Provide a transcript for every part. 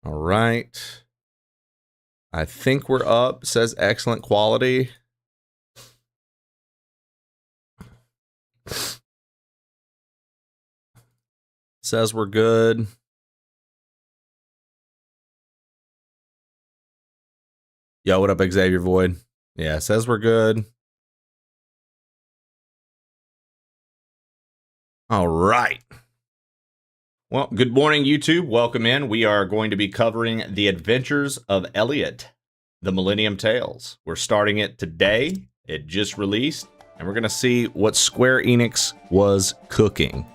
All right. I think we're up. Says excellent quality. Says we're good. Yo, what up, Xavier Void? Yeah, says we're good. All right. Well, good morning, YouTube. Welcome in. We are going to be covering The Adventures of Elliot, the Millennium Tales. We're starting it today. It just released, and we're going to see what Square Enix was cooking.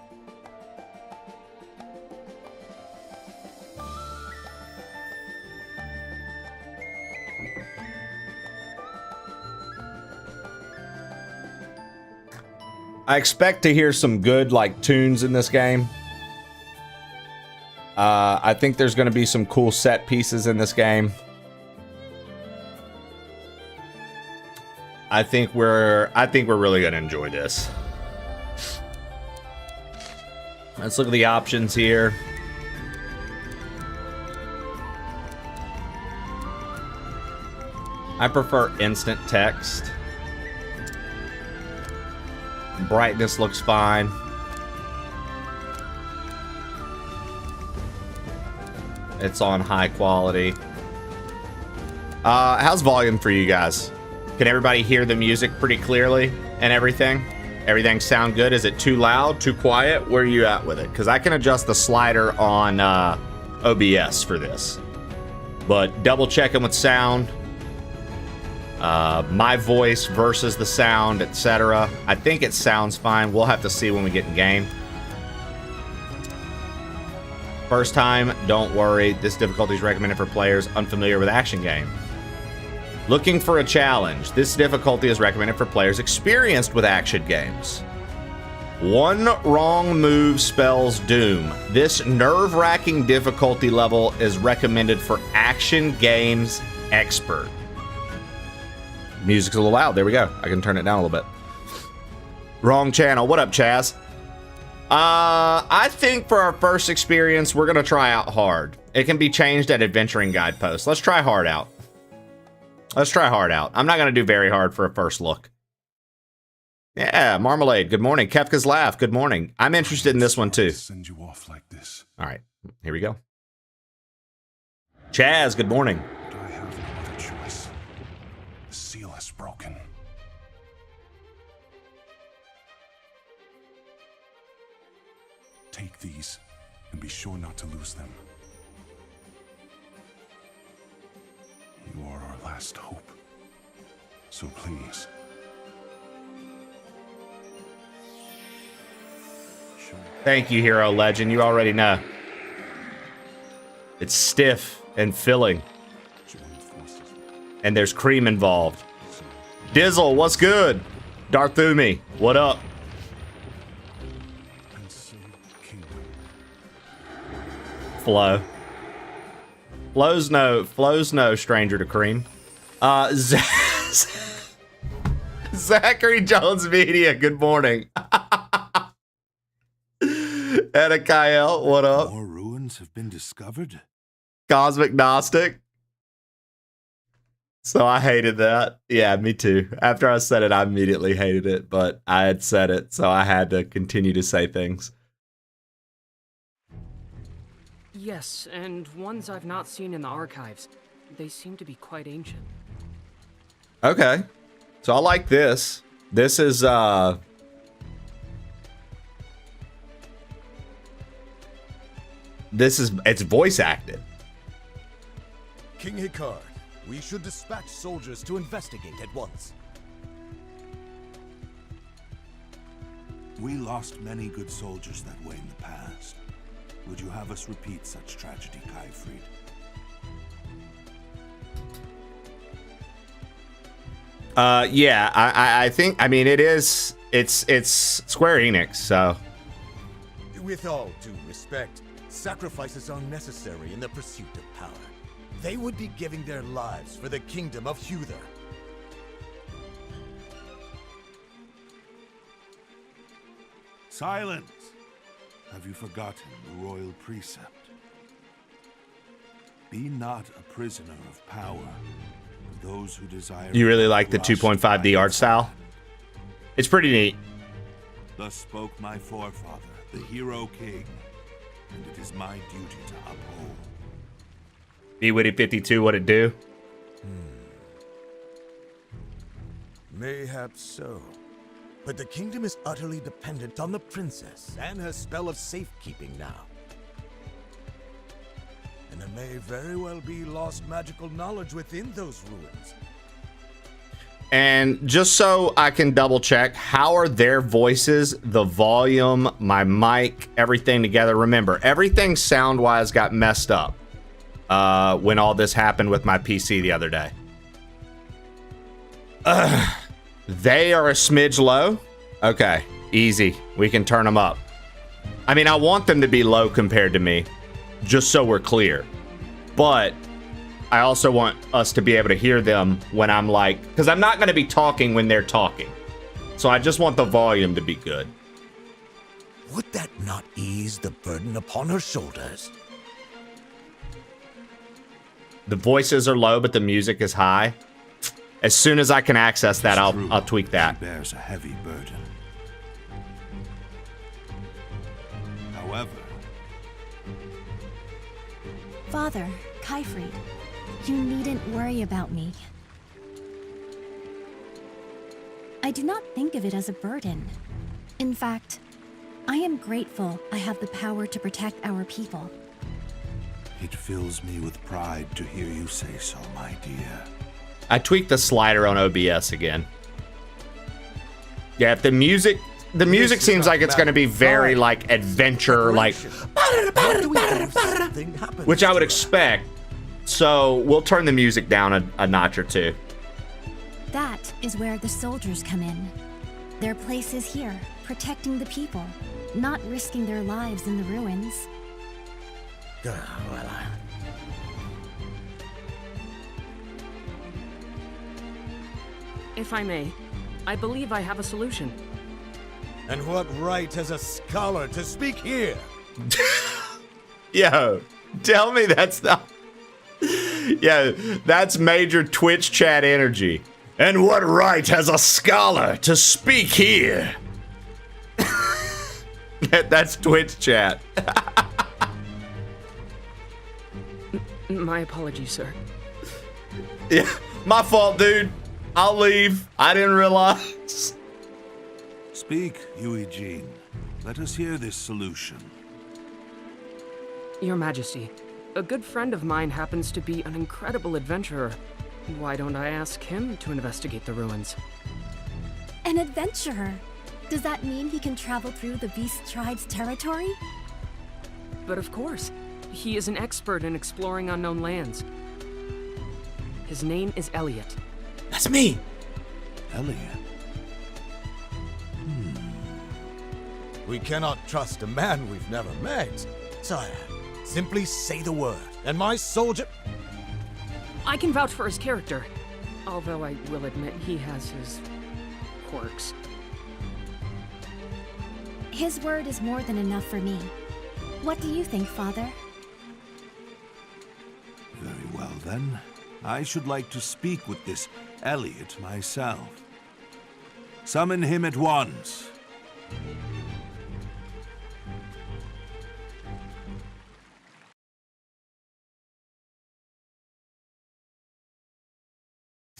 I expect to hear some good, tunes in this game. I think there's going to be some cool set pieces in this game. I think we're really going to enjoy this. Let's look at the options here. I prefer instant text. Brightness looks fine. It's on high quality. How's volume for you guys? Can everybody hear the music pretty clearly and everything? Everything sound good? Is it too loud, too quiet? Where are you at with it? Because I can adjust the slider on OBS for this. But double checking with sound. My voice versus the sound, etc. I think it sounds fine. We'll have to see when we get in game. First time, don't worry. This difficulty is recommended for players unfamiliar with action game. Looking for a challenge. This difficulty is recommended for players experienced with action games. One wrong move spells doom. This nerve-wracking difficulty level is recommended for action games expert. Music's a little loud. There we go. I can turn it down a little bit. Wrong channel. What up, Chaz? I think for our first experience, we're going to try out hard. It can be changed at adventuring guideposts. Let's try hard out. Let's try hard out. I'm not going to do very hard for a first look. Yeah, Marmalade. Good morning. Kefka's Laugh. Good morning. I'm interested in this one too. Send you off like this. All right. Here we go. Chaz, good morning. But I have no other choice. The seal is broken. Take these and be sure not to lose them. You are our last hope. So please. Thank you, Hero Legend. You already know. It's stiff and filling. And there's cream involved. Dizzle, what's good? Darthumi, what up? Flo. Flo's no stranger to cream. Zachary Jones Media, good morning. Anna Kyle, what up? More ruins have been discovered. Cosmic Gnostic. So I hated that. Yeah, me too. After I said it, I immediately hated it, but I had said it, so I had to continue to say things. Yes, and ones I've not seen in the archives. They seem to be quite ancient. Okay. So I like this. This is, it's voice acted. King Hikard, we should dispatch soldiers to investigate at once. We lost many good soldiers that way in the past. Would you have us repeat such tragedy, Kaifried? Yeah, I think, I mean, it's Square Enix, so. With all due respect, sacrifices are necessary in the pursuit of power. They would be giving their lives for the kingdom of Huther. Silence! Have you forgotten the royal precept? Be not a prisoner of power. Those who desire. You really like the rust 2.5D by art its style? hand. It's pretty neat. Thus spoke my forefather, the hero king, and it is my duty to uphold. B-Witty 52, what it do? Mayhap so. But the kingdom is utterly dependent on the princess and her spell of safekeeping now. And there may very well be lost magical knowledge within those ruins. And just so I can double check, how are their voices, the volume, my mic, everything together? Remember, everything sound-wise got messed up when all this happened with my PC the other day. They are a smidge low. Okay, easy. We can turn them up. I mean, I want them to be low compared to me, just so we're clear. But I also want us to be able to hear them when I'm like, because I'm not going to be talking when they're talking. So I just want the volume to be good. Would that not ease the burden upon her shoulders? The voices are low, but the music is high. As soon as I can access that, I'll tweak that. She bears a heavy burden. However, Father, Kaifried, you needn't worry about me. I do not think of it as a burden. In fact, I am grateful I have the power to protect our people. it fills me with pride to hear you say so, my dear. I tweaked the slider on OBS again. Yeah, if the music seems like it's going to be very like adventure, like which I would expect. So we'll turn the music down a notch or two. That is where the soldiers come in. Their place is here, protecting the people, not risking their lives in the ruins. If I may, I believe I have a solution. And what right has a scholar to speak here? Yo, tell me that's not... Yeah, that's major Twitch chat energy. And what right has a scholar to speak here? That's Twitch chat. My apologies, sir. Yeah, my fault, dude. I'll leave. I didn't realize. Speak, Eugene. Let us hear this solution. Your Majesty, a good friend of mine happens to be an incredible adventurer. Why don't I ask him to investigate the ruins? An adventurer? Does that mean he can travel through the Beast Tribe's territory? But of course, he is an expert in exploring unknown lands. His name is Elliot. That's me. Elliot. We cannot trust a man we've never met. Sire, simply say the word, and my soldier... I can vouch for his character, although I will admit he has his quirks. His word is more than enough for me. What do you think, Father? Very well, then. I should like to speak with this Elliot myself. Summon him at once.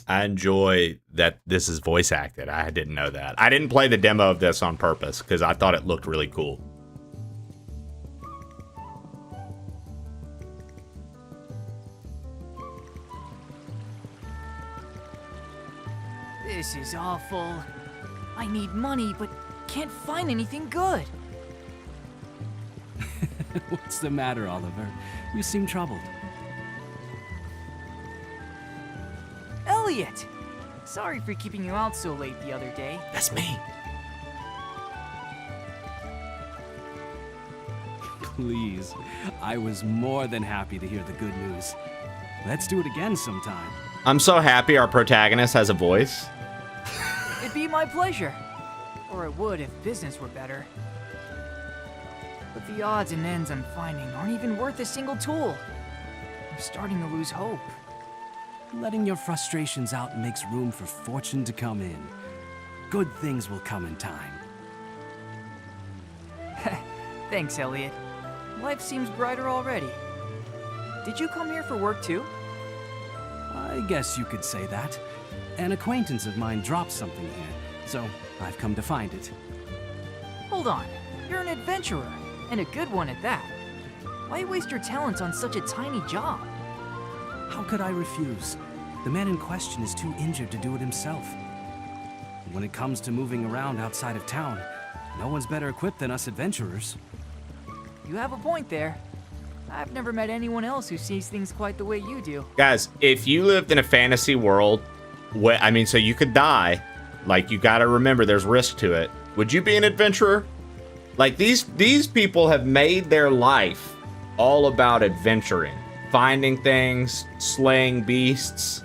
I enjoy that this is voice acted. I didn't know that. I didn't play the demo of this on purpose because I thought it looked really cool. This is awful. I need money, but can't find anything good. What's the matter, Oliver? You seem troubled. Elliot! Sorry for keeping you out so late the other day. That's me. Please. I was more than happy to hear the good news. Let's do it again sometime. I'm so happy our protagonist has a voice. It'd be my pleasure. Or it would if business were better. But the odds and ends I'm finding aren't even worth a single tool. starting to lose hope. Letting your frustrations out makes room for fortune to come in. Good things will come in time. Thanks, Elliot. Life seems brighter already. Did you come here for work too? I guess you could say that. An acquaintance of mine dropped something here, so I've come to find it. Hold on. You're an adventurer, and a good one at that. Why waste your talents on such a tiny job? How could I refuse? The man in question is too injured to do it himself. When it comes to moving around outside of town, no one's better equipped than us adventurers. You have a point there. I've never met anyone else who sees things quite the way you do. Guys, if you lived in a fantasy world, so you could die, like, you gotta remember there's risk to it. Would you be an adventurer? Like, these people have made their life all about adventuring. Finding things, slaying beasts,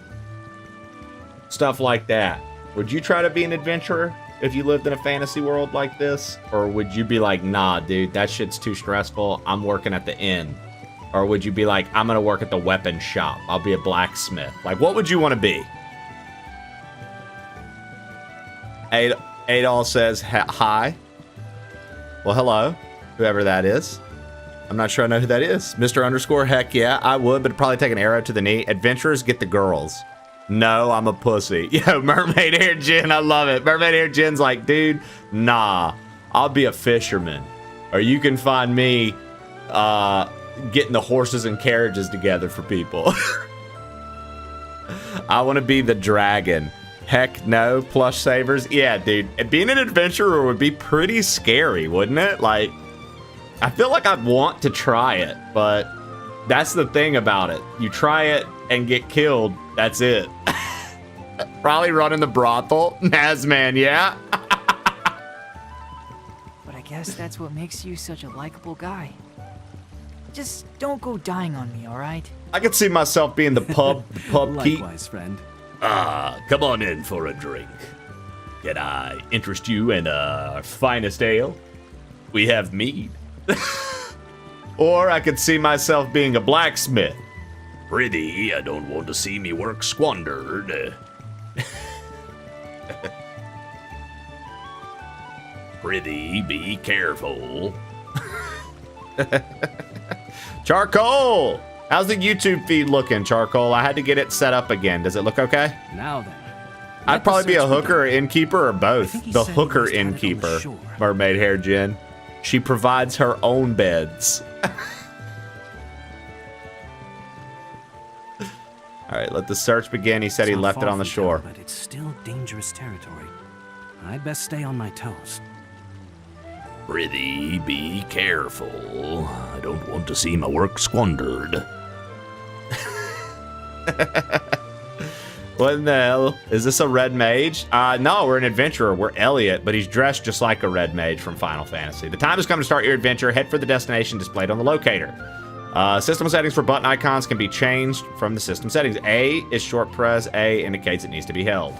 stuff like that. Would you try to be an adventurer if you lived in a fantasy world like this? Or would you be like, nah, dude, that shit's too stressful. I'm working at the inn. Or would you be like, I'm gonna work at the weapon shop. I'll be a blacksmith. Like, what would you want to be? Adol says, hi. Well, hello, whoever that is. I'm not sure I know who that is. Mr. Underscore, heck yeah, I would, but it'd probably take an arrow to the knee. Adventurers get the girls. No, I'm a pussy. Yo, Mermaid Hair Jen, I love it. Mermaid Hair Jen's like, dude, nah, I'll be a fisherman. Or you can find me getting the horses and carriages together for people. I want to be the dragon. Heck no, plush savers. Yeah, dude, being an adventurer would be pretty scary, wouldn't it? Like, I feel like I'd want to try it, but that's the thing about it. You try it and get killed, that's it. Probably running the brothel. Nazman, yeah? But I guess that's what makes you such a likable guy. Just don't go dying on me, alright? I could see myself being the pub keep. Likewise, friend. Come on in for a drink. Can I interest you in our finest ale? We have mead. Or I could see myself being a blacksmith. Pretty, I don't want to see me work squandered. Pretty, be careful. Charcoal! How's the YouTube feed looking, Charcoal? I had to get it set up again. Does it look okay? Now then. I'd probably be a hooker or innkeeper or both. The hooker innkeeper, Mermaid Hair Jen. She provides her own beds. All right, let the search begin. He said he left it on the shore. But it's still dangerous territory. I'd best stay on my toes. Prithee, be careful. I don't want to see my work squandered. What in the hell? Is this a red mage? No, we're an adventurer. We're Elliot, but he's dressed just like a red mage from Final Fantasy. The time has come to start your adventure. Head for the destination displayed on the locator. System settings for button icons can be changed from the system settings. A is short press. A indicates it needs to be held.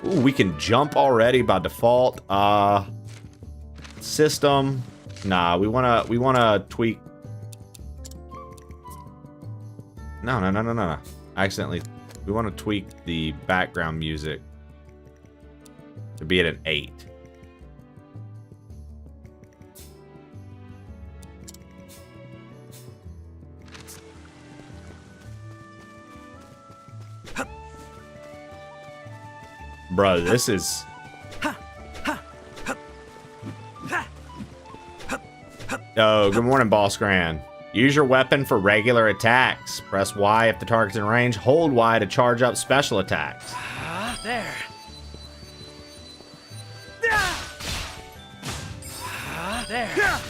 Ooh, we can jump already by default. System. Nah, we wanna tweak. No. Accidentally, we want to tweak the background music to be at an 8. Bro, this is... Oh, good morning, Boss Grand. Use your weapon for regular attacks. Press Y if the target's in range. Hold Y to charge up special attacks. There. There.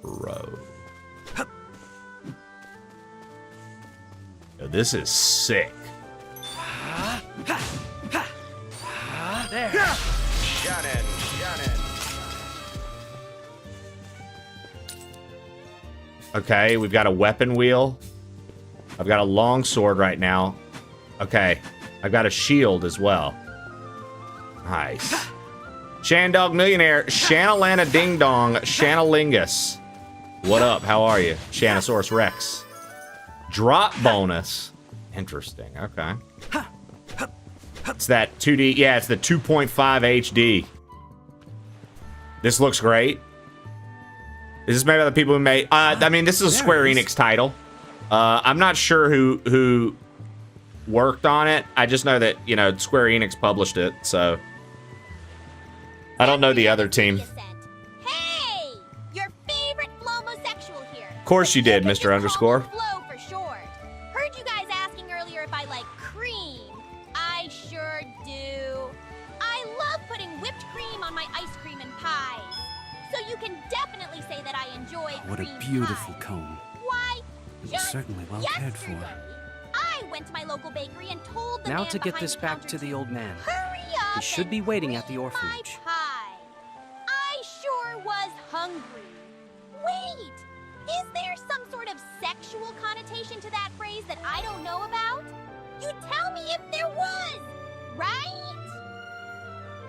Bro. Yo, this is sick. There. Got it. Okay, we've got a weapon wheel. I've got a long sword right now. Okay, I've got a shield as well. Nice. Shandog Millionaire, Shanalana Ding Dong, Shanalingus. What up? How are you? Shanosaurus Rex. Drop bonus. Interesting. Okay. It's that 2D. Yeah, it's the 2.5 HD. This looks great. Is this made by the people who made... I mean, this is a Square Enix title. I'm not sure who worked on it. I just know that, you know, Square Enix published it, so... I don't know the other team. Hey! Your favorite flomosexual here. Of course you did, Mr. Underscore. Flo for short. Heard you guys asking earlier if I like cream. I sure do. I love putting whipped cream on my ice cream and pies. So you can definitely say that I enjoy What a cream beautiful pie. cone. Why, It's just certainly well cared for. yesterday, I went to my local bakery and told the Now man to get behind this the back counter to the old man. Hurry up! He should be and waiting at the bring orphanage. My pie. I sure was hungry. Wait, is there some sort of sexual connotation to that phrase that I don't know about? You tell me if there was, right?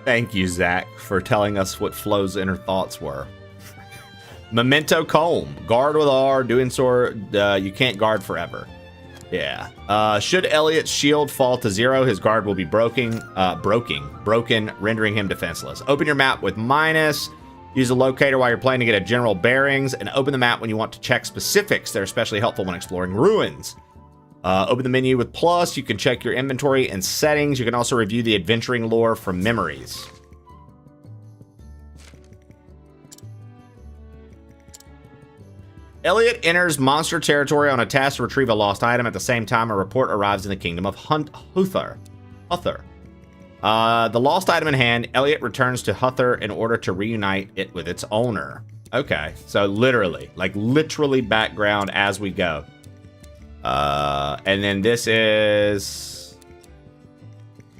Thank you, Zach, for telling us what Flo's inner thoughts were. Memento Comb. Guard with R, doing so, you can't guard forever. Yeah. Should Elliot's shield fall to 0, his guard will be broken, rendering him defenseless. Open your map with minus. Use a locator while you're playing to get a general bearings, and open the map when you want to check specifics. They're especially helpful when exploring ruins. Open the menu with plus. You can check your inventory and settings. You can also review the adventuring lore from memories. Elliot enters monster territory on a task to retrieve a lost item. At the same time, a report arrives in the kingdom of Huthar. The lost item in hand, Elliot returns to Huthar in order to reunite it with its owner. Okay, so literally background as we go. And then this is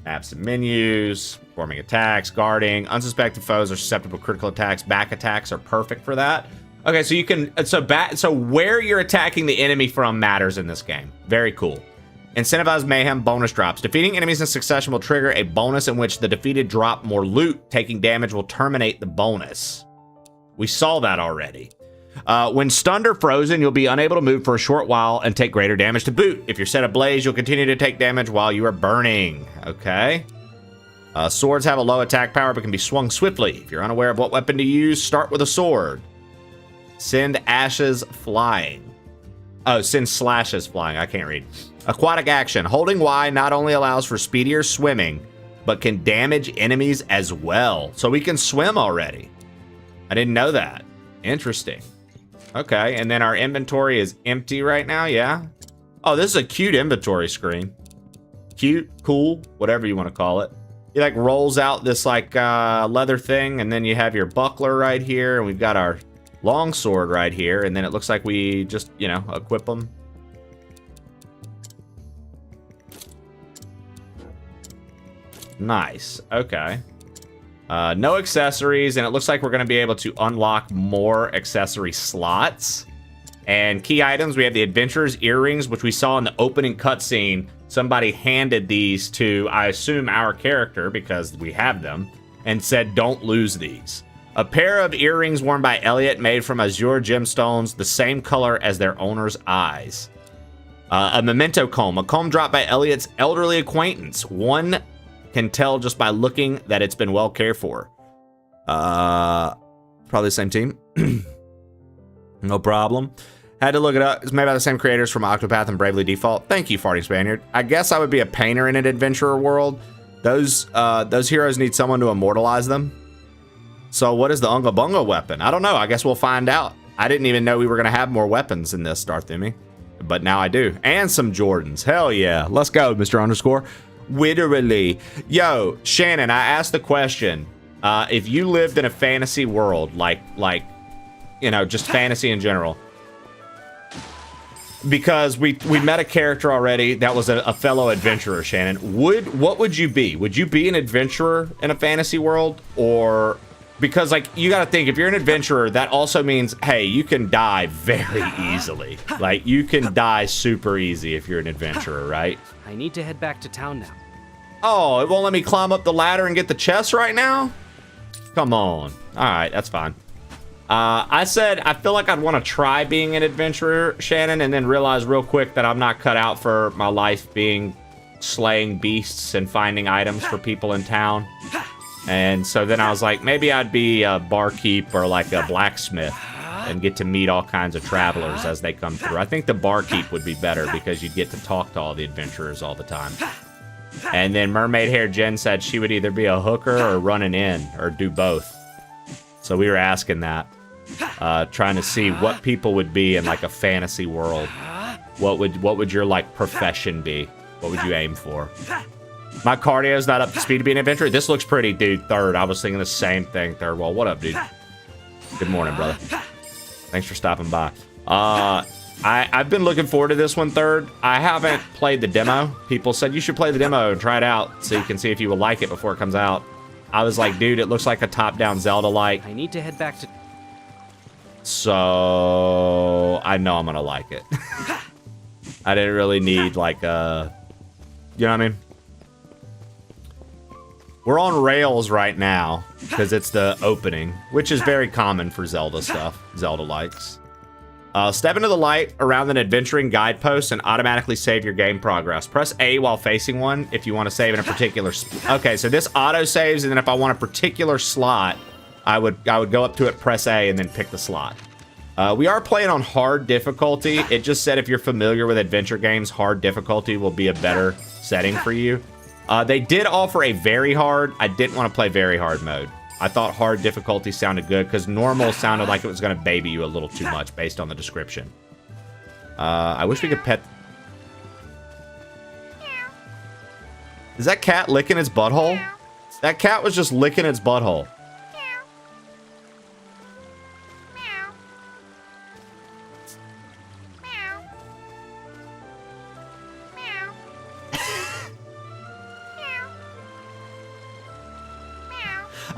maps and menus, performing attacks, guarding. Unsuspected foes are susceptible to critical attacks. Back attacks are perfect for that. Okay, so you can so where you're attacking the enemy from matters in this game. Very cool. Incentivized mayhem bonus drops. Defeating enemies in succession will trigger a bonus in which the defeated drop more loot. Taking damage will terminate the bonus. We saw that already. When stunned or frozen, you'll be unable to move for a short while and take greater damage to boot. If you're set ablaze, you'll continue to take damage while you are burning. Okay. Swords have a low attack power but can be swung swiftly. If you're unaware of what weapon to use, start with a sword. Send ashes flying. Oh, send slashes flying. I can't read. Aquatic action. Holding Y not only allows for speedier swimming, but can damage enemies as well. So we can swim already. I didn't know that. Interesting. Okay, and then our inventory is empty right now, yeah? Oh, this is a cute inventory screen. Cute, cool, whatever you want to call it. It like rolls out this like leather thing, and then you have your buckler right here, and we've got our long sword right here, and then it looks like we just, you know, equip them. Nice. Okay. No accessories, and it looks like we're going to be able to unlock more accessory slots. And key items, we have the Adventurer's Earrings, which we saw in the opening cutscene. Somebody handed these to, I assume, our character, because we have them, and said, don't lose these. A pair of earrings worn by Elliot made from azure gemstones, the same color as their owner's eyes. A memento comb, a comb dropped by Elliot's elderly acquaintance. One can tell just by looking that it's been well cared for. Probably the same team. No problem. Had to look it up. It's made by the same creators from Octopath and Bravely Default. Thank you, Farting Spaniard. I guess I would be a painter in an adventurer world. Those heroes need someone to immortalize them. So what is the Unga Bunga weapon? I don't know. I guess we'll find out. I didn't even know we were going to have more weapons in this, Darthumi. But now I do. And some Jordans. Hell yeah. Let's go, Mr. Underscore. Literally. Yo, Shannon, I asked the question. If you lived in a fantasy world, like you know, just fantasy in general. Because we met a character already that was a fellow adventurer, Shannon. What would you be? Would you be an adventurer in a fantasy world? Or... Because, like, you gotta think, if you're an adventurer, that also means, hey, you can die very easily. Like, you can die super easy if you're an adventurer, right? I need to head back to town now. Oh, it won't let me climb up the ladder and get the chest right now? Come on. All right, that's fine. I said I feel like I'd want to try being an adventurer, Shannon, and then realize real quick that I'm not cut out for my life being slaying beasts and finding items for people in town. And so then I was like, maybe I'd be a barkeep or like a blacksmith and get to meet all kinds of travelers as they come through. I think the barkeep would be better because you'd get to talk to all the adventurers all the time. And then Mermaid Hair Jen said she would either be a hooker or run an inn or do both. So we were asking that. Trying to see what people would be in like a fantasy world. What would your like profession be? What would you aim for? My cardio's not up to speed to be an adventurer. This looks pretty, dude. Third, I was thinking the same thing. Third, well, what up, dude? Good morning, brother. Thanks for stopping by. I've been looking forward to this one, Third. I haven't played the demo. People said you should play the demo and try it out so you can see if you will like it before it comes out. I was like, dude, it looks like a top-down Zelda-like. I need to head back to... So I know I'm gonna like it. I didn't really need like a, you know what I mean? We're on rails right now because it's the opening, which is very common for Zelda stuff. Zelda likes. Step into the light around an adventuring guidepost and automatically save your game progress. Press A while facing one if you want to save in a particular. Okay, so this auto saves, and then if I want a particular slot, I would go up to it, press A, and then pick the slot. We are playing on hard difficulty. It just said if you're familiar with adventure games, hard difficulty will be a better setting for you. They did offer a very hard. I didn't want to play very hard mode. I thought hard difficulty sounded good because normal sounded like it was going to baby you a little too much based on the description. I wish we could pet... Is that cat licking its butthole? That cat was just licking its butthole.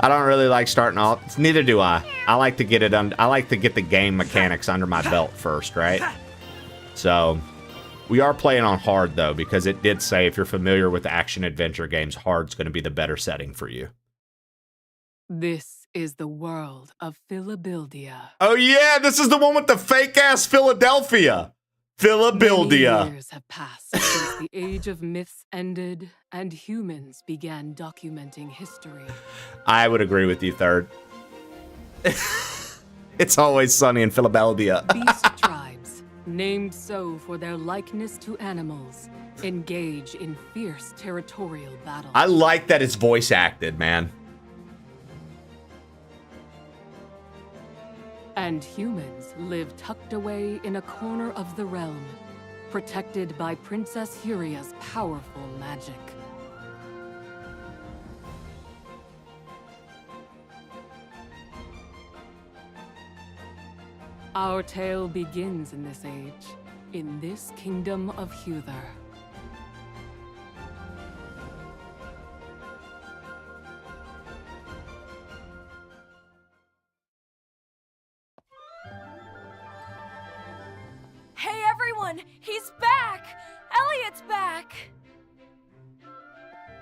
I don't really like starting off. Neither do I. I like to get it I like to get the game mechanics under my belt first, right? So we are playing on hard though, because it did say if you're familiar with action adventure games, hard's going to be the better setting for you. This is the world of Philadelphia. Oh yeah, this is the one with the fake ass Philadelphia. Philadelphia. Many years have passed since the age of myths ended and humans began documenting history. I would agree with you, Third. It's always sunny in Philadelphia. Beast tribes, named so for their likeness to animals, engage in fierce territorial battles. I like that it's voice acted, man. And humans live tucked away in a corner of the realm, protected by Princess Huria's powerful magic. Our tale begins in this age, in this kingdom of Huther. Hey everyone, he's back! Elliot's back!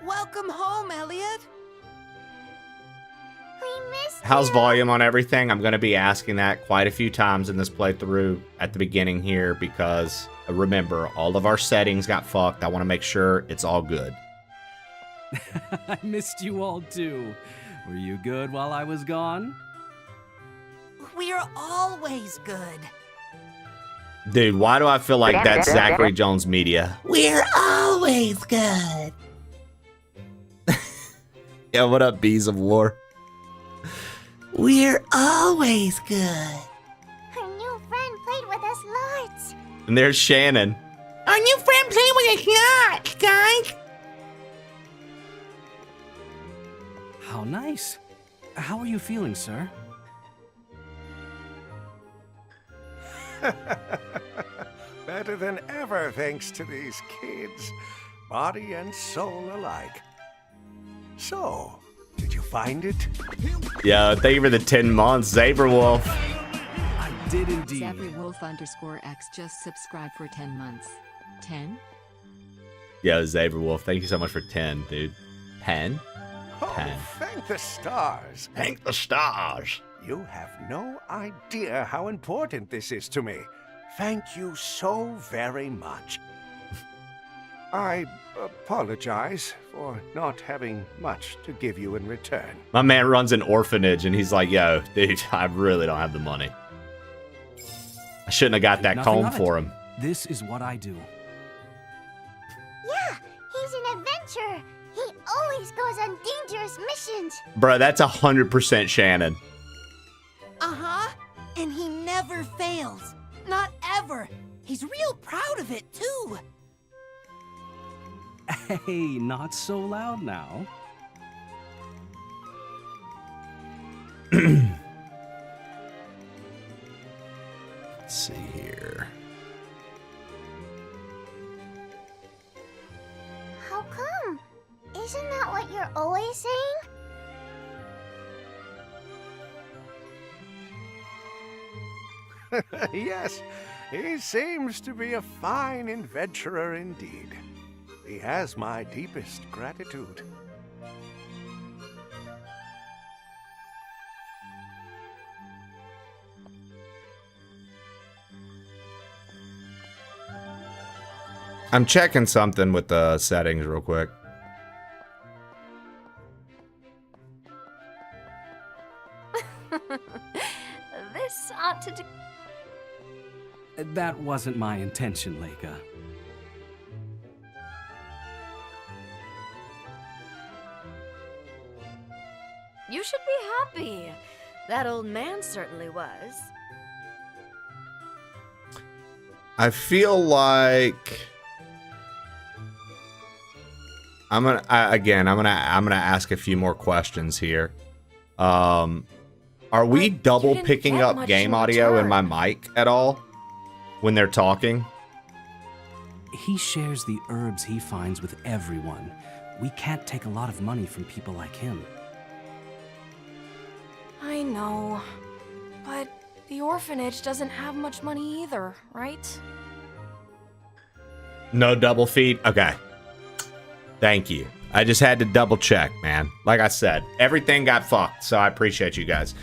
Welcome home, Elliot. We missed How's you. volume on everything? I'm going to be asking that quite a few times in this playthrough at the beginning here because remember, all of our settings got fucked. I want to make sure it's all good. I missed you all too. Were you good while I was gone? We're always good. Dude, why do I feel like that's Zachary Jones Media? We're always good. Yeah, what up, Bees of War? We're always good. Our new friend played with us lots. And there's Shannon. Our new friend played with us lots, guys. How nice. How are you feeling, sir? Better than ever, thanks to these kids. Body and soul alike. So, did you find it? Yeah, thank you for the 10 months, Zaberwolf. I did indeed. Zaberwolf_X just subscribed for 10 months. 10? Yeah, Zaberwolf, thank you so much for 10, dude. 10? Oh, 10. thank the stars. Thank the stars. You have no idea how important this is to me. Thank you so very much. I apologize for not having much to give you in return. My man runs an orphanage, and he's like, yo, dude, I really don't have the money. I shouldn't have got that Nothing comb of it. for him. This is what I do. Yeah, he's an adventurer. He always goes on dangerous missions. Bro, that's 100% Shannon. Uh-huh. And he never fails. Not ever. He's real proud of it, too. Hey, not so loud now. Let's see here. How come? Isn't that what you're always saying? Yes, he seems to be a fine adventurer indeed. He has my deepest gratitude. I'm checking something with the settings real quick. This ought to do. That wasn't my intention, Leica. You should be happy. That old man certainly was. I feel like I'm gonna ask a few more questions here. Are we double didn't picking get up much game in audio in return. my mic at all when they're talking? He shares the herbs he finds with everyone. We can't take a lot of money from people like him. I know. But the orphanage doesn't have much money either, right? No double feed? Okay. Thank you. I just had to double check, man. Like I said, everything got fucked, so I appreciate you guys.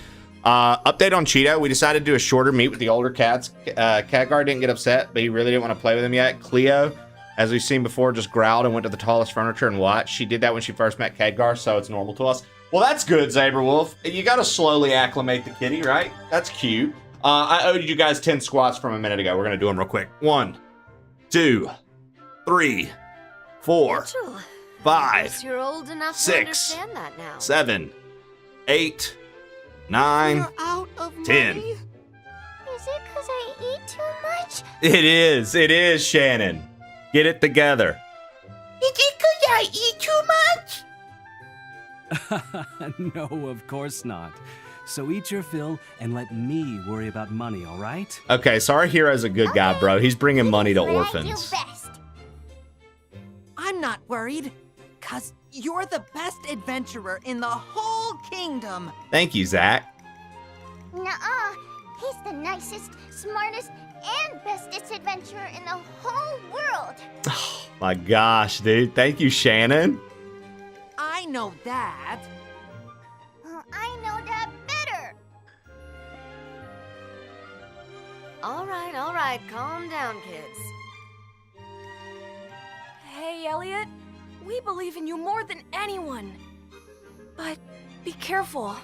Update on Cheeto. We decided to do a shorter meet with the older cats. Khadgar didn't get upset, but he really didn't want to play with him yet. Cleo, as we've seen before, just growled and went to the tallest furniture and watched. She did that when she first met Khadgar, so it's normal to us. Well, that's good, Zaberwolf. You got to slowly acclimate the kitty, right? That's cute. I owed you guys 10 squats from a minute ago. We're going to do them real quick. 1, 2, 3, 4, Mitchell, 5, guess you're old enough to 6, understand that now. 7, 8, 9, You're out of 10. money? Is it because I eat too much? It is, Shannon. Get it together. Is it 'cause I eat too much? No, of course not. So eat your fill and let me worry about money, all right? Okay, so our hero's a good guy, bro. He's bringing money to What I do orphans. best. I'm not worried. 'Cause you're the best adventurer in the whole kingdom. Thank you, Zach. Nuh-uh. He's the nicest, smartest, and bestest adventurer in the whole world. My gosh, dude. Thank you, Shannon. I know that. Well, I know that better. All right, calm down, kids. Hey, Elliot. We believe in you more than anyone. But be careful,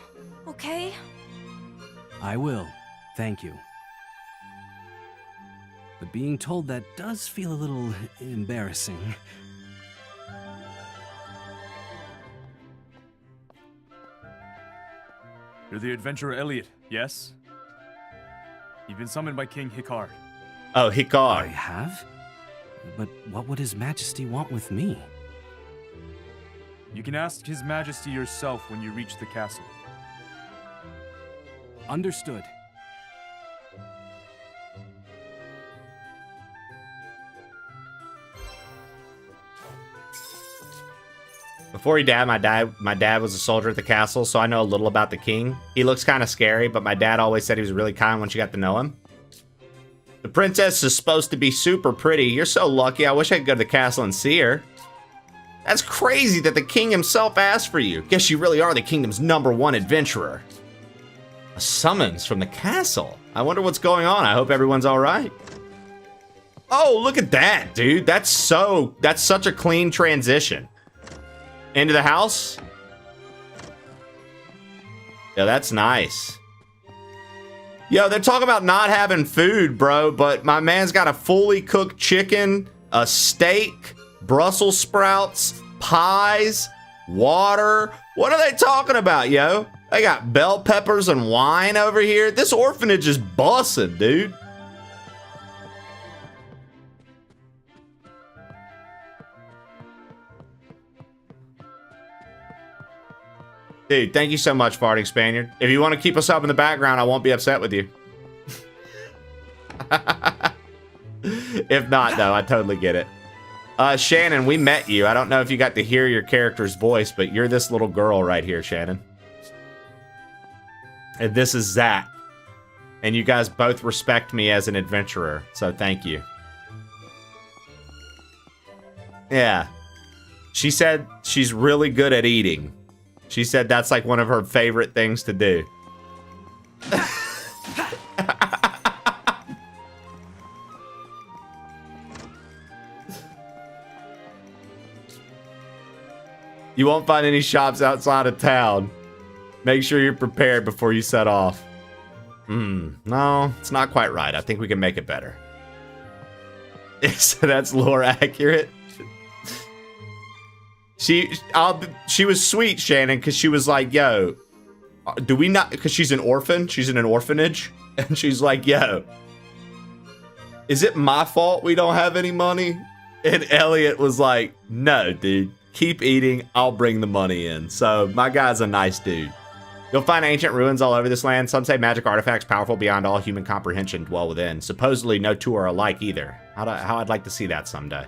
okay? I will. Thank you. But being told that does feel a little embarrassing. You're the adventurer Elliot, yes? You've been summoned by King Hikard. Oh, I Hikar. have? But what would His Majesty want with me? You can ask His Majesty yourself when you reach the castle. Understood. Before he died, my dad was a soldier at the castle, so I know a little about the king. He looks kind of scary, but my dad always said he was really kind once you got to know him. The princess is supposed to be super pretty. You're so lucky. I wish I could go to the castle and see her. That's crazy that the king himself asked for you. Guess you really are the kingdom's #1 adventurer. A summons from the castle. I wonder what's going on. I hope everyone's all right. Oh, look at that, dude. That's such a clean transition. Into the house. Yeah, that's nice. Yo, they're talking about not having food, bro, but my man's got a fully cooked chicken, a steak, Brussels sprouts, pies, water. What are they talking about, yo? They got bell peppers and wine over here. This orphanage is bussin', dude. Dude, thank you so much, Farting Spaniard. If you want to keep us up in the background, I won't be upset with you. If not, though, I totally get it. Shannon, we met you. I don't know if you got to hear your character's voice, but you're this little girl right here, Shannon. And this is Zach. And you guys both respect me as an adventurer, so thank you. Yeah. She said she's really good at eating. She said that's like one of her favorite things to do. You won't find any shops outside of town. Make sure you're prepared before you set off. No, it's not quite right. I think we can make it better. So that's lore accurate. She was sweet, Shannon, because she was like, yo, do we not, because she's an orphan, she's in an orphanage, and she's like, yo, is it my fault we don't have any money? And Elliot was like, no, dude, keep eating, I'll bring the money in. So my guy's a nice dude. You'll find ancient ruins all over this land. Some say magic artifacts powerful beyond all human comprehension dwell within. Supposedly no two are alike either. How I'd like to see that someday.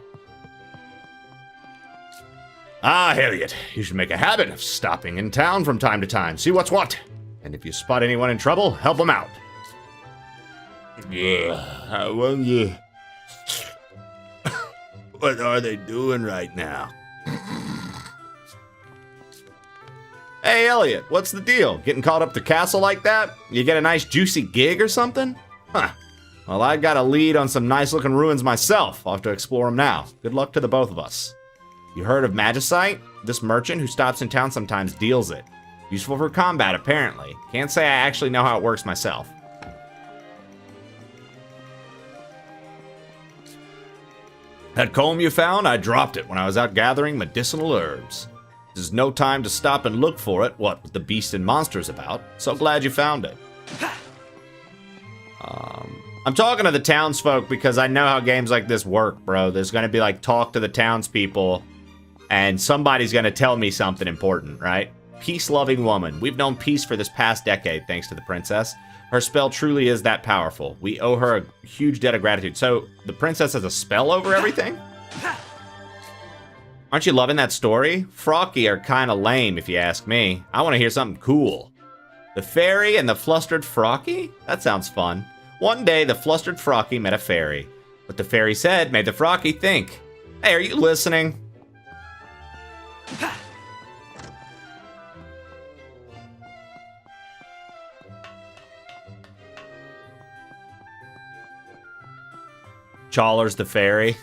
Ah, Elliot, you should make a habit of stopping in town from time to time. See what's what. And if you spot anyone in trouble, help them out. Yeah, I wonder what are they doing right now? Hey, Elliot, what's the deal? Getting caught up to castle like that? You get a nice juicy gig or something? Huh. Well, I got a lead on some nice looking ruins myself. I'll have to explore them now. Good luck to the both of us. You heard of Magicite? This merchant who stops in town sometimes deals it. Useful for combat, apparently. Can't say I actually know how it works myself. That comb you found? I dropped it when I was out gathering medicinal herbs. There's no time to stop and look for it, what with the beast and monsters about. So glad you found it. I'm talking to the townsfolk because I know how games like this work, bro. There's going to be like talk to the townspeople and somebody's going to tell me something important, right? Peace-loving woman. We've known peace for this past decade thanks to the princess. Her spell truly is that powerful. We owe her a huge debt of gratitude. So the princess has a spell over everything? Aren't you loving that story? Frocky are kind of lame if you ask me. I want to hear something cool. The fairy and the flustered Frocky? That sounds fun. One day, the flustered Frocky met a fairy. What the fairy said made the Frocky think. Hey, are you listening? Chawler's the fairy.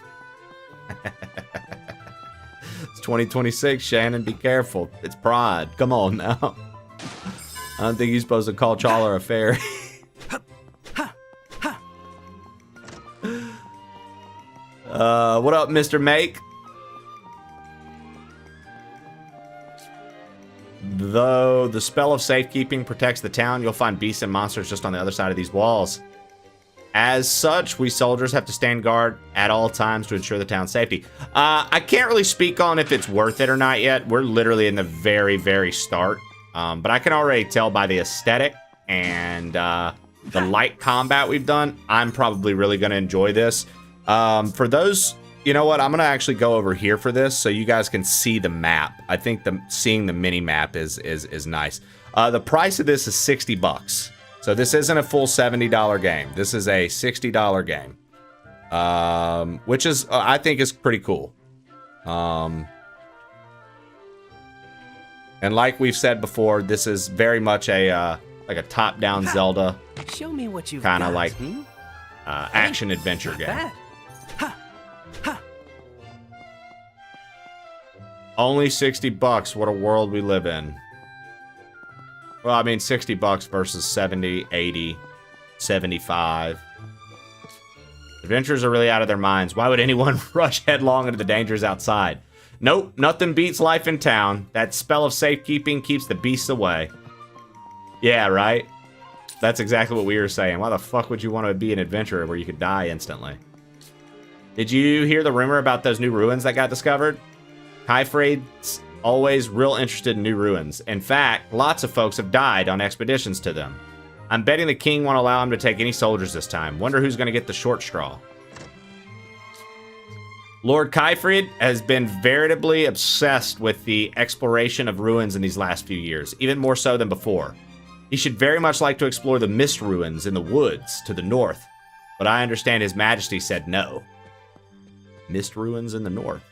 It's 2026, Shannon. Be careful. It's Pride. Come on now. I don't think you're supposed to call Chawler a fairy. What up, Mr. Make? Though the spell of safekeeping protects the town, you'll find beasts and monsters just on the other side of these walls. As such, we soldiers have to stand guard at all times to ensure the town's safety. I can't really speak on if it's worth it or not yet. We're literally in the very, very start. But I can already tell by the aesthetic and the light combat we've done, I'm probably really going to enjoy this. For those, you know what? I'm going to actually go over here for this so you guys can see the map. I think seeing the mini map is nice. The price of this is $60. So this isn't a full $70 game. This is a $60 game, which is I think is pretty cool. And like we've said before, this is very much a like a top-down Zelda. Show me what you've kind of got, like action adventure game. bad. Only $60. What a world we live in. Well, I mean, $60 versus 70, 80, 75. Adventurers are really out of their minds. Why would anyone rush headlong into the dangers outside? Nope, nothing beats life in town. That spell of safekeeping keeps the beasts away. Yeah, right? That's exactly what we were saying. Why the fuck would you want to be an adventurer where you could die instantly? Did you hear the rumor about those new ruins that got discovered? Kyfraid's always real interested in new ruins. In fact, lots of folks have died on expeditions to them. I'm betting the king won't allow him to take any soldiers this time. Wonder who's going to get the short straw. Lord Kyfraid has been veritably obsessed with the exploration of ruins in these last few years, even more so than before. He should very much like to explore the mist ruins in the woods to the north, but I understand His Majesty said no. Mist ruins in the north.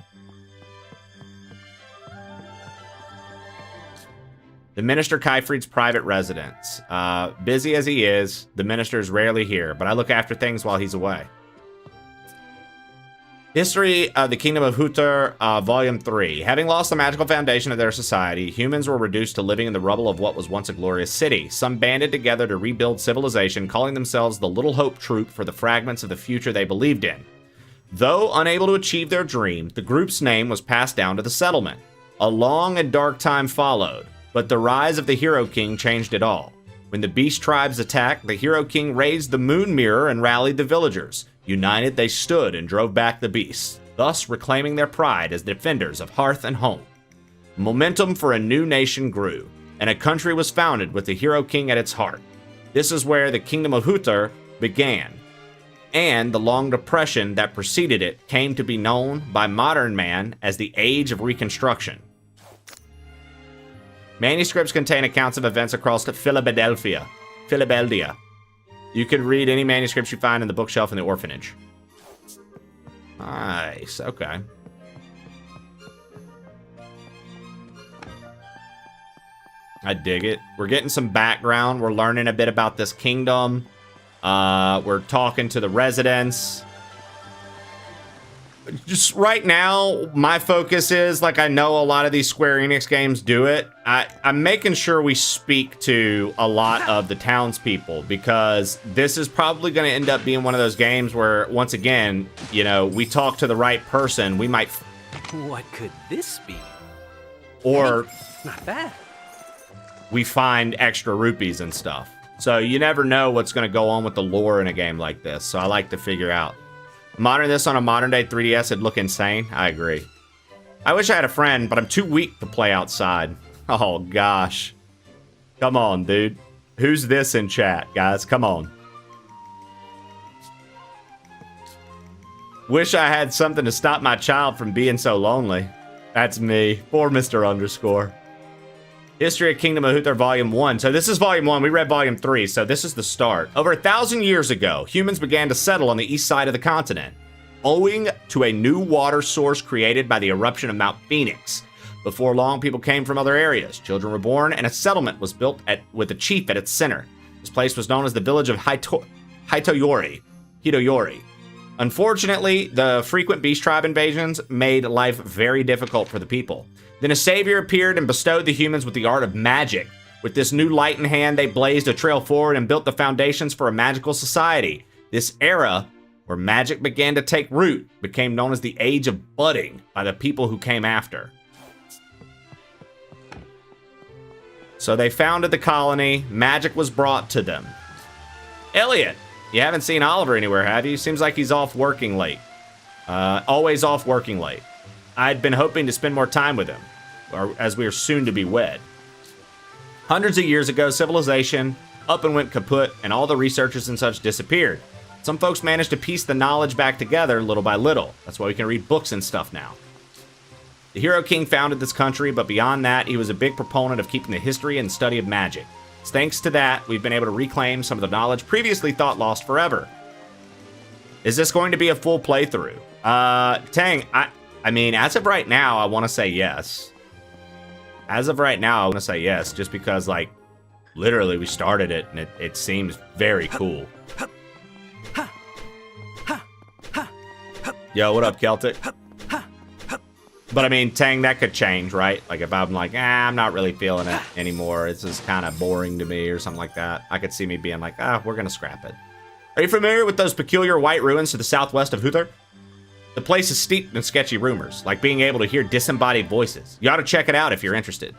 The Minister Kyfraid's private residence. Busy as he is, the minister is rarely here, but I look after things while he's away. History of the Kingdom of Hutur, Volume 3. Having lost the magical foundation of their society, humans were reduced to living in the rubble of what was once a glorious city. Some banded together to rebuild civilization, calling themselves the Little Hope Troop for the fragments of the future they believed in. Though unable to achieve their dream, the group's name was passed down to the settlement. A long and dark time followed, but the rise of the Hero King changed it all. When the Beast Tribes attacked, the Hero King raised the Moon Mirror and rallied the villagers. United, they stood and drove back the beasts, thus reclaiming their pride as defenders of hearth and home. Momentum for a new nation grew, and a country was founded with the Hero King at its heart. This is where the Kingdom of Hutur began, and the long depression that preceded it came to be known by modern man as the Age of Reconstruction. Manuscripts contain accounts of events across Philadelphia. You can read any manuscripts you find in the bookshelf in the orphanage. Nice, okay. I dig it. We're getting some background. We're learning a bit about this kingdom. We're talking to the residents. Just right now, my focus is, like I know a lot of these Square Enix games do it, I'm making sure we speak to a lot of the townspeople, because this is probably going to end up being one of those games where, once again, you know, we talk to the right person, we might... What could this be? Or... Not bad. We find extra rupees and stuff. So you never know what's going to go on with the lore in a game like this, so I like to figure out. Modern this on a modern-day 3DS would look insane. I agree. I wish I had a friend, but I'm too weak to play outside. Oh, gosh. Come on, dude. Who's this in chat, guys? Come on. Wish I had something to stop my child from being so lonely. That's me. Poor Mr. Underscore. History of Kingdom of Hutur Volume 1. So this is Volume 1. We read Volume 3, so this is the start. Over 1,000 years ago, humans began to settle on the east side of the continent, owing to a new water source created by the eruption of Mount Phoenix. Before long, people came from other areas. Children were born, and a settlement was built with a chief at its center. This place was known as the village of Hitoyori. Unfortunately, the frequent beast tribe invasions made life very difficult for the people. Then a savior appeared and bestowed the humans with the art of magic. With this new light in hand, they blazed a trail forward and built the foundations for a magical society. This era, where magic began to take root, became known as the Age of Budding by the people who came after. So they founded the colony, magic was brought to them. Elliot, you haven't seen Oliver anywhere, have you? Seems like he's off working late. Always off working late. I'd been hoping to spend more time with him, as we are soon to be wed. Hundreds of years ago, civilization up and went kaput, and all the researchers and such disappeared. Some folks managed to piece the knowledge back together little by little. That's why we can read books and stuff now. The Hero King founded this country, but beyond that, he was a big proponent of keeping the history and study of magic. Thanks to that, we've been able to reclaim some of the knowledge previously thought lost forever. Is this going to be a full playthrough? Tang, I mean, as of right now, I want to say yes. As of right now, I want to say yes, just because, like, literally we started it, and it seems very cool. Yo, what up, Celtic? But I mean, Tang, that could change, right? Like if I'm like, I'm not really feeling it anymore. It's just kind of boring to me or something like that. I could see me being like, we're going to scrap it. Are you familiar with those peculiar white ruins to the southwest of Huther? The place is steeped in sketchy rumors, like being able to hear disembodied voices. You ought to check it out if you're interested.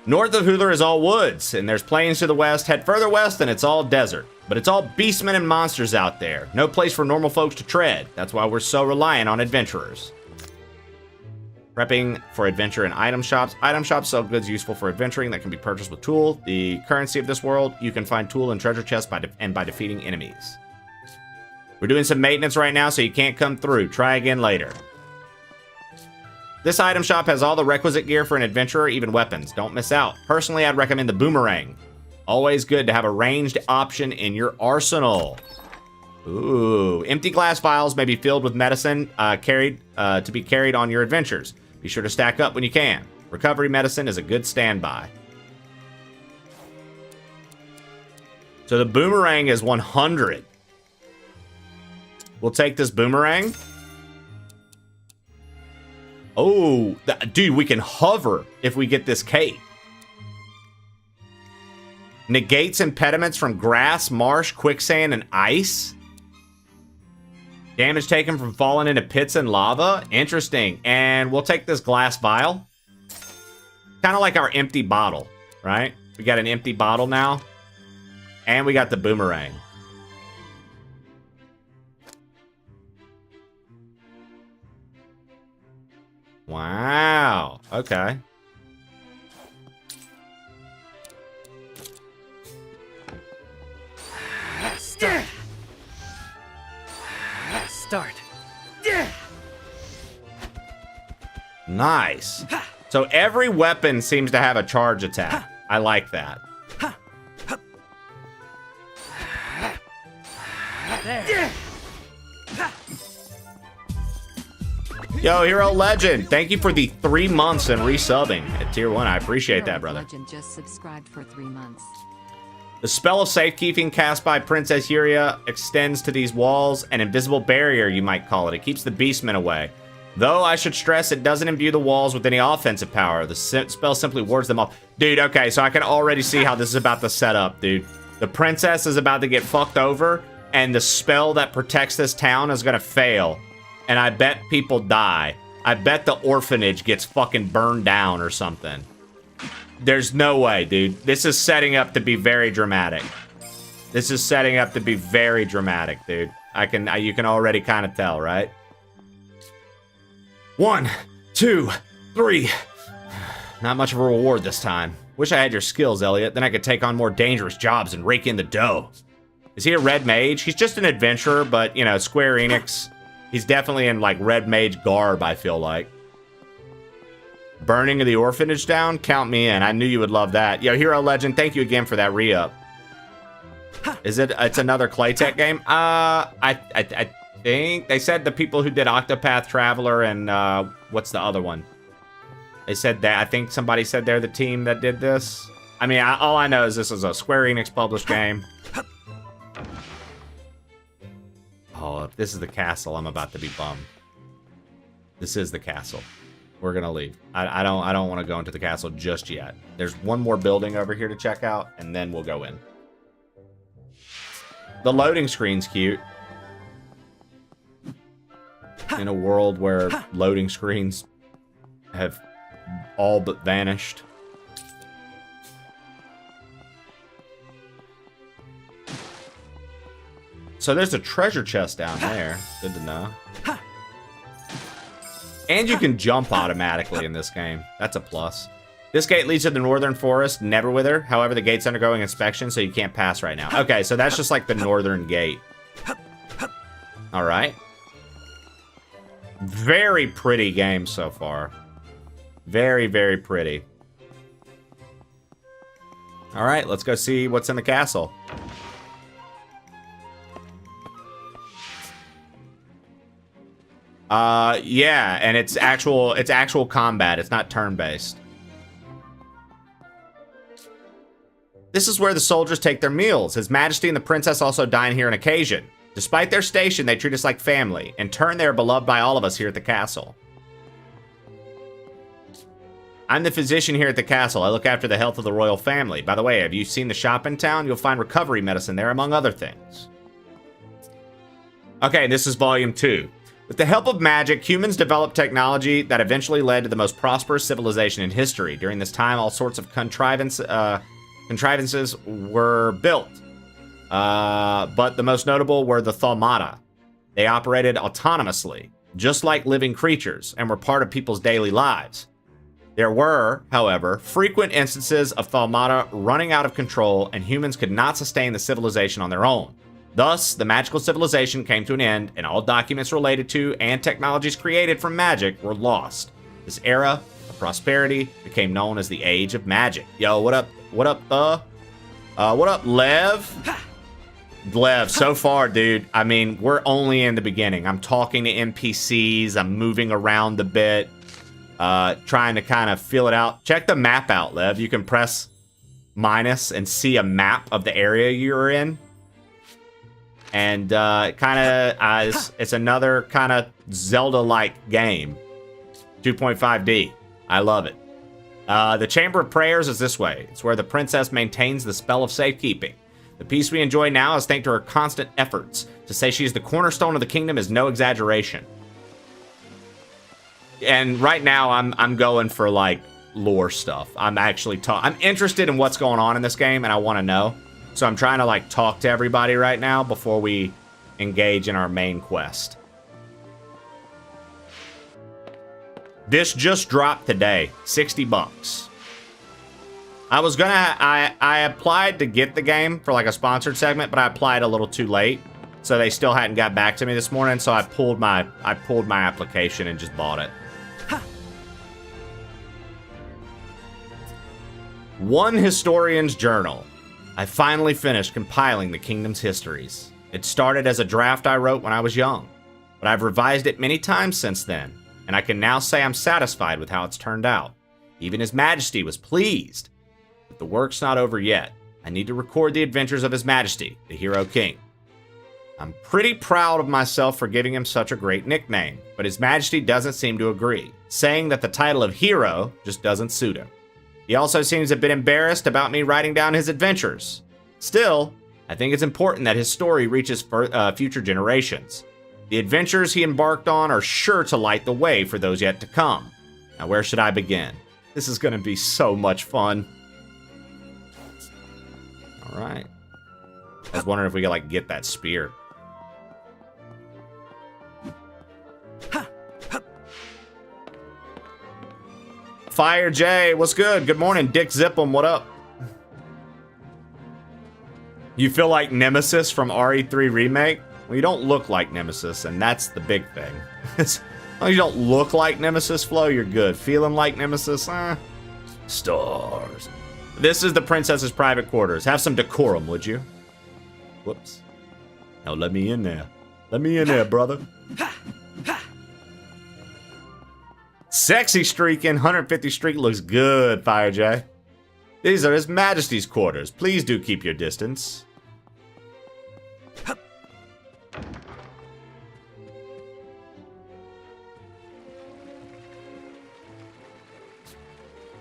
North of Huther is all woods, and there's plains to the west. Head further west, and it's all desert. But it's all beastmen and monsters out there. No place for normal folks to tread. That's why we're so reliant on adventurers. Prepping for adventure in item shops. Item shops sell goods useful for adventuring that can be purchased with tool. The currency of this world, you can find tool and treasure chests by defeating enemies. We're doing some maintenance right now, so you can't come through. Try again later. This item shop has all the requisite gear for an adventurer, even weapons. Don't miss out. Personally, I'd recommend the boomerang. Always good to have a ranged option in your arsenal. Ooh. Empty glass vials may be filled with medicine to be carried on your adventures. Be sure to stack up when you can. Recovery medicine is a good standby. So the boomerang is 100. We'll take this boomerang. Oh, dude, we can hover if we get this cape. Negates impediments from grass, marsh, quicksand, and ice. Damage taken from falling into pits and lava. Interesting. And we'll take this glass vial. Kind of like our empty bottle, right? We got an empty bottle now. And we got the boomerang. Wow. Okay. Start. Start. Nice. So every weapon seems to have a charge attack. I like that. There. Yo, Hero Legend, thank you for the 3 months and resubbing at tier 1. I appreciate that, brother. Legend just subscribed for 3 months. The spell of safekeeping cast by Princess Yuria extends to these walls, an invisible barrier, you might call it. It keeps the beastmen away. Though I should stress it doesn't imbue the walls with any offensive power. The spell simply wards them off. Dude, okay, so I can already see how this is about to set up, dude. The princess is about to get fucked over, and the spell that protects this town is gonna fail. And I bet people die. I bet the orphanage gets fucking burned down or something. There's no way, dude. This is setting up to be very dramatic. This is setting up to be very dramatic, dude. You can already kind of tell, right? 1, 2, 3. Not much of a reward this time. Wish I had your skills, Elliot. Then I could take on more dangerous jobs and rake in the dough. Is he a red mage? He's just an adventurer, but, you know, Square Enix. He's definitely in, like, red mage garb, I feel like. Burning of the orphanage down? Count me in. I knew you would love that. Yo, Hero Legend, thank you again for that re-up. Is it? It's another Claytech game? I think they said the people who did Octopath Traveler and what's the other one? They said that. I think somebody said they're the team that did this. I mean, all I know is this is a Square Enix published game. Oh, if this is the castle, I'm about to be bummed. This is the castle. We're gonna leave. I don't want to go into the castle just yet. There's one more building over here to check out, and then we'll go in. The loading screen's cute. In a world where loading screens have all but vanished. So there's a treasure chest down there. Good to know. And you can jump automatically in this game. That's a plus. This gate leads to the northern forest, Neverwither. However, the gate's undergoing inspection, so you can't pass right now. Okay, so that's just like the northern gate. All right. Very pretty game so far. Very, very pretty. All right, let's go see what's in the castle. Yeah, and it's actual combat. It's not turn-based. This is where the soldiers take their meals. His Majesty and the princess also dine here on occasion. Despite their station, they treat us like family. In turn, they are beloved by all of us here at the castle. I'm the physician here at the castle. I look after the health of the royal family. By the way, have you seen the shop in town? You'll find recovery medicine there, among other things. Okay, this is volume 2. With the help of magic, humans developed technology that eventually led to the most prosperous civilization in history. During this time, all sorts of contrivances were built. But the most notable were the Thalmata. They operated autonomously, just like living creatures, and were part of people's daily lives. There were, however, frequent instances of Thalmata running out of control, and humans could not sustain the civilization on their own. Thus, the magical civilization came to an end, and all documents related to and technologies created from magic were lost. This era of prosperity became known as the Age of Magic. Yo, what up? What up, Lev? Lev, so far, dude, I mean, we're only in the beginning. I'm talking to NPCs, I'm moving around a bit, trying to kind of feel it out. Check the map out, Lev. You can press minus and see a map of the area you're in. And it's another kind of Zelda-like game. 2.5D. I love it. The Chamber of Prayers is this way. It's where the princess maintains the spell of safekeeping. The peace we enjoy now is thanks to her constant efforts. To say she's the cornerstone of the kingdom is no exaggeration. And right now, I'm going for, like, lore stuff. I'm interested in what's going on in this game, and I want to know. So I'm trying to, like, talk to everybody right now before we engage in our main quest. This just dropped today, 60 bucks. I applied to get the game for like a sponsored segment, but I applied a little too late. So they still hadn't got back to me this morning, so I pulled my application and just bought it. One historian's journal. I finally finished compiling the kingdom's histories. It started as a draft I wrote when I was young, but I've revised it many times since then, and I can now say I'm satisfied with how it's turned out. Even His Majesty was pleased. But the work's not over yet. I need to record the adventures of His Majesty, the Hero King. I'm pretty proud of myself for giving him such a great nickname, but His Majesty doesn't seem to agree, saying that the title of Hero just doesn't suit him. He also seems a bit embarrassed about me writing down his adventures. Still, I think it's important that his story reaches future generations. The adventures he embarked on are sure to light the way for those yet to come. Now, where should I begin? This is going to be so much fun. All right. I was wondering if we could, like, get that spear. Fire J, what's good? Good morning, Dick Zipham, what up? You feel like Nemesis from RE3 Remake? Well, you don't look like Nemesis, and that's the big thing. As long as you don't look like Nemesis, Flo, you're good. Feeling like Nemesis? Stars. This is the princess's private quarters. Have some decorum, would you? Whoops. Now let me in there. Let me in there, brother. Sexy streaking. 150 streak looks good, Fire J. These are His Majesty's quarters. Please do keep your distance.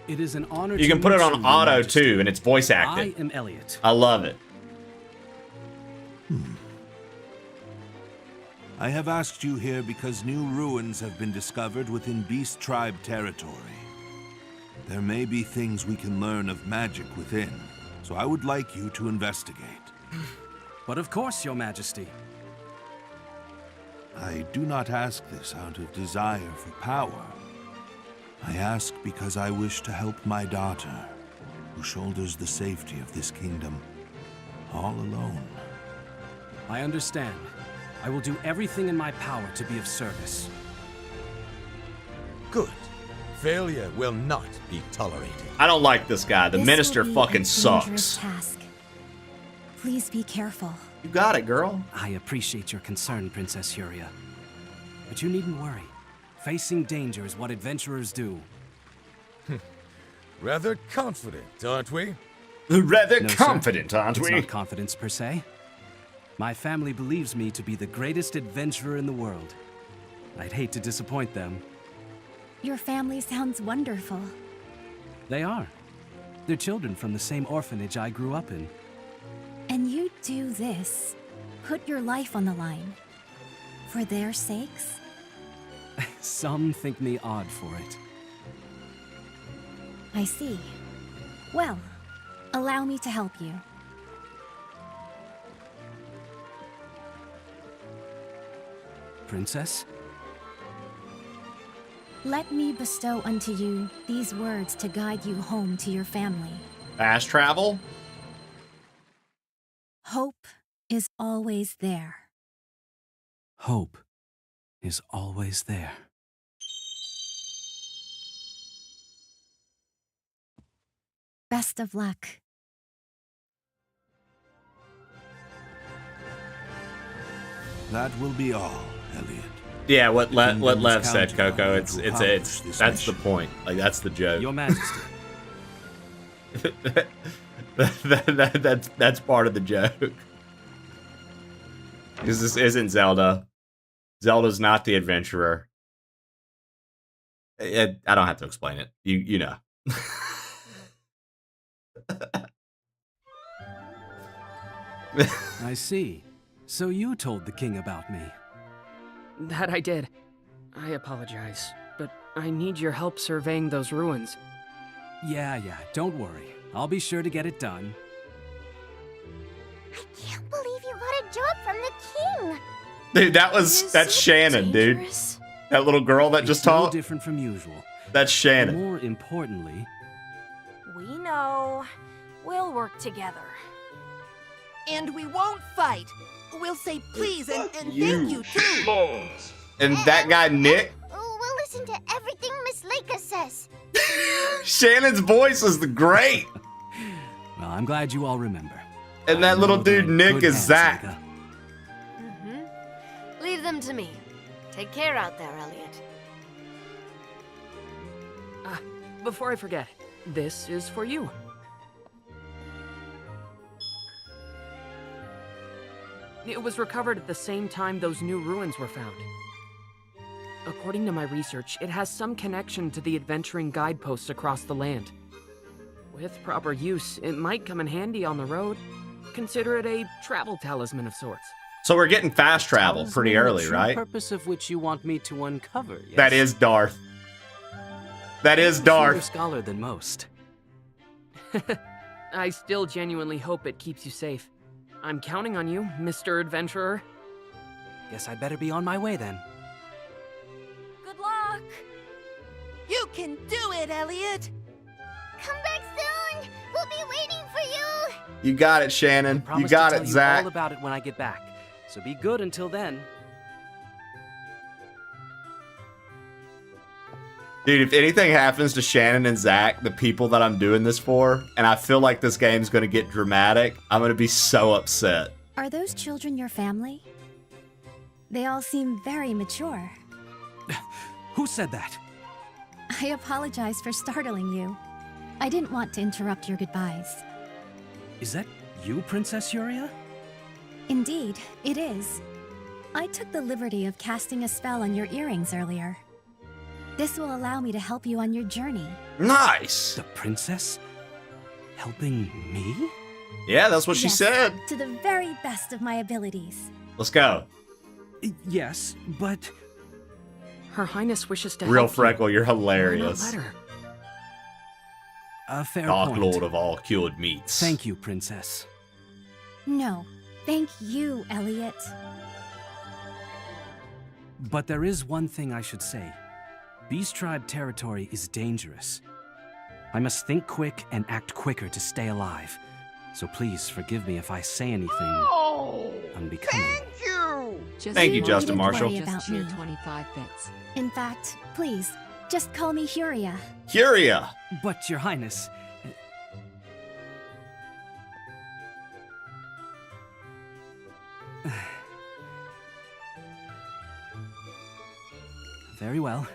It is an honor. You can put it on auto too, and it's voice acted. I am Elliot. I love it. I have asked you here because new ruins have been discovered within Beast Tribe territory. There may be things we can learn of magic within, so I would like you to investigate. But of course, Your Majesty. I do not ask this out of desire for power. I ask because I wish to help my daughter, who shoulders the safety of this kingdom, all alone. I understand. I will do everything in my power to be of service. Good. Failure will not be tolerated. I don't like this guy. The minister fucking Dangerous sucks. task. Please be careful. You got it, girl. I appreciate your concern, Princess Huria. But you needn't worry. Facing danger is what adventurers do. Rather confident, aren't we? Rather No, sir. confident, aren't It's we? not confidence per se. My family believes me to be the greatest adventurer in the world. I'd hate to disappoint them. Your family sounds wonderful. They are. They're children from the same orphanage I grew up in. And you do this. Put your life on the line. For their sakes? Some think me odd for it. I see. Well, allow me to help you. Princess? Let me bestow unto you these words to guide you home to your family. Fast travel? Hope is always there. Hope is always there. Best of luck. That will be all, Elliot. Yeah, what Lev said, Kingdom's Coco. counterpart It's to it's accomplish this that's the mission. point. Like that's the joke. Your Majesty. That's part of the joke. Because this isn't Zelda. Zelda's not the adventurer. I don't have to explain it. You know. I see. So you told the king about me. That I did. I apologize, but I need your help surveying those ruins. Yeah, don't worry. I'll be sure to get it done. I can't believe you got a job from the king. Dude, that's Shannon, dude. That little girl that just It's no talked. different from usual. That's Shannon. More importantly, We know. We'll work together. And we won't fight. We'll say please and thank you too. And that guy Nick, We'll listen to everything Miss Leica says. Shannon's voice is the great. well, I'm glad you all remember. And that little know they're dude in Nick good is hands, Zach. Leica. Leave them to me. Take care out there, Elliot. Before I forget, this is for you. It was recovered at the same time those new ruins were found. According to my research, it has some connection to the adventuring guideposts across the land. With proper use, it might come in handy on the road. Consider it a travel talisman of sorts. So we're getting fast travel Tells pretty me the early, true right? Purpose of which you want me to uncover. Yes? That is Darth. That is You're a Darth. scholar than most. I still genuinely hope it keeps you safe. I'm counting on you, Mr. Adventurer. Guess I'd better be on my way then. Good luck. You can do it, Elliot. Come back soon. We'll be waiting for you. You got it, Shannon. You Promise got to it, tell you Zach. all about it when I get back. So be good until then. Dude, if anything happens to Shannon and Zach, the people that I'm doing this for, and I feel like this game's gonna get dramatic, I'm gonna be so upset. Are those children your family? They all seem very mature. Who said that? I apologize for startling you. I didn't want to interrupt your goodbyes. Is that you, Princess Yuria? Indeed, it is. I took the liberty of casting a spell on your earrings earlier. This will allow me to help you on your journey. Nice. The princess? Helping me? Yeah, that's what she Yes, said. to the very best of my abilities. Let's go. Yes, but... Her Highness wishes to Real help Freckle, you're you. Why not hilarious. let her? A fair Dark point. Lord of all cured meats. Thank you, Princess. No, thank you, Elliot. But there is one thing I should say. Beast Tribe territory is dangerous. I must think quick and act quicker to stay alive. So please forgive me if I say anything unbecoming. Just Thank you, one Justin minute, Marshall. Just About cheer me. 25 bits. In fact, please, just call me Huria. Curia. But, Your Highness... Very well.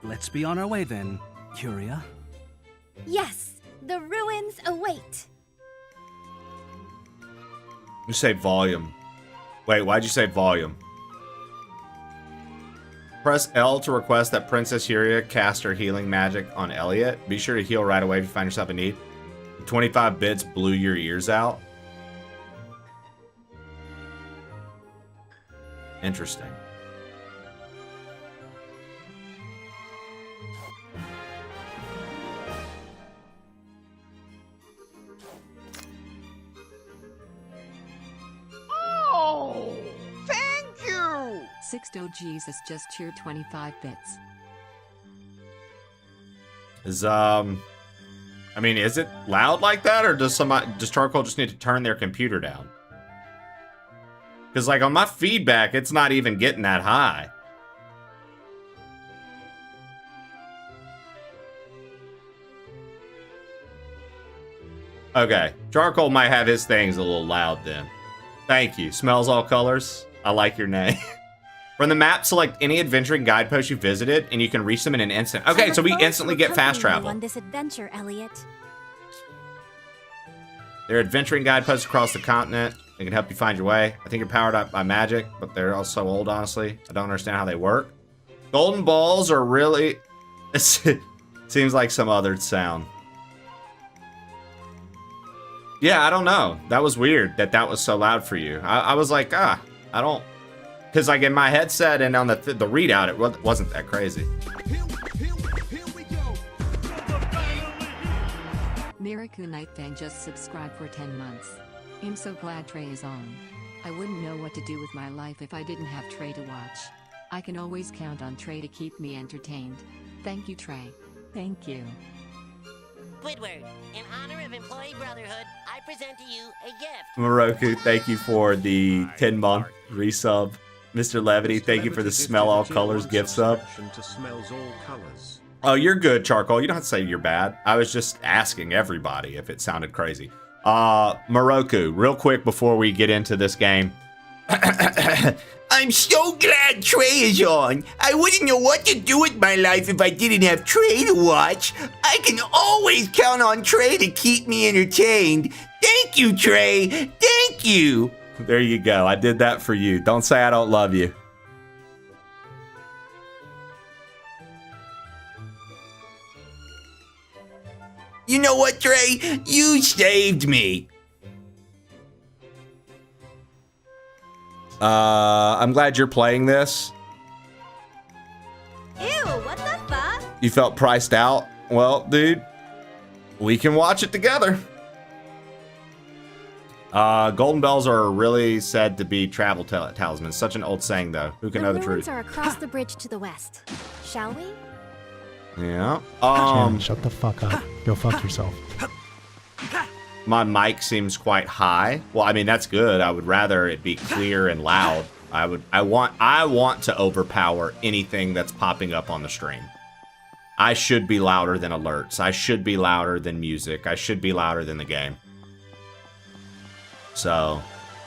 Let's be on our way then, Curia. Yes, the ruins await. You say volume. Wait, why'd you say volume? Press L to request that Princess Curia cast her healing magic on Elliot. Be sure to heal right away if you find yourself in need. 25 bits blew your ears out. Interesting. Oh, thank you! Sixto Jesus just cheered 25 bits. I mean, is it loud like that, or does Charcoal just need to turn their computer down? Because, like, on my feedback, it's not even getting that high. Okay, Charcoal might have his things a little loud then. Thank you. Smells all colors. I like your name. From the map, select any adventuring guidepost you visited, and you can reach them in an instant. Okay, so we instantly get fast travel. On this adventure, Elliot. There are adventuring guideposts across the continent. They can help you find your way. I think you're powered up by magic, but they're all so old, honestly. I don't understand how they work. Golden balls are really... It seems like some other sound. Yeah, I don't know. That was weird that was so loud for you. I was like, I don't... Because, like, in my headset and on the readout, it wasn't that crazy. Miraku Nightfang just subscribed for 10 months. I'm so glad Trey is on. I wouldn't know what to do with my life if I didn't have Trey to watch. I can always count on Trey to keep me entertained. Thank you, Trey. Thank you. Squidward, in honor of Employee Brotherhood, I present to you a gift. Moroku, thank you for the 10-month resub. Mr. Levity, thank you for the Smell All Colors gift sub. Oh, you're good, Charcoal. You don't have to say you're bad. I was just asking everybody if it sounded crazy. Moroku, real quick before we get into this game. I'm so glad Trey is on. I wouldn't know what to do with my life if I didn't have Trey to watch. I can always count on Trey to keep me entertained. Thank you, Trey. Thank you. There you go. I did that for you. Don't say I don't love you. You know what, Trey? You saved me. I'm glad you're playing this. Ew, what the fuck? You felt priced out? Well, dude, we can watch it together. Golden bells are really said to be travel talismans. Such an old saying, though. Who can know the truth? The ruins are across the bridge to the west. Shall we? Yeah. Jan, shut the fuck up. Go fuck yourself. My mic seems quite high. Well, I mean, that's good. I would rather it be clear and loud. I want to overpower anything that's popping up on the stream. I should be louder than alerts. I should be louder than music. I should be louder than the game. So,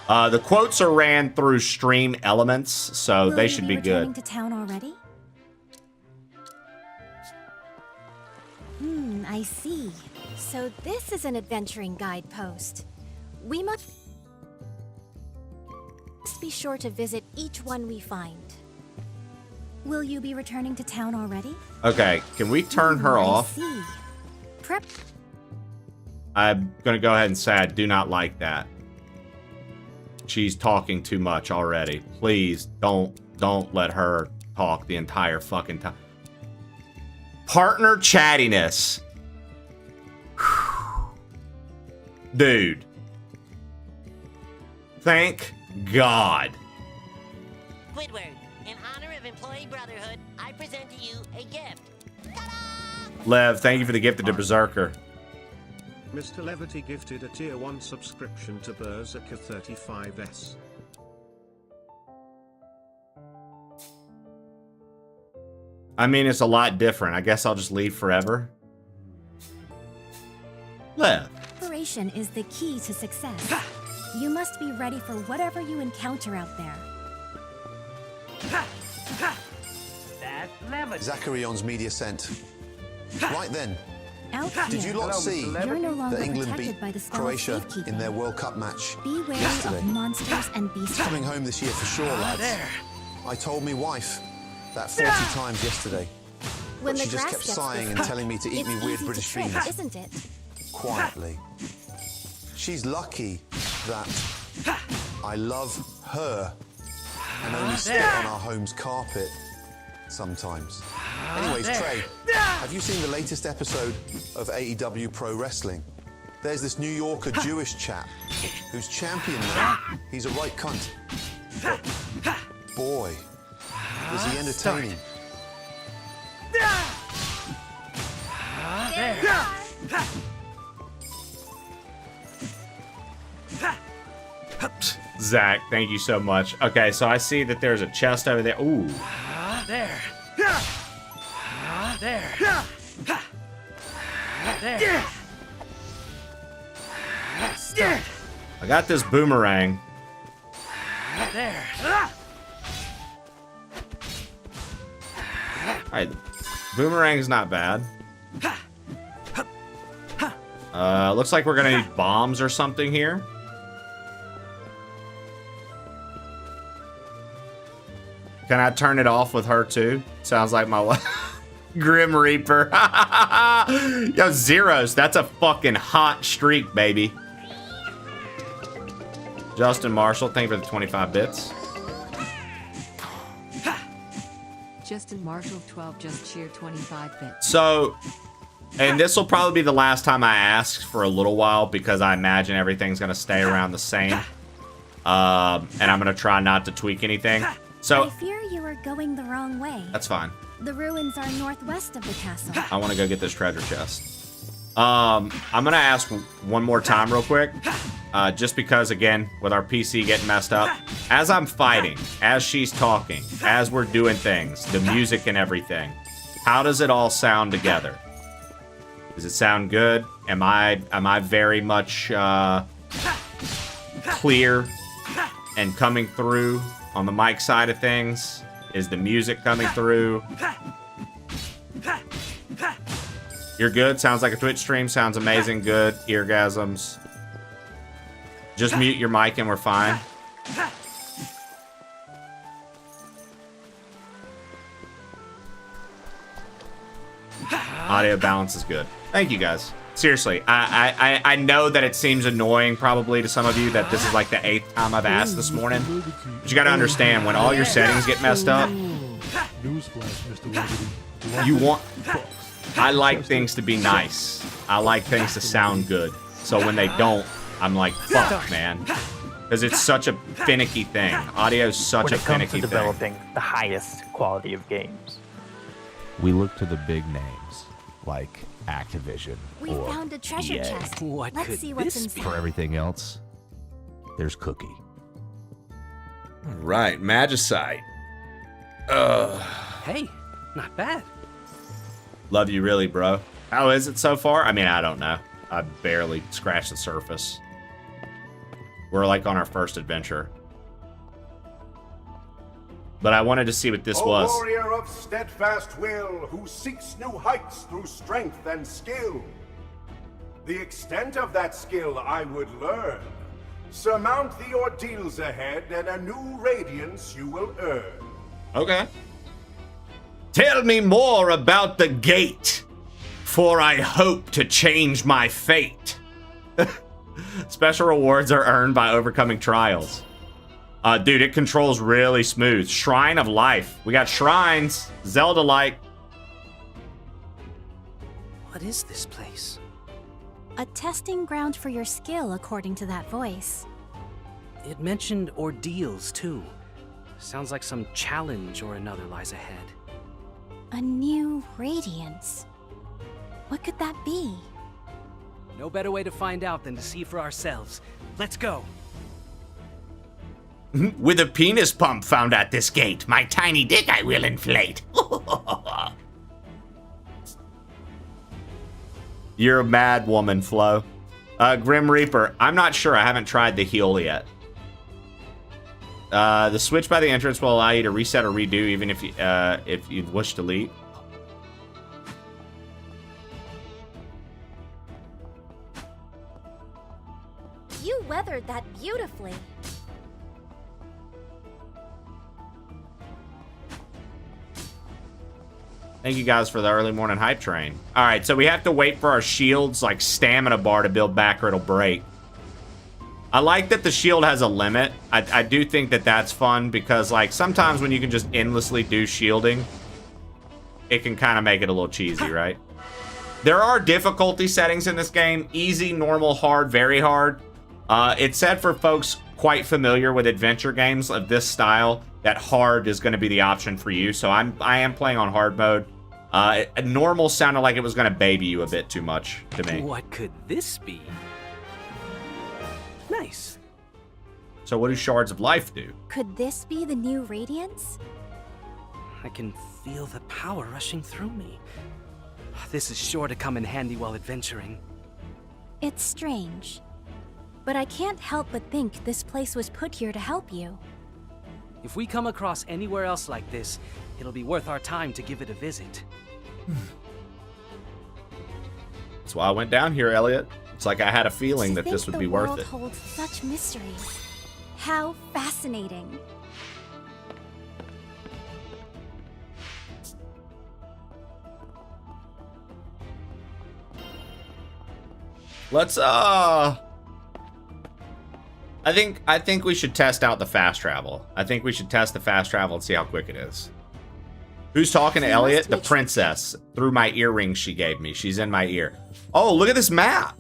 the quotes are ran through Stream Elements, so they should be good. Returning to town already? I see. So this is an adventuring guidepost. We must be sure to visit each one we find. Will you be returning to town already? Okay, can we turn her off? I see. Prep. I'm gonna go ahead and say I do not like that. She's talking too much already. Please don't let her talk the entire fucking time. Partner chattiness. Dude. Thank God. Squidward, in honor of Employee Brotherhood, I present to you a gift. Lev, thank you for the gift to Berserker. Mr. Levity gifted a tier 1 subscription to Berserker 35S. I mean, it's a lot different. I guess I'll just leave forever. Lev. Preparation is the key to success. You must be ready for whatever you encounter out there. That Zacharion's media sent. Right then, Alkia, did you lot see you're no longer that England beat protected by the spell of Croatia safekeeping. in their World Cup match Be wary yesterday? of monsters and beasts. Coming home this year for sure, lads. I told me wife that 40 times yesterday. When But the she just grass kept gets sighing and thick, telling me to eat me it's weird easy British to trip, beans. isn't it? Quietly. She's lucky that I love her and only step on our home's carpet sometimes. Anyways, Trey, have you seen the latest episode of AEW Pro Wrestling? There's this New Yorker Jewish chap who's champion now. He's a right cunt. But boy, was he entertaining. Zach, thank you so much. Okay, so I see that there's a chest over there. Ooh. There. There. There. I got this boomerang. There. Alright, boomerang's not bad. Looks like we're gonna need bombs or something here. Can I turn it off with her too? Sounds like my Grim Reaper. Yo, zeros. That's a fucking hot streak, baby. Justin Marshall, thank you for the 25 bits. Justin Marshall 12 just cheered 25 bits. So, and this will probably be the last time I ask for a little while because I imagine everything's going to stay around the same. And I'm going to try not to tweak anything. So, I fear you are going the wrong way. that's fine. The ruins are northwest of the castle. I want to go get this treasure chest. I'm going to ask one more time real quick. Just because, again, with our PC getting messed up, as I'm fighting, as she's talking, as we're doing things, the music and everything, how does it all sound together? Does it sound good? Am I very much clear and coming through on the mic side of things? Is the music coming through? You're good? Sounds like a Twitch stream. Sounds amazing. Good. Eargasms. Just mute your mic and we're fine. Audio balance is good. Thank you guys. Seriously, I know that it seems annoying probably to some of you that this is like the 8th time I've asked this morning. But you gotta understand, when all your settings get messed up, you want... I like things to be nice. I like things to sound good. So when they don't, I'm like, fuck, man. Because it's such a finicky thing. Audio's such a finicky thing. When it comes to developing the highest quality of games, we look to the big names, like Activision We or found a treasure EA. chest. Let's see what's inside. For everything else, there's Cookie. Right, Magicite. Hey, not bad. Love you really, bro. How is it so far? I mean, I don't know. I barely scratched the surface. We're like on our first adventure. But I wanted to see what this was. Warrior of steadfast will, who seeks new heights through strength and skill. The extent of that skill I would learn. Surmount the ordeals ahead, and a new radiance you will earn. Okay. Tell me more about the gate, for I hope to change my fate. Special rewards are earned by overcoming trials. Dude, it controls really smooth. Shrine of Life. We got shrines. Zelda-like. What is this place? A testing ground for your skill, according to that voice. It mentioned ordeals, too. Sounds like some challenge or another lies ahead. A new radiance. What could that be? No better way to find out than to see for ourselves. Let's go. With a penis pump found at this gate, my tiny dick I will inflate. You're a mad woman, Flo. Grim Reaper, I'm not sure. I haven't tried the heal yet. The switch by the entrance will allow you to reset or redo even if you wish to leave. You weathered that beautifully. Thank you guys for the early morning hype train. All right, so we have to wait for our shields, like stamina bar, to build back or it'll break. I like that the shield has a limit. I do think that that's fun because, like, sometimes when you can just endlessly do shielding, it can kind of make it a little cheesy, right? There are difficulty settings in this game. Easy, normal, hard, very hard. It's said for folks quite familiar with adventure games of this style that hard is going to be the option for you. So I am playing on hard mode. Normal sounded like it was going to baby you a bit too much to me. What could this be? Nice. So what do shards of life do? Could this be the new Radiance? I can feel the power rushing through me. This is sure to come in handy while adventuring. It's strange. But I can't help but think this place was put here to help you. If we come across anywhere else like this, it'll be worth our time to give it a visit. That's why I went down here, Elliot. It's like I had a feeling that this would be worth it. The world holds such mysteries. How fascinating. Let's I think we should test out the fast travel. I think we should test the fast travel and see how quick it is. Who's talking to Elliot? The princess. Through my earrings she gave me. She's in my ear. Oh, look at this map.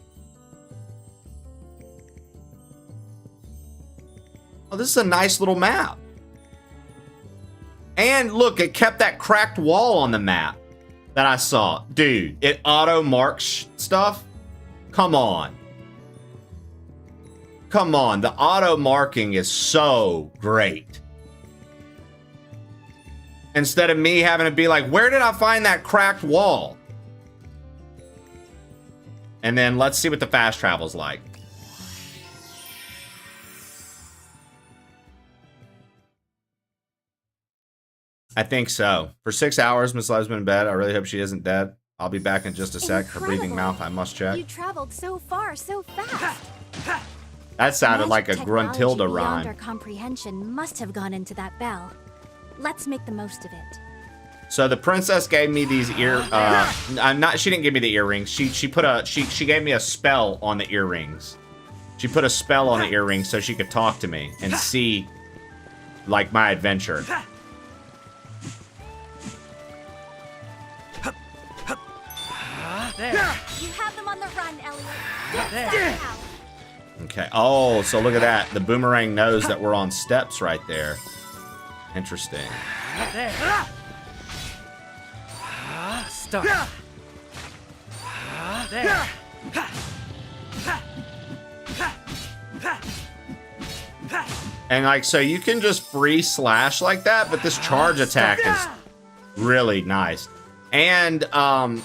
Oh, this is a nice little map. And look, it kept that cracked wall on the map that I saw. Dude, it auto marks stuff. Come on. Come on, the auto marking is so great. Instead of me having to be like, where did I find that cracked wall? And then let's see what the fast travel's like. I think so. For 6 hours, Miss Love's been in bed. I really hope she isn't dead. I'll be back in just a sec. Her breathing mouth, I must check. You traveled so far, so fast. That sounded like a Technology Gruntilda beyond rhyme. our comprehension must have gone into that bell. Let's make the most of it. So the princess gave me these she didn't give me the earrings. She gave me a spell on the earrings. She put a spell on the earrings so she could talk to me and see like my adventure. There. You have them on the run, Elliot. Get back out. Okay. Oh, so look at that. The boomerang knows that we're on steps right there. Interesting. There. Start. There. And like, so you can just free slash like that, but this charge attack is really nice. And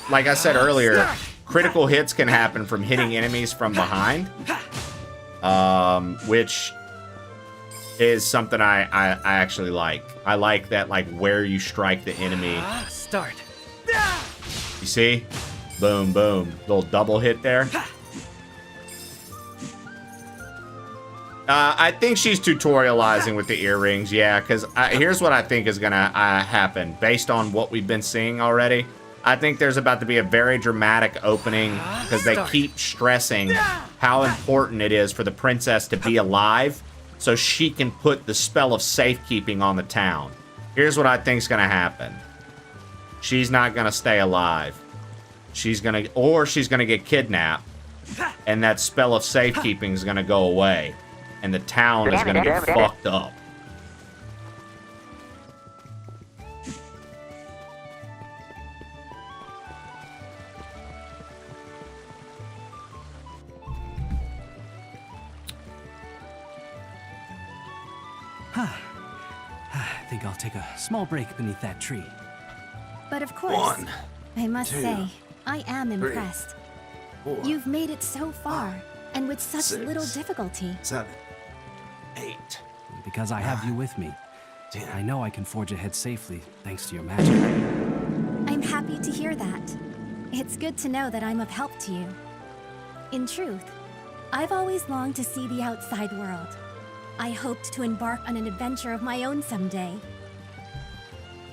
like I said earlier, critical hits can happen from hitting enemies from behind, which is something I actually like. I like that, like, where you strike the enemy. Start. You see? Boom, boom. Little double hit there. I think she's tutorializing with the earrings, yeah, because here's what I think is going to happen based on what we've been seeing already. I think there's about to be a very dramatic opening because they keep stressing how important it is for the princess to be alive so she can put the spell of safekeeping on the town. Here's what I think is going to happen. She's not going to stay alive. She's going to get kidnapped, and that spell of safekeeping is going to go away. And the town is going to get fucked up. I think I'll take a small break beneath that tree. But of course, I must say, I am impressed. 4, You've made it so far, and with such 6, little difficulty. 7, 8. because I have you with me. I know I can forge ahead safely, thanks to your magic. I'm happy to hear that. It's good to know that I'm of help to you. In truth, I've always longed to see the outside world. I hoped to embark on an adventure of my own someday.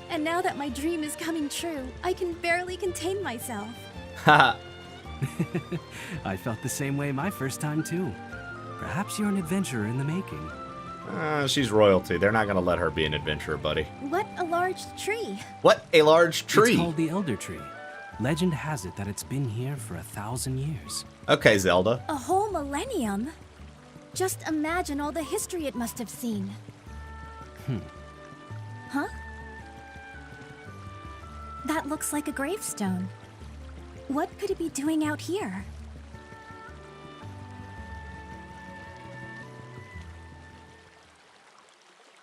And now that my dream is coming true, I can barely contain myself. I felt the same way my first time too. Perhaps you're an adventurer in the making. She's royalty. They're not gonna let her be an adventurer, buddy. What a large tree. What a large tree. It's called the Elder Tree. Legend has it that it's been here for 1,000 years. Okay, Zelda. A whole millennium? Just imagine all the history it must have seen. Huh? That looks like a gravestone. What could it be doing out here?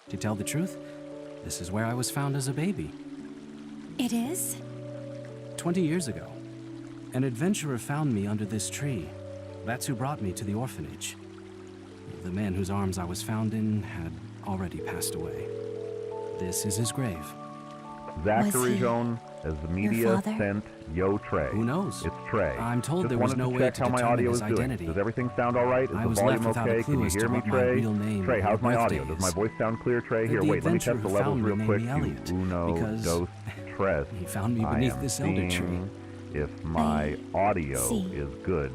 To tell the truth, this is where I was found as a baby. It is? 20 years ago, an adventurer found me under this tree. That's who brought me to the orphanage. The man whose arms I was found in had already passed away. This is his grave. Zachary Jones, as the media sent Yo Trey. Who knows? It's Trey. I'm told Just there was wanted no to way check to how my determine audio his is doing. identity. Does everything sound all right? Is I the was volume left without a okay? clue Can you as hear to me, what my Trey? real name Trey, or how's my birthday audio? Does is. my voice sound clear, Trey? But Here, the wait, let me test adventurer the levels found me real named quick. me Elliot, Uno, because dos, tres. he found me I beneath am this elder tree. seeing if my audio is good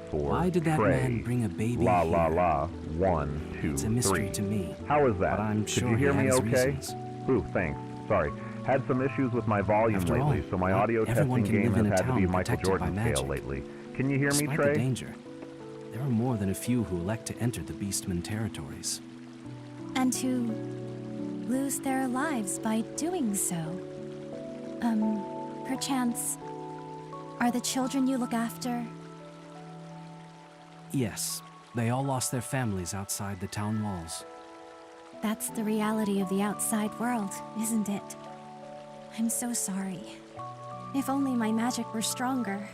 for Why did that Trey. man bring a baby La here? la la. 1, 2, It's a mystery 3. to me. How is that? But I'm Could sure you hear he me has okay? reasons. Ooh, thanks. Sorry. Had some issues with my volume After all, lately, so my audio everyone testing can game live in has a had to be town Michael protected by Jordan scale magic. lately. Can you hear me, Despite Trey? the danger, there are more than a few who elect to enter the Beastman territories. And who lose their lives by doing so. Perchance, are the children you look after? Yes, they all lost their families outside the town walls. That's the reality of the outside world, isn't it? I'm so sorry. If only my magic were stronger.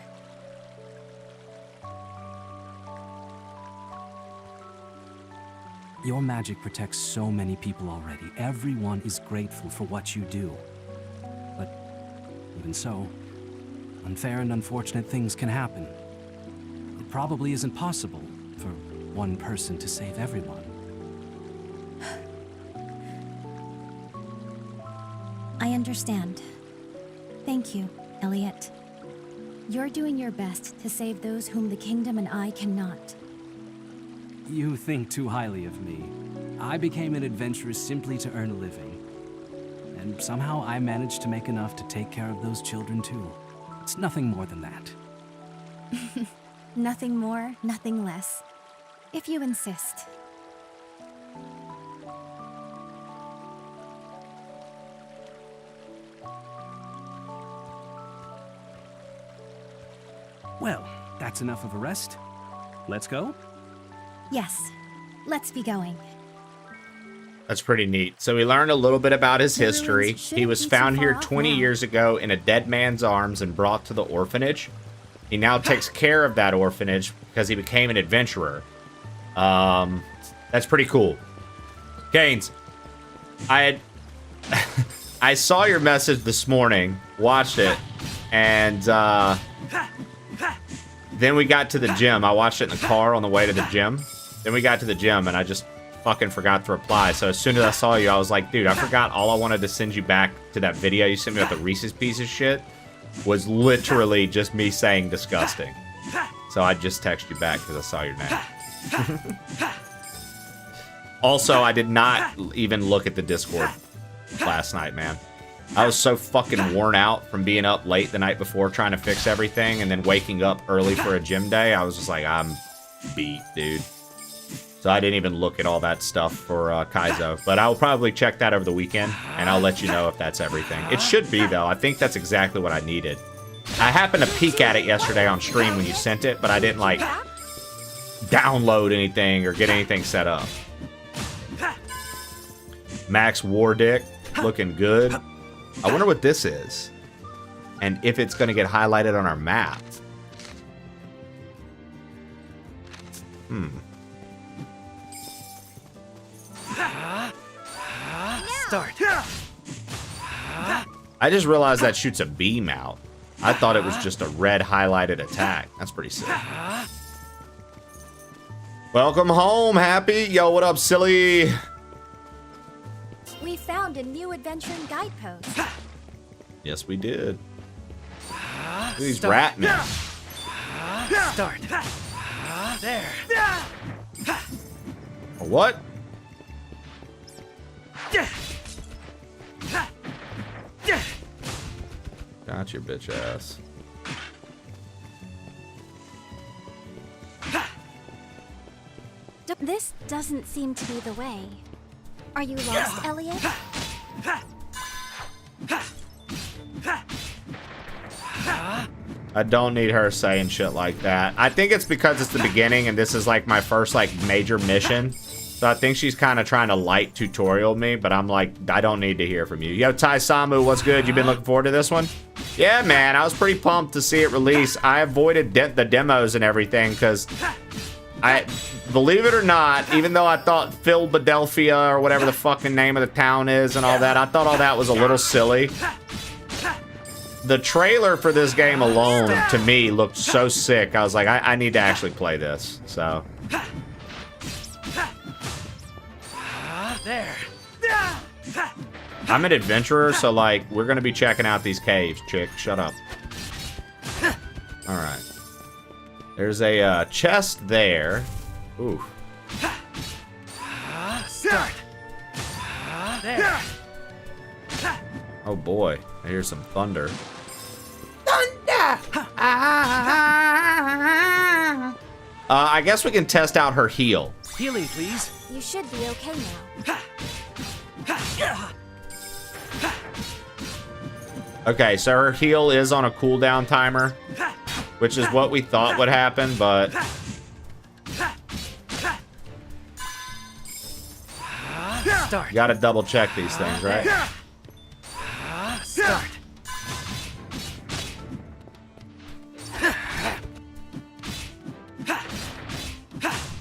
Your magic protects so many people already. Everyone is grateful for what you do. But even so, unfair and unfortunate things can happen. It probably isn't possible for one person to save everyone. I understand. Thank you, Elliot. You're doing your best to save those whom the kingdom and I cannot. You think too highly of me. I became an adventurer simply to earn a living. And somehow I managed to make enough to take care of those children too. It's nothing more than that. Nothing more, nothing less. If you insist. Well, that's enough of a rest. Let's go? Yes, let's be going. That's pretty neat. So we learned a little bit about his history. He was found here 20 years ago in a dead man's arms and brought to the orphanage. He now takes care of that orphanage because he became an adventurer. That's pretty cool. Gaines, I saw your message this morning, watched it, and then we got to the gym. I watched it in the car on the way to the gym. Then we got to the gym, and I just fucking forgot to reply. So as soon as I saw you, I was like, dude, I forgot all I wanted to send you back to that video you sent me with the Reese's Pieces shit was literally just me saying disgusting. So I just texted you back because I saw your name. Also, I did not even look at the Discord last night, man. I was so fucking worn out from being up late the night before trying to fix everything and then waking up early for a gym day. I was just like, I'm beat, dude. So I didn't even look at all that stuff for Kaizo. But I'll probably check that over the weekend, and I'll let you know if that's everything. It should be, though. I think that's exactly what I needed. I happened to peek at it yesterday on stream when you sent it, but I didn't, like, download anything or get anything set up. Max Wardick, looking good. I wonder what this is. And if it's going to get highlighted on our map. Start. I just realized that shoots a beam out. I thought it was just a red highlighted attack. That's pretty sick. Welcome home, Happy. Yo, what up, silly? We found a new adventuring guidepost. Yes, we did. Look at these rat men. Start. There. What? Got your bitch ass. This doesn't seem to be the way. Are you lost, Elliot? I don't need her saying shit like that. I think it's because it's the beginning and this is like my first like major mission. So I think she's kind of trying to light tutorial me, but I'm like, I don't need to hear from you. Yo, Tai Samu, what's good? You been looking forward to this one? Yeah, man, I was pretty pumped to see it release. I avoided the demos and everything because believe it or not, even though I thought Philadelphia or whatever the fucking name of the town is and all that, I thought all that was a little silly. The trailer for this game alone, to me, looked so sick. I was like, I need to actually play this, so. There. I'm an adventurer, so, like, we're gonna be checking out these caves, chick. Shut up. Alright. There's a chest there. Ooh. Start. There. Oh boy, I hear some thunder. I guess we can test out her heal. Healing, please. You should be okay now. Okay, so her heal is on a cooldown timer, which is what we thought would happen, but... Start. You gotta double check these things, right? Start.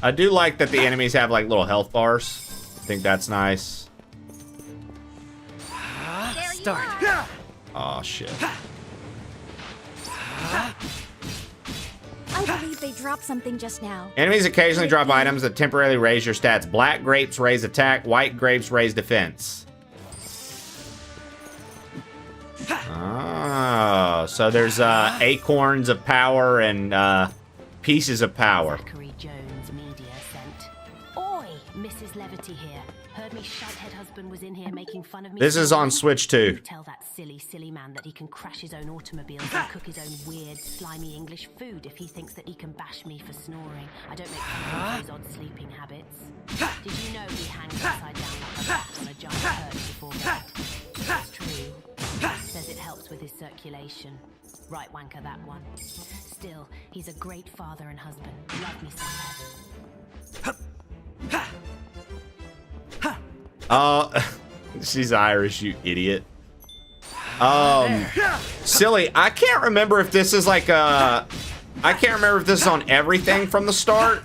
I do like that the enemies have like little health bars. I think that's nice. Start. Oh shit. I believe they dropped something just now. Enemies occasionally drop items that temporarily raise your stats. Black grapes raise attack, white grapes raise defense. Oh, so there's acorns of power and pieces of power. Jones Media sent. Oi, Mrs. Levity here. Heard me shaghead husband was in here making fun of me. This is on Switch too. Tell that silly man that he can crash his own automobiles and cook his own weird, slimy English food if he thinks that he can bash me for snoring. I don't make fun of his odd sleeping habits. Did you know he hangs upside down like a bat on a giant perch before bed? It's true. Says it helps with his circulation. Right wanker, that one. Still, he's a great father and husband. Love me some. She's Irish, you idiot. Silly, I can't remember if this is like I can't remember if this is on everything from the start.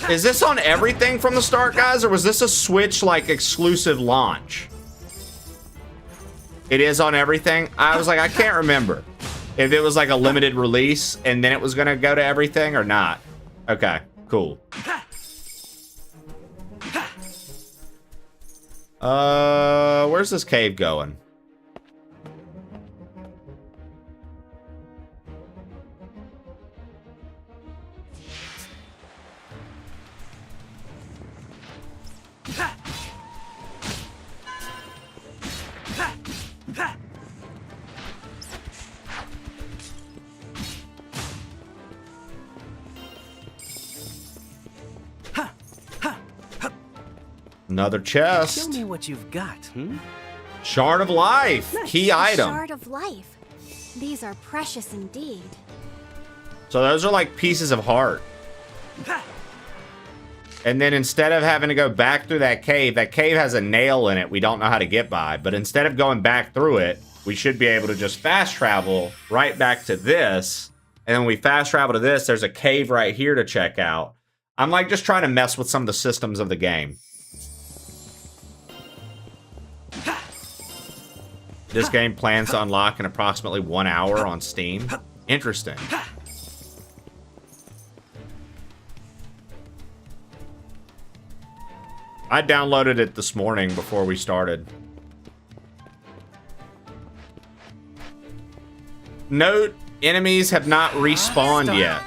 Is this on everything from the start, guys, or was this a Switch like exclusive launch? It is on everything. I was like, I can't remember if it was like a limited release and then it was gonna go to everything or not. Okay, cool. Where's this cave going? Another chest. Show me what you've got, Shard of Life. Key item. Shard of Life. These are precious indeed. So those are like pieces of heart. And then instead of having to go back through that cave has a nail in it we don't know how to get by. But instead of going back through it, we should be able to just fast travel right back to this. And then when we fast travel to this, there's a cave right here to check out. I'm like just trying to mess with some of the systems of the game. This game plans to unlock in approximately 1 hour on Steam. Interesting. I downloaded it this morning before we started. Note, enemies have not respawned yet.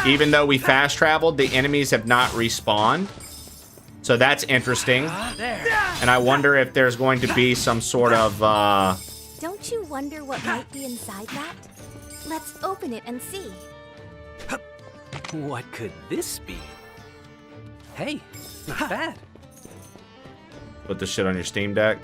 Even though we fast traveled, the enemies have not respawned. So that's interesting. And I wonder if there's going to be some sort of, Don't you wonder what might be inside that? Let's open it and see. What could this be? Hey, not bad. Put the shit on your Steam Deck.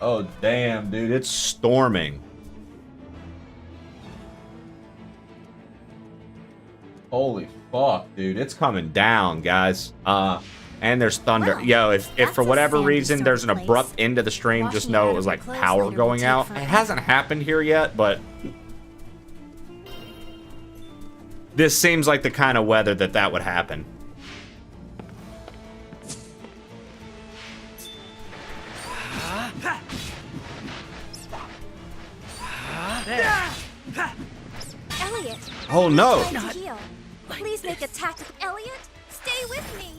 Oh, damn, dude. It's storming. Holy fuck, dude. It's coming down, guys. And there's thunder. Yo, if for whatever reason there's an abrupt end to the stream, just know it was like power going out. It hasn't happened here yet, but this seems like the kind of weather that would happen. Elliot. Oh, no. I'm trying to heal. Please make a tactic. Elliot, stay with me.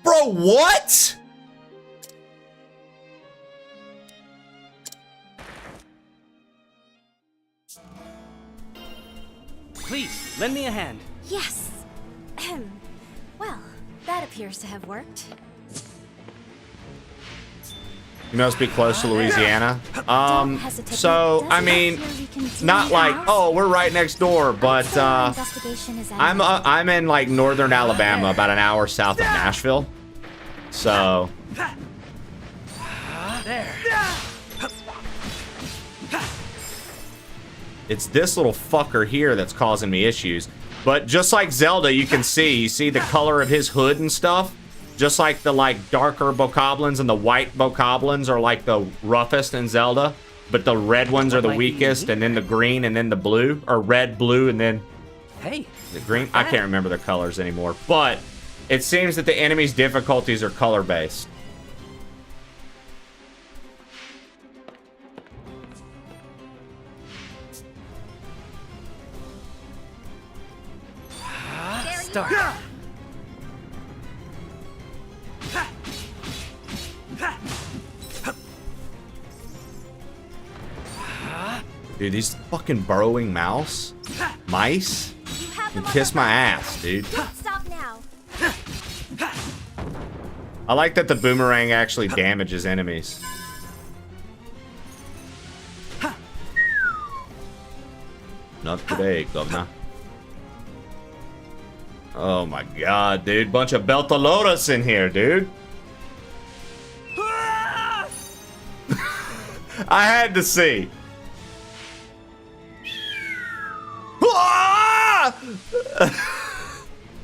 Bro, what? Please, lend me a hand. Yes. Well, that appears to have worked. You must be close to Louisiana. So, I mean, not like, oh, we're right next door, but, I'm in, like, northern Alabama, about an hour south of Nashville. So. There. It's this little fucker here that's causing me issues. But just like Zelda, you see the color of his hood and stuff? Just like the darker bokoblins and the white bokoblins are like the roughest in Zelda, but the red ones are the weakest, and then the green, and then the blue, or red, blue, and then the green. I can't remember the colors anymore, but it seems that the enemy's difficulties are color based. Start. Dude, these fucking burrowing mice can kiss my ass, dude. Stop now. I like that the boomerang actually damages enemies. Not today, governor. Oh my god, dude. Bunch of Beltalotus in here, dude. I had to see.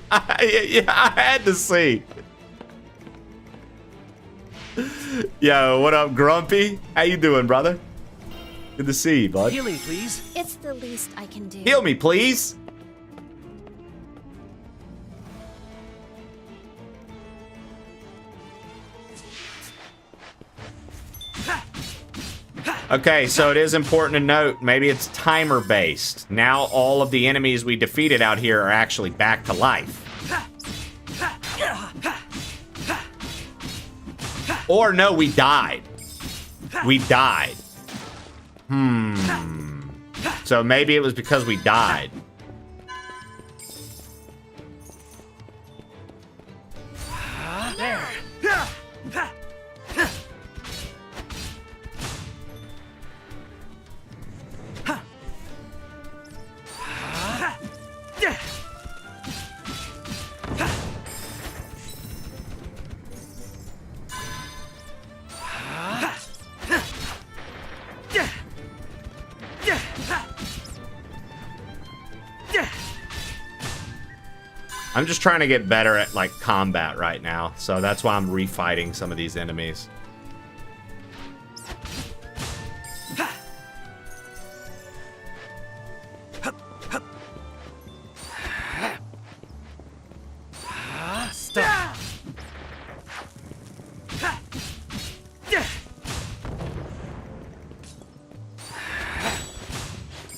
I had to see. Yo, what up, Grumpy? How you doing, brother? Good to see you, bud. Healing, please. It's the least I can do. Heal me, please. Okay, so it is important to note, maybe it's timer based. Now all of the enemies we defeated out here are actually back to life. Or no, we died. We died. So maybe it was because we died. There. I'm just trying to get better at, like, combat right now. So that's why I'm refighting some of these enemies.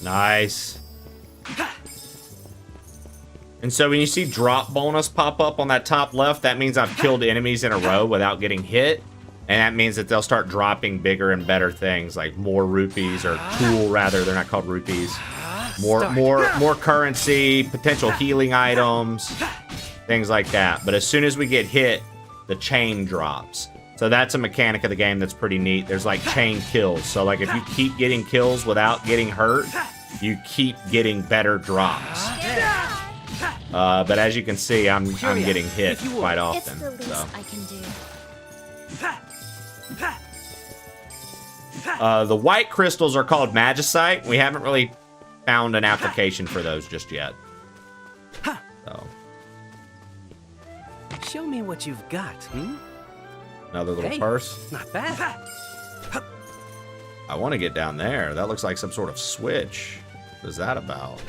Nice. And so when you see drop bonus pop up on that top left, that means I've killed enemies in a row without getting hit. And that means that they'll start dropping bigger and better things, like more rupees, or tool rather, they're not called rupees. More currency, potential healing items, things like that. But as soon as we get hit, the chain drops. So that's a mechanic of the game that's pretty neat. There's like chain kills. So like if you keep getting kills without getting hurt, you keep getting better drops. But as you can see, I'm getting hit quite often. It's the least So. I can do. The white crystals are called magicite. We haven't really found an application for those just yet. So. Show me what you've got, Another little Hey, purse. Not bad. I want to get down there. That looks like some sort of switch. What is that about?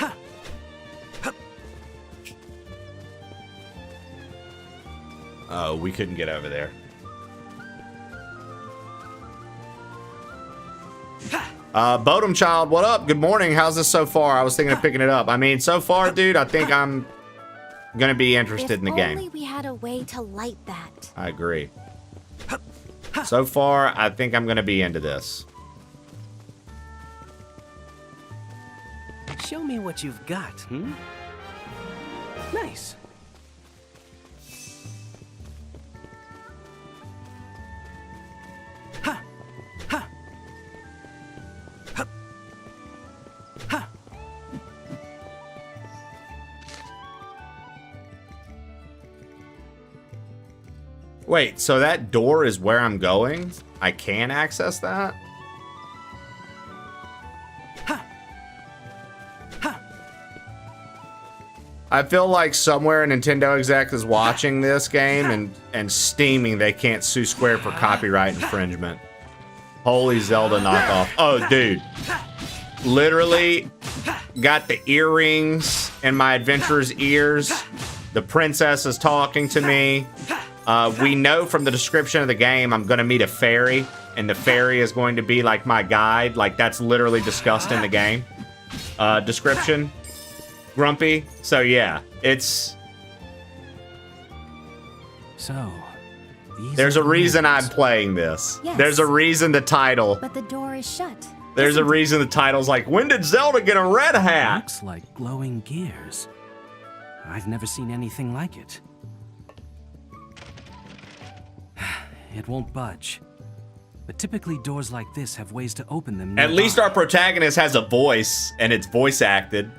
Oh, we couldn't get over there. Bodum Child, what up? Good morning. How's this so far? I was thinking of picking it up. I mean, so far, dude, I think I'm gonna be interested in the game. If only we had a way to light that. I agree. So far, I think I'm gonna be into this. Show me what you've got, Nice. Wait, so that door is where I'm going? I can access that? I feel like somewhere a Nintendo exec is watching this game and steaming they can't sue Square for copyright infringement. Holy Zelda knockoff. Oh, dude. Literally got the earrings in my adventurer's ears. The princess is talking to me. We know from the description of the game I'm going to meet a fairy, and the fairy is going to be like my guide. Like, that's literally discussed in the game description. Grumpy. So, yeah, it's... So, there's a reason I'm playing this. Yes. There's a reason the title. But the door is shut. There's a reason the title's like, when did Zelda get a red hat? Looks like glowing gears. I've never seen anything like it. It won't budge. But typically doors like this have ways to open them At nearby. least our protagonist has a voice, and it's voice acted.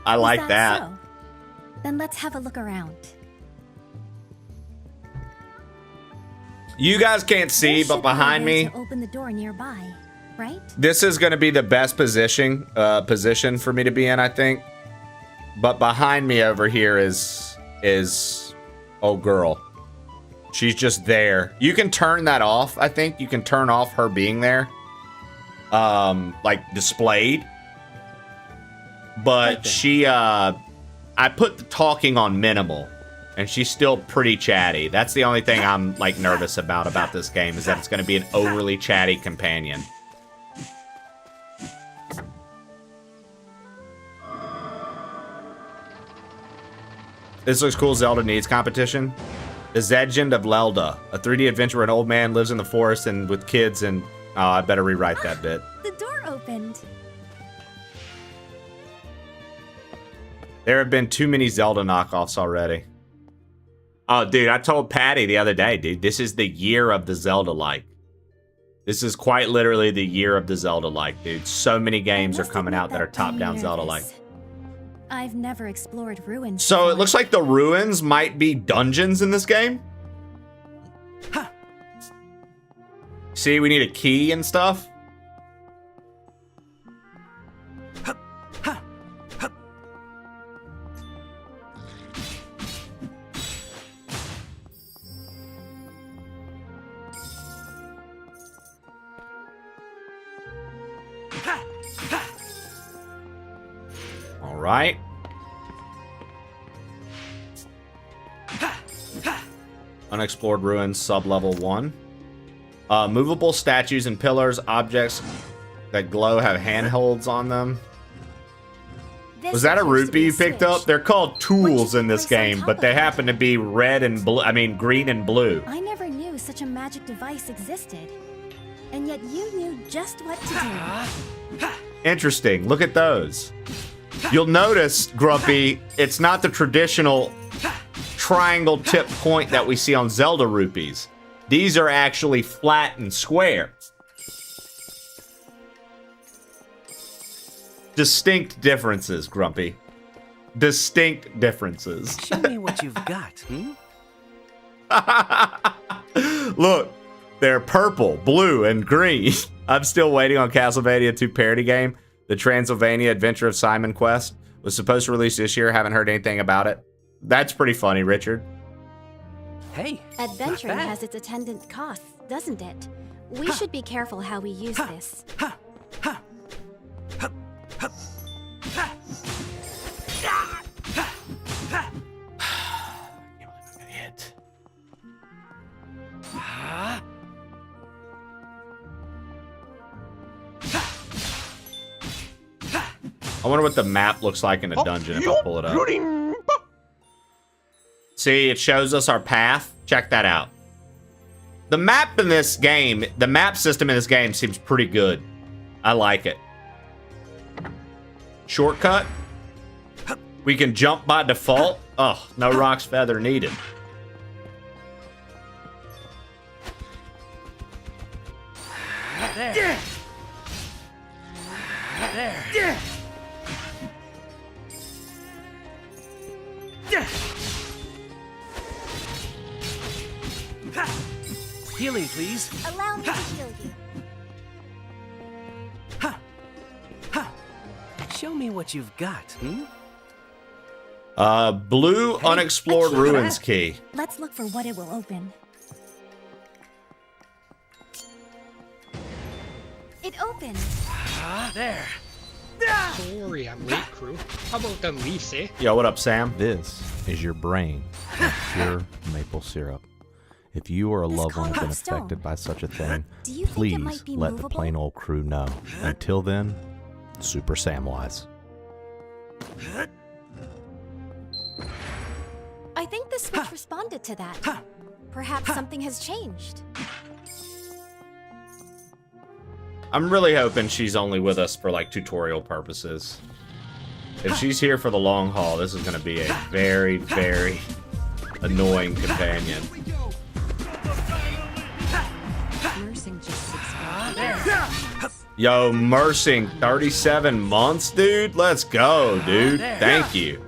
I like that. So? Then let's have a look around. You guys can't see, There but should be a behind way me, to open the door nearby, right? this is going to be the best position for me to be in, I think. But behind me over here is oh girl. She's just there. You can turn that off, I think. You can turn off her being there. Like displayed. But she I put the talking on minimal, and she's still pretty chatty. That's the only thing I'm like nervous about this game, is that it's going to be an overly chatty companion. This looks cool. Zelda needs competition. The Legend of Zelda, a 3D adventure where an old man lives in the forest and with kids, and oh, I better rewrite that bit. The door opened. There have been too many Zelda knockoffs already. Oh, dude, I told Patty the other day, dude, this is the year of the Zelda-like. This is quite literally the year of the Zelda-like, dude. So many games are coming out that are top-down Zelda-like. I've never explored ruins. So it looks like the ruins might be dungeons in this game. See, we need a key and stuff. All right. Unexplored ruins, sub-level 1. Movable statues and pillars, objects that glow have handholds on them. This Was that a appears to be rupee you picked up? switch. They're called tools in this place on game, top but of they it? happen to be red and blue. I mean, green and blue. I never knew such a magic device existed. And yet you knew just what to do. Interesting. Look at those. You'll notice, Grumpy, it's not the traditional triangle tip point that we see on Zelda rupees. These are actually flat and square. Distinct differences, Grumpy. Distinct differences. Show me what you've got, Look, they're purple, blue, and green. I'm still waiting on Castlevania 2 parody game. The Transylvania Adventure of Simon Quest was supposed to release this year. Haven't heard anything about it. That's pretty funny, Richard. Hey, Adventuring has its attendant costs, doesn't it? We should be careful how we use this. I wonder what the map looks like in a dungeon if I pull it up. See, it shows us our path. Check that out. The map in this game, the map system in this game seems pretty good. I like it. Shortcut. We can jump by default. Oh, no Rock's Feather needed. There. There. Healing, please. Allow me to heal you. Show me what you've got, Blue unexplored ruins key. Let's look for what it will open. It opened. There. Sorry, I'm late, crew. How about them leaves, eh? Yo, what up, Sam? This is your brain of pure maple syrup. If you or a loved one have been affected by such a thing, Do you think it might please be let the movable? plain old crew know. Until then, Super Samwise. I think the switch responded to that. Perhaps something has changed. I'm really hoping she's only with us for like tutorial purposes. If she's here for the long haul, this is going to be a very, very annoying companion. Nursing just subscribed. Yo, Mersing, 37 months, dude? Let's go, dude. Thank you.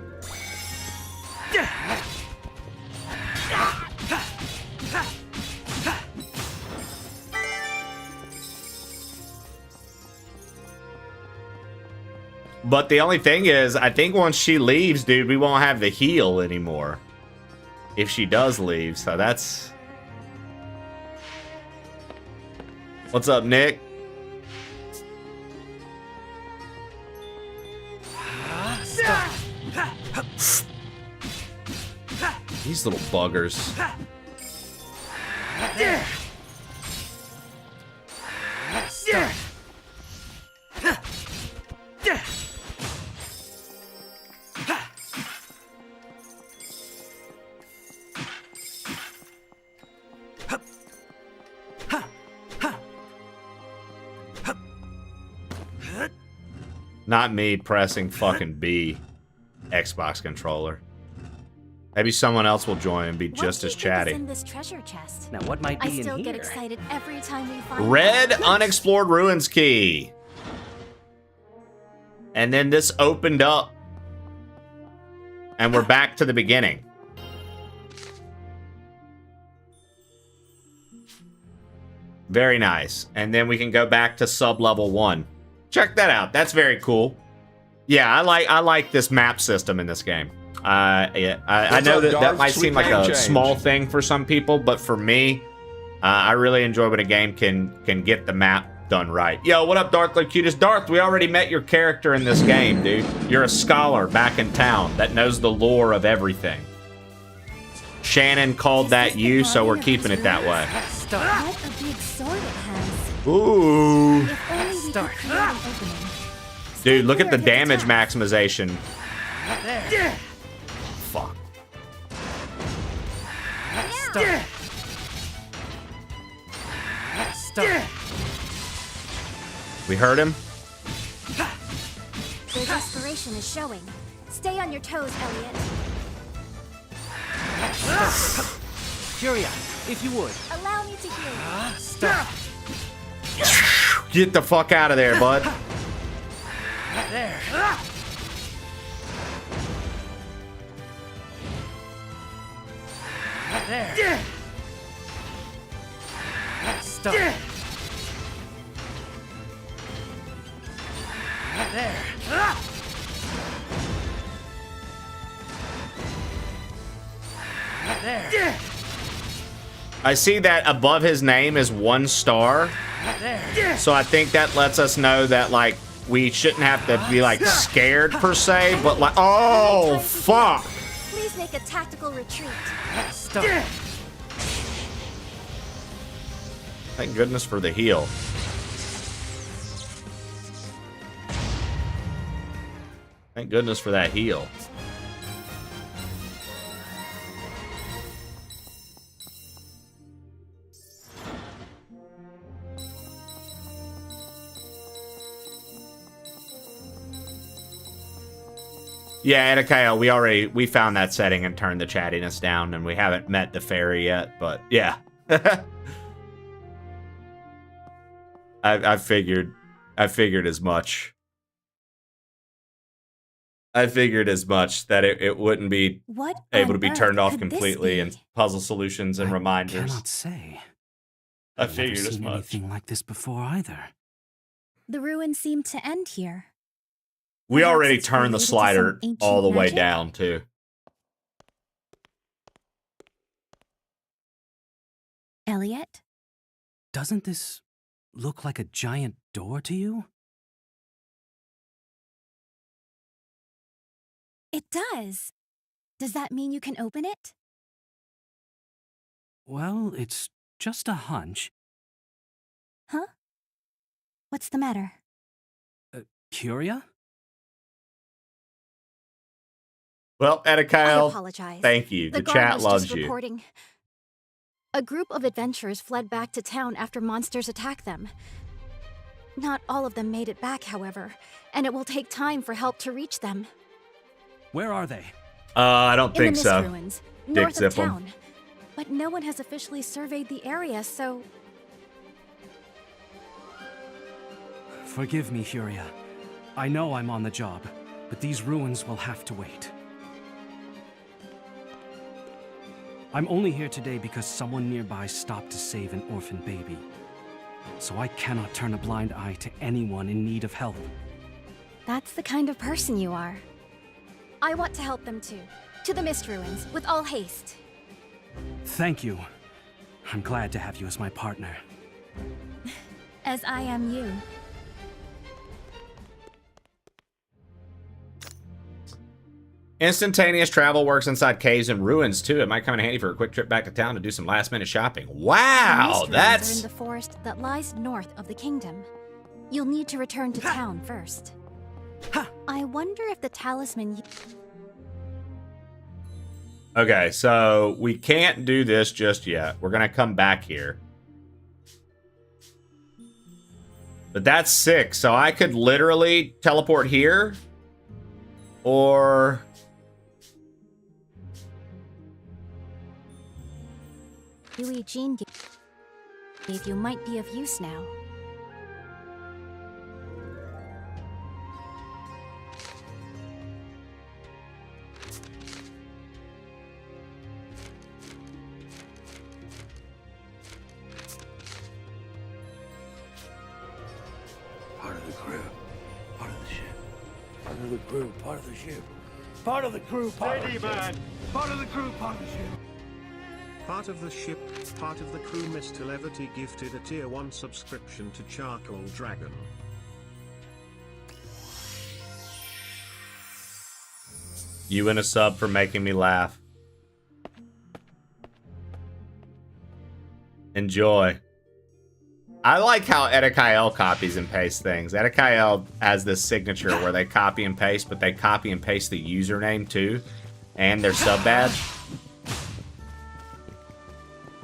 But the only thing is, I think once she leaves, dude, we won't have the heal anymore. If she does leave, so that's... What's up, Nick? These little buggers. Not me pressing fucking B, Xbox controller. Maybe someone else will join and be just as chatty. What's in this treasure chest? Now, what might be I in still here? get excited every time we find Red one. unexplored ruins key. And then this opened up. And we're back to the beginning. Very nice. And then we can go back to sub-level 1. Check that out. That's very cool. Yeah, I like this map system in this game. I know that might seem like a small thing for some people, but for me, I really enjoy when a game can get the map done right. Yo, what up, Darth Locutus? Darth, we already met your character in this game, dude. You're a scholar back in town that knows the lore of everything. Shannon called that you, so we're keeping it that way. What a big sword it has. Ooh. If only we could create an opening. Dude, look at the damage maximization. There. Fuck. Stop. Stop. We heard him. Their desperation is showing. Stay on your toes, Elliot. Curia, if you would. Allow me to heal you. Stop. Get the fuck out of there, bud. There. There. Stop. There. There. I see that above his name is 1 star. There. So I think that lets us know that, like, we shouldn't have to be, like, scared per se, but like, oh, fuck. Please make a tactical retreat. Stop. Thank goodness for the heal. Thank goodness for that heal. Yeah, Edakeo, we found that setting and turned the chattiness down, and we haven't met the fairy yet, but yeah. I figured as much. I figured as much that it wouldn't be able to be turned off completely in puzzle solutions and reminders. Cannot say. I figured never as seen much. anything like this before either. The ruins seem to end here. We Perhaps already it's turned the related to slider some ancient all the way magic? down, too. Elliot? Doesn't this look like a giant door to you? It does. Does that mean you can open it? Well, it's just a hunch. Huh? What's the matter? Curia? Well, I Edakeo, apologize. thank you. The guard chat was loves just you. reporting. A group of adventurers fled back to town after monsters attacked them. Not all of them made it back, however, and it will take time for help to reach them. Where are they? I don't In the think Mist so. Ruins, Dick north of zip 'em. town. But no one has officially surveyed the area, so Forgive me, Curia. I know I'm on the job, but these ruins will have to wait. I'm only here today because someone nearby stopped to save an orphan baby. So I cannot turn a blind eye to anyone in need of help. that's the kind of person you are. I want to help them too. To the Mist Ruins, with all haste. Thank you. I'm glad to have you as my partner. As I am you. Instantaneous travel works inside caves and ruins, too. It might come in handy for a quick trip back to town to do some last-minute shopping. The Wow, Mist Ruins are that's... in the forest that lies north of the kingdom. You'll need to return to town first. I wonder if the talisman... Okay, so we can't do this just yet. We're gonna come back here. But that's 6, so I could literally teleport here. Or... Yui Jean gave you might be of use now. Part of the crew, part of the ship. Part of the crew, part of the ship. Part of the crew, part of the ship. Part of the crew, part of the ship. Part of the ship, part of the crew. Mr. Levity gifted a tier 1 subscription to Charcoal Dragon. You and a sub for making me laugh. Enjoy. I like how Edikael copies and pastes things. Edikael has this signature where they copy and paste, but they copy and paste the username too, and their sub badge.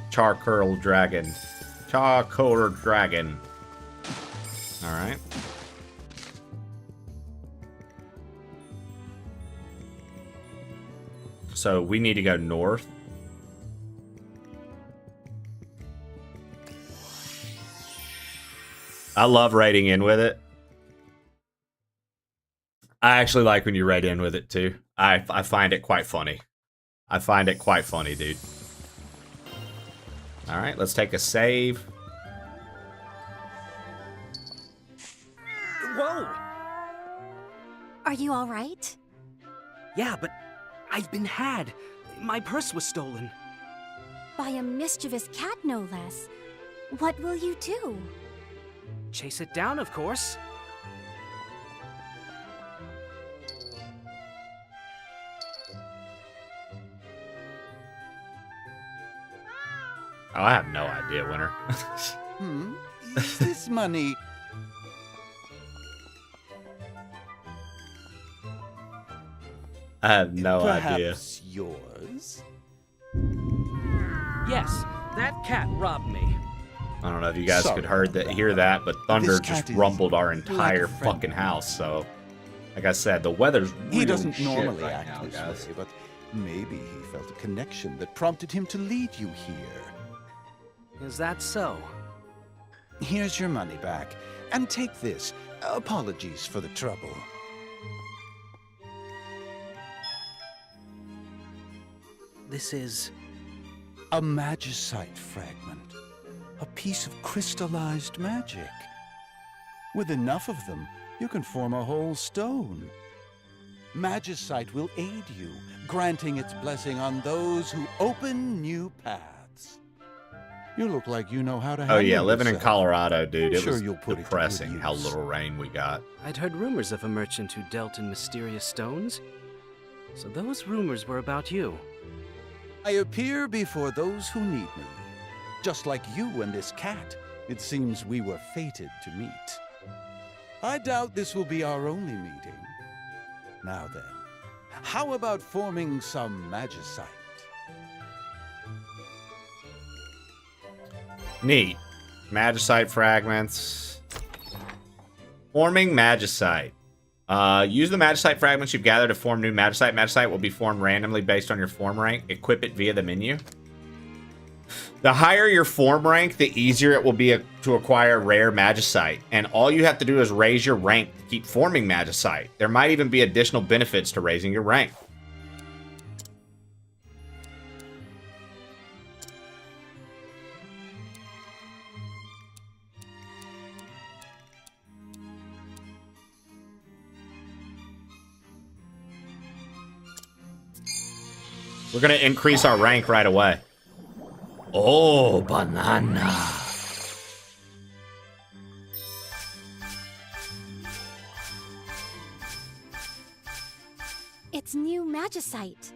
Charcoal Dragon. Charcoal Dragon. Alright. So we need to go north. I love raiding in with it. I actually like when you raid in with it too. I find it quite funny. I find it quite funny, dude. Alright, let's take a save. Whoa! Are you all right? Yeah, but I've been had. My purse was stolen. By a mischievous cat, no less. What will you do? Chase it down, of course. Oh, I have no idea, Winter. Is this money? I have no idea. Perhaps yours? Yes, that cat robbed me. I don't know if you guys Sorry could hear that, but thunder This just cat is rumbled our like entire a friend. fucking house. So, like I said, the weather's really He doesn't shit normally right act now, this guys. way, but maybe he felt a connection that prompted him to lead you here. Is that so? Here's your money back, and take this. Apologies for the trouble. This is... a magicite fragment. A piece of crystallized magic. With enough of them, you can form a whole stone. Magicite will aid you, granting its blessing on those who open new paths. You look like you know how to handle Oh yeah, living in yourself. Colorado, dude, I'm it sure was you'll put it to good depressing how use. little rain we got. I'd heard rumors of a merchant who dealt in mysterious stones. So those rumors were about you. I appear before those who need me. Just like you and this cat. It seems we were fated to meet. I doubt this will be our only meeting. Now then, how about forming some magicite? Neat. Magicite fragments. Forming magicite. Use the magicite fragments you've gathered to form new magicite. Magicite will be formed randomly based on your form rank. Equip it via the menu. The higher your form rank, the easier it will be to acquire rare magicite. And all you have to do is raise your rank to keep forming magicite. There might even be additional benefits to raising your rank. We're going to increase our rank right away. Oh, banana. It's new magicite.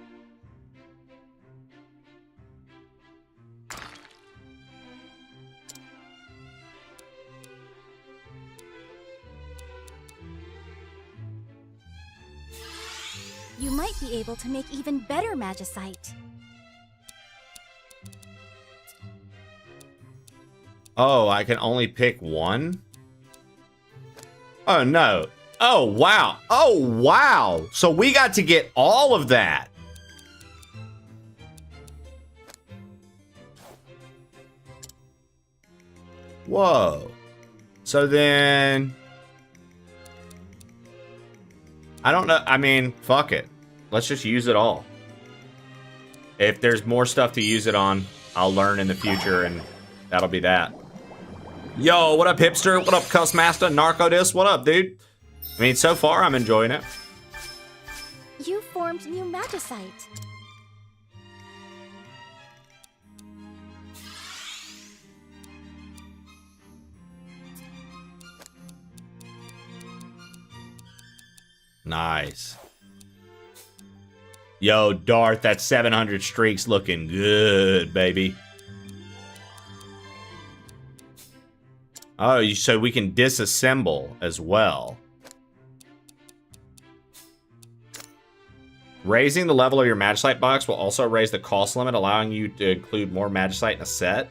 You might be able to make even better magicite. Oh, I can only pick one? Oh, no. Oh, wow. Oh, wow. So we got to get all of that. Whoa. So then... I don't know. I mean, fuck it. Let's just use it all. If there's more stuff to use it on, I'll learn in the future, and that'll be that. Yo, what up, hipster? What up, Cuss Master? Narcodis? What up, dude? I mean, so far, I'm enjoying it. You formed new magicite. Nice. Yo, Darth, that 700 streak's looking good, baby. Oh, so we can disassemble as well. Raising the level of your Magicite box will also raise the cost limit, allowing you to include more Magicite in a set.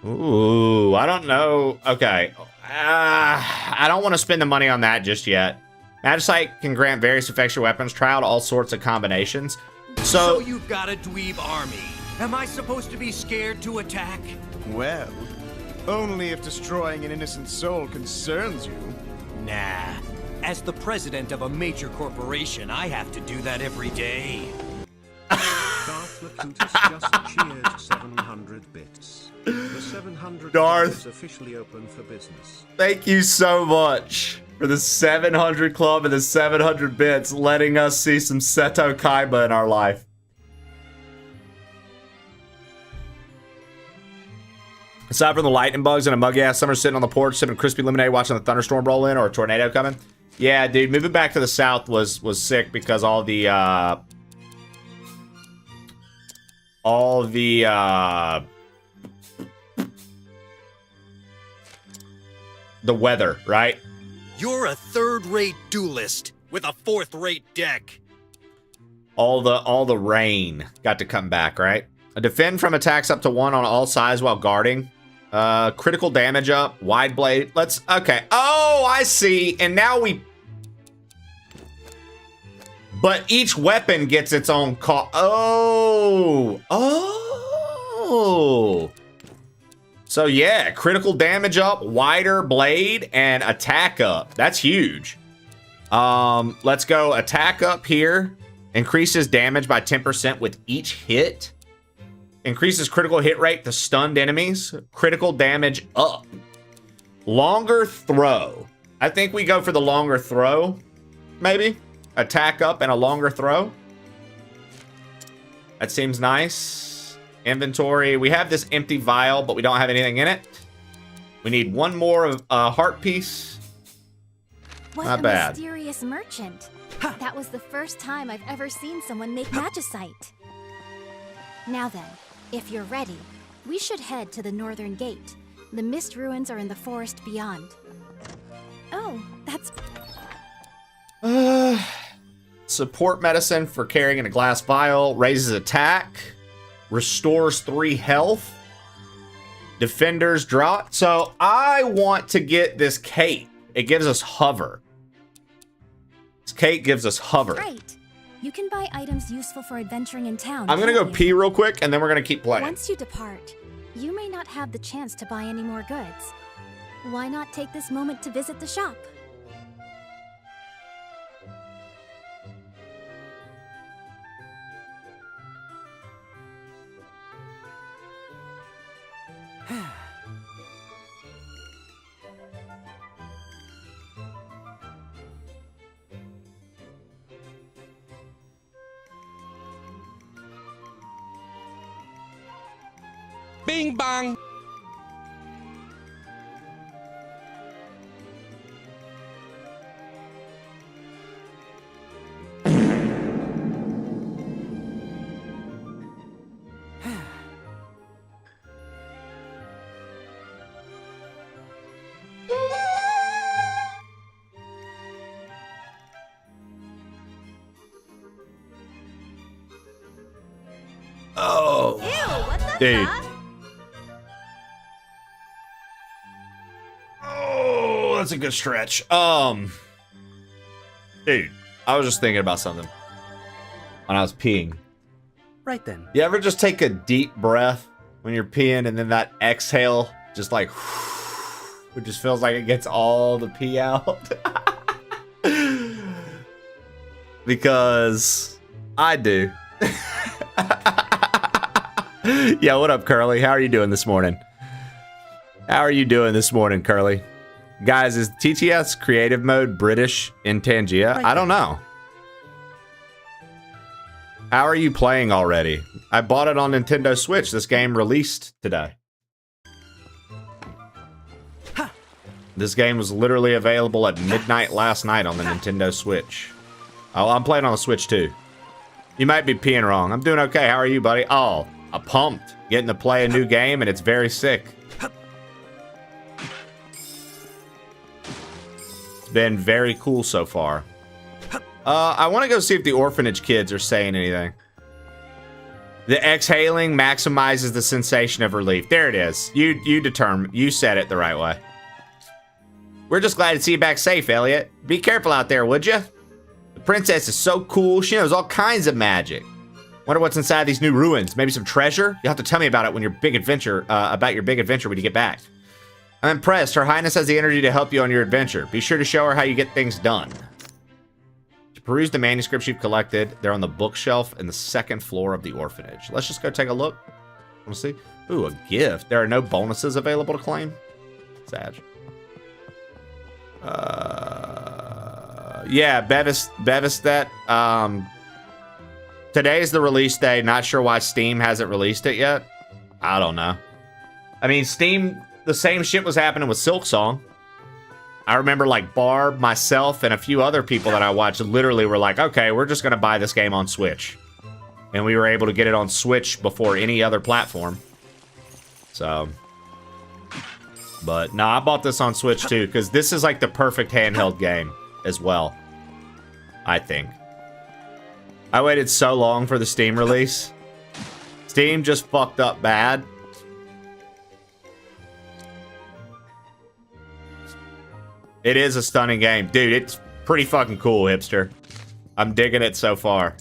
Ooh, I don't know. Okay. I don't want to spend the money on that just yet. Magicite can grant various effectual weapons. Try out all sorts of combinations. So you've got a dweeb army. Am I supposed to be scared to attack? Well, only if destroying an innocent soul concerns you. Nah. As the president of a major corporation, I have to do that every day. Darth Lakutis just cheered 700 bits. The 700 Darth is officially open for business. Thank you so much for the 700 club and the 700 bits, letting us see some Seto Kaiba in our life. Aside from the lightning bugs and a muggy ass summer sitting on the porch, sipping crispy lemonade, watching the thunderstorm roll in or a tornado coming. Yeah, dude, moving back to the south was sick because all the weather, right? You're a third-rate duelist with a fourth-rate deck. All the rain got to come back, right? A defend from attacks up to 1 on all sides while guarding. Critical damage up, wide blade. Okay. Oh, I see. And now but each weapon gets its own cost. Oh. So yeah, critical damage up, wider blade, and attack up. That's huge. Let's go attack up here. Increases damage by 10% with each hit. Increases critical hit rate to stunned enemies. Critical damage up. Longer throw. I think we go for the longer throw. Maybe. Attack up and a longer throw. That seems nice. Inventory. We have this empty vial, but we don't have anything in it. We need one more of heart piece. What Not a bad. mysterious merchant. That was the first time I've ever seen someone make magicite. Now then, if you're ready, we should head to the northern gate. The mist ruins are in the forest beyond. Oh, that's... Support medicine for carrying in a glass vial. Raises attack. Restores 3 health. Defenders drop. So I want to get this cape. It gives us hover. This cape gives us hover. Right. You can buy items useful for adventuring in town. I'm gonna go can't you? pee real quick and then we're gonna keep playing. Once you depart, you may not have the chance to buy any more goods. Why not take this moment to visit the shop? Bing bang. Oh. Ew, what the Dude. fuck? Oh, that's a good stretch. Dude, I was just thinking about something when I was peeing. Right then. You ever just take a deep breath when you're peeing and then that exhale just like it just feels like it gets all the pee out? Because I do. Yeah, what up, Curly? How are you doing this morning? How are you doing this morning, Curly? Guys, is TTS creative mode British in Tangia? I don't know. How are you playing already? I bought it on Nintendo Switch. This game released today. This game was literally available at midnight last night on the Nintendo Switch. Oh, I'm playing on the Switch too. You might be peeing wrong. I'm doing okay. How are you, buddy? Oh, I'm pumped. Getting to play a new game, and it's very sick. It's been very cool so far. I want to go see if the orphanage kids are saying anything. The exhaling maximizes the sensation of relief. There it is. You said it the right way. We're just glad to see you back safe, Elliot. Be careful out there, would you? The princess is so cool. She knows all kinds of magic. Wonder what's inside these new ruins. Maybe some treasure? You'll have to tell me about it when your big adventure, when you get back. I'm impressed. Her Highness has the energy to help you on your adventure. Be sure to show her how you get things done. To peruse the manuscripts you've collected, they're on the bookshelf in the second floor of the orphanage. Let's just go take a look. Want to see? Ooh, a gift. There are no bonuses available to claim. Sad. Yeah, Bevis that. Today's the release day. Not sure why Steam hasn't released it yet. I don't know. I mean, Steam, the same shit was happening with Silksong. I remember like Barb, myself, and a few other people that I watched literally were like, okay, we're just going to buy this game on Switch. And we were able to get it on Switch before any other platform. So. But no, I bought this on Switch too, because this is like the perfect handheld game as well. I think. I waited so long for the Steam release. Steam just fucked up bad. It is a stunning game. Dude, it's pretty fucking cool, hipster. I'm digging it so far.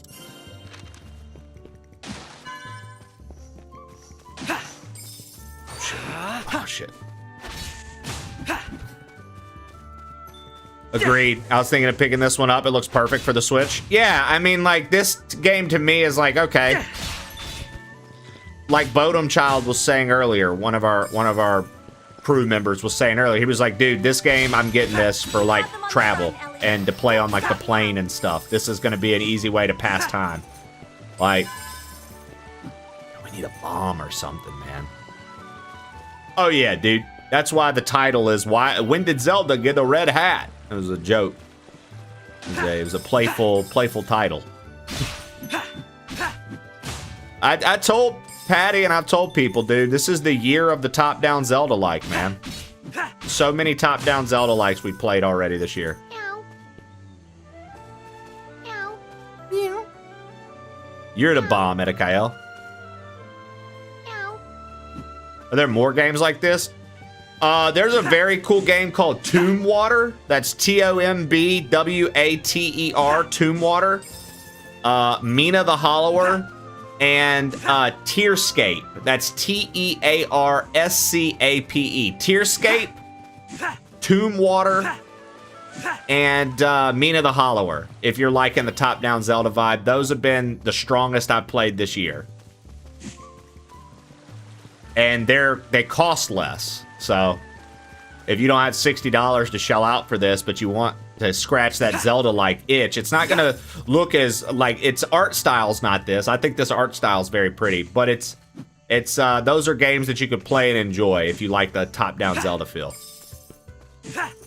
Oh, shit. Agreed. I was thinking of picking this one up. It looks perfect for the Switch. Yeah, I mean, like, this game to me is like, okay. Like Bodum Child was saying earlier, one of our crew members was saying earlier, he was like, dude, this game, I'm getting this for, like, travel and to play on, like, the plane and stuff. This is going to be an easy way to pass time. Like, we need a bomb or something, man. Oh, yeah, dude. That's why the title is, when did Zelda get a red hat? It was a joke. It was a playful title. I told Patty and I've told people, dude, this is the year of the top-down Zelda-like, man. So many top-down Zelda-likes we played already this year. You're the bomb, Edikael. Are there more games like this? There's a very cool game called Tomb Water. That's Tombwater, Tomb Water. Mina the Hollower, and Tearscape. That's Tearscape. Tearscape, Tomb Water, and Mina the Hollower. If you're liking the top-down Zelda vibe, those have been the strongest I've played this year. And they cost less. So, if you don't have $60 to shell out for this, but you want to scratch that Zelda-like itch, it's not going to look as, like, its art style's not this. I think this art style's very pretty, but it's those are games that you could play and enjoy if you like the top-down Zelda feel.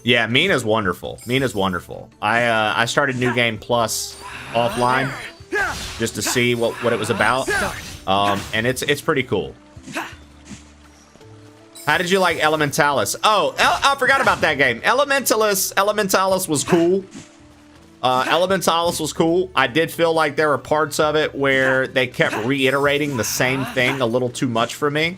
Yeah, Mina's wonderful. Mina's wonderful. I started New Game Plus offline just to see what it was about, and it's pretty cool. How did you like Elementalis? Oh, I forgot about that game. Elementalis was cool. Elementalis was cool. I did feel like there were parts of it where they kept reiterating the same thing a little too much for me.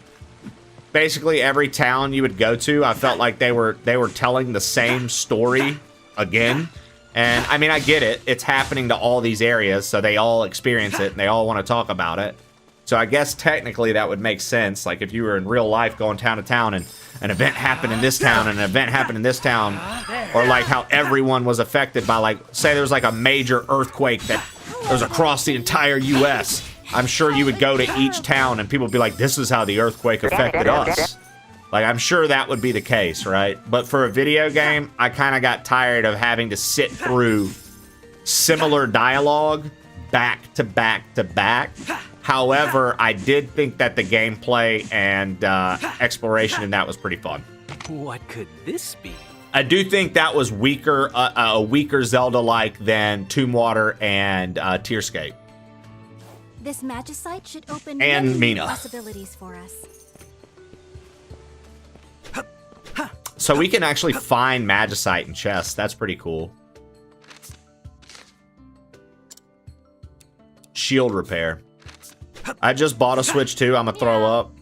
Basically, every town you would go to, I felt like they were telling the same story again. And I mean, I get it. It's happening to all these areas, so they all experience it and they all want to talk about it. So I guess technically that would make sense. Like if you were in real life going town to town and an event happened in this town and an event happened in this town, or like how everyone was affected by, like, say there was like a major earthquake that was across the entire US. I'm sure you would go to each town and people would be like, this is how the earthquake affected us. Like, I'm sure that would be the case, right? But for a video game, I kind of got tired of having to sit through similar dialogue back to back to back. However, I did think that the gameplay and exploration in that was pretty fun. What could this be? I do think that was weaker, a weaker Zelda-like than Tomb Water and Tearscape. This magicite should open And many new Mina. possibilities for us. So we can actually find magicite in chests. That's pretty cool. Shield repair. I just bought a Switch 2. I'm gonna throw up.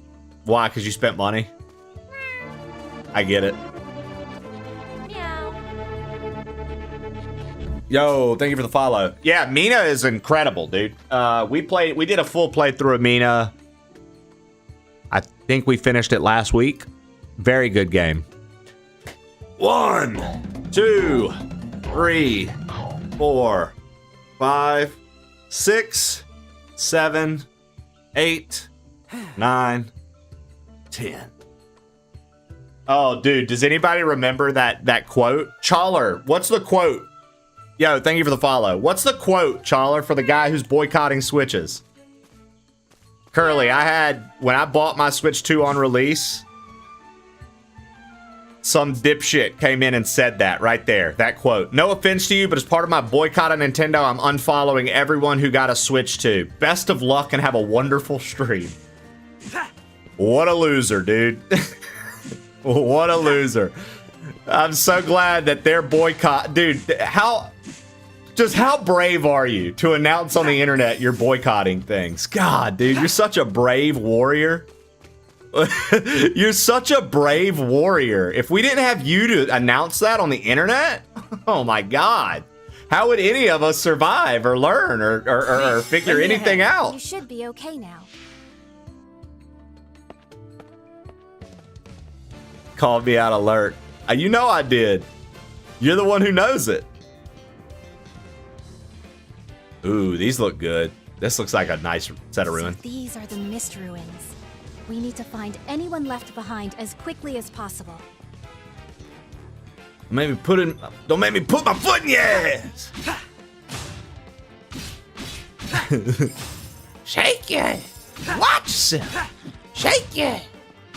Why? Because you spent money? I get it. Yo, thank you for the follow. Yeah, Mina is incredible, dude. We did a full playthrough of Mina. I think we finished it last week. Very good game. 1, 2, 3, 4, 5, 6, 7, 8, 9, 10. Oh, dude, does anybody remember that quote? Chawler, what's the quote? Yo, thank you for the follow. What's the quote, Chawler, for the guy who's boycotting Switches? Curly, when I bought my Switch 2 on release, some dipshit came in and said that right there, that quote. No offense to you, but as part of my boycott of Nintendo, I'm unfollowing everyone who got a Switch 2. Best of luck and have a wonderful stream. What a loser, dude. What a loser. I'm so glad that they're boycott. Dude, how brave are you to announce on the internet you're boycotting things? God, dude, you're such a brave warrior. You're such a brave warrior. If we didn't have you to announce that on the internet, oh my God. How would any of us survive or learn or figure anything out? You should be okay now. Called me out alert. You know I did. You're the one who knows it. Ooh, these look good. This looks like a nice set of ruins. These are the mist ruins. We need to find anyone left behind as quickly as possible. Don't make me put my foot in your ass. Shake ya. Watch yourself. Shake ya.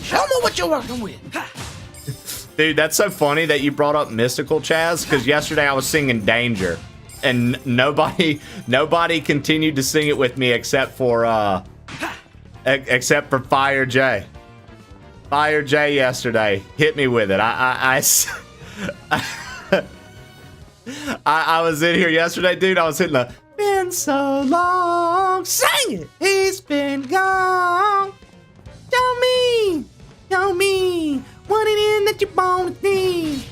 Show me what you're working with. Dude, that's so funny that you brought up Mystical, Chaz, because yesterday I was singing Danger, and nobody continued to sing it with me except for Fire J. Fire J yesterday hit me with it. I was in here yesterday, dude. I was hitting the "Been so long." Sing it. He's been gone. Show me. What it is that you want to need.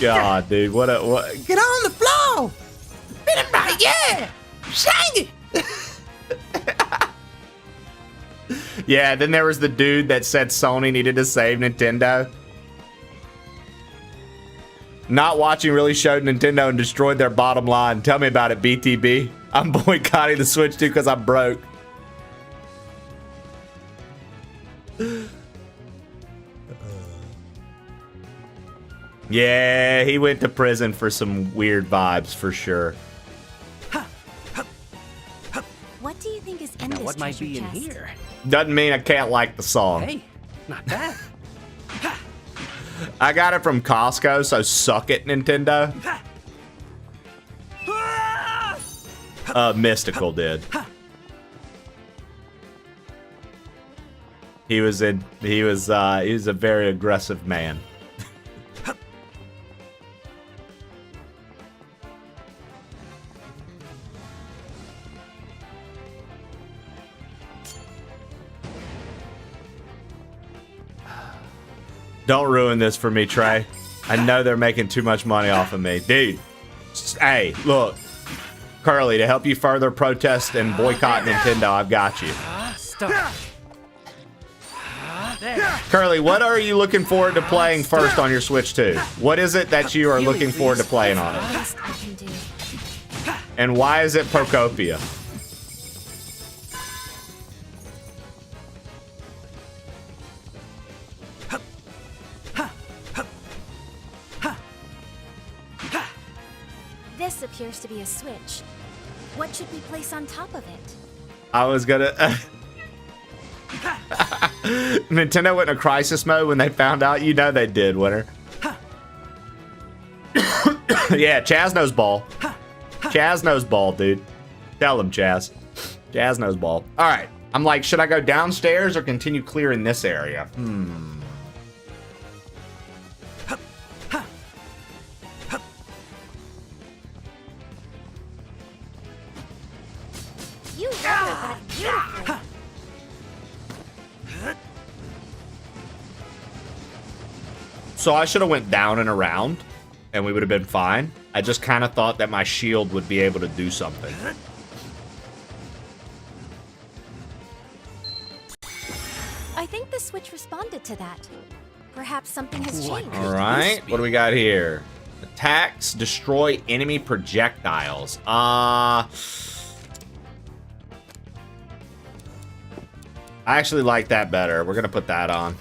God, dude, what? Get on the floor. Spin it right, yeah. Sing it. Yeah, then there was the dude that said Sony needed to save Nintendo. Not watching really showed Nintendo and destroyed their bottom line. Tell me about it, BTB. I'm boycotting the Switch 2 because I'm broke. Yeah, he went to prison for some weird vibes for sure. What do you think is in this What might be in chest? here? Doesn't mean I can't like the song. Hey, not bad. I got it from Costco, so suck it, Nintendo. Mystical did. He was a very aggressive man. Don't ruin this for me, Trey. I know they're making too much money off of me. Dude, hey, look. Curly, to help you further protest and boycott Nintendo, I've got you. Stop. Curly, what are you looking forward to playing first on your Switch 2? What is it that you are looking forward to playing on it? And why is it Procopia? This appears to be a switch. What should we place on top of it? I was gonna... Nintendo went into crisis mode when they found out. You know they did, Winter. Yeah, Chaz knows ball. Chaz knows ball, dude. Tell him, Chaz. Chaz knows ball. All right. I'm like, should I go downstairs or continue clearing this area? You weathered that beautifully. So I should have went down and around, and we would have been fine. I just kind of thought that my shield would be able to do something. I think the switch responded to that. Perhaps something has changed. All right, what do we got here? Attacks, destroy enemy projectiles. I actually like that better. We're gonna put that on.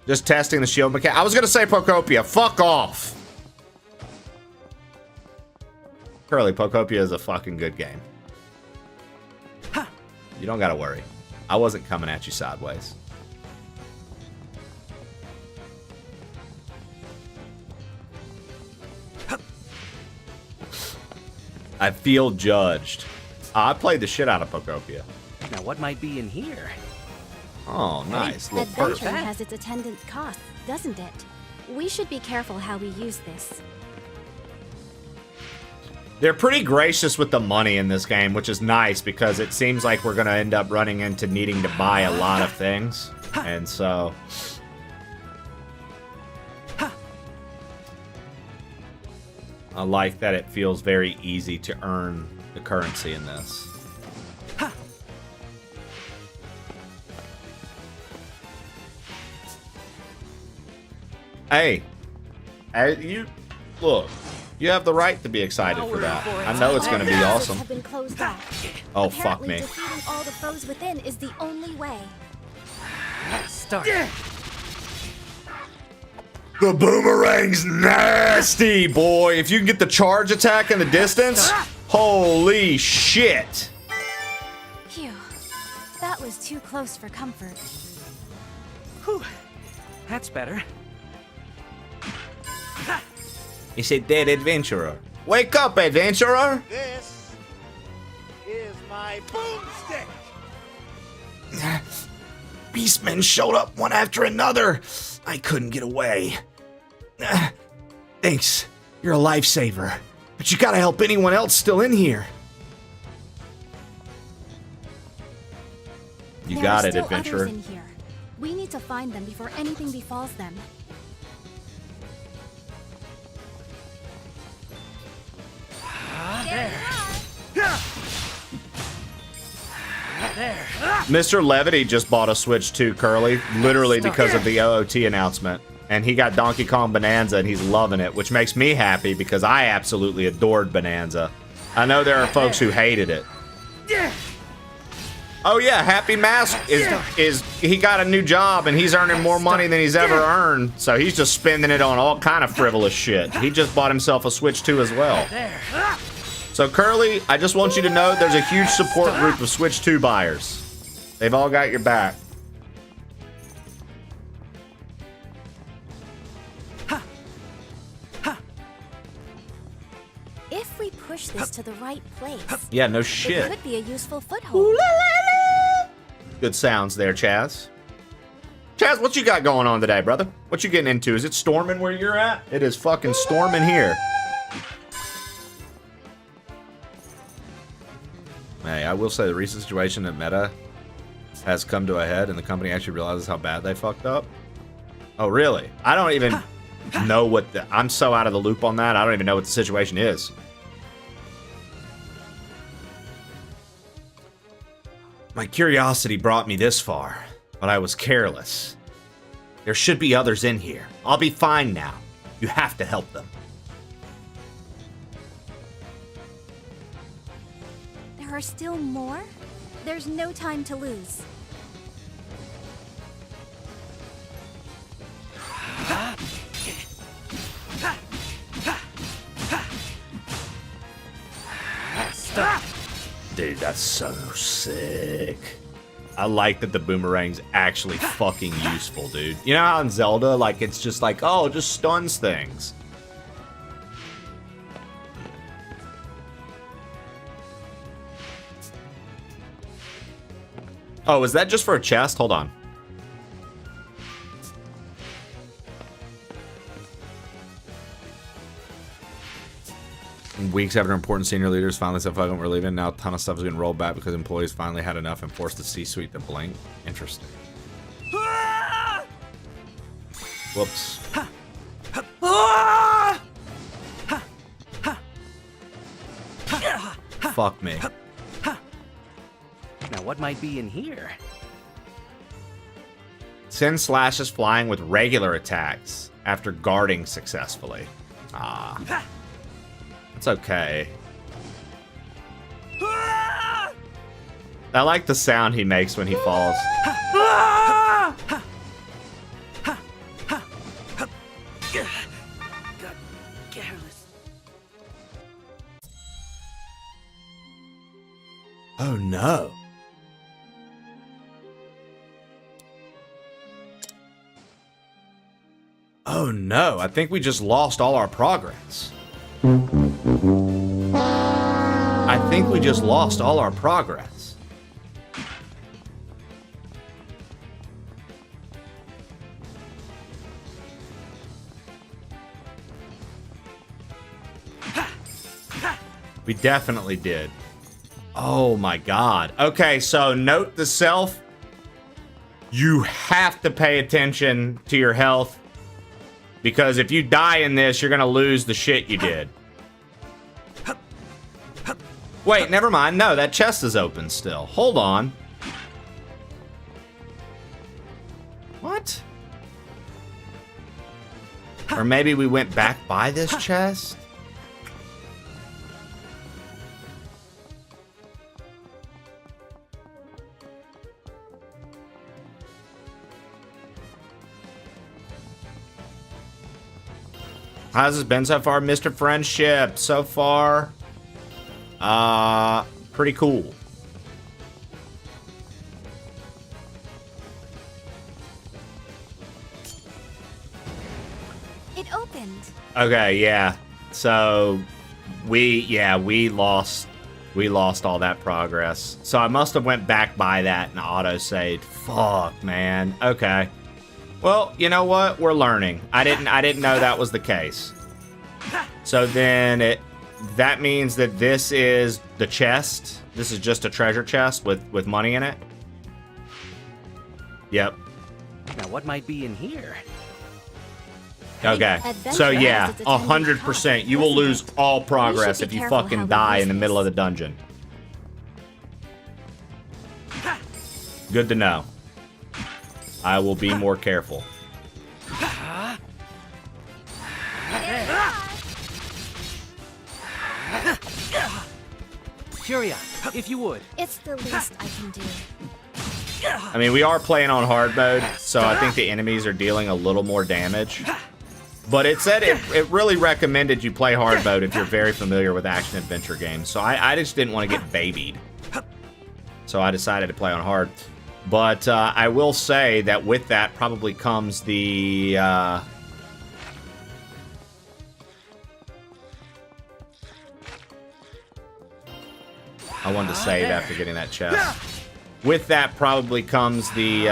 Just testing the shield mechanic. I was gonna say Pocopia. Fuck off. Curly, Pocopia is a fucking good game. You don't gotta worry. I wasn't coming at you sideways. I feel judged. I played the shit out of Pocopia. Now what might be in here? Oh, nice. Little perk. Adventuring has its attendant costs, doesn't it? We should be careful how we use this. They're pretty gracious with the money in this game, which is nice because it seems like we're going to end up running into needing to buy a lot of things. And so... I like that it feels very easy to earn the currency in this. Hey, you look. You have the right to be excited for that. I know it's going to be awesome. Have been closed off. Oh, fuck me. Defeating all the foes within is the only way. Start. The boomerang's nasty, boy. If you can get the charge attack in the distance, holy shit. Phew. That was too close for comfort. Whew. That's better. It's a dead adventurer. Wake up, adventurer! This is my boomstick. Beastmen showed up one after another. I couldn't get away. Thanks. You're a lifesaver. But you gotta help anyone else still in here. You got it, adventurer. Others in here. We need to find them before anything befalls them. There. Mr. Levity just bought a Switch 2, Curly, literally because of the OOT announcement. And he got Donkey Kong Bonanza, and he's loving it, which makes me happy because I absolutely adored Bonanza. I know there are folks who hated it. Oh yeah, Happy Mask is he got a new job, and he's earning more money than he's ever earned, so he's just spending it on all kind of frivolous shit. He just bought himself a Switch 2 as well. So Curly, I just want you to know there's a huge support group of Switch 2 buyers. They've all got your back. If we push this to the right place, Yeah, no shit. it could be a useful foothold. Good sounds there, Chaz. Chaz, what you got going on today, brother? What you getting into? Is it storming where you're at? It is fucking storming here. Hey, I will say the recent situation at Meta has come to a head, and the company actually realizes how bad they fucked up. Oh, really? I don't even know what the... I'm so out of the loop on that, I don't even know what the situation is. My curiosity brought me this far, but I was careless. There should be others in here. I'll be fine now. You have to help them. There are still more? There's no time to lose. Stop. Dude, that's so sick. I like that the boomerang's actually fucking useful, dude. You know how in Zelda, like, it's just like, oh, it just stuns things. Oh, is that just for a chest? Hold on. Weeks after important senior leaders finally said, fuck it, we're leaving. Now a ton of stuff is getting rolled back because employees finally had enough and forced the C-suite to blink. Interesting. Whoops. Fuck me. Now what might be in here? Send slashes flying with regular attacks after guarding successfully. Ah. That's okay. I like the sound he makes when he falls. Oh no. Oh no, I think we just lost all our progress. I think we just lost all our progress. We definitely did. Oh my god. Okay, so note to self. You have to pay attention to your health. Because if you die in this, you're gonna lose the shit you did. Wait, never mind. No, that chest is open still. Hold on. What? Or maybe we went back by this chest? How's this been so far, Mr. Friendship? So far, pretty cool. It opened. Okay, yeah. So we lost all that progress. So I must have went back by that and auto-saved. Fuck, man. Okay. Well, you know what? We're learning. I didn't know that was the case. So then that means that this is the chest. This is just a treasure chest with money in it. Yep. Now what might be in here? Okay. So yeah, 100%. You will lose all progress if you fucking die in the middle of the dungeon. Good to know. I will be more careful. Curia, if you would. It's the least I can do. I mean, we are playing on hard mode, so I think the enemies are dealing a little more damage. But it said it really recommended you play hard mode if you're very familiar with action-adventure games. So I just didn't want to get babied. So I decided to play on hard. But I will say that with that probably comes the... I wanted to save after getting that chest. With that probably comes the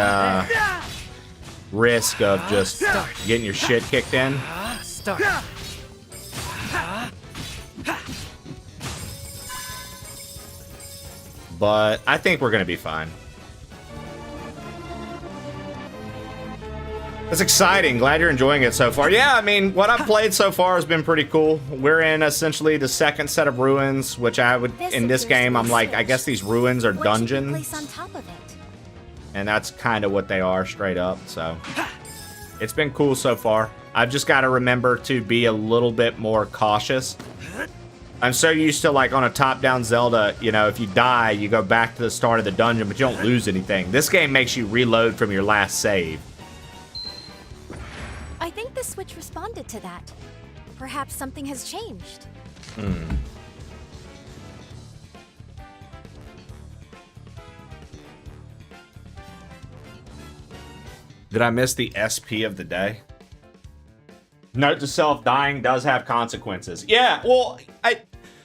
risk of just getting your shit kicked in. But I think we're going to be fine. It's exciting. Glad you're enjoying it so far. Yeah, I mean, what I've played so far has been pretty cool. We're in essentially the second set of ruins, which I would, in this game, I'm like, I guess these ruins are dungeons. Place on top of it. And that's kind of what they are, straight up, so. It's been cool so far. I've just got to remember to be a little bit more cautious. I'm so used to, like, on a top-down Zelda, you know, if you die, you go back to the start of the dungeon, but you don't lose anything. This game makes you reload from your last save. I think the Switch responded to that. Perhaps something has changed. Did I miss the SP of the day? Note to self, dying does have consequences. Yeah, well,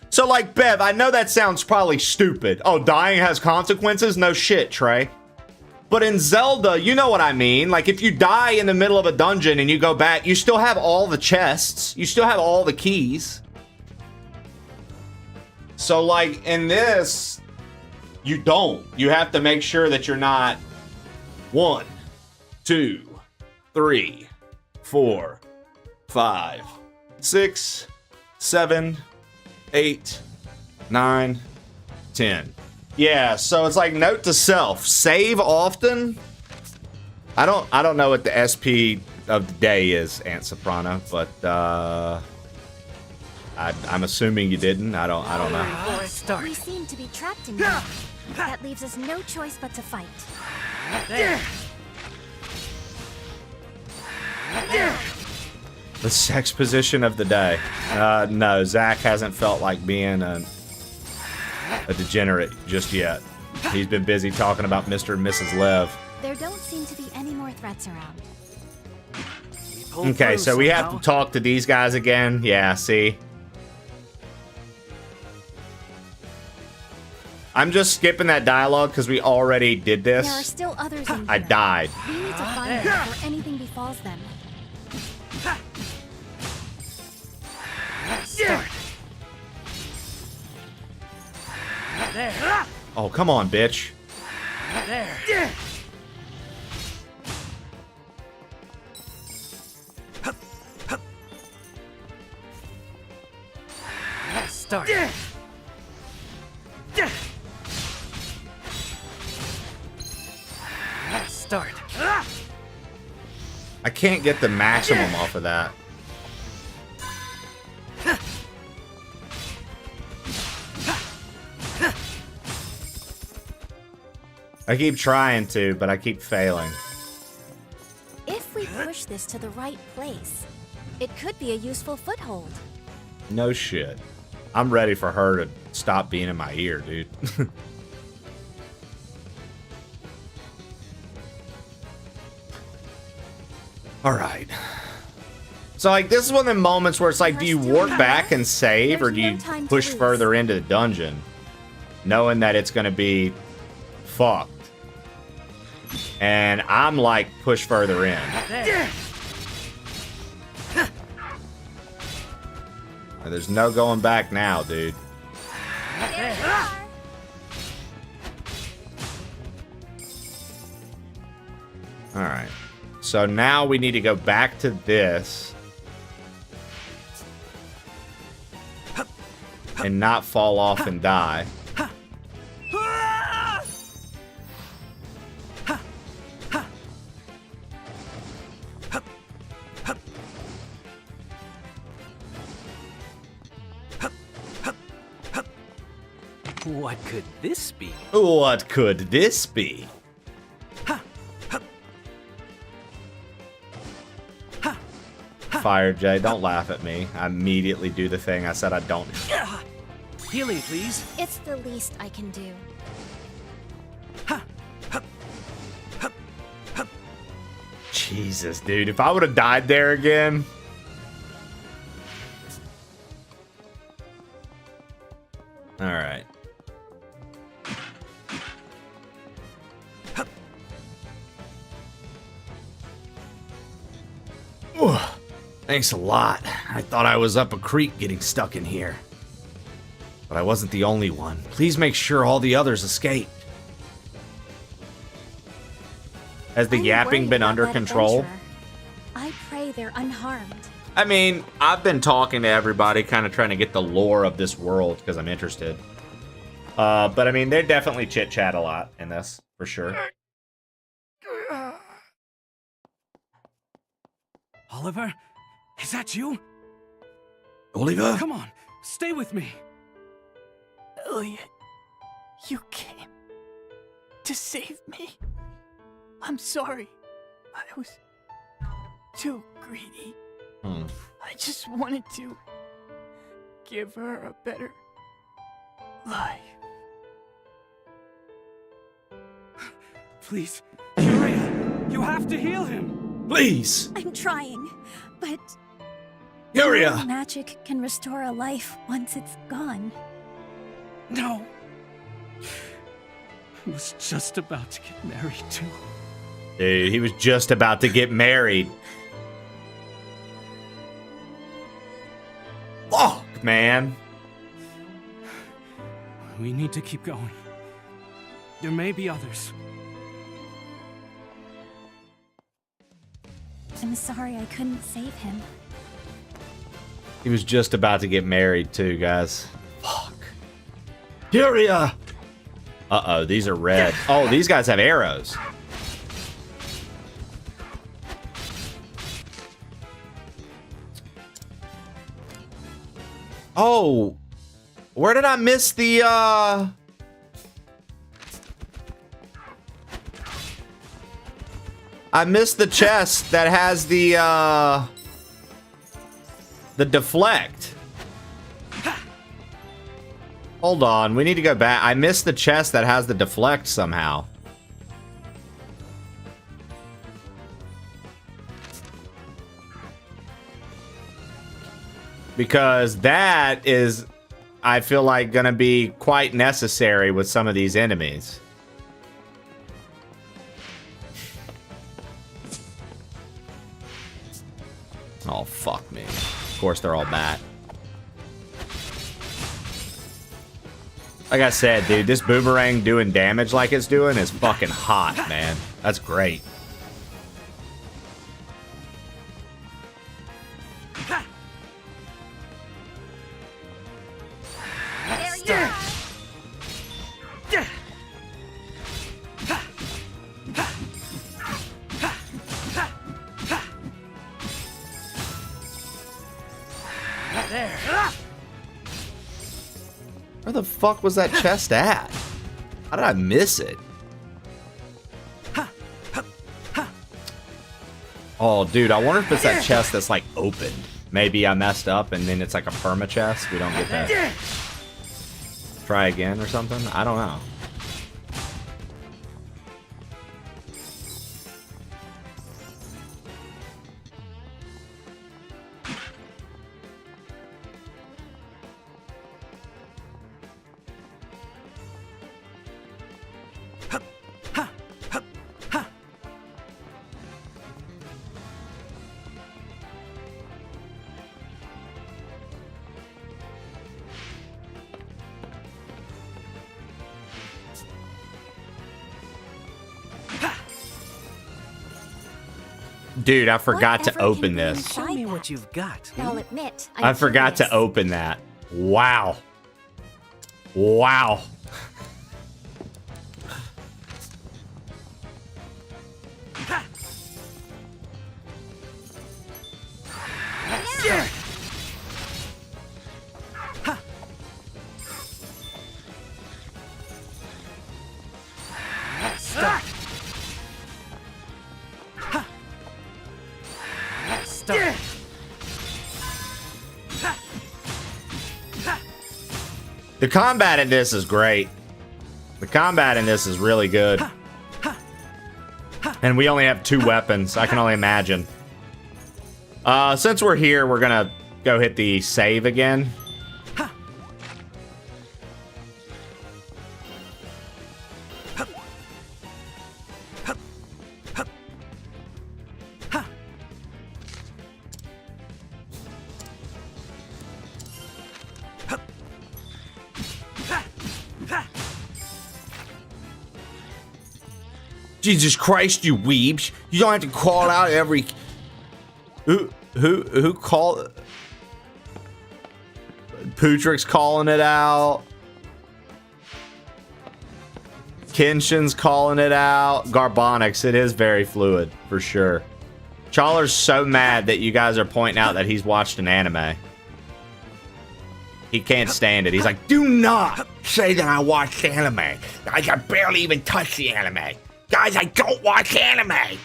so like, Bev, I know that sounds probably stupid. Oh, dying has consequences? No shit, Trey. But in Zelda, you know what I mean. Like, if you die in the middle of a dungeon and you go back, you still have all the chests. You still have all the keys. So, like, in this, you don't. You have to make sure that you're not 1, 2, 3, 4, 5, 6, 7, 8, 9, 10. Yeah, so it's like note to self, save often. I don't know what the SP of the day is, Aunt Soprano, but I'm assuming you didn't. I don't know. We seem to be trapped in here. That leaves us no choice but to fight. The sex position of the day. No, Zach hasn't felt like being a degenerate just yet. He's been busy talking about Mr. and Mrs. Lev. There don't seem to be any more threats around. Okay, so we have to talk to these guys again. Yeah, see? I'm just skipping that dialogue because we already did this. There are still others in here. I died. We need to find them before anything befalls them. Start. There. Oh, come on, bitch. There. Start. Start. I can't get the maximum off of that. I keep trying to, but I keep failing. If we push this to the right place, it could be a useful foothold. No shit. I'm ready for her to stop being in my ear, dude. All right. So, like, this is one of the moments where it's like, do you warp back and save, or do you push further into the dungeon, knowing that it's going to be fucked? And I'm like, push further in. There's no going back now, dude. All right. So now we need to go back to this and not fall off and die. What could this be? What could this be? Fire Jay, don't laugh at me. I immediately do the thing I said I don't. Healing, please. It's the least I can do. Jesus, dude. If I would have died there again. All right. Ooh, thanks a lot. I thought I was up a creek getting stuck in here. But I wasn't the only one. Please make sure all the others escaped. Has the yapping been under control? I pray they're unharmed. I mean, I've been talking to everybody, kind of trying to get the lore of this world because I'm interested. But I mean, they definitely chit-chat a lot in this, for sure. Oliver? Is that you? Oliver? Come on, stay with me. Elliot, you came to save me. I'm sorry. I was too greedy. I just wanted to give her a better life. Please, Uriah, you have to heal him. Please. I'm trying, but Uriah. no magic can restore a life once it's gone. No. was just about to get married too. Dude, he was just about to get married. Fuck, man. We need to keep going. There may be others. I'm sorry I couldn't save him. He was just about to get married too, guys. Fuck. Furia! Uh-oh, these are red. Oh, these guys have arrows. Oh, where did I miss the, I missed the chest that has the deflect. Hold on, we need to go back. I missed the chest that has the deflect somehow. Because that is, I feel like, gonna be quite necessary with some of these enemies. Oh, fuck me. Of course they're all bat. Like I said, dude, this boomerang doing damage like it's doing is fucking hot, man. That's great. Where the fuck was that chest at? How did I miss it? Oh, dude, I wonder if it's that chest that's like opened. Maybe I messed up and then it's like a perma chest. We don't get that. Try again or something? I don't know. Dude, I forgot to open this. Show me what you've got. I'll admit, I forgot to open that. Wow. Wow. Stop. Stop. The combat in this is great. The combat in this is really good. And we only have 2 weapons. I can only imagine. Since we're here, we're gonna go hit the save again. Jesus Christ, you weebs. You don't have to call out every... Who called... Putrik's calling it out. Kenshin's calling it out. Garbonix, it is very fluid, for sure. Challer's so mad that you guys are pointing out that he's watched an anime. He can't stand it. He's like, do not say that I watched anime. I can barely even touch the anime. Guys, I don't watch anime.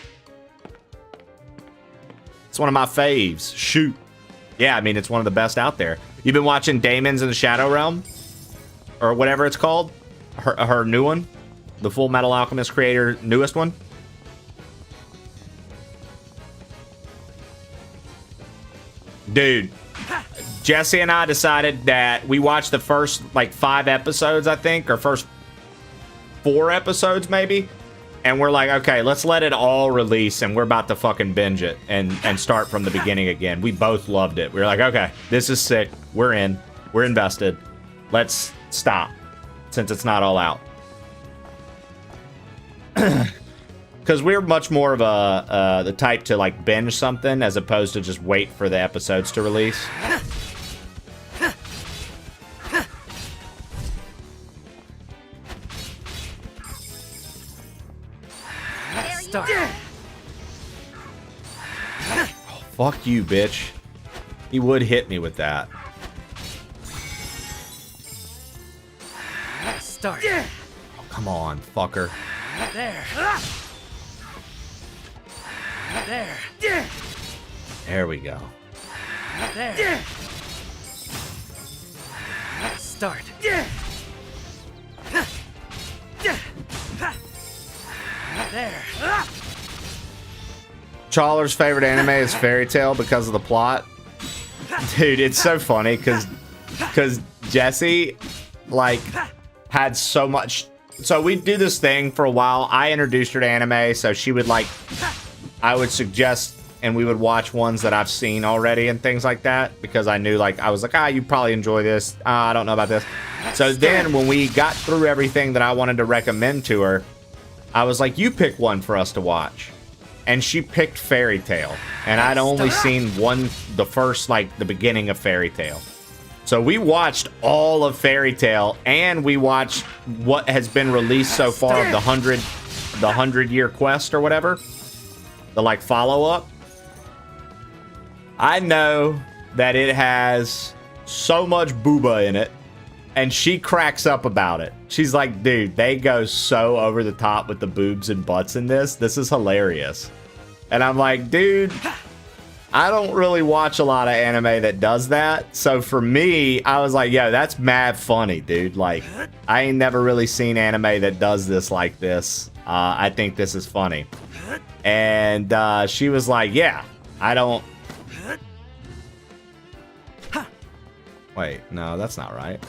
It's one of my faves. Shoot. Yeah, I mean, it's one of the best out there. You've been watching Damon's in the Shadow Realm? Or whatever it's called? Her new one? The Full Metal Alchemist creator, newest one? Dude. Jesse and I decided that we watched the first, like, 5 episodes, I think, or first 4 episodes maybe. And we're like, okay, let's let it all release, and we're about to fucking binge it and start from the beginning again. We both loved it. We were like, okay, this is sick. We're in. We're invested. Let's stop, since it's not all out. Because we're much more of the type to like binge something as opposed to just wait for the episodes to release. Start. Oh, fuck you, bitch. He would hit me with that. Start. Oh, come on, fucker. There. There. There we go. There. Start. There. Chawler's favorite anime is Fairy Tail because of the plot. Dude, it's so funny because Jesse, like, had so much. So we do this thing for a while. I introduced her to anime, so she would like, I would suggest, and we would watch ones that I've seen already and things like that, because I knew, like, I was like, you probably enjoy this. I don't know about this. So then when we got through everything that I wanted to recommend to her, I was like, you pick one for us to watch. And she picked Fairy Tail. And I'd only seen the first, like, the beginning of Fairy Tail. So we watched all of Fairy Tail, and we watched what has been released so far of the 100-year quest or whatever. The, like, follow-up. I know that it has so much booba in it, and she cracks up about it. She's like, dude, they go so over the top with the boobs and butts in this. This is hilarious. And I'm like, dude, I don't really watch a lot of anime that does that. So for me, I was like, yo, that's mad funny, dude. Like, I ain't never really seen anime that does this like this. I think this is funny. And she was like, yeah, I don't... Wait, no, that's not right.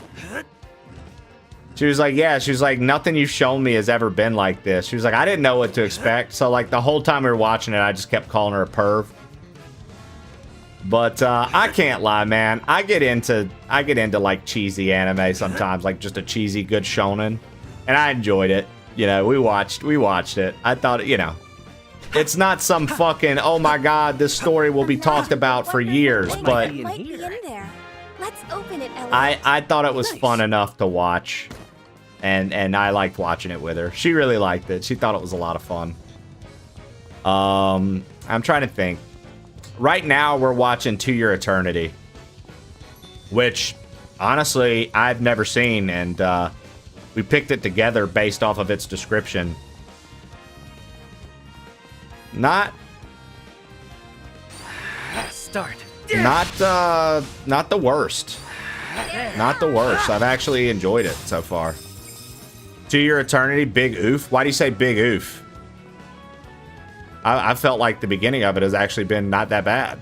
She was like, yeah, she was like, nothing you've shown me has ever been like this. She was like, I didn't know what to expect. So, like, the whole time we were watching it, I just kept calling her a perv. But I can't lie, man. I get into like cheesy anime sometimes, like just a cheesy good shonen, and I enjoyed it. You know, we watched it. I thought, you know, it's not some fucking, oh my god, this story will be talked about for years, but Might be in there. Let's open it, Elliot. I thought it was fun enough to watch, and I liked watching it with her. She really liked it. She thought it was a lot of fun. I'm trying to think. Right now, we're watching To Your Eternity, which, honestly, I've never seen, and we picked it together based off of its description. Not the worst. Not the worst. I've actually enjoyed it so far. To Your Eternity, big oof. Why do you say big oof? I felt like the beginning of it has actually been not that bad.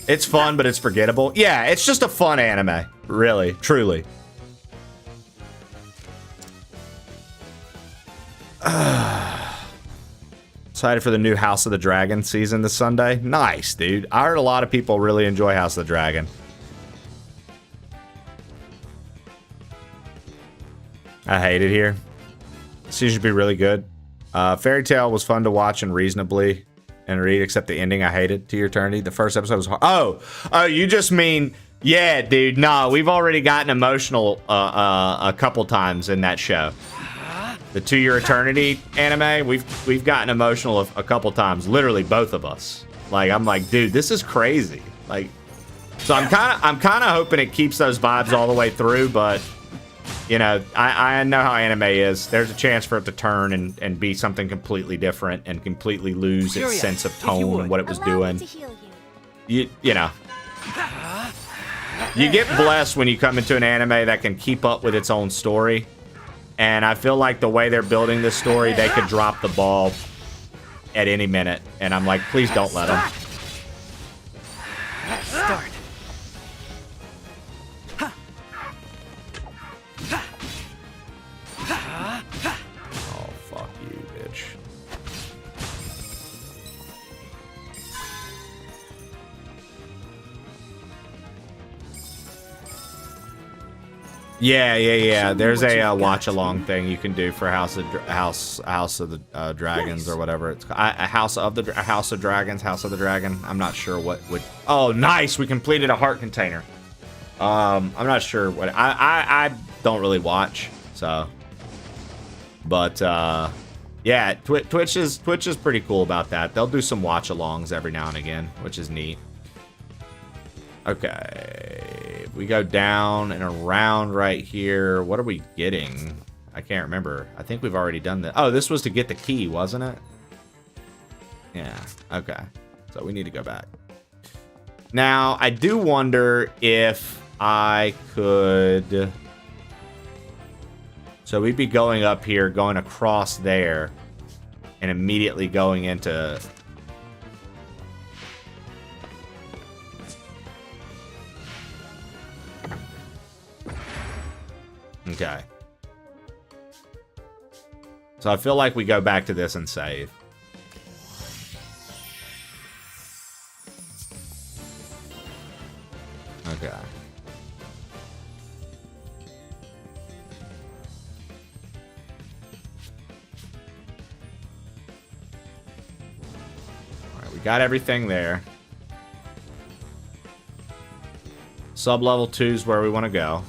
It's fun, but it's forgettable. Yeah, it's just a fun anime. Really, truly. Excited for the new House of the Dragon season this Sunday. Nice, dude. I heard a lot of people really enjoy House of the Dragon. I hate it here. This season should be really good. Fairy Tail was fun to watch and reasonably and read, except the ending I hated. To Your Eternity. The first episode was hard. Oh, you just mean, yeah, dude. No, we've already gotten emotional a couple times in that show. The To Your Eternity anime, we've gotten emotional a couple times. Literally, both of us. Like, I'm like, dude, this is crazy. Like, so I'm kind of hoping it keeps those vibes all the way through, but. You know, I know how anime is. There's a chance for it to turn and be something completely different and completely lose its sense of tone and what it was doing. You know. You get blessed when you come into an anime that can keep up with its own story. And I feel like the way they're building this story, they could drop the ball at any minute. And I'm like, please don't let them. Start. Twitch. Yeah. There's a watch along thing you can do for House of the Dragons or whatever it's called. House of the Dragon. I'm not sure what would. Oh, nice! We completed a heart container. I'm not sure what I don't really watch, so. But yeah, Twitch is pretty cool about that. They'll do some watch alongs every now and again, which is neat. Okay, we go down and around right here. What are we getting? I can't remember. I think we've already done that. Oh, this was to get the key, wasn't it? Yeah, okay. So we need to go back. Now, I do wonder if I could... So we'd be going up here, going across there, and immediately going into... Okay. So I feel like we go back to this and save. Okay. Alright, we got everything there. Sub-level 2 is where we want to go.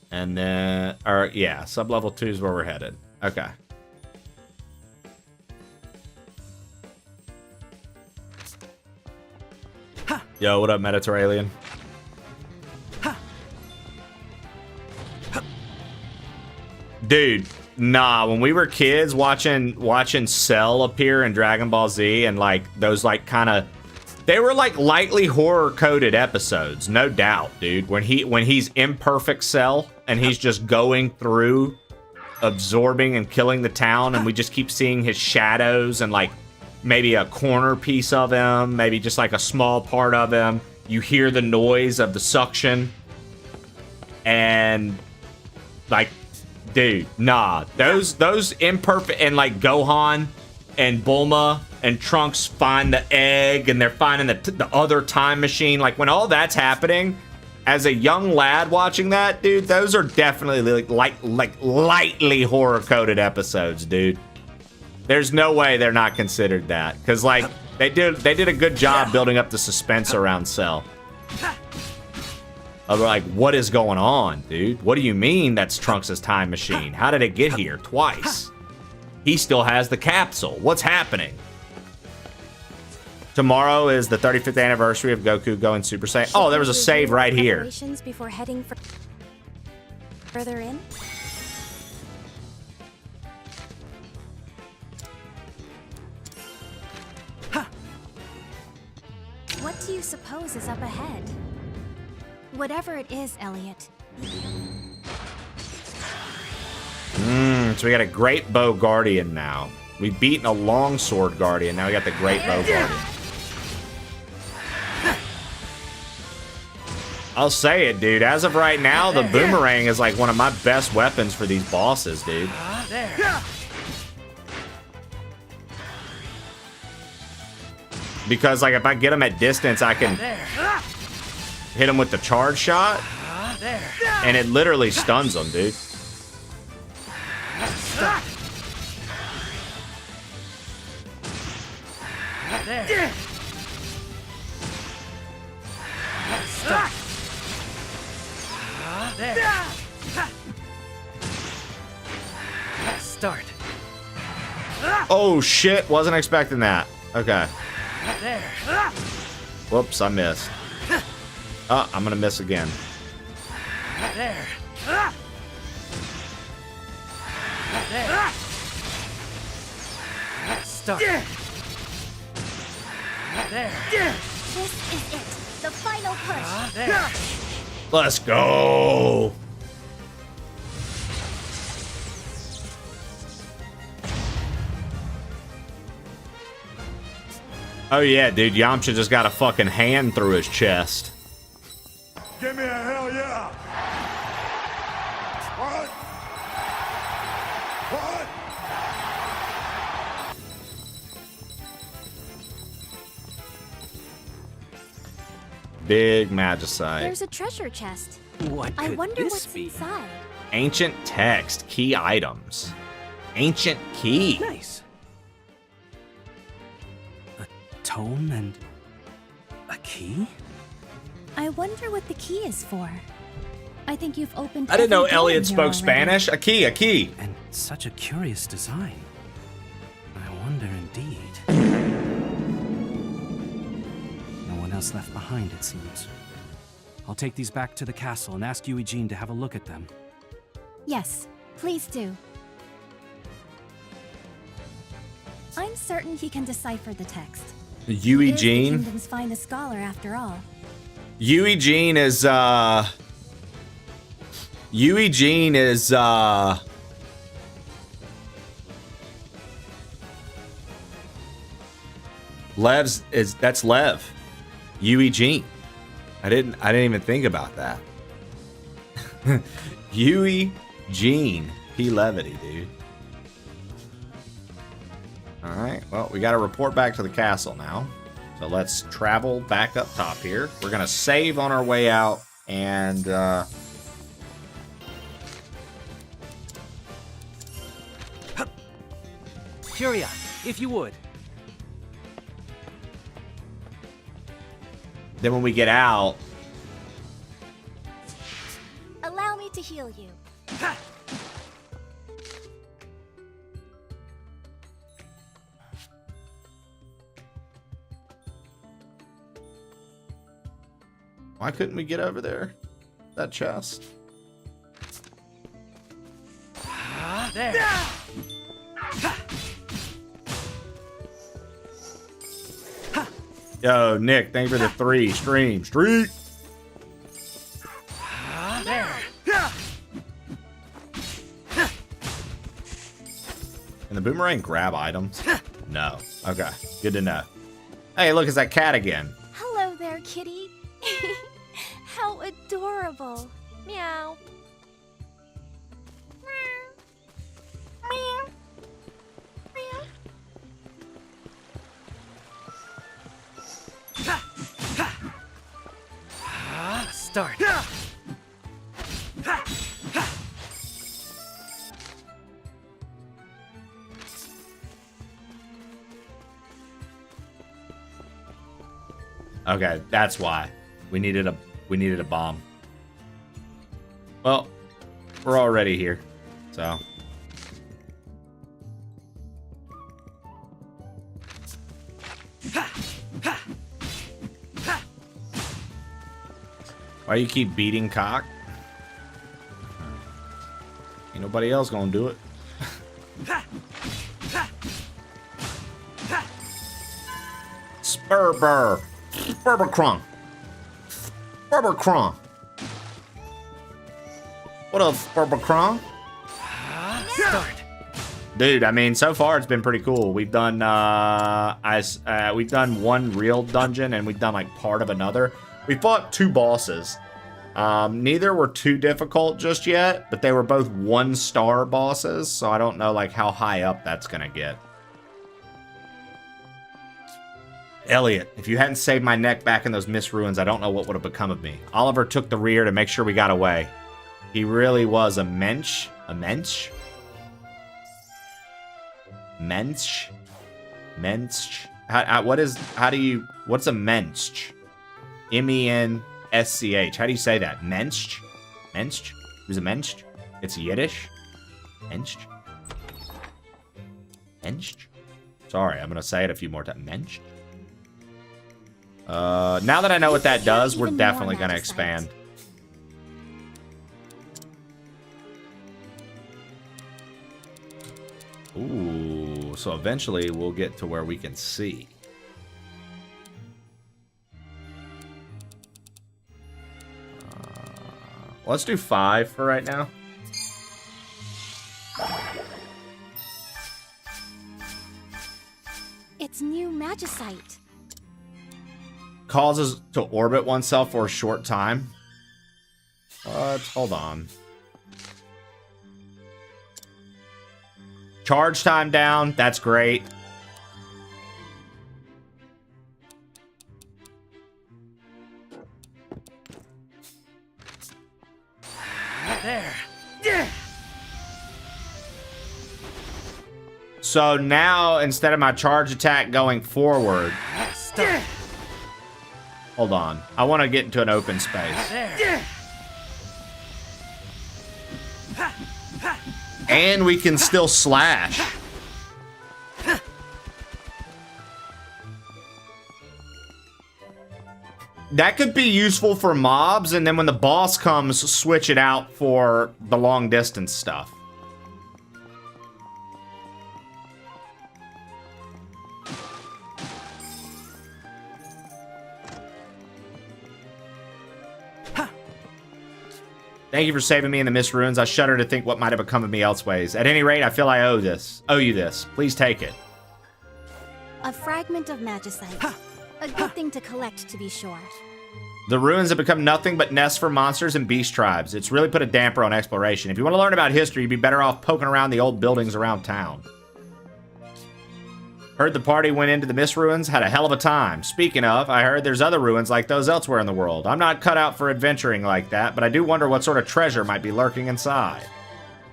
And then, or yeah, sub-level 2 is where we're headed. Okay. Yo, what up, Mediterranean? Dude, nah, when we were kids watching Cell appear in Dragon Ball Z and like those like kind of, they were like lightly horror coded episodes, no doubt, dude. When he's imperfect Cell and he's just going through absorbing and killing the town, and we just keep seeing his shadows and like maybe a corner piece of him, maybe just like a small part of him. You hear the noise of the suction, and like, dude, nah, those imperfect, and like Gohan and Bulma and Trunks find the egg, and they're finding the other time machine. Like when all that's happening, as a young lad watching that, dude, those are definitely like lightly horror coded episodes, dude. There's no way they're not considered that, because like they did a good job building up the suspense around Cell. Of like, what is going on, dude? What do you mean that's Trunks' time machine? How did it get here twice? He still has the capsule. What's happening? Tomorrow is the 35th anniversary of Goku going Super Saiyan. Oh, there was a save right here. Before heading further in. What do you suppose is up ahead? Whatever it is, Elliot. So we got a Great Bow Guardian now. We've beaten a Longsword Guardian. Now we got the Great Bow Guardian. I'll say it, dude. As of right now, the Boomerang is like one of my best weapons for these bosses, dude. Because like if I get them at distance, I can hit them with the charge shot, and it literally stuns them, dude. Start. Oh shit, wasn't expecting that. Okay. Whoops, I missed. Oh, I'm gonna miss again. Start. This is it. The final push. Let's go. Oh yeah, dude, Yamcha just got a fucking hand through his chest. Give me a hell yeah! What? What? Big magicite. There's a treasure chest. What I could wonder this what's be? inside. Ancient text. Key items. Ancient key. Nice. A tome and a key? I wonder what the key is for. I think you've opened. I didn't know every door Elliot in here spoke already. Spanish. A key, a key. And such a curious design. I wonder indeed. No one else left behind, it seems. I'll take these back to the castle and ask Eugene to have a look at them. Yes, please do. I'm certain he can decipher the text. Eugene. He is the kingdom's finest scholar, after all. Eugene is that's Lev. Eugene. I didn't even think about that. Eugene. P. Levity, dude. Alright, well, we gotta report back to the castle now. So let's travel back up top here. We're gonna save on our way out and Curia, if you would. then when we get out, Allow me to heal you. why couldn't we get over there? That chest. There. Yo, Nick, thank you for the 3 stream. Street. There. Can the boomerang grab items? No. Okay, good to know. Hey, look, it's that cat again. Hello there, kitty. How adorable. Meow. Meow. Meow. Start. Okay, that's why. We needed a bomb. Well, we're already here. So why you keep beating cock? Ain't nobody else gonna do it. Spurber. Spurbercrunk. Spurbercrunk. What up, Spurbercrunk? Start. Dude, I mean, so far it's been pretty cool. We've done we've done one real dungeon and we've done like part of another. We fought 2 bosses. Neither were too difficult just yet, but they were both 1-star bosses, so I don't know like how high up that's gonna get. Elliot, if you hadn't saved my neck back in those mist ruins, I don't know what would have become of me. Oliver took the rear to make sure we got away. He really was a mensch. A mensch? Mensch? Mensch? What's a mensch? M-E-N-S-C-H. How do you say that? Mensch? Mensch? Who's a mensch? It's Yiddish? Mensch? Mensch? Sorry, I'm gonna say it a few more times. Mensch? Now that I know what that does, we're definitely gonna expand. Ooh, so eventually we'll get to where we can see. Let's do 5 for right now. It's new magicite. Causes to orbit oneself for a short time. Hold on. Charge time down. That's great. So now, instead of my charge attack going forward... Hold on. I want to get into an open space. And we can still slash. That could be useful for mobs, and then when the boss comes, switch it out for the long distance stuff. Thank you for saving me in the Mist Ruins. I shudder to think what might have become of me elseways. At any rate, I feel I owe you this. Please take it. A fragment of magicite. A good thing to collect, to be sure. The ruins have become nothing but nests for monsters and beast tribes. It's really put a damper on exploration. If you want to learn about history, you'd be better off poking around the old buildings around town. Heard the party went into the Mist Ruins, had a hell of a time. Speaking of, I heard there's other ruins like those elsewhere in the world. I'm not cut out for adventuring like that, but I do wonder what sort of treasure might be lurking inside.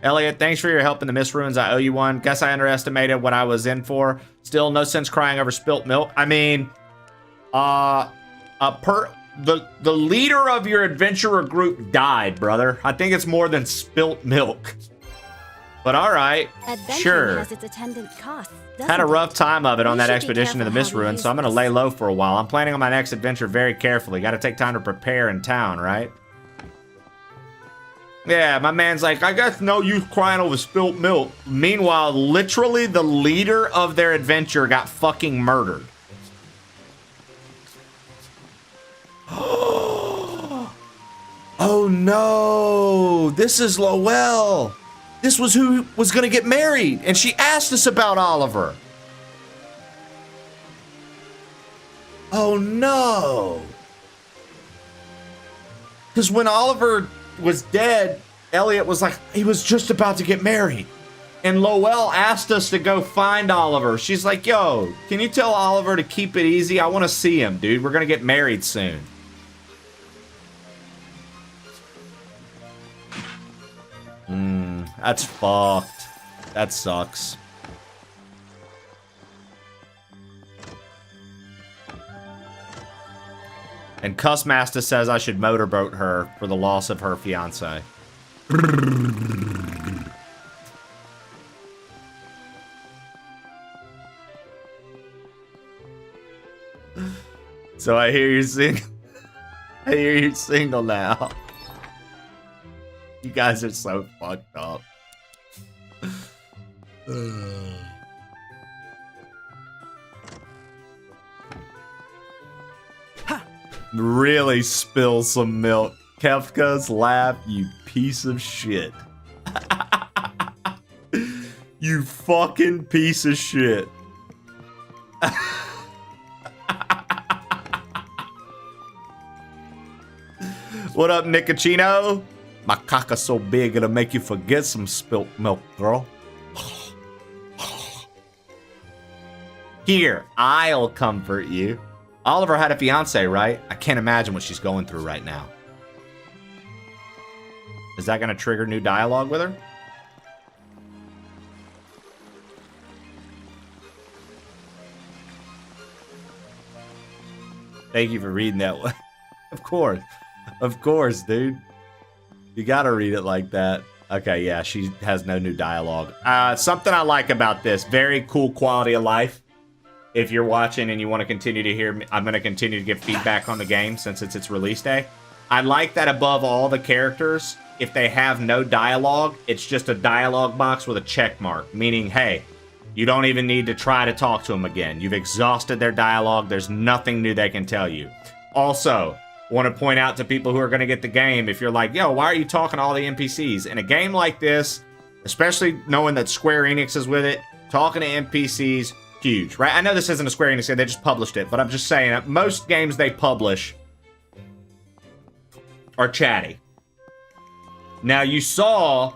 Elliot, thanks for your help in the Mist Ruins. I owe you one. Guess I underestimated what I was in for. Still, no sense crying over spilt milk. I mean, the leader of your adventurer group died, brother. I think it's more than spilt milk. But all right, sure. Has its attendant costs, had a rough time of it on that should be expedition to the careful Mist how we Ruins, use so I'm going to this. lay low for a while. I'm planning on my next adventure very carefully. Got to take time to prepare in town, right? Yeah, my man's like, I guess no use crying over spilt milk. Meanwhile, literally the leader of their adventure got fucking murdered. Oh no, this is Lowell. This was who was gonna get married, and she asked us about Oliver. Oh no. Because when Oliver was dead, Elliot was like, he was just about to get married. And Lowell asked us to go find Oliver. She's like, yo, can you tell Oliver to keep it easy? I want to see him, dude. We're gonna get married soon. That's fucked. That sucks. And Cussmaster says I should motorboat her for the loss of her fiance. So I hear you're single. I hear you're single now. You guys are so fucked up. Really spill some milk. Kefka's laugh, you piece of shit. You fucking piece of shit. What up, Nicocino? My cock is so big it'll make you forget some spilt milk, girl. Here, I'll comfort you. Oliver had a fiance, right? I can't imagine what she's going through right now. Is that gonna trigger new dialogue with her? Thank you for reading that one. Of course, dude. You gotta read it like that. Okay, yeah, she has no new dialogue. Something I like about this, very cool quality of life. If you're watching and you want to continue to hear me, I'm going to continue to give feedback on the game since it's its release day. I like that above all the characters, if they have no dialogue, it's just a dialogue box with a check mark, meaning, hey, you don't even need to try to talk to them again. You've exhausted their dialogue. There's nothing new they can tell you. Also, want to point out to people who are going to get the game, if you're like, yo, why are you talking to all the NPCs? In a game like this, especially knowing that Square Enix is with it, talking to NPCs, huge, right? I know this isn't a Square Enix game, they just published it, but I'm just saying that most games they publish are chatty. Now, you saw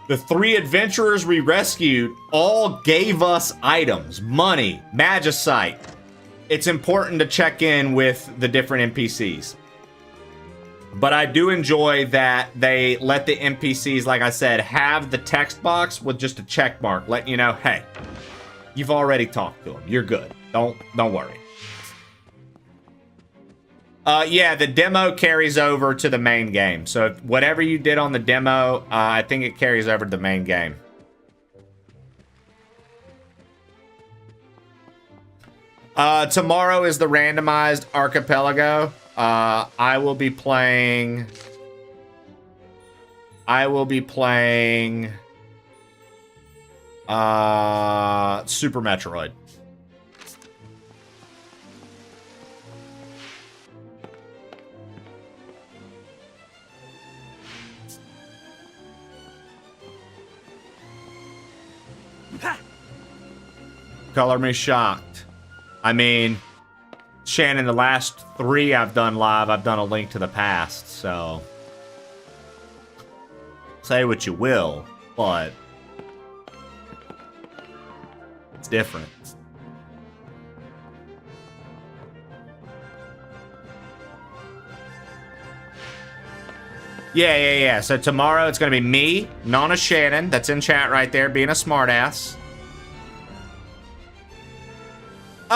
the 3 adventurers we rescued all gave us items, money, magicite. It's important to check in with the different NPCs. But I do enjoy that they let the NPCs, like I said, have the text box with just a check mark, letting you know, hey, you've already talked to them. You're good. Don't worry. Yeah, the demo carries over to the main game. So if whatever you did on the demo, I think it carries over to the main game. Tomorrow is the randomized archipelago. I will be playing Super Metroid. Color me shocked. I mean, Shannon, the last 3 I've done live, I've done a Link to the Past, so say what you will, but it's different. Yeah. So tomorrow it's gonna be me, Nana Shannon, that's in chat right there, being a smartass.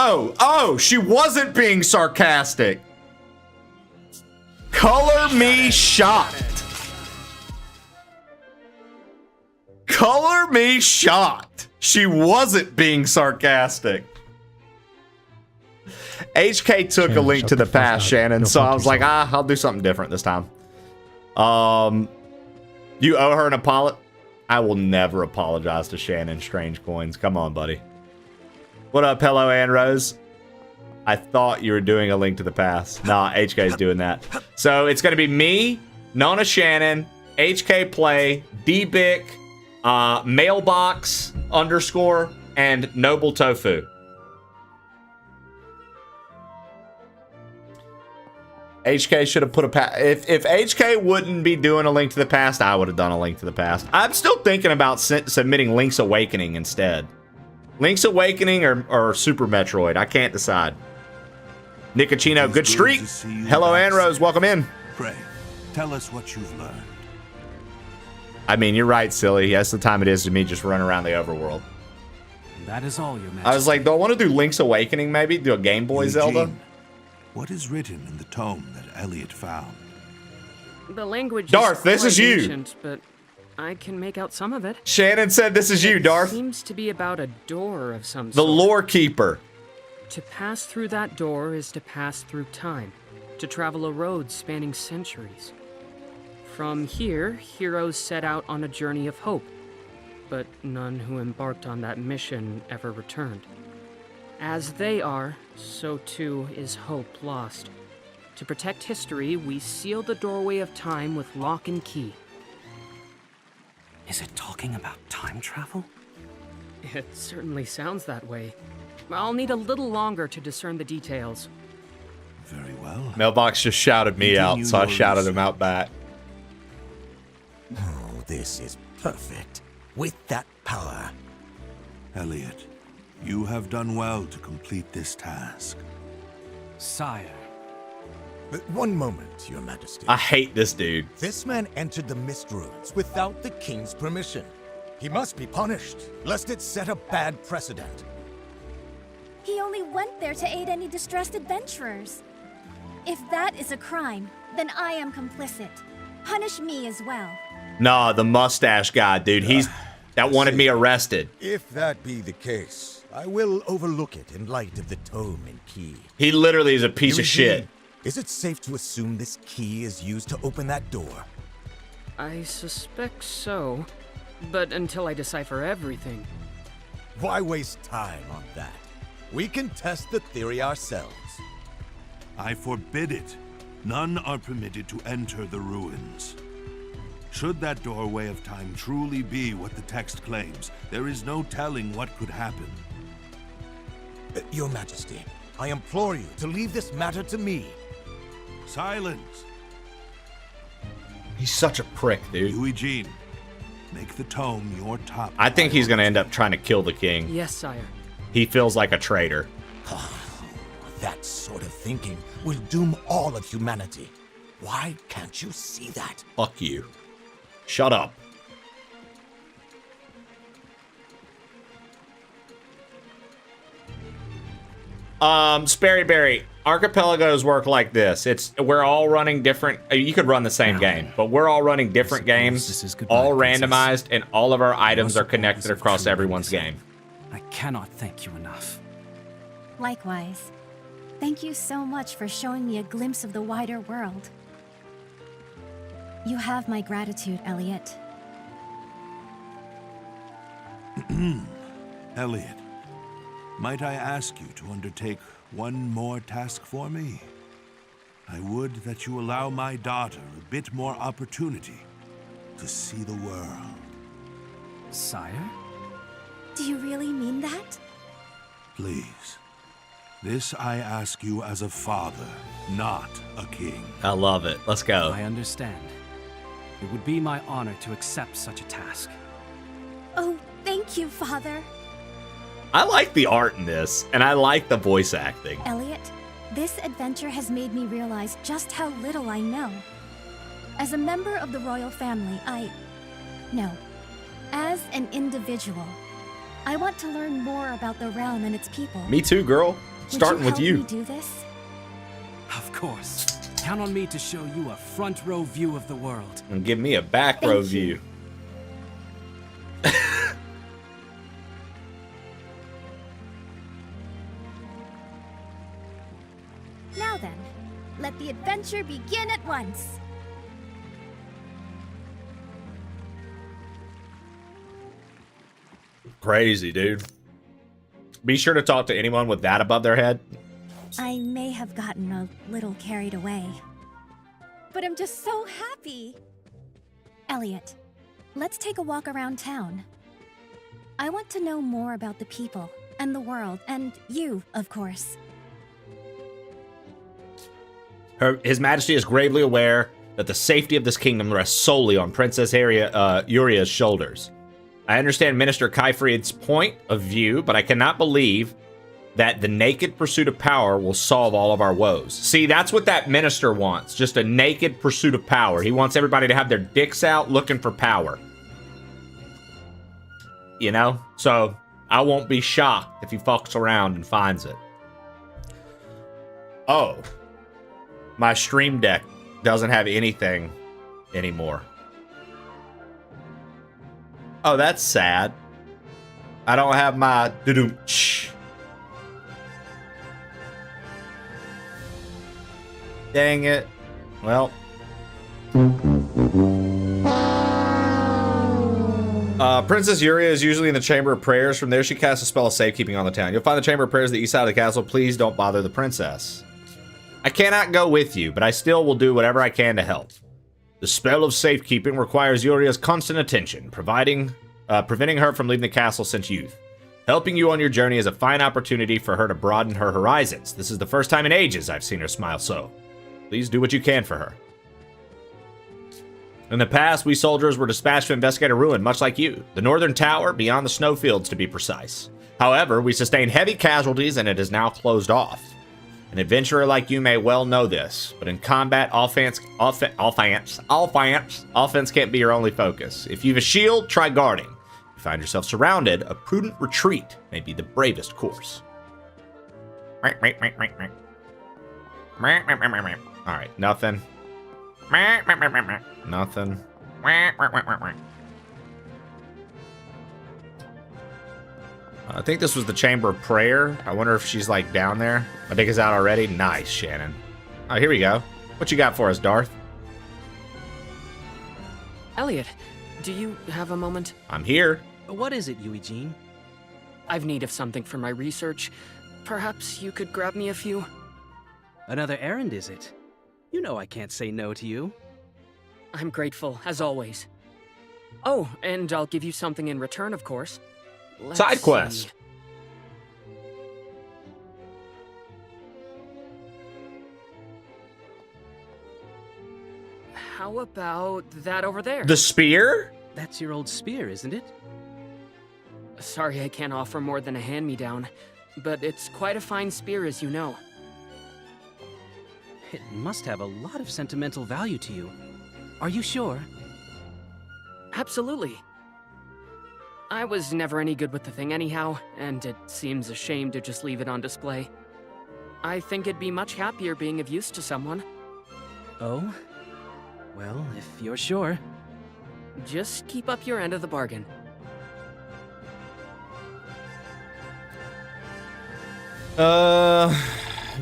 Oh, she wasn't being sarcastic. Color me shocked. Color me shocked. She wasn't being sarcastic. HK took a Link to the Past, Shannon, so I was like, I'll do something different this time. You owe her an apology. I will never apologize to Shannon Strange Coins. Come on, buddy. What up, Hello Ann Rose? I thought you were doing a Link to the Past. Nah, HK's doing that. So it's gonna be me, Nana Shannon, HK Play, D-Bic, Mailbox _ and Noble Tofu. HK should have put a if HK wouldn't be doing a Link to the Past, I would have done a Link to the Past. I'm still thinking about submitting Link's Awakening instead. Link's Awakening or Super Metroid. I can't decide. Nicocino, good streak. Hello, Anrose. Welcome in. Pray, tell us what you've learned. I mean, you're right, silly. That's the time it is to me just run around the overworld. That is all, Your Majesty. I was like, do I want to do Link's Awakening maybe? Do a Game Boy Zelda? What is written in the tome that Elliot found? The language Darth, this is you. Ancient, but I can make out some of it. Shannon said this is you, Darth. It seems to be about a door of some The sort. Lore Keeper. To pass through that door is to pass through time, to travel a road spanning centuries. From here, heroes set out on a journey of hope, but none who embarked on that mission ever returned. As they are, so too is hope lost. To protect history, we seal the doorway of time with lock and key. Is it talking about time travel? It certainly sounds that way. I'll need a little longer to discern the details. Very well. Mailbox just shouted me out, so I shouted him out back. Oh, this is perfect. With that power. Elliot, you have done well to complete this task. Sire. But one moment, Your Majesty. I hate this dude. This man entered the Mist Ruins without the king's permission. He must be punished, lest it set a bad precedent. He only went there to aid any distressed adventurers. If that is a crime, then I am complicit. Punish me as well. Nah, the mustache guy, dude. He's that wanted me arrested. If that be the case, I will overlook it in light of the tome and key. He literally is a piece of Eugene, shit. Is it safe to assume this key is used to open that door? I suspect so, but until I decipher everything. Why waste time on that? We can test the theory ourselves. I forbid it. None are permitted to enter the ruins. Should that doorway of time truly be what the text claims, there is no telling what could happen. Your Majesty, I implore you to leave this matter to me. Silence! He's such a prick, dude. Eugene, make the tome your top. I think he's gonna end up trying to kill the king. Yes, sire. He feels like a traitor. That sort of thinking will doom all of humanity. Why can't you see that? Fuck you. Shut up. Sperry Berry, archipelagos work like this. We're all running different. You could run the same game, but we're all running different games, all randomized, and all of our items are connected across everyone's game. I cannot thank you enough. Likewise. Thank you so much for showing me a glimpse of the wider world. You have my gratitude, Elliot. Elliot, might I ask you to undertake one more task for me? I would that you allow my daughter a bit more opportunity to see the world. Sire? Do you really mean that? Please. This I ask you as a father, not a king. I love it. Let's go. I understand. It would be my honor to accept such a task. Oh, thank you, Father. I like the art in this, and I like the voice acting. Elliot, this adventure has made me realize just how little I know. As a member of the royal family, as an individual, I want to learn more about the realm and its people. Me too, girl. Starting with you. Would you help me do this? Of course. Count on me to show you a front row view of the world. And give me a back row view. Now then, let the adventure begin at once. Crazy, dude. Be sure to talk to anyone with that above their head. I may have gotten a little carried away, but I'm just so happy. Elliot, let's take a walk around town. I want to know more about the people and the world, and you, of course. His Majesty is gravely aware that the safety of this kingdom rests solely on Princess Uria's shoulders. I understand Minister Kaifried's point of view, but I cannot believe that the naked pursuit of power will solve all of our woes. See, that's what that minister wants, just a naked pursuit of power. He wants everybody to have their dicks out looking for power. You know? So, I won't be shocked if he fucks around and finds it. Oh. My stream deck doesn't have anything anymore. Oh, that's sad. I don't have my doo-doo-ch. Dang it. Well. Princess Uria is usually in the Chamber of Prayers. From there, she casts a spell of safekeeping on the town. You'll find the Chamber of Prayers at the east side of the castle. Please don't bother the princess. I cannot go with you, but I still will do whatever I can to help. The spell of safekeeping requires Uria's constant attention, preventing her from leaving the castle since youth. Helping you on your journey is a fine opportunity for her to broaden her horizons. This is the first time in ages I've seen her smile so. Please do what you can for her. In the past, we soldiers were dispatched to investigate a ruin, much like you. The northern tower, beyond the snowfields to be precise. However, we sustained heavy casualties and it is now closed off. An adventurer like you may well know this, but in combat, offense can't be your only focus. If you've a shield, try guarding. If you find yourself surrounded, a prudent retreat may be the bravest course. Alright, nothing. Nothing. I think this was the Chamber of Prayer. I wonder if she's like down there. My dick is out already. Nice, Shannon. Oh, here we go. What you got for us, Darth? Elliot, do you have a moment? I'm here. What is it, Eugene? I've need of something for my research. Perhaps you could grab me a few? Another errand, is it? You know I can't say no to you. I'm grateful, as always. Oh, and I'll give you something in return, of course. Side quest. See. How about that over there? The spear? That's your old spear, isn't it? Sorry I can't offer more than a hand-me-down, but it's quite a fine spear, as you know. It must have a lot of sentimental value to you. Are you sure? Absolutely. I was never any good with the thing anyhow, and it seems a shame to just leave it on display. I think it'd be much happier being of use to someone. Oh? Well, if you're sure. Just keep up your end of the bargain.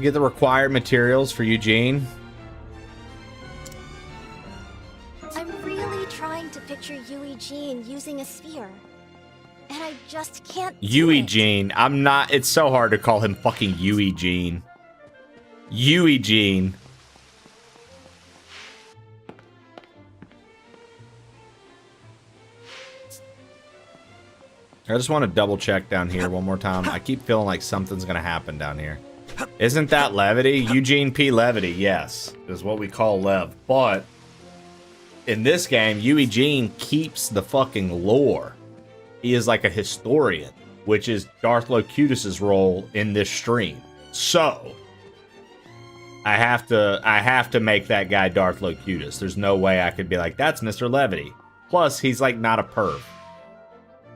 Get the required materials for Eugene. I'm really trying to picture Eugene using a sphere. And I just can't do it. Eugene. I'm not. It's so hard to call him fucking Eugene. Eugene. I just want to double check down here one more time. I keep feeling like something's going to happen down here. Isn't that Levity? Eugene P. Levity, yes, is what we call Lev. But in this game, Eugene keeps the fucking lore. He is like a historian, which is Darth Locutus's role in this stream. So I have to make that guy Darth Locutus. There's no way I could be like, that's Mr. Levity. Plus, he's like not a perv.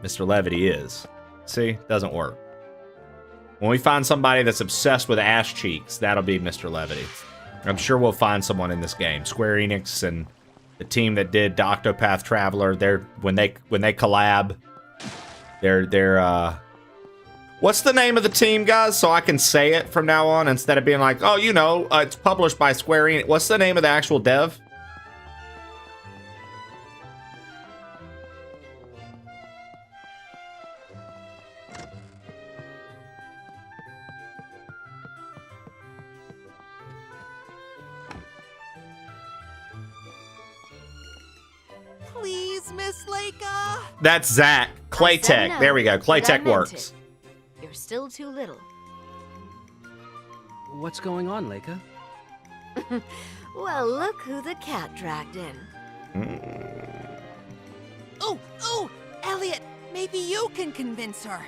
Mr. Levity is. See? Doesn't work. When we find somebody that's obsessed with ass cheeks, that'll be Mr. Levity. I'm sure we'll find someone in this game. Square Enix and the team that did Octopath Traveler, when they collab, they're what's the name of the team, guys? So I can say it from now on instead of being like, oh, you know, it's published by Square Enix. What's the name of the actual dev? Please, Miss Leica. That's Zach. Claytech. There we go. Claytech works. You're still too little. What's going on, Leica? Well, look who the cat dragged in. Oh, Elliot, maybe you can convince her.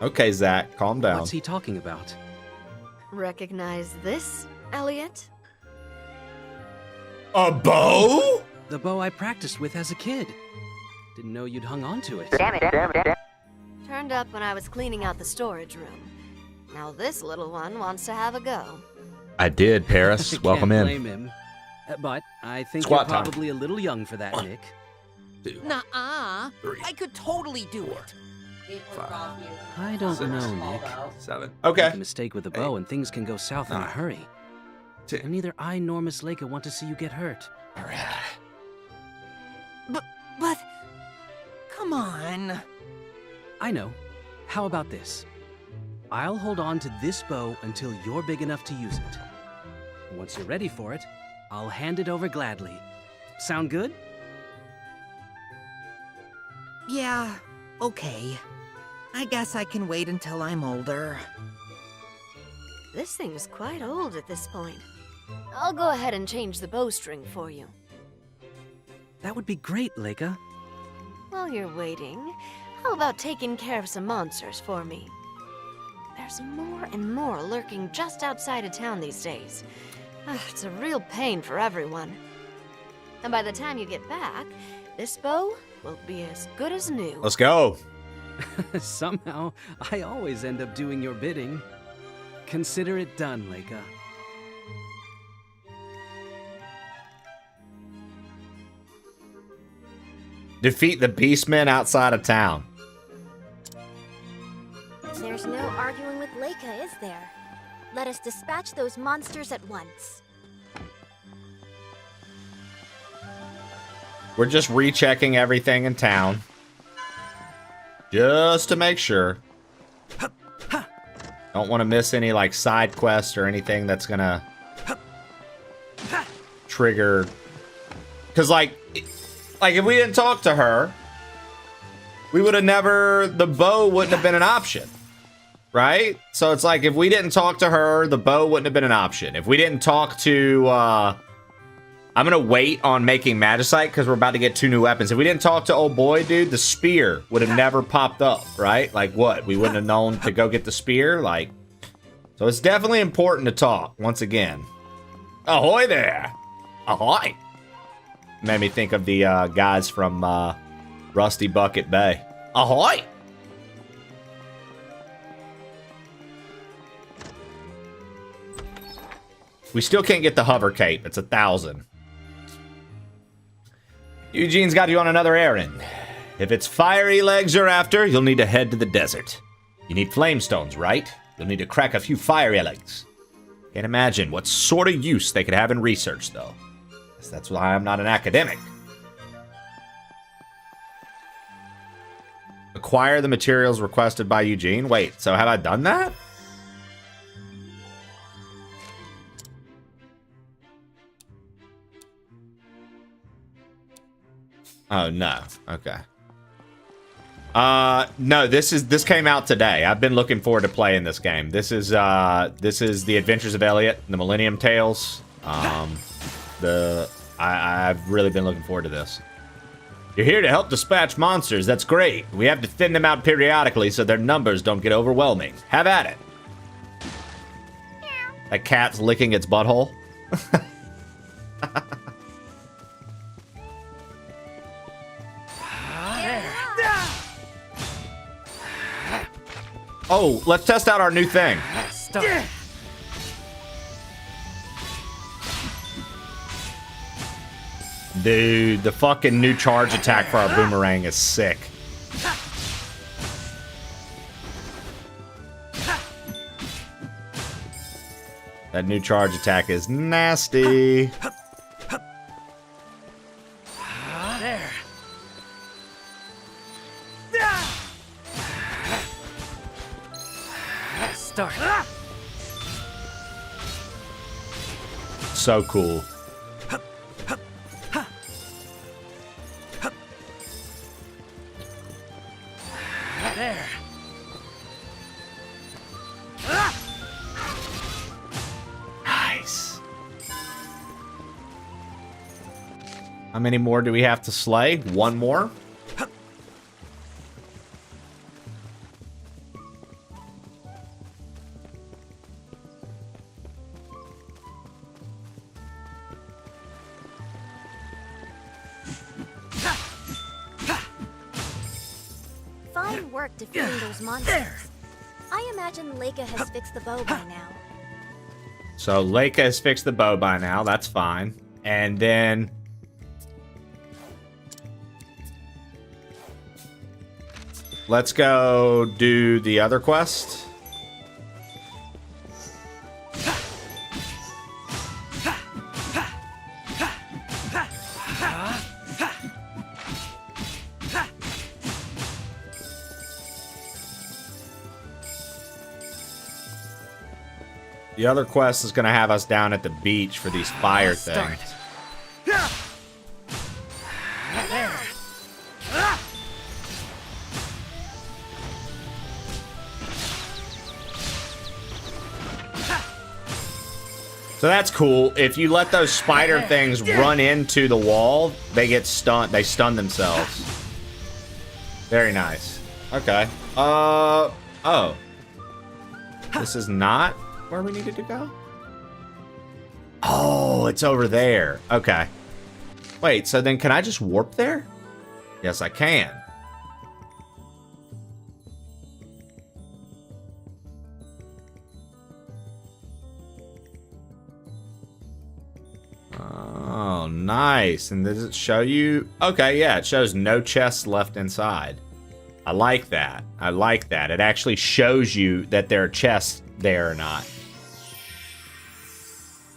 Okay, Zach, calm down. What's he talking about? Recognize this, Elliot? A bow? The bow I practiced with as a kid. Didn't know you'd hung on to it. Turned up when I was cleaning out the storage room. Now this little one wants to have a go. I did, Paris. Welcome Can't in. blame him. But I think Squat you're time. probably a little young for that, Nick. Nuh-uh. 3, I could totally do it. 5, I don't 6, know, Nick. 7. Make Okay. a mistake with a bow and things can go south in a 9, hurry. 10. And neither I nor Miss Leica want to see you get hurt. But, come on. I know. How about this? I'll hold on to this bow until you're big enough to use it. Once you're ready for it, I'll hand it over gladly. Sound good? Yeah, okay. I guess I can wait until I'm older. This thing's quite old at this point. I'll go ahead and change the bowstring for you. That would be great, Leica. While you're waiting, how about taking care of some monsters for me? There's more and more lurking just outside of town these days. It's a real pain for everyone. And by the time you get back, this bow will be as good as new. Let's go. Somehow, I always end up doing your bidding. Consider it done, Leica. Defeat the Beastmen outside of town. There's no arguing with Leica, is there? Let us dispatch those monsters at once. We're just rechecking everything in town. Just to make sure. Don't want to miss any like side quests or anything that's gonna trigger. Cause like if we didn't talk to her, we would have never, the bow wouldn't have been an option. Right? So it's like if we didn't talk to her, the bow wouldn't have been an option. If we didn't talk to I'm gonna wait on making Magicite because we're about to get 2 new weapons. If we didn't talk to old boy, dude, the spear would have never popped up, right? Like what? We wouldn't have known to go get the spear? Like, so it's definitely important to talk, once again. Ahoy there! Ahoy! Made me think of the guys from Rusty Bucket Bay. Ahoy! We still can't get the hover cape. It's 1,000. Eugene's got you on another errand. If it's fiery legs you're after, you'll need to head to the desert. You need flamestones, right? You'll need to crack a few fiery legs. Can't imagine what sort of use they could have in research, though. Guess that's why I'm not an academic. Acquire the materials requested by Eugene. Wait, so have I done that? Oh, no. Okay. No, this came out today. I've been looking forward to playing this game. This is The Adventures of Elliot, the Millenium Tales. I've really been looking forward to this. You're here to help dispatch monsters. That's great. We have to thin them out periodically so their numbers don't get overwhelming. Have at it. That cat's licking its butthole. Oh, let's test out our new thing. Start. Dude, the fucking new charge attack for our boomerang is sick. That new charge attack is nasty. There. Start. So cool. There. Nice. How many more do we have to slay? One more? Fine work defeating those monsters. I imagine Leica has fixed the bow by now. So Leica has fixed the bow by now. That's fine. And then... let's go do the other quest. The other quest is going to have us down at the beach for these fire things. So that's cool. If you let those spider things run into the wall, they get stunned. They stun themselves. Very nice. Okay. Oh. This is not where we needed to go? Oh, it's over there. Okay. Wait, so then can I just warp there? Yes, I can. Oh, nice. And does it show you? Okay, yeah, it shows no chests left inside. I like that. I like that. It actually shows you that there are chests there or not.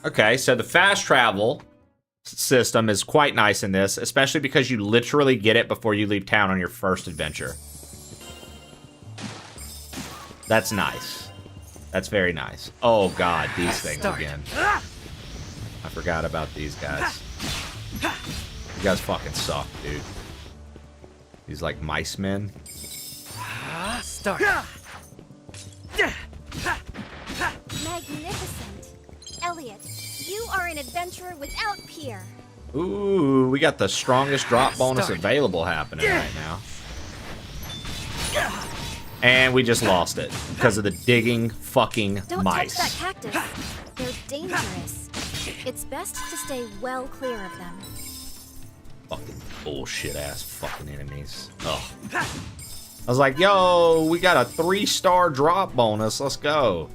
Okay, so the fast travel system is quite nice in this, especially because you literally get it before you leave town on your first adventure. That's nice. That's very nice. Oh god, these things again. I forgot about these guys. You guys fucking suck, dude. These like mice men. Start. Magnificent. Elliot, you are an adventurer without peer. Ooh, we got the strongest drop bonus available happening right now. And we just lost it because of the digging fucking Don't mice. touch that cactus. They're dangerous. It's best to stay well clear of them. Fucking bullshit ass fucking enemies. Ugh. I was like, yo, we got a 3-star drop bonus. Let's go.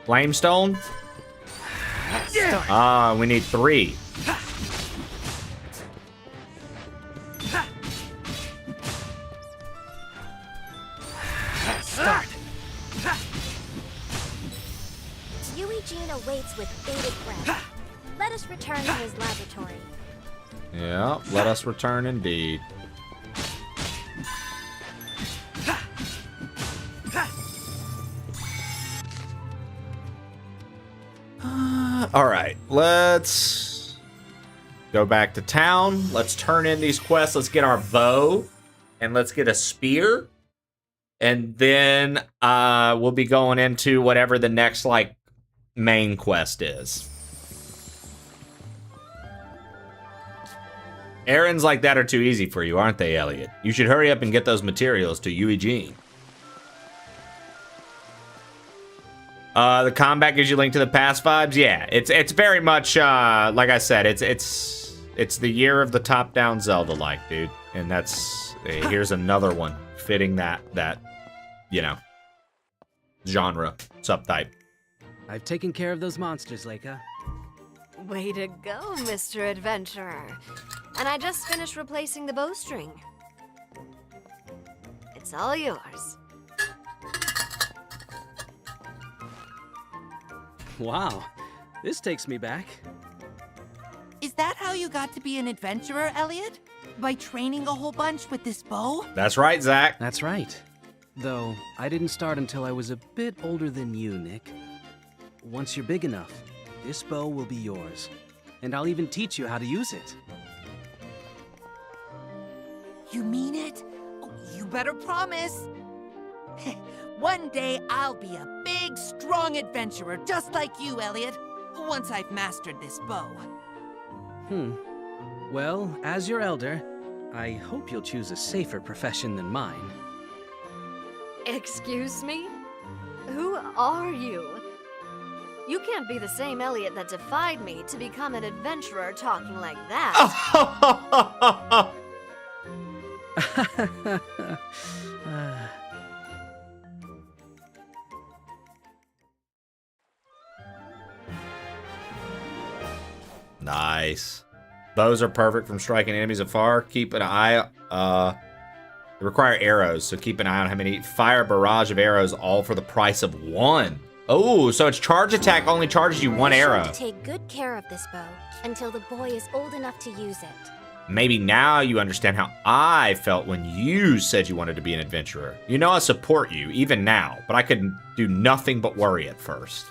Flamestone? Ah, we need 3. Start. Eugene awaits with bated breath. Let us return to his laboratory. Yeah, let us return indeed. All right, let's go back to town. Let's turn in these quests. Let's get our bow and let's get a spear. And then we'll be going into whatever the next like main quest is. Errands like that are too easy for you, aren't they, Elliot? You should hurry up and get those materials to Eugene. The combat gives you link to the past vibes. Yeah, it's very much like I said. It's the year of the top-down Zelda-like, dude. And that's here's another one fitting that you know genre subtype. I've taken care of those monsters, Leica. Way to go, Mr. Adventurer. And I just finished replacing the bowstring. It's all yours. Wow, this takes me back. Is that how you got to be an adventurer, Elliot? By training a whole bunch with this bow? That's right, Zach. That's right. Though, I didn't start until I was a bit older than you, Nick. Once you're big enough, this bow will be yours. And I'll even teach you how to use it. You mean it? Oh, you better promise. One day I'll be a big, strong adventurer just like you, Elliot. Once I've mastered this bow. Well, as your elder, I hope you'll choose a safer profession than mine. Excuse me? Who are you? You can't be the same Elliot that defied me to become an adventurer talking like that. Nice. Bows are perfect from striking enemies afar. Keep an eye. They require arrows, so keep an eye on how many. Fire a barrage of arrows, all for the price of 1. Oh, so its charge attack only charges you 1 arrow. Take good care of this bow until the boy is old enough to use it. Maybe now you understand how I felt when you said you wanted to be an adventurer. You know I support you, even now, but I could do nothing but worry at first.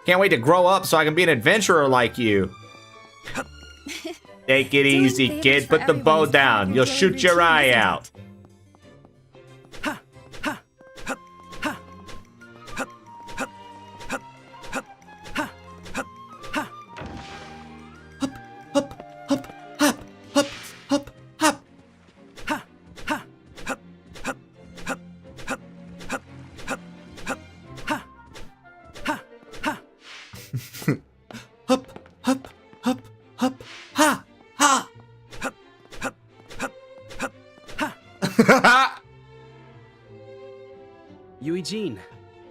Can't wait to grow up so I can be an adventurer like you. Take it easy, kid. Put the bow down. You'll shoot your eye out. Eugene,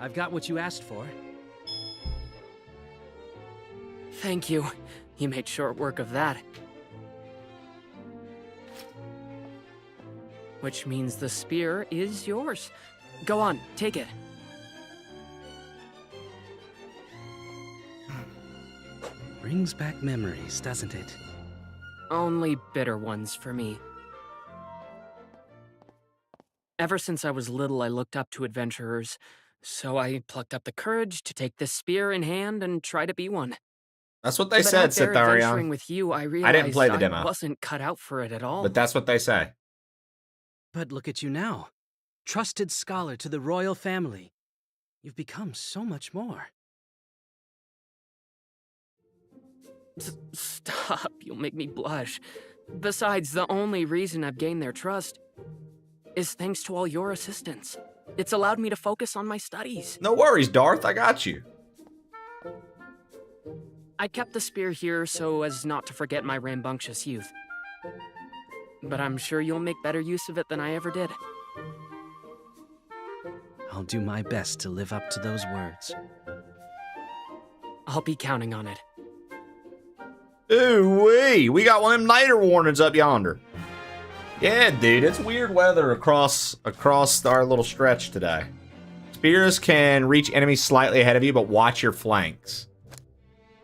I've got what you asked for. Thank you. You made short work of that. Which means the spear is yours. Go on, take it. Brings back memories, doesn't it? Only bitter ones for me. Ever since I was little, I looked up to adventurers, so I plucked up the courage to take this spear in hand and try to be one. That's what they But said, out there adventuring Cytharion. with you, I I realized didn't play the demo. I wasn't cut out for it at all. But that's what they say. But look at you now. Trusted scholar to the royal family. You've become so much more. Stop, you'll make me blush. Besides, the only reason I've gained their trust is thanks to all your assistance. It's allowed me to focus on my studies. No worries, Darth. I got you. I kept the spear here so as not to forget my rambunctious youth. But I'm sure you'll make better use of it than I ever did. I'll do my best to live up to those words. I'll be counting on it. Ooh-wee, we got one of them niter warnings up yonder. Yeah, dude, it's weird weather across our little stretch today. Spears can reach enemies slightly ahead of you, but watch your flanks.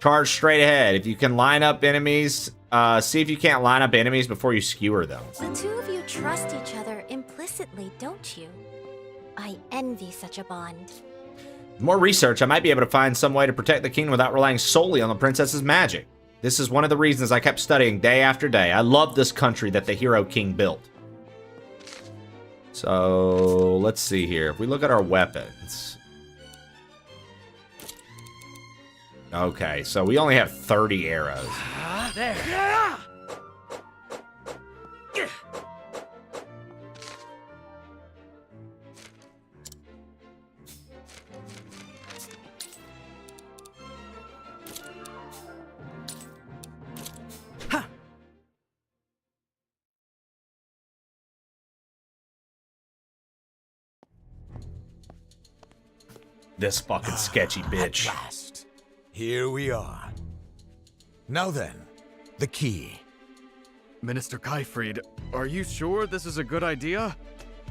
Charge straight ahead. If you can line up enemies, see if you can't line up enemies before you skewer them. The two of you trust each other implicitly, don't you? I envy such a bond. With more research, I might be able to find some way to protect the kingdom without relying solely on the princess's magic. This is one of the reasons I kept studying day after day. I love this country that the hero king built. So, let's see here. If we look at our weapons. Okay, so we only have 30 arrows. There. This fucking sketchy bitch. At last, here we are. Now then, the key. Minister Kyfried, are you sure this is a good idea?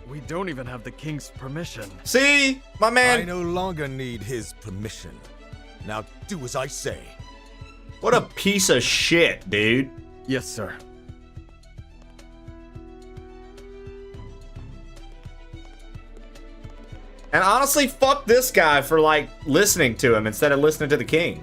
We don't even have the king's permission. See, my man. I no longer need his permission. Now do as I say. What a piece of shit, dude. Yes, sir. And honestly, fuck this guy for, like, listening to him instead of listening to the king.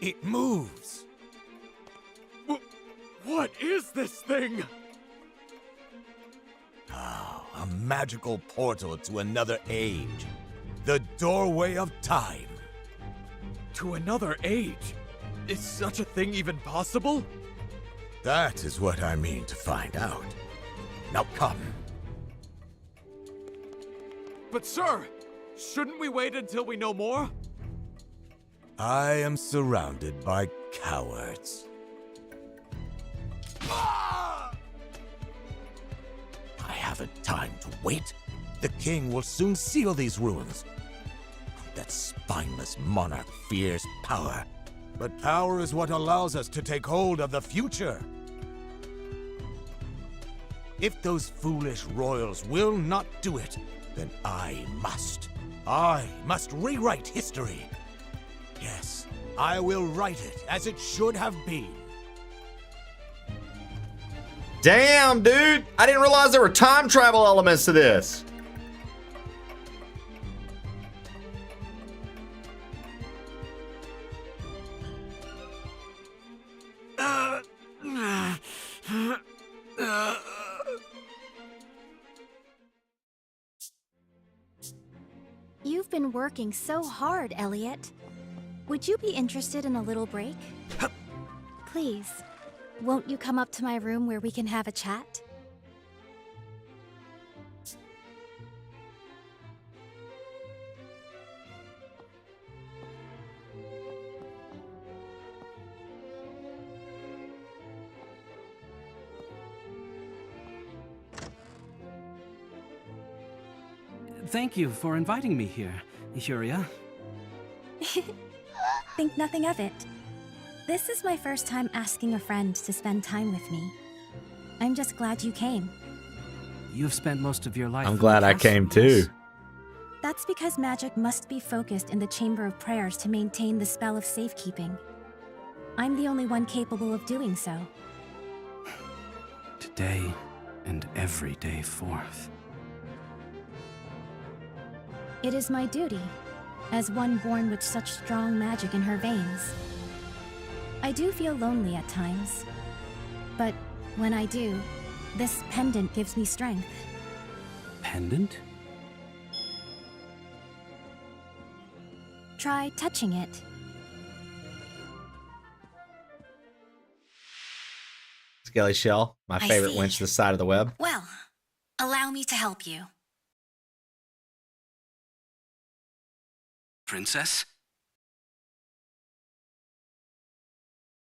It moves. What is this thing? Oh, a magical portal to another age. The doorway of time. To another age? Is such a thing even possible? That is what I mean to find out. Now come. But sir, shouldn't we wait until we know more? I am surrounded by cowards. I haven't time to wait. The king will soon seal these ruins. That spineless monarch fears power. But power is what allows us to take hold of the future. If those foolish royals will not do it, then I must. I must rewrite history. Yes, I will write it as it should have been. Damn, dude. I didn't realize there were time travel elements to this. You've been working so hard, Elliot. Would you be interested in a little break? Please, won't you come up to my room where we can have a chat? Thank you for inviting me here, Huria. Think nothing of it. This is my first time asking a friend to spend time with me. I'm just glad you came. You've spent most of your life. I'm glad I came too. That's because magic must be focused in the Chamber of Prayers to maintain the spell of safekeeping. I'm the only one capable of doing so. Today and every day forth. It is my duty, as one born with such strong magic in her veins. I do feel lonely at times, but when I do, This pendant gives me strength. Pendant? Try touching it. Skelly Shell, my I favorite see. winch this side of the web. Well, allow me to help you. Princess?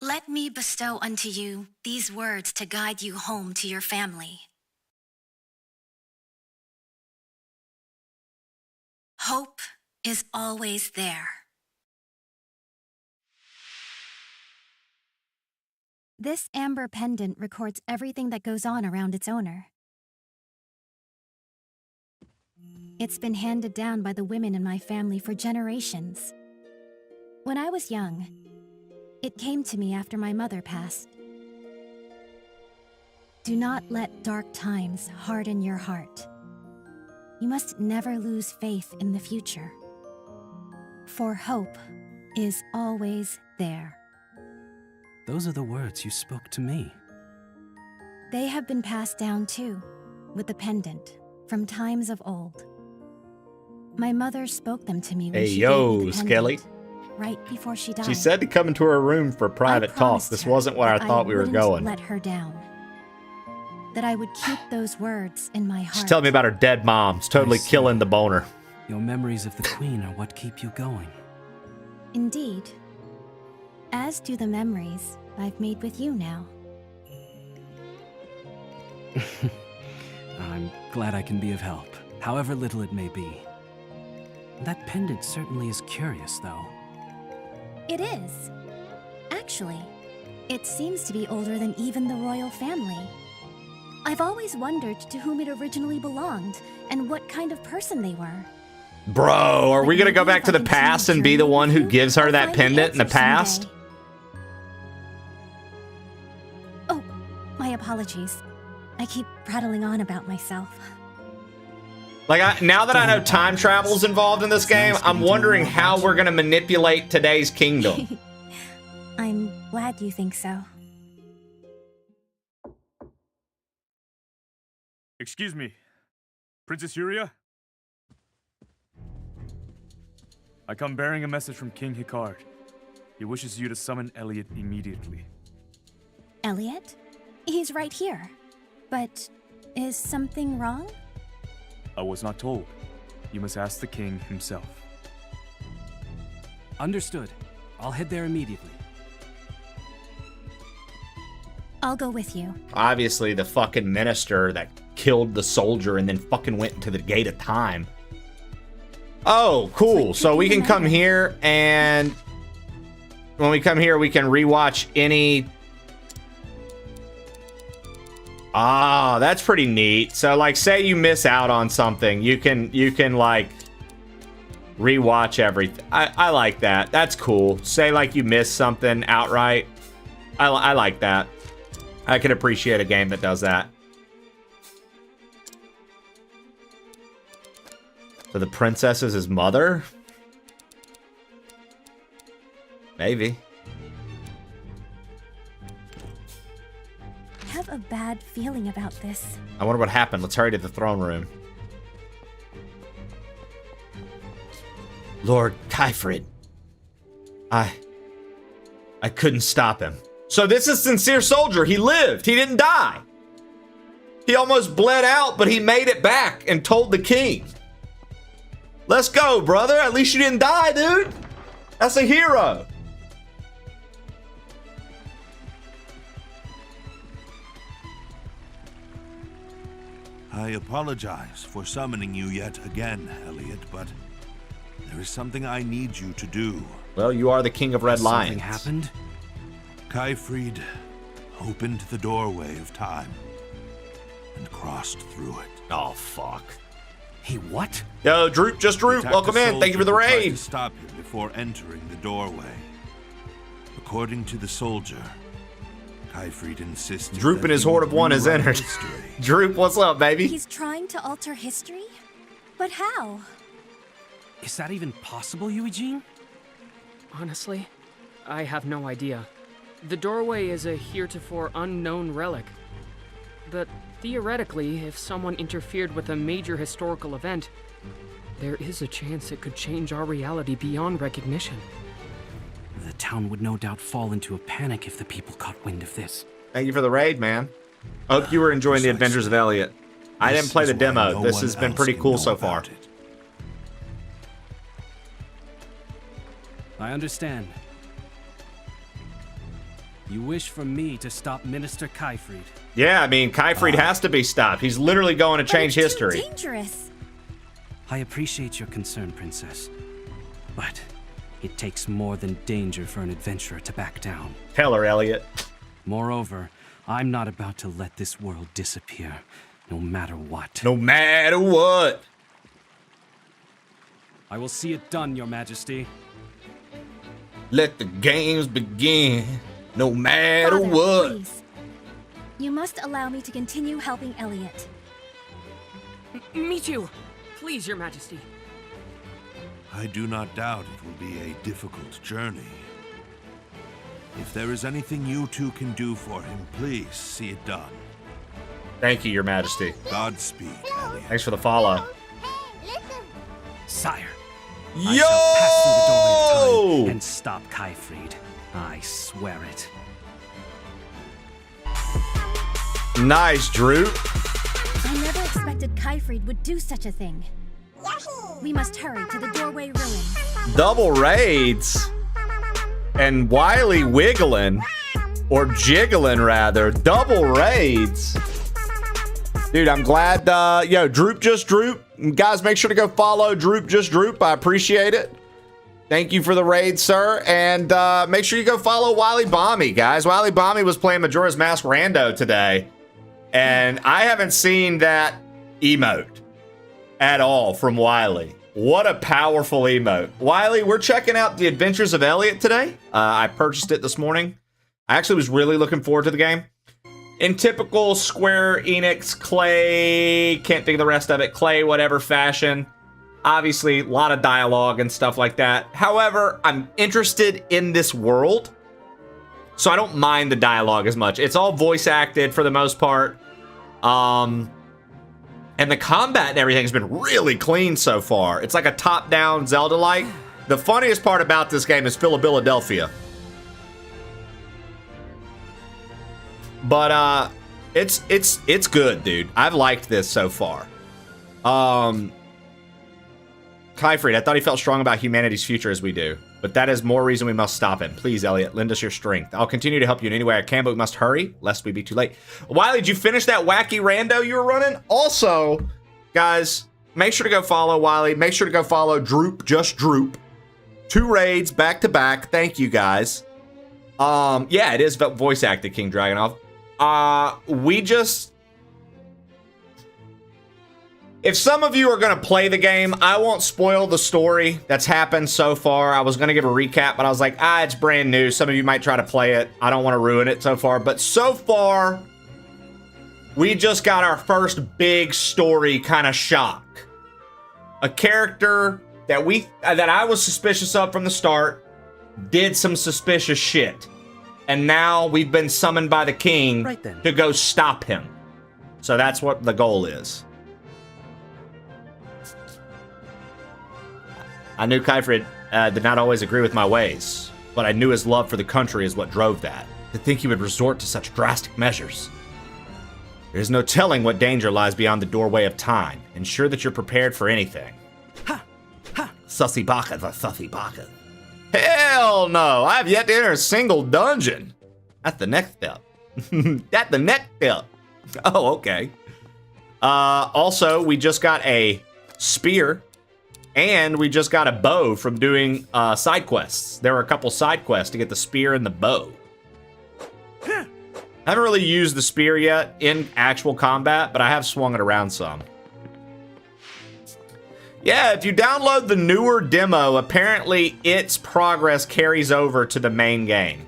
Let me bestow unto you these words to guide you home to your family. Hope is always there. This amber pendant records everything that goes on around its owner. It's been handed down by the women in my family for generations. When I was young, it came to me after my mother passed. Do not let dark times harden your heart. You must never lose faith in the future. For hope is always there. Those are the words you spoke to me. They have been passed down too, with the pendant, from times of old. My mother spoke them to me when Hey, she yo, gave me the Skelly. pendant, right before she died. She said to come into her room for private talk. This wasn't where I that thought we were wouldn't going. Let her down. That I would keep those words in my heart. She's telling me about her dead mom. It's totally killing the boner. Your memories of the Queen are what keep you going. Indeed. As do the memories I've made with you now. I'm glad I can be of help, however little it may be. That pendant certainly is curious, though. It is. Actually, it seems to be older than even the royal family. I've always wondered to whom it originally belonged and what kind of person they were. Bro, are we gonna go back to the past and be the one who gives her that pendant in the past? Oh, my apologies. I keep prattling on about myself. Like, now that I know time travel's involved in this game, I'm wondering how we're gonna manipulate today's kingdom. I'm glad you think so. Excuse me, Princess Yuria? I come bearing a message from King Hikard. He wishes you to summon Elliot immediately. Elliot? He's right here. But is something wrong? I was not told. You must ask the king himself. Understood. I'll head there immediately. I'll go with you. Obviously, the fucking minister that killed the soldier and then fucking went into the gate of time. Oh, cool. So we can come here, and when we come here, we can rewatch any... Ah, that's pretty neat. So, like, say you miss out on something, you can like rewatch everything. I like that. That's cool. Say like you miss something outright. I like that. I can appreciate a game that does that. So the princess is his mother? Maybe. I have a bad feeling about this. I wonder what happened. Let's hurry to the throne room. Lord Kyfrid. I couldn't stop him. So this is Sincere Soldier. He lived. He didn't die. He almost bled out, but he made it back and told the king. Let's go, brother. At least you didn't die, dude. That's a hero. I apologize for summoning you yet again, Elliot, but there is something I need you to do. Well, you are the king of Red Lions. Something happened? Kyfrid opened the doorway of time and crossed through it. Oh, fuck. He what? Yo, Droop, just Droop. Welcome in. Thank you for the raid. To stop him before entering the doorway. According to the soldier, Kyfrid insisted Droop and his horde of one is entered. Droop, what's up, baby? He's trying to alter history? But how? Is that even possible, Eugene? Honestly, I have no idea. The doorway is a heretofore unknown relic. But theoretically, if someone interfered with a major historical event, there is a chance it could change our reality beyond recognition. The town would no doubt fall into a panic if the people caught wind of this. Thank you for the raid, man. I hope you were enjoying the Adventures of Elliot. I didn't play the demo. This has been pretty cool so far. I understand. You wish for me to stop Minister Kyfried. Yeah, I mean, Kyfried has to be stopped. He's literally going to change history. Dangerous. I appreciate your concern, Princess. But it takes more than danger for an adventurer to back down. Tell her, Elliot. Moreover, I'm not about to let this world disappear, no matter what. No matter what. I will see it done, Your Majesty. Let the games begin, no matter Father, what. Please. You must allow me to continue helping Elliot. Me too. Please, Your Majesty. I do not doubt it will be a difficult journey. If there is anything you two can do for him, please see it done. Thank you, Your Majesty. Godspeed, Elliot. Thanks for the follow. Sire, Yo! I shall pass through the doorway of time and stop Kyfried. I swear it. Nice, Drew. I never expected Kyfried would do such a thing. We must hurry to the doorway ruins. Double raids. And Wily wiggling. Or jiggling, rather. Double raids. Dude, I'm glad, yo, Droop Just Droop. Guys, make sure to go follow Droop Just Droop. I appreciate it. Thank you for the raid, sir. And make sure you go follow Wily Bommy, guys. Wily Bommy was playing Majora's Mask Rando today. And I haven't seen that emote at all from Wily. What a powerful emote. Wily, we're checking out The Adventures of Elliot today. I purchased it this morning. I actually was really looking forward to the game. In typical Square Enix Clay, can't think of the rest of it, Clay whatever fashion. Obviously, a lot of dialogue and stuff like that. However, I'm interested in this world, so I don't mind the dialogue as much. It's all voice acted for the most part. And the combat and everything has been really clean so far. It's like a top-down Zelda-like. The funniest part about this game is Philadelphia. But it's good, dude. I've liked this so far. Kyfried, I thought he felt strong about humanity's future as we do, but that is more reason we must stop him. Please, Elliot, lend us your strength. I'll continue to help you in any way I can, but we must hurry, lest we be too late. Wiley, did you finish that wacky rando you were running? Also, guys, make sure to go follow Wiley. Make sure to go follow Droop Just Droop. 2 raids back to back. Thank you, guys. Yeah, it is voice acted, King Dragunov. If some of you are going to play the game, I won't spoil the story that's happened so far. I was going to give a recap, but I was like, it's brand new. Some of you might try to play it. I don't want to ruin it so far. But so far, we just got our first big story kind of shock. A character that I was suspicious of from the start did some suspicious shit. And now we've been summoned by the king to go stop him. So that's what the goal is. I knew Kyfried did not always agree with my ways, but I knew his love for the country is what drove that. To think he would resort to such drastic measures. There is no telling what danger lies beyond the doorway of time. Ensure that you're prepared for anything. Ha! Ha! Sussy baka the sussy baka. Hell no! I have yet to enter a single dungeon. That's the next step. That's the next step. Oh, okay. Also, we just got a spear. And we just got a bow from doing side quests. There were a couple side quests to get the spear and the bow. I haven't really used the spear yet in actual combat, but I have swung it around some. Yeah, if you download the newer demo, apparently its progress carries over to the main game.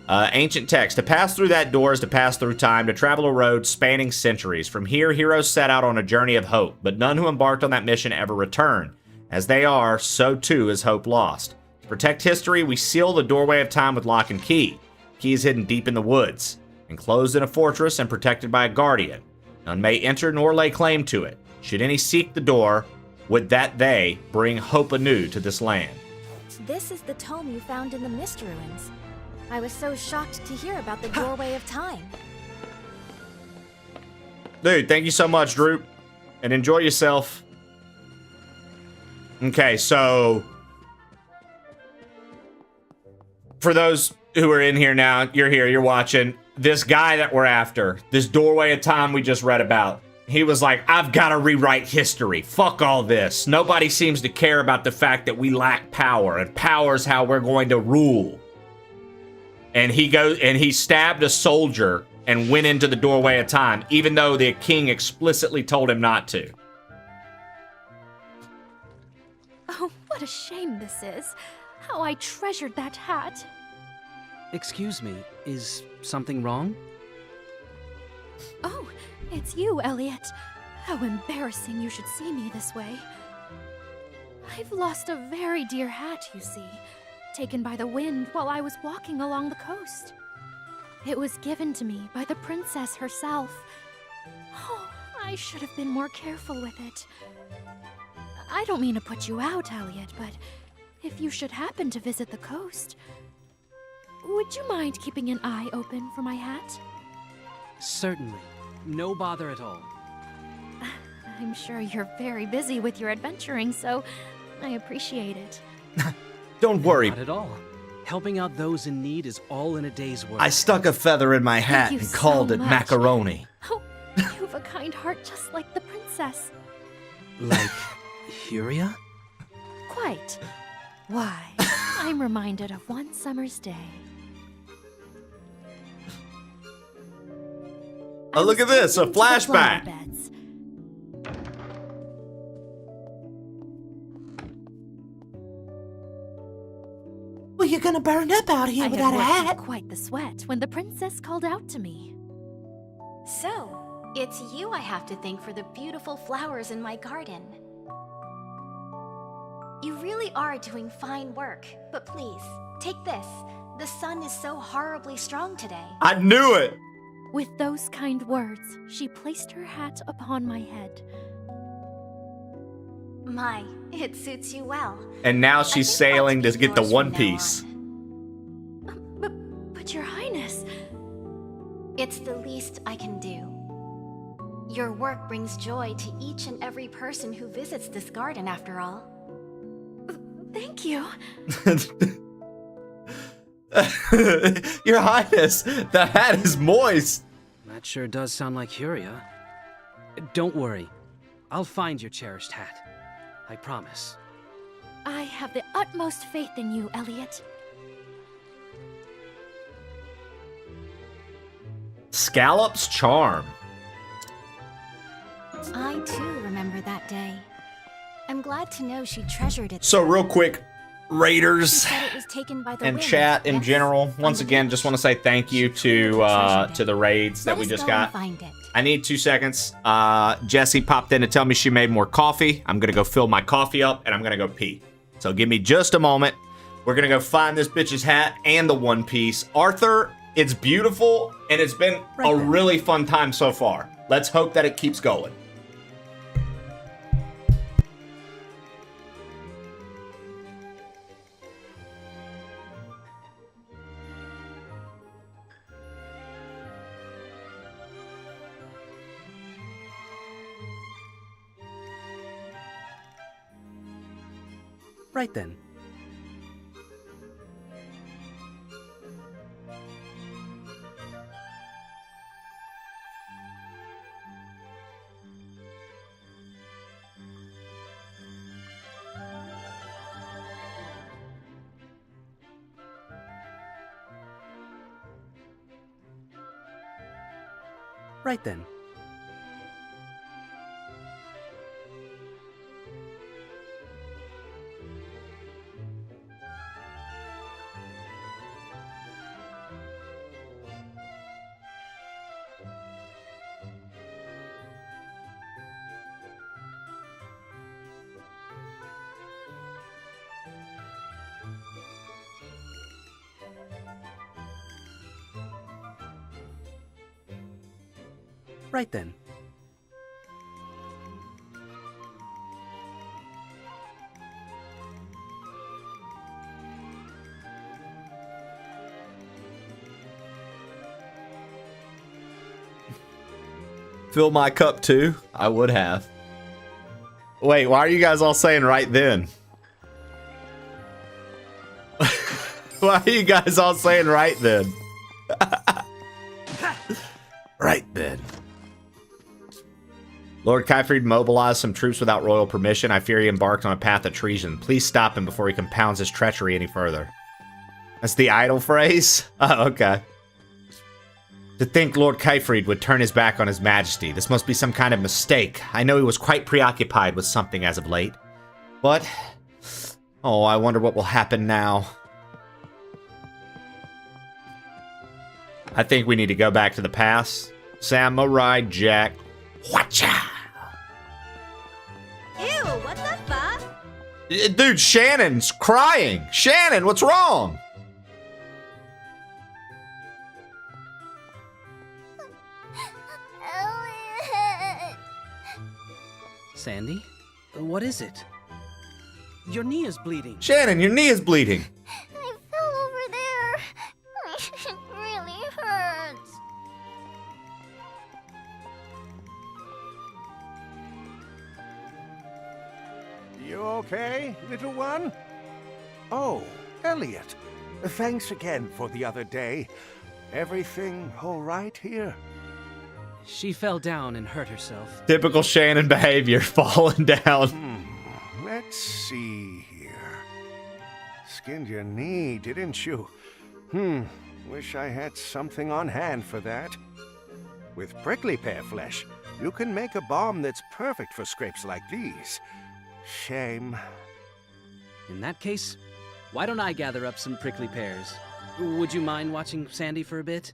Ancient text. To pass through that door is to pass through time, to travel a road spanning centuries. From here, heroes set out on a journey of hope, but none who embarked on that mission ever return. As they are, so too is hope lost. To protect history, we seal the doorway of time with lock and key. Key is hidden deep in the woods. enclosed in a fortress and protected by a guardian. None may enter nor lay claim to it. Should any seek the door, would that they bring hope anew to this land. This is the tome you found in the Mist Ruins. I was so shocked to hear about the Doorway of Time. Dude, thank you so much, Droop. And enjoy yourself. Okay, so for those who are in here now, you're here, you're watching. This guy that we're after, this Doorway of Time we just read about, he was like, I've got to rewrite history. Fuck all this. Nobody seems to care about the fact that we lack power, and power's how we're going to rule. And he stabbed a soldier and went into the Doorway of Time, even though the king explicitly told him not to. Oh, what a shame this is. How I treasured that hat. Excuse me, is something wrong? Oh, it's you, Elliot. How embarrassing you should see me this way. I've lost a very dear hat, you see, taken by the wind while I was walking along the coast. It was given to me by the princess herself. Oh, I should have been more careful with it. I don't mean to put you out, Elliot, but if you should happen to visit the coast, would you mind keeping an eye open for my hat? Certainly. No bother at all. I'm sure you're very busy with your adventuring, so I appreciate it. Don't worry. Not at all. Helping out those in need is all in a day's work. I stuck a feather in my hat Thank and you called so it much. macaroni. Oh, you've a kind heart just like the princess. Like Huria? Quite. Why, I'm reminded of one summer's day. Oh, look at this, a flashback. Well, you're gonna burn up out here without a hat. Quite the sweat when the princess called out to me. So, it's you I have to thank for the beautiful flowers in my garden. You really are doing fine work, but please, take this. The sun is so horribly strong today. I knew it! With those kind words, she placed her hat upon my head. My, it suits you well. And now she's sailing to get the One Piece. But Your Highness... It's the least I can do. Your work brings joy to each and every person who visits this garden, after all. Thank you. Your Highness, the hat is moist. That sure does sound like Huria. Don't worry. I'll find your cherished hat. I promise. I have the utmost faith in you, Elliot. Scallop's charm. I too remember that day. I'm glad to know she treasured it. So real quick, Raiders She said it was taken by the and wind, chat in yes? general, once again, just want to say thank you to the raids that we just got. Find it. I need 2 seconds. Jessie popped in to tell me she made more coffee. I'm gonna go fill my coffee up and I'm gonna go pee. So give me just a moment. We're gonna go find this bitch's hat and the One Piece. Arthur, it's beautiful and it's been a really fun time so far. Let's hope that it keeps going. Right then. Right then. Right then. Fill my cup too? I would have. Wait, why are you guys all saying right then? Why are you guys all saying right then? Right then. Lord Kyfried mobilized some troops without royal permission. I fear he embarked on a path of treason. Please stop him before he compounds his treachery any further. That's the idle phrase? Oh, okay. To think Lord Kyfried would turn his back on his majesty. This must be some kind of mistake. I know he was quite preoccupied with something as of late. But... oh, I wonder what will happen now. I think we need to go back to the past. Samurai Jack. Watcha! Ew, what the fuck? Dude, Shannon's crying. Shannon, what's wrong? Elliot. Sandy? What is it? Your knee is bleeding. Shannon, your knee is bleeding. I fell over there. It really hurts. You okay, little one? Oh, Elliot. Thanks again for the other day. Everything all right here? She fell down and hurt herself. Typical Shannon behavior, falling down. Let's see here. Skinned your knee, didn't you? Wish I had something on hand for that. With prickly pear flesh, you can make a balm that's perfect for scrapes like these. Shame. In that case, why don't I gather up some prickly pears? Would you mind watching Sandy for a bit?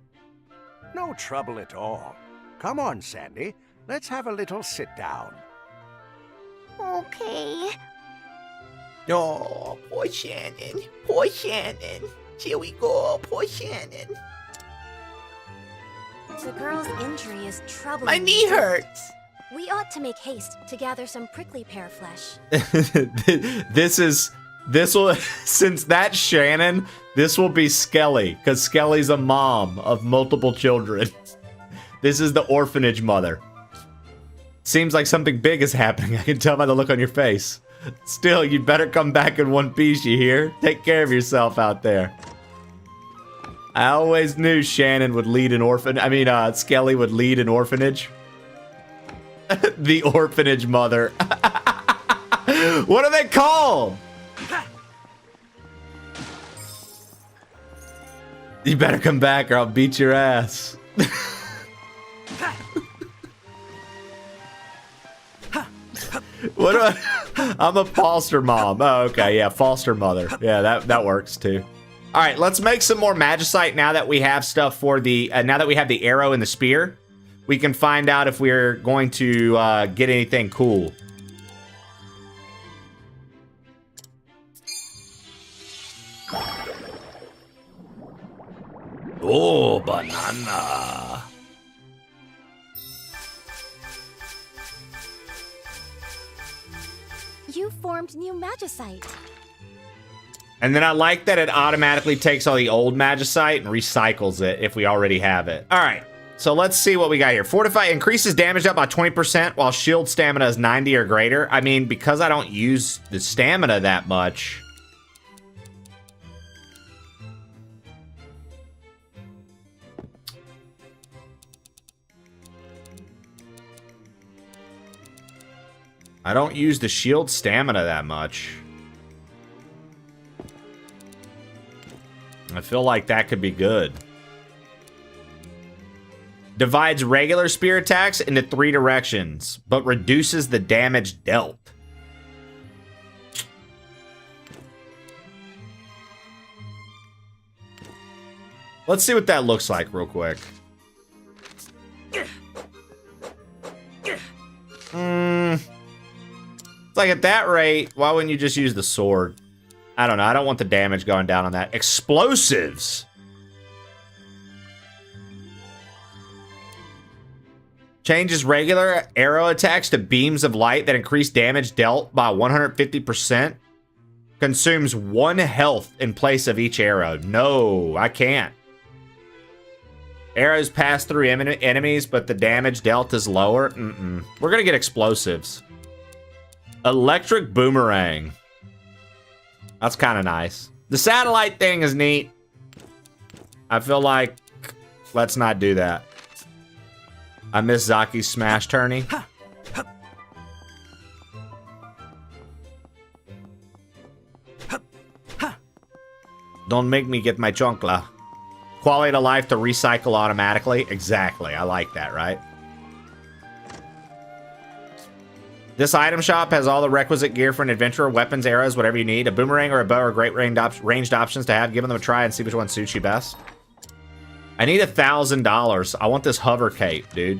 No trouble at all. Come on, Sandy. Let's have a little sit down. Okay. Oh, poor Shannon. Poor Shannon. Here we go, poor Shannon. The girl's injury is troubling. My knee hurts. We ought to make haste to gather some prickly pear flesh. This will, since that's Shannon, this will be Skelly, because Skelly's a mom of multiple children. This is the orphanage mother. Seems like something big is happening. I can tell by the look on your face. Still, you'd better come back in one piece, you hear? Take care of yourself out there. I always knew Shannon would lead an Skelly would lead an orphanage. The orphanage mother. What are they called? You better come back or I'll beat your ass. What do I'm a foster mom. Oh, okay, yeah, foster mother. Yeah, that works too. All right, let's make some more magicite now that we have stuff for the now that we have the arrow and the spear. We can find out if we're going to get anything cool. Oh, banana. You formed new magicite. And then I like that it automatically takes all the old magicite and recycles it if we already have it. All right, so let's see what we got here. Fortify increases damage up by 20% while shield stamina is 90 or greater. I mean, because I don't use the stamina that much. I don't use the shield stamina that much. I feel like that could be good. Divides regular spear attacks into 3 directions, but reduces the damage dealt. Let's see what that looks like real quick. It's like at that rate, why wouldn't you just use the sword? I don't know. I don't want the damage going down on that. Explosives. Changes regular arrow attacks to beams of light that increase damage dealt by 150%. Consumes 1 health in place of each arrow. No, I can't. Arrows pass through enemies, but the damage dealt is lower. We're gonna get explosives. Electric boomerang. That's kind of nice. The satellite thing is neat. I feel like let's not do that. I miss Zaki's smash tourney. Don't make me get my chonkla. Quality of life to recycle automatically. Exactly. I like that, right? This item shop has all the requisite gear for an adventurer, weapons, arrows, whatever you need. A boomerang or a bow are great ranged options to have. Give them a try and see which one suits you best. I need $1,000. I want this hover cape, dude.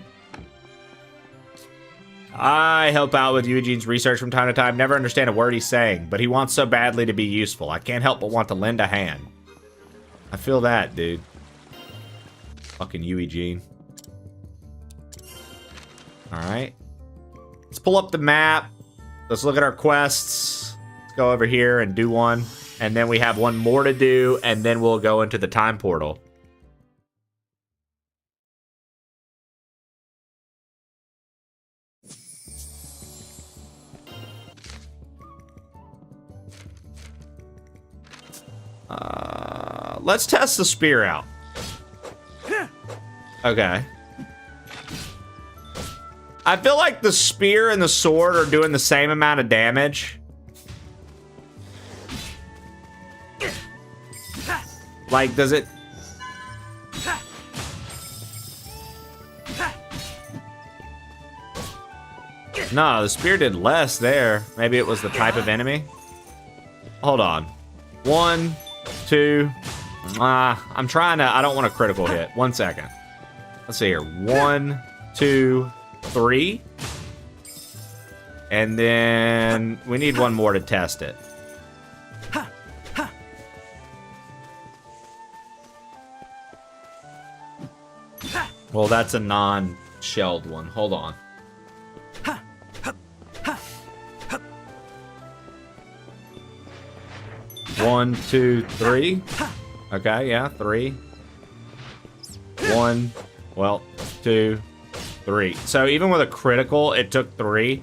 I help out with Eugene's research from time to time. Never understand a word he's saying, but he wants so badly to be useful. I can't help but want to lend a hand. I feel that, dude. Fucking Eugene. Alright. Let's pull up the map. Let's look at our quests. Let's go over here and do one. And then we have one more to do, and then we'll go into the time portal. Let's test the spear out. Okay. I feel like the spear and the sword are doing the same amount of damage. Like, does it... No, the spear did less there. Maybe it was the type of enemy. Hold on. 1, 2... I'm trying to... I don't want a critical hit. 1 second. Let's see here. 1, 2, 3. And then we need one more to test it. Well, that's a non-shelled one. Hold on. One, 2, 3. Okay, yeah, 3. 1, well, 2, 3. So even with a critical, it took 3.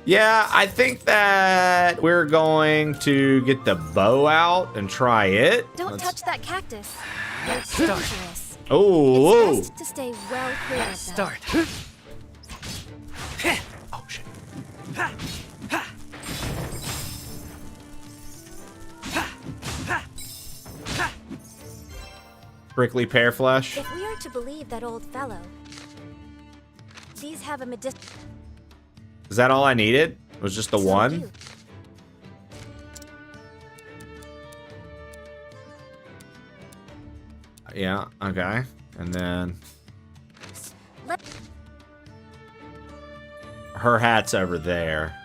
Yeah, I think that we're going to get the bow out and try it. Don't touch that cactus. It's dangerous. Oh, it's best to stay well clear of them. Start. Oh shit. Prickly pear flesh. If we are to believe that old fellow, these have a medicinal. Is that all I needed? It was just the one? Yeah, okay. And then her hat's over there.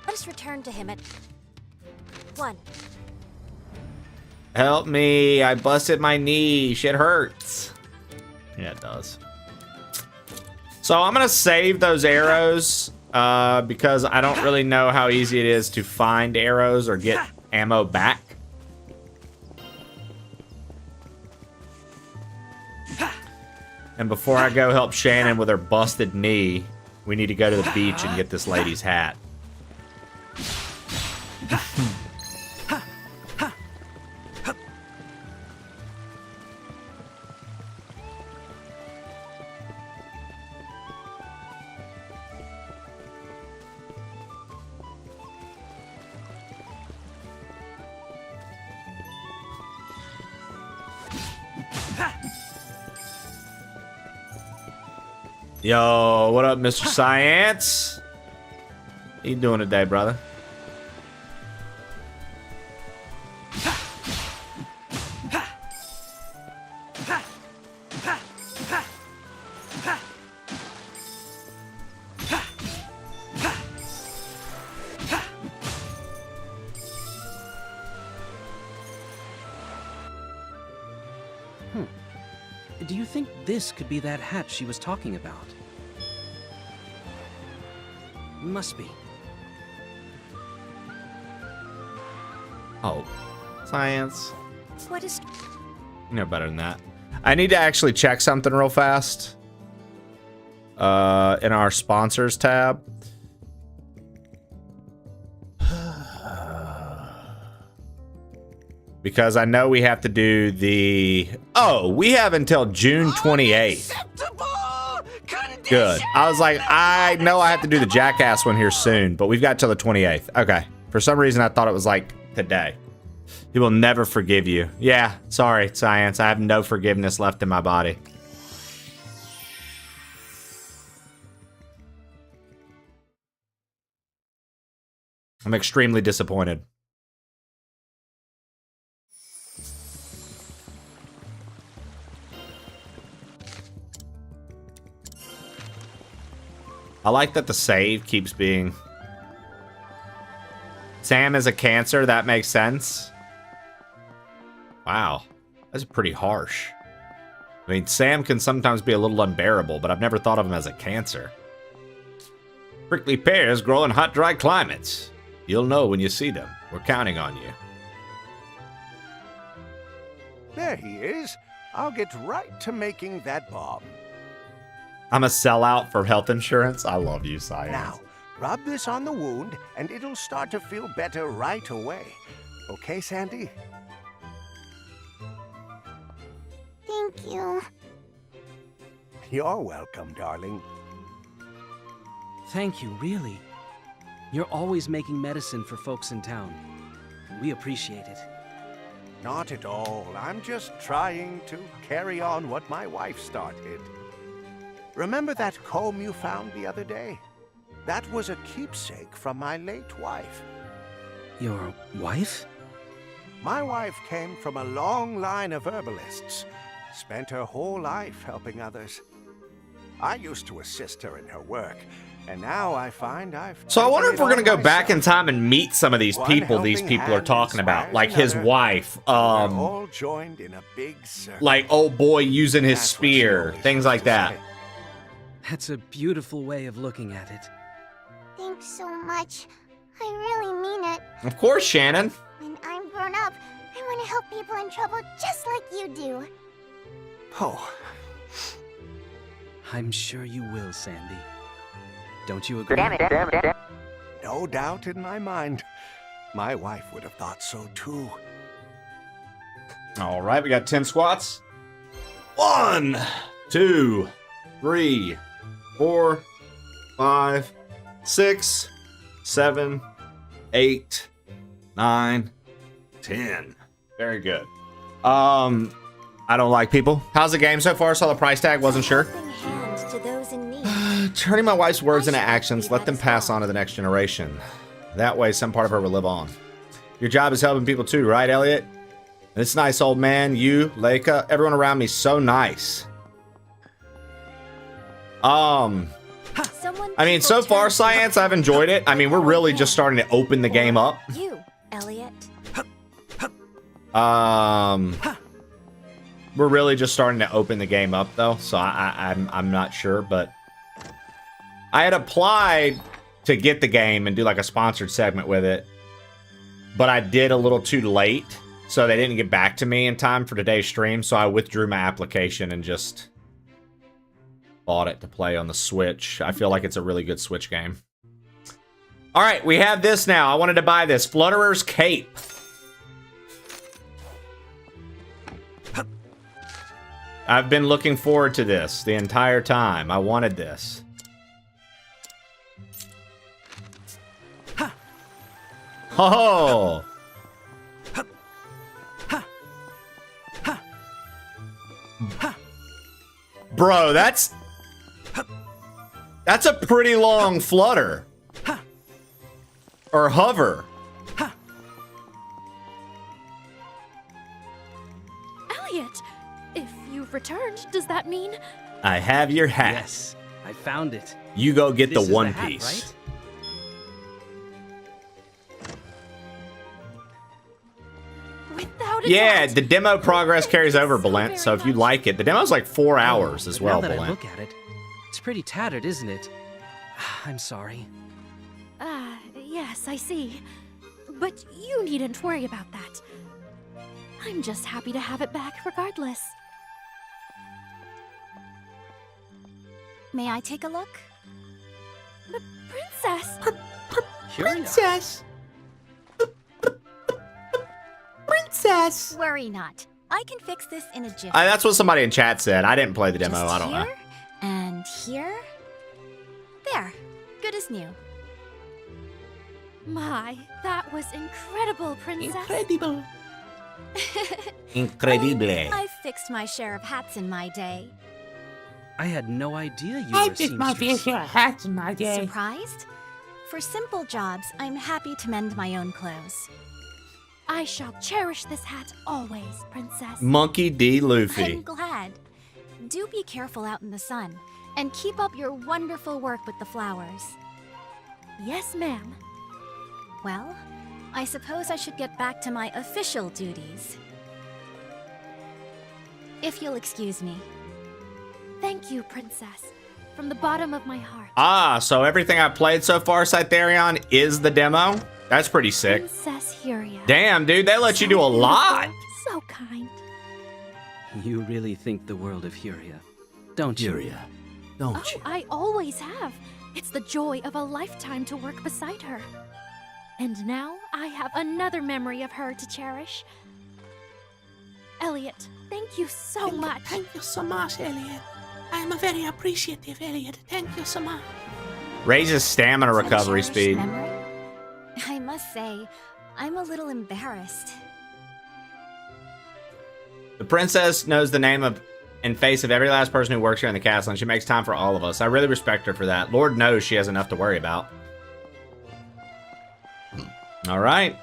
Let us return to him at 1. Help me, I busted my knee. Shit hurts. Yeah, it does. So I'm gonna save those arrows because I don't really know how easy it is to find arrows or get ammo back. And before I go help Shannon with her busted knee, we need to go to the beach and get this lady's hat. Yo, what up, Mr. Science? How you doing today, brother? Do you think this could be that hat she was talking about? Must be. Oh, science. What is... You know better than that. I need to actually check something real fast. In our sponsors tab. Because I know we have to do the... Oh, we have until June 28th. Good. I was like, I know I have to do the Jackass one here soon, but we've got till the 28th. Okay. For some reason, I thought it was like today. He will never forgive you. Yeah, sorry, science. I have no forgiveness left in my body. I'm extremely disappointed. I like that the save keeps being... Sam is a Cancer, that makes sense. Wow, that's pretty harsh. I mean, Sam can sometimes be a little unbearable, but I've never thought of him as a Cancer. Prickly pears grow in hot, dry climates. You'll know when you see them. We're counting on you. There he is. I'll get right to making that bomb. I'm a sellout for health insurance. I love you, science. Now, rub this on the wound, and it'll start to feel better right away. Okay, Sandy? Thank you. You're welcome, darling. Thank you, really. You're always making medicine for folks in town. We appreciate it. Not at all. I'm just trying to carry on what my wife started. Remember that comb you found the other day? That was a keepsake from my late wife. Your wife? My wife came from a long line of herbalists. Spent her whole life helping others. I used to assist her in her work, and now I find I've... So I wonder if we're taken it gonna on go back myself. in time and meet some of these One people these helping people are hand talking about. inspires Like his another. wife, We're all joined in a big circle. like old boy using his That's what she spear, always things used like to that. say. That's a beautiful way of looking at it. Thanks so much. I really mean it. Of course, Shannon. When I'm grown up, I want to help people in trouble just like you do. Oh, I'm sure you will, Sandy. Don't you agree? no doubt in my mind. My wife would have thought so too. All right, we got 10 squats. 1, 2, 3, 4, 5, 6, 7, 8, 9, 10. Very good. I don't like people. How's the game so far? Saw the price tag, wasn't sure. Hand to those in need. Turning my wife's words into actions, let them pass on to the next generation. That way, some part of her will live on. Your job is helping people too, right, Elliot? This nice old man, you, Leica, everyone around me, so nice. I mean, so far, science, I've enjoyed it. I mean, we're really just starting to open the game up. You, Elliot. We're really just starting to open the game up, though, so I'm not sure, but I had applied to get the game and do like a sponsored segment with it, but I did a little too late, so they didn't get back to me in time for today's stream, so I withdrew my application and just bought it to play on the Switch. I feel like it's a really good Switch game. All right, we have this now. I wanted to buy this Flutterer's Cape. I've been looking forward to this the entire time. I wanted this. Oh! Bro, that's a pretty long flutter. Or hover. Elliot, if you've returned, does that mean... I have your hat. Yes, I found it. You go get This the is One hat, Piece. right? Without about it. Yeah, the demo progress carries over, Belent. So if you like it, the demo's like 4 hours as But well, now that I Belent. look at it, it's pretty tattered, isn't it? I'm sorry. Yes, I see. But you needn't worry about that. I'm just happy to have it back regardless. May I take a look? Princess! Princess! Princess! Worry not. I can fix this in a jiffy. That's what somebody in chat said. I didn't play the demo. Just I don't know. here, and here. There. Good as new. My, that was incredible, Princess. Incredible. Incredible. I've fixed my share of hats in my day. I had no idea you were a seamstress. hats in my day. Surprised? For simple jobs, I'm happy to mend my own clothes. I shall cherish this hat always, Princess. Monkey D. Luffy. I'm glad. Do be careful out in the sun, and keep up your wonderful work with the flowers. Yes, ma'am. Well, I suppose I should get back to my official duties. If you'll excuse me. Thank you, Princess. From the bottom of my heart. Ah, so everything I've played so far, Cytherion, is the demo? That's pretty sick. Princess Huria. Damn, dude, they let you do a lot. So kind. You really think the world of Huria, don't you? Huria, don't Oh, I always have. It's the joy of a lifetime to work beside her. And now I have another memory of her to cherish. Elliot, thank you so much. Thank you so much, Elliot. I'm a very appreciative, Elliot. Thank you so much. Raises stamina recovery Cherished speed. memory? I must say, I'm a little embarrassed. The princess knows the name of and face of every last person who works here in the castle, and she makes time for all of us. I really respect her for that. Lord knows she has enough to worry about. All right.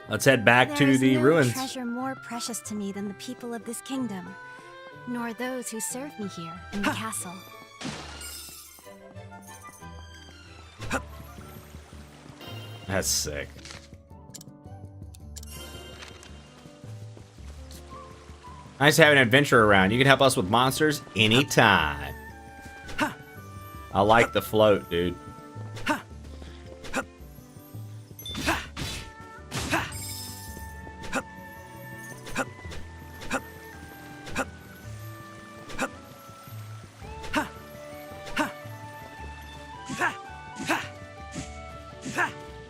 Let's head back There to is the no ruins. treasure more precious to me than the people of this kingdom, nor those who serve me here in the castle. That's sick. Nice to have an adventure around. You can help us with monsters anytime. I like the float, dude.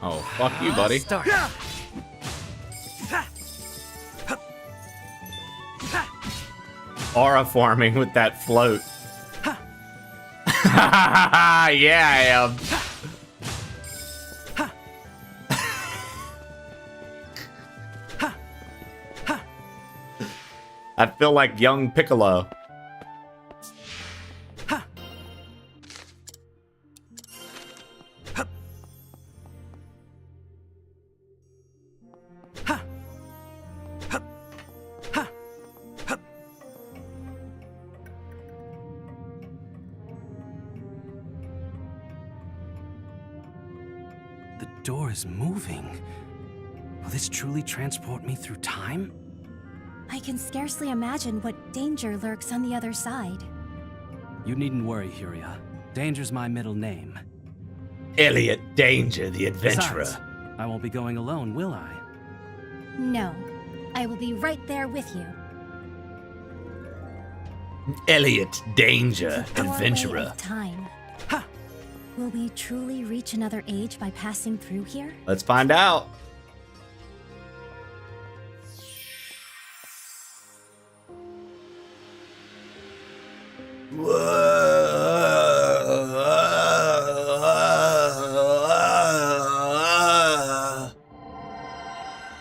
Oh, fuck you, buddy. Aura farming with that float. Yeah, I am. I feel like young Piccolo. The door is moving. Will this truly transport me through time? I can scarcely imagine what danger lurks on the other side. You needn't worry, Huria. Danger's my middle name. Elliot Danger, the adventurer. Besides, I won't be going alone, will I? No, I will be right there with you. Elliot Danger, The doorway adventurer. of time. Will we truly reach another age by passing through here? Let's find out.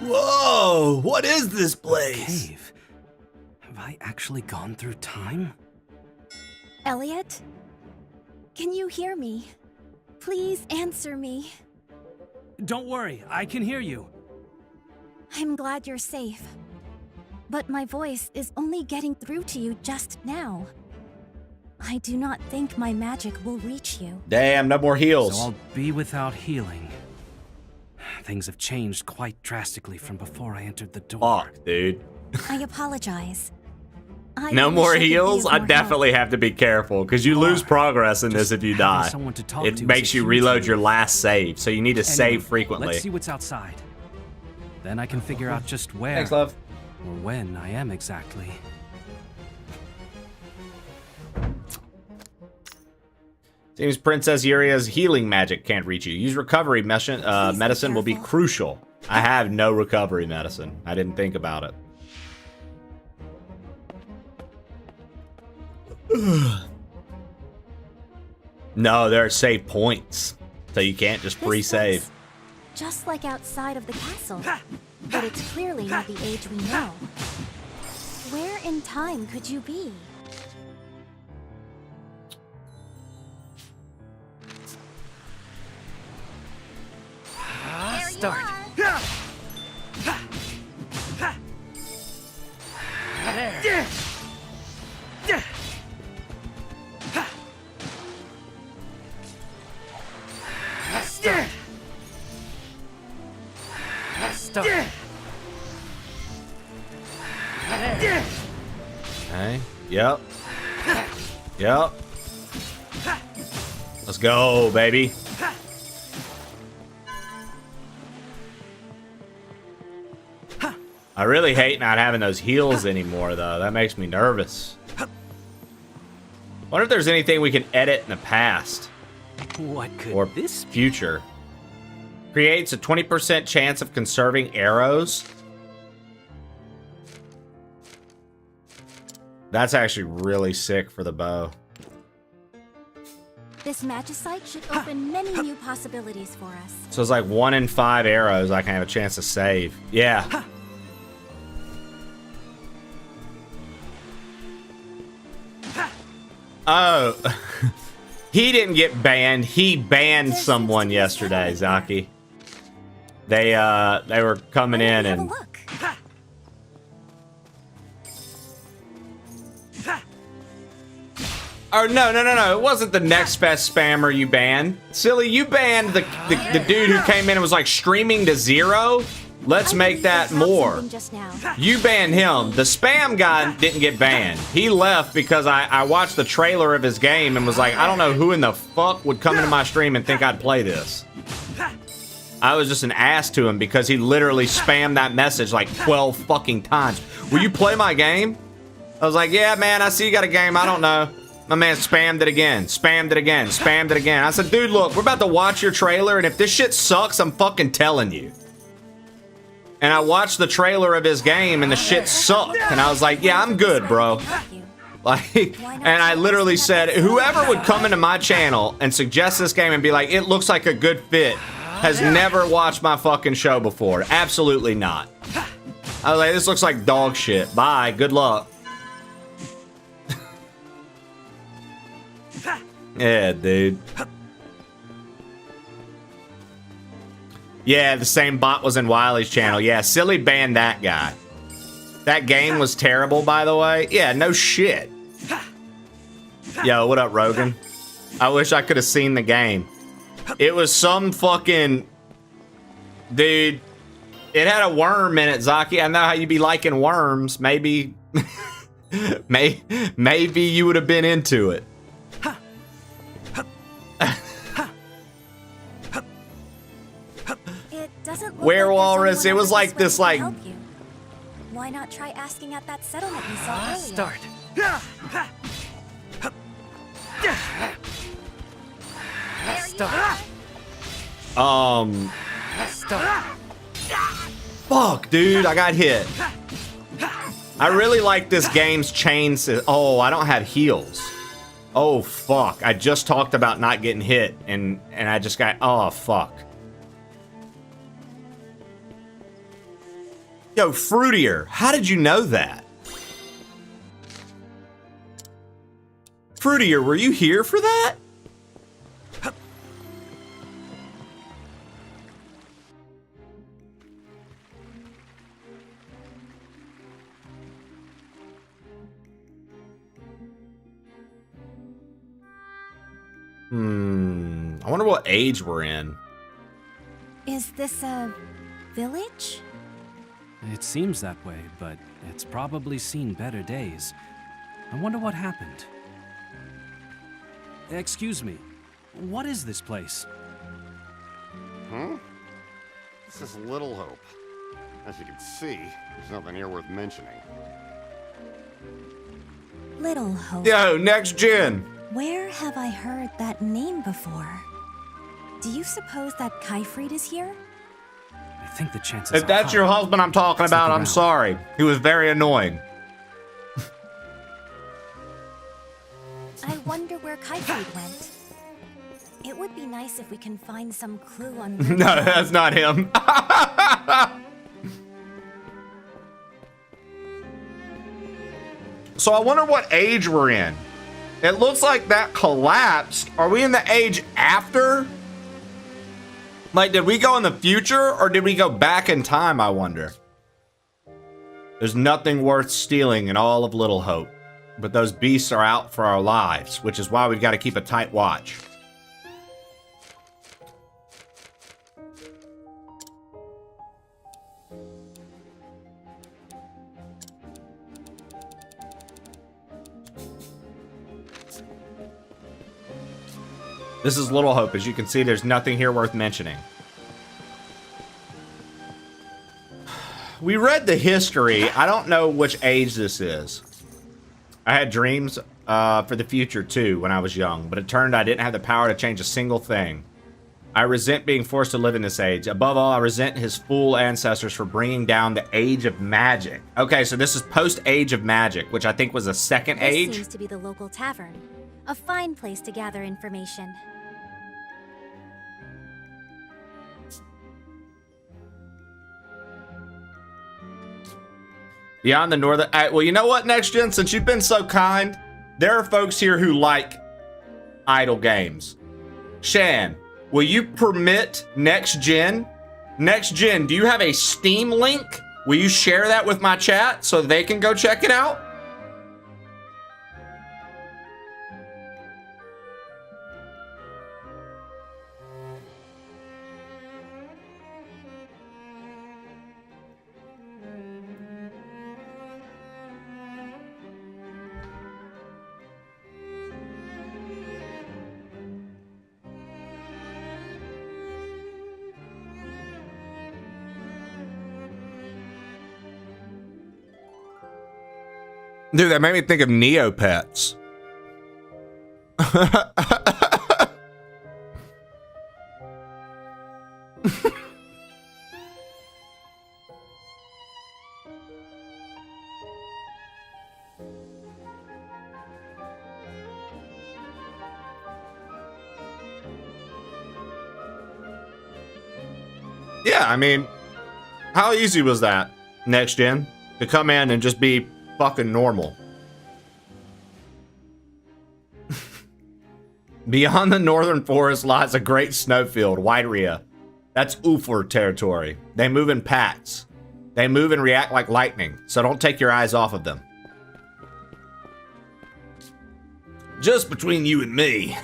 Whoa! What is this place? Cave. Have I actually gone through time? Elliot? Can you hear me? Please answer me. Don't worry, I can hear you. I'm glad you're safe. But my voice is only getting through to you just now. I do not think my magic will reach you. Damn, no more heals. So I'll be without healing. Things have changed quite drastically from before I entered the door. Fuck, dude. I apologize. I No wish more I could be heals? of I more definitely have to be careful, because you lose progress in this if you die. someone to talk It to makes is a you huge reload relief. your last save, so you need to save Anyway, frequently. Let's see what's outside. Then I can figure out just where. Thanks, love. Or when I am exactly. Seems Princess Uria's healing magic can't reach you. Use recovery medicine will be crucial. I have no recovery medicine. I didn't think about it. No, there are save points. So you can't just pre-save. Just like outside of the castle. But it's clearly not the age we know. Where in time could you be? Start. There. Start. Start. Okay. Yep. Yep. Let's go, baby. I really hate not having those heals anymore, though. That makes me nervous. Wonder if there's anything we can edit in the past. What could or this future? Creates a 20% chance of conserving arrows. That's actually really sick for the bow. This magicite should open many new possibilities for us. So it's like 1 in 5 arrows I can have a chance to save. Yeah. Oh. He didn't get banned. He banned someone yesterday, Zaki. They were coming in and oh, no. It wasn't the next best spammer you banned. Silly, you banned the dude who came in and was like streaming to 0. Let's make that more. You banned him. The spam guy didn't get banned. He left because I watched the trailer of his game and was like, I don't know who in the fuck would come into my stream and think I'd play this. I was just an ass to him because he literally spammed that message like 12 fucking times. Will you play my game? I was like, yeah, man, I see you got a game. I don't know. My man spammed it again, spammed it again, spammed it again. I said, dude, look, we're about to watch your trailer, and if this shit sucks, I'm fucking telling you. And I watched the trailer of his game, and the shit sucked. And I was like, yeah, I'm good, bro. Like, and I literally said, whoever would come into my channel and suggest this game and be like, it looks like a good fit, has never watched my fucking show before. Absolutely not. I was like, this looks like dog shit. Bye, good luck. Yeah, dude. Yeah, the same bot was in Wiley's channel. Yeah, Silly banned that guy. That game was terrible, by the way. Yeah, no shit. Yo, what up, Rogan? I wish I could have seen the game. It was some fucking... Dude, it had a worm in it, Zaki. I know how you be liking worms. Maybe... maybe you would have been into it. Where Walrus? It was like this, like... Why not try asking at that settlement we saw earlier? Start. Fuck, dude, I got hit. I really like this game's chain system. Oh, I don't have heals. Oh, fuck. I just talked about not getting hit, and I just got... Oh, fuck. Yo, Fruitier, how did you know that? Fruitier, were you here for that? I wonder what age we're in. Is this a village? It seems that way, but it's probably seen better days. I wonder what happened. Excuse me, what is this place? This is Little Hope. As you can see, there's nothing here worth mentioning. Little Hope. Yo, next gen. Where have I heard that name before? Do you suppose that Kaifried is here? I think the chances If that's your husband I'm talking about, I'm sorry. He was very annoying. I wonder where Kaifried went. It would be nice if we can find some clue on. No, that's not him. So I wonder what age we're in. It looks like that collapsed. Are we in the age after? Like, did we go in the future or did we go back in time, I wonder? There's nothing worth stealing in all of Little Hope, but those beasts are out for our lives, which is why we've got to keep a tight watch. This is Little Hope. As you can see, there's nothing here worth mentioning. We read the history. I don't know which age this is. I had dreams for the future too when I was young, but it turned out I didn't have the power to change a single thing. I resent being forced to live in this age. Above all, I resent his fool ancestors for bringing down the Age of Magic. Okay, so this is post-Age of Magic, which I think was the second age. This seems to be the local tavern. A fine place to gather information. Beyond the northern... well, you know what, Next Gen? Since you've been so kind, there are folks here who like idle games. Shan, will you permit Next Gen? Next Gen, do you have a Steam link? Will you share that with my chat so they can go check it out? Dude, that made me think of Neopets. Yeah, I mean, how easy was that, Next Gen, to come in and just be fucking normal? Beyond the northern forest lies a great snowfield, Whiteria. That's Ulfur territory. They move in packs. They move and react like lightning, so don't take your eyes off of them. Just between you and me,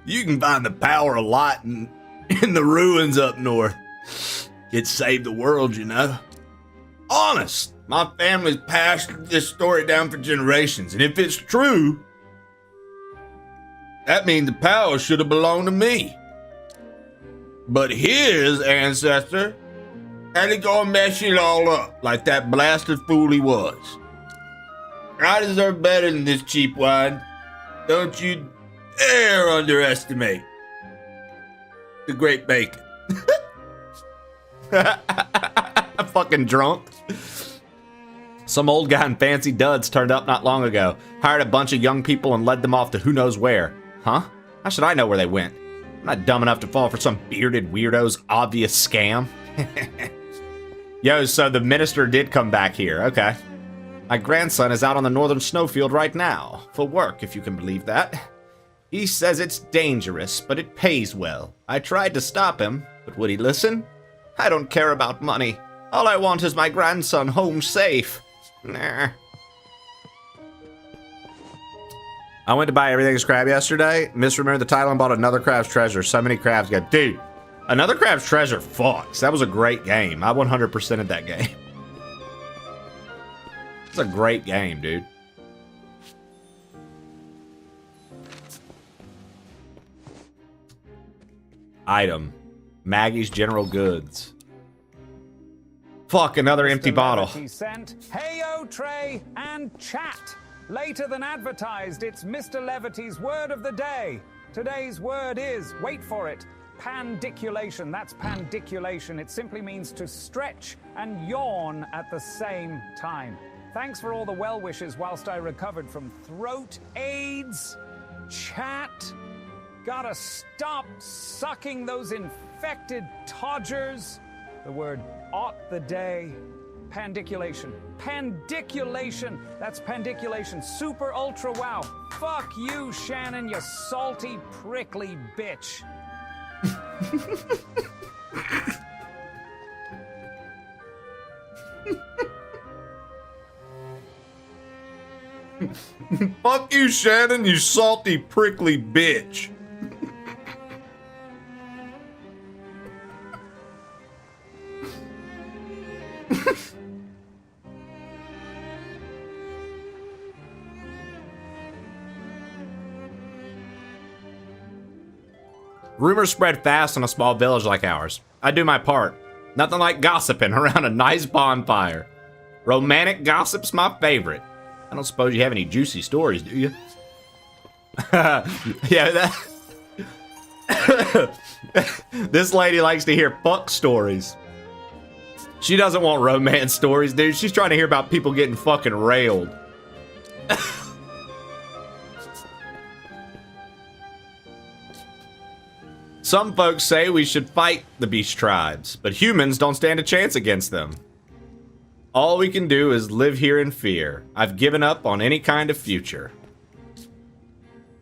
you can find the power of light in the ruins up north. It saved the world, you know. Honest, my family's passed this story down for generations, and if it's true, that means the power should have belonged to me. But his ancestor had to go and mess it all up, like that blasted fool he was. I deserve better than this cheap wine. Don't you dare underestimate the great bacon. I'm fucking drunk. Some old guy in fancy duds turned up not long ago, hired a bunch of young people and led them off to who knows where. Huh? How should I know where they went? I'm not dumb enough to fall for some bearded weirdo's obvious scam. Yo, so the minister did come back here. Okay. My grandson is out on the northern snowfield right now, for work, if you can believe that. He says it's dangerous, but it pays well. I tried to stop him, but would he listen? I don't care about money. All I want is my grandson home safe. Nah. I went to buy everything's crab yesterday, misremembered the title and bought another crab's treasure. So many crabs go, dude, Another Crab's Treasure fucks. That was a great game. I 100%ed that game. It's a great game, dude. Item. Maggie's General Goods. Fuck, another empty bottle. Sent, Heyo, Trey, and chat. Later than advertised, it's Mr. Levity's word of the day. Today's word is, wait for it, pandiculation. That's pandiculation. It simply means to stretch and yawn at the same time. Thanks for all the well wishes whilst I recovered from throat AIDS. Chat. Gotta stop sucking those infected todgers. The word ought the day. Pandiculation. Pandiculation. That's pandiculation. Super ultra wow. Fuck you, Shannon, you salty, prickly bitch. Fuck you, Shannon, you salty, prickly bitch. Rumors spread fast in a small village like ours. I do my part. Nothing like gossiping around a nice bonfire. Romantic gossip's my favorite. I don't suppose you have any juicy stories, do you? Yeah, this lady likes to hear fuck stories. She doesn't want romance stories, dude. She's trying to hear about people getting fucking railed. Some folks say we should fight the beast tribes, but humans don't stand a chance against them. All we can do is live here in fear. I've given up on any kind of future.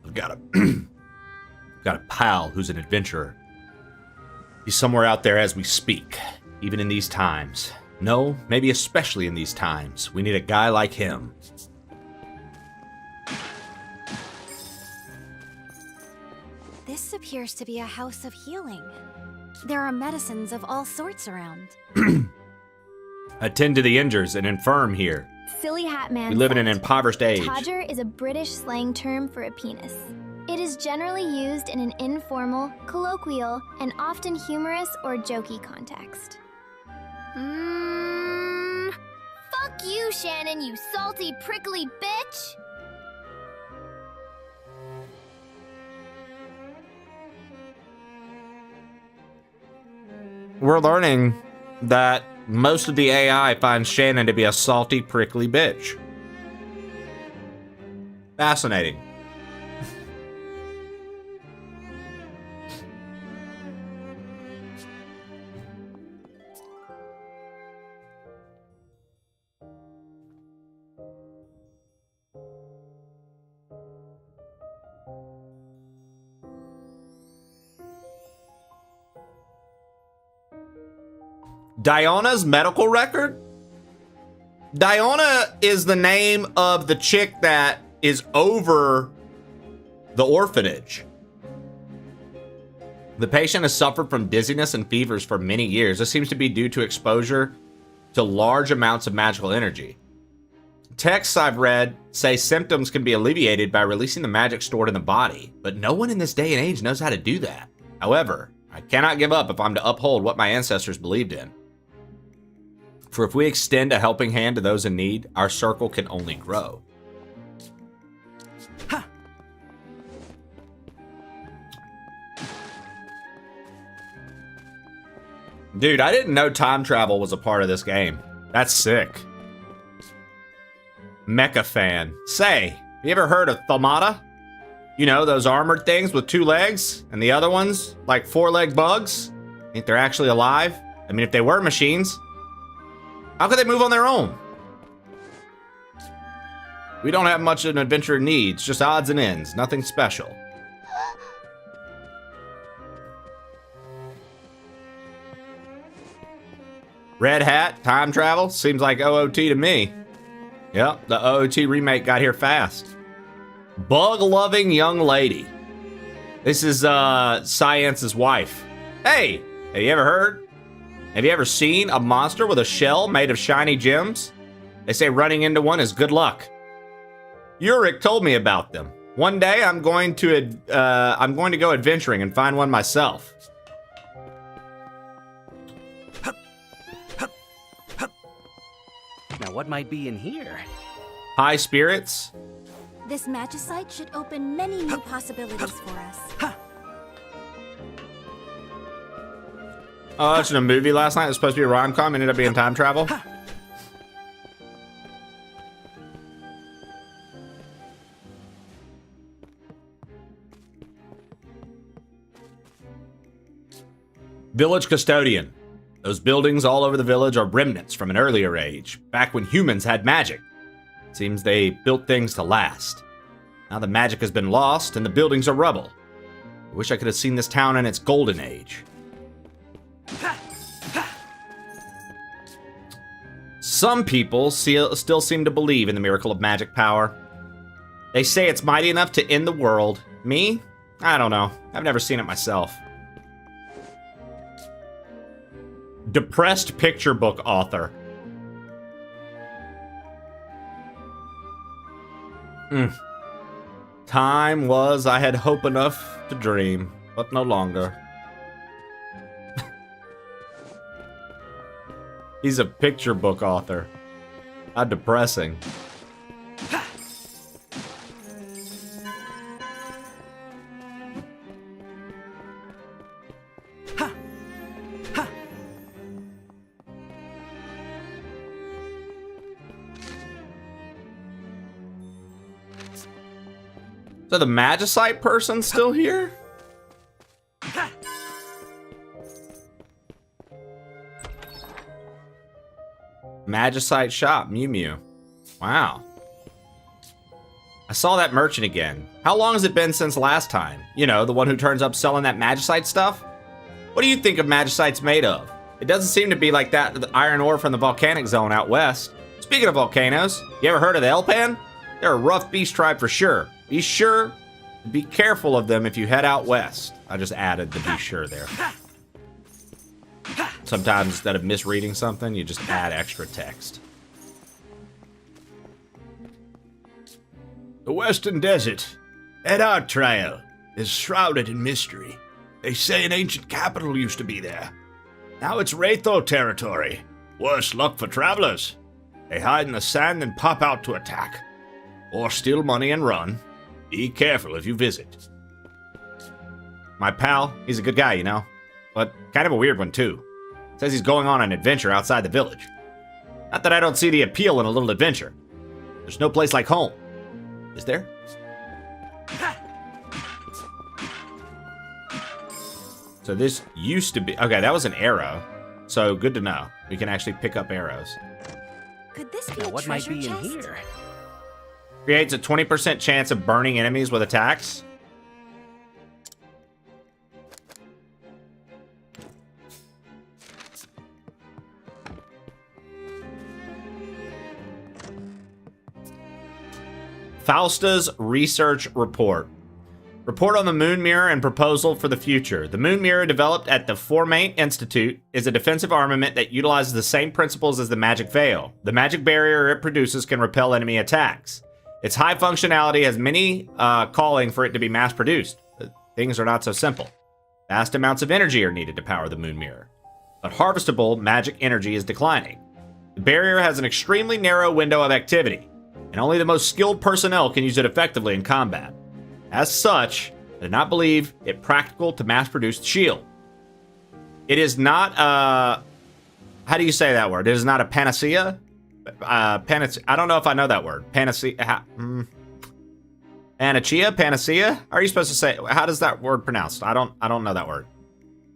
I've got a pal who's an adventurer. He's somewhere out there as we speak, even in these times. No, maybe especially in these times. We need a guy like him. This appears to be a house of healing. There are medicines of all sorts around. Attend to the injured and infirm here. Silly Hat Man. We live in an said, impoverished age. Todger is a British slang term for a penis. It is generally used in an informal, colloquial, and often humorous or jokey context. Fuck you, Shannon, you salty, prickly bitch! We're learning that most of the AI finds Shannon to be a salty, prickly bitch. Fascinating. Diana's medical record? Diana is the name of the chick that is over the orphanage. The patient has suffered from dizziness and fevers for many years. This seems to be due to exposure to large amounts of magical energy. Texts I've read say symptoms can be alleviated by releasing the magic stored in the body, but no one in this day and age knows how to do that. However, I cannot give up if I'm to uphold what my ancestors believed in. For if we extend a helping hand to those in need, our circle can only grow. Dude, I didn't know time travel was a part of this game. That's sick. Mecha fan. Say, have you ever heard of Thaumatta? You know, those armored things with 2 legs, and the other ones, like 4-leg bugs? Think they're actually alive? I mean, if they were machines, how could they move on their own? We don't have much an adventurer needs, just odds and ends, nothing special. Red Hat, time travel, seems like OOT to me. Yep, the OOT remake got here fast. Bug-loving young lady. This is Science's wife. Hey, Have you ever heard? Have you ever seen a monster with a shell made of shiny gems? They say running into one is good luck. Uric told me about them. One day I'm going to go adventuring and find one myself. Now what might be in here? High spirits? This magicite should open many new possibilities for us. Oh, I watched a movie last night. It was supposed to be a rom-com. Ended up being time travel. Village custodian. Those buildings all over the village are remnants from an earlier age, back when humans had magic. Seems they built things to last. Now the magic has been lost and the buildings are rubble. I wish I could have seen this town in its golden age. Some people still seem to believe in the miracle of magic power. They say it's mighty enough to end the world. Me? I don't know. I've never seen it myself. Depressed picture book author. Time was I had hope enough to dream, but no longer. He's a picture book author. How depressing. So the magicite person's still here? Magicite shop, Mew Mew. Wow. I saw that merchant again. How long has it been since last time? You know, the one who turns up selling that magicite stuff? What do you think of magicite's made of? It doesn't seem to be like that the iron ore from the volcanic zone out west. Speaking of volcanoes, you ever heard of the Elpan? They're a rough beast tribe for sure. Be sure to be careful of them if you head out west. I just added the be sure there. Sometimes instead of misreading something, you just add extra text. The Western Desert, at our trial, is shrouded in mystery. They say an ancient capital used to be there. Now it's Wraitho territory. Worse luck for travelers. They hide in the sand and pop out to attack. Or steal money and run. Be careful if you visit. My pal, he's a good guy, you know. But kind of a weird one, too. Says he's going on an adventure outside the village. Not that I don't see the appeal in a little adventure. There's no place like home. Is there? So this used to be... Okay, that was an arrow. So good to know. We can actually pick up arrows. Could this be now, a what might treasure be chest? in here? Creates a 20% chance of burning enemies with attacks. Fausta's research report. Report on the Moon Mirror and proposal for the future. The Moon Mirror, developed at the Formate Institute, is a defensive armament that utilizes the same principles as the magic veil. The magic barrier it produces can repel enemy attacks. Its high functionality has many calling for it to be mass-produced. Things are not so simple. Vast amounts of energy are needed to power the Moon Mirror. But harvestable magic energy is declining. The barrier has an extremely narrow window of activity, and only the most skilled personnel can use it effectively in combat. As such, I do not believe it practical to mass-produce the shield. It is not, how do you say that word? It is not a panacea? I don't know if I know that word. Panacea, panacea? How are you supposed to say, how does that word pronounced? I don't know that word.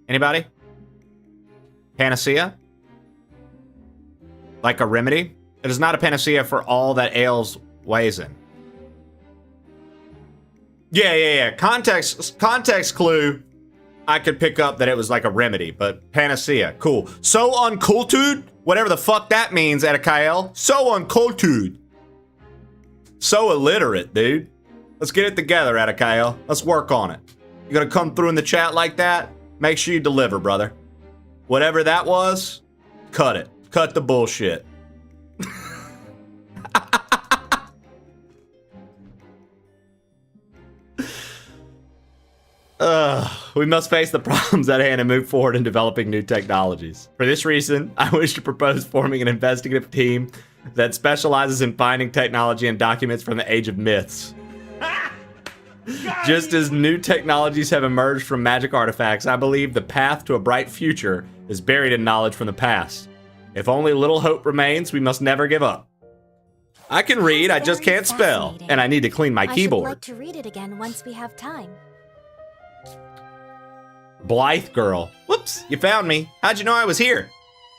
Anybody? Panacea? Like a remedy? It is not a panacea for all that ails Wazen. Yeah. Context clue. I could pick up that it was like a remedy, but panacea, cool. So uncultured, whatever the fuck that means, Etakael. So uncultured. So illiterate, dude. Let's get it together, Etakael. Let's work on it. You gonna come through in the chat like that? Make sure you deliver, brother. Whatever that was, cut it. Cut the bullshit. We must face the problems at hand and move forward in developing new technologies. For this reason, I wish to propose forming an investigative team that specializes in finding technology and documents from the Age of Myths. Just as new technologies have emerged from magic artifacts, I believe the path to a bright future is buried in knowledge from the past. If only little hope remains, we must never give up. I can read, I just can't spell, and I need to clean my I keyboard. should like to read it again once we have time. Blythe girl. Whoops, you found me. How'd you know I was here?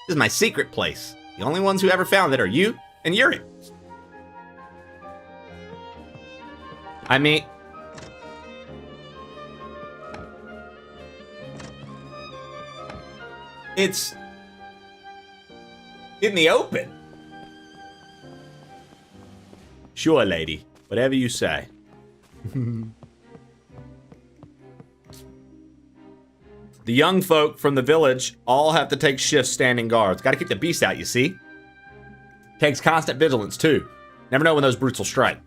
This is my secret place. The only ones who ever found it are you and Yuri. I mean... It's... in the open. Sure, lady. Whatever you say. The young folk from the village all have to take shifts standing guards. Gotta keep the beast out, you see? Takes constant vigilance, too. Never know when those brutes will strike.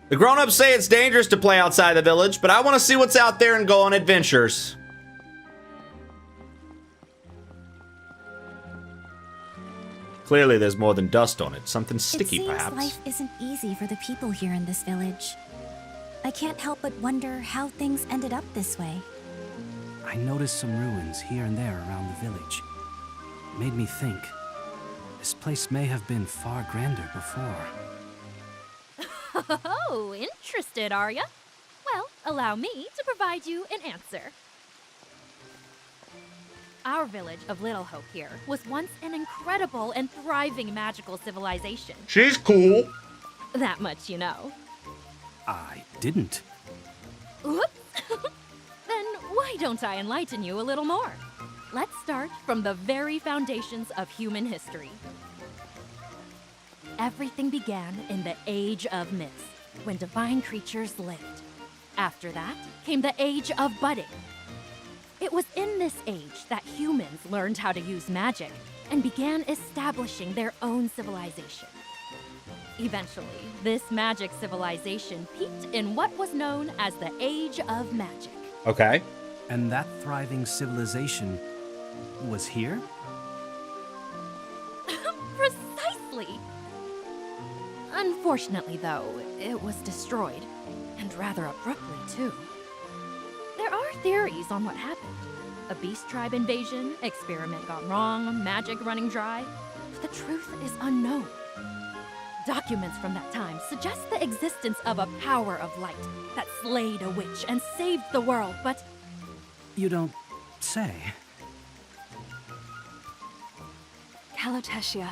The grown-ups say it's dangerous to play outside the village, but I want to see what's out there and go on adventures. Clearly, there's more than dust on it. Something sticky, it seems perhaps. Life isn't easy for the people here in this village. I can't help but wonder how things ended up this way. I noticed some ruins here and there around the village. It made me think. This place may have been far grander before. Oh, interested, are ya? Well, allow me to provide you an answer. Our village of Little Hope here was once an incredible and thriving magical civilization. She's cool. That much you know. I didn't. Whoops. Then why don't I enlighten you a little more? Let's start from the very foundations of human history. Everything began in the Age of Myths, when divine creatures lived. After that came the Age of Budding. It was in this age that humans learned how to use magic and began establishing their own civilization. Eventually, this magic civilization peaked in what was known as the Age of Magic. Okay. And that thriving civilization was here? Precisely! Unfortunately, though, it was destroyed, and rather abruptly, too. There are theories on what happened. A beast tribe invasion, experiment gone wrong, magic running dry, but the truth is unknown. Documents from that time suggest the existence of a power of light that slayed a witch and saved the world, but... You don't say. Calotesia,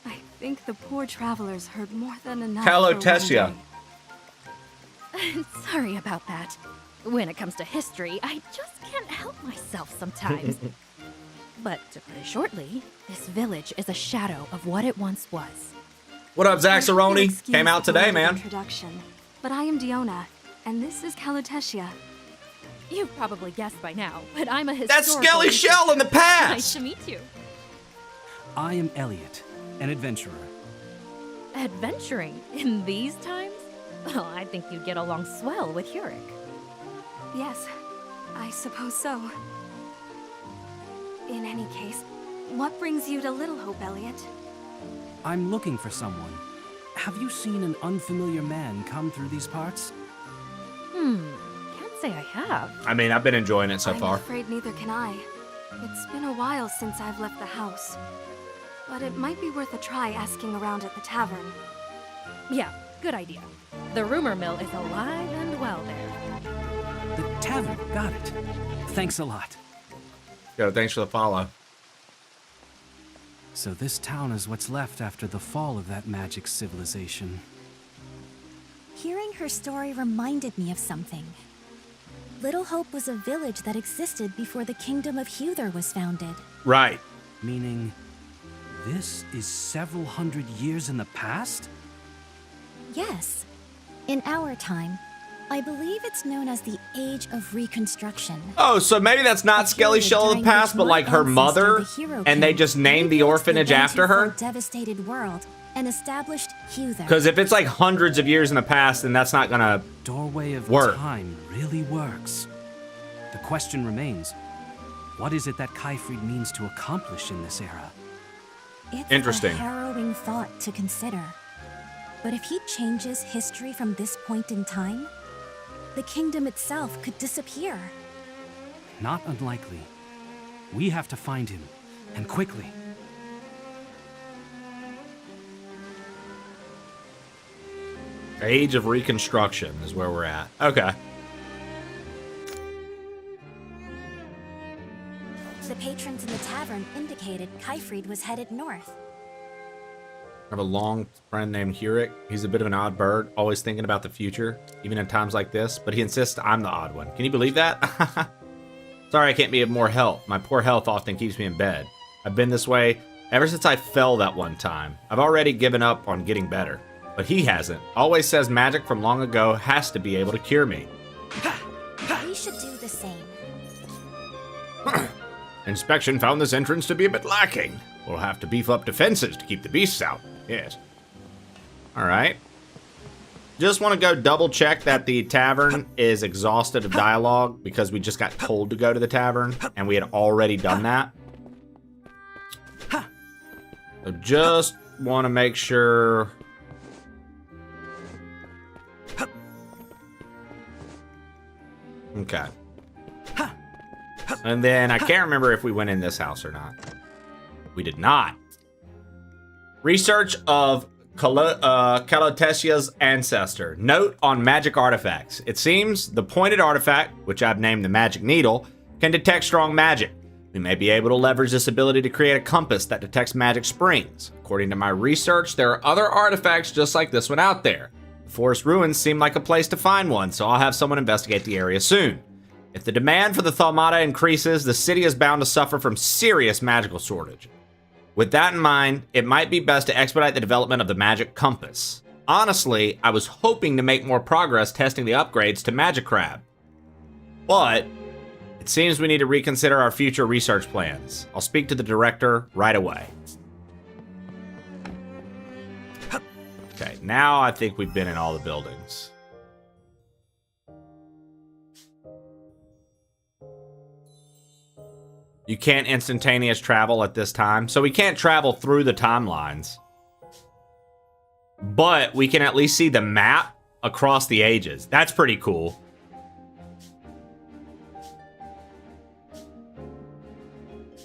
I think the poor travelers heard more than enough. Calotesia. Sorry about that. When it comes to history, I just can't help myself sometimes. But to put it shortly, this village is a shadow of what it once was. What up, Zaxaroni? Came out today, man. Introduction, but I am Diona, and this is Calotesia. You've probably guessed by now, but I'm a That's historical... Skelly Shell in the past! Nice to meet you. I am Elliot, an adventurer. Adventuring in these times? Well, I think you'd get along swell with Hurek. Yes, I suppose so. In any case, what brings you to Little Hope, Elliot? I'm looking for someone. Have you seen an unfamiliar man come through these parts? Can't say I have. I mean, I've been enjoying it so I'm far. afraid neither can I. It's been a while since I've left the house. But it might be worth a try asking around at the tavern. Yeah, good idea. The rumor mill is alive and well there. The tavern, got it. Thanks a lot. Yo, thanks for the follow. So this town is what's left after the fall of that magic civilization. Hearing her story reminded me of something. Little Hope was a village that existed before the kingdom of Huther was founded. Right. Meaning, this is several hundred years in the past? Yes. In our time, I believe it's known as the Age of Reconstruction. Oh, so maybe that's not Skelly Shell of the past, but like her mother, and they just named the orphanage after her? Devastated world and established Hugh there. Because if it's like hundreds of years in the past, then that's not gonna Doorway of work. Time really works. The question remains, what is it that Kaifrid means to accomplish in this era? It's Interesting. a harrowing thought to consider. But if he changes history from this point in time, the kingdom itself could disappear. Not unlikely. We have to find him, and quickly. Age of Reconstruction is where we're at. Okay. The patrons in the tavern indicated Kaifrid was headed north. I have a long friend named Hurek. He's a bit of an odd bird, always thinking about the future, even in times like this, but he insists I'm the odd one. Can you believe that? Sorry I can't be of more help. My poor health often keeps me in bed. I've been this way ever since I fell that one time. I've already given up on getting better, but he hasn't. Always says magic from long ago has to be able to cure me. We should do the same. Inspection found this entrance to be a bit lacking. We'll have to beef up defenses to keep the beasts out. Yes. All right. Just want to go double check that the tavern is exhausted of dialogue because we just got told to go to the tavern and we had already done that. So just want to make sure. Okay. And then I can't remember if we went in this house or not. We did not. Research of Kalotesia's ancestor. Note on magic artifacts. It seems the pointed artifact, which I've named the magic needle, can detect strong magic. We may be able to leverage this ability to create a compass that detects magic springs. According to my research, there are other artifacts just like this one out there. The forest ruins seem like a place to find one, so I'll have someone investigate the area soon. If the demand for the Thalmata increases, the city is bound to suffer from serious magical shortage. With that in mind, it might be best to expedite the development of the magic compass. Honestly, I was hoping to make more progress testing the upgrades to Magic Crab. But it seems we need to reconsider our future research plans. I'll speak to the director right away. Okay, now I think we've been in all the buildings. You can't instantaneous travel at this time, so we can't travel through the timelines. But we can at least see the map across the ages. That's pretty cool.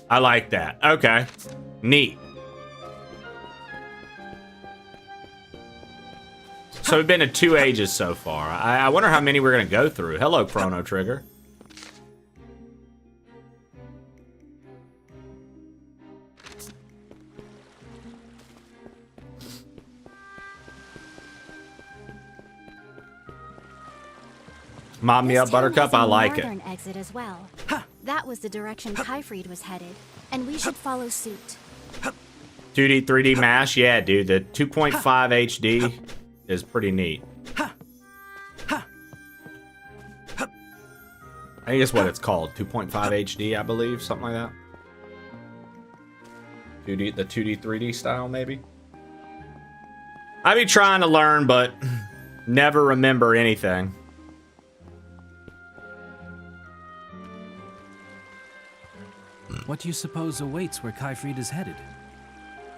I like that. Okay. Neat. So we've been to 2 ages so far. I wonder how many we're going to go through. Hello, Chrono Trigger. Mob me up, Buttercup. I like it. Northern exit as well. That was the direction Kaifrid was headed, and we should follow suit. 2D, 3D mash? Yeah, dude. The 2.5 HD is pretty neat. I think that's what it's called. 2.5 HD, I believe. Something like that. 2D, the 2D, 3D style, maybe? I be trying to learn, but never remember anything. What do you suppose awaits where Kaifrid is headed?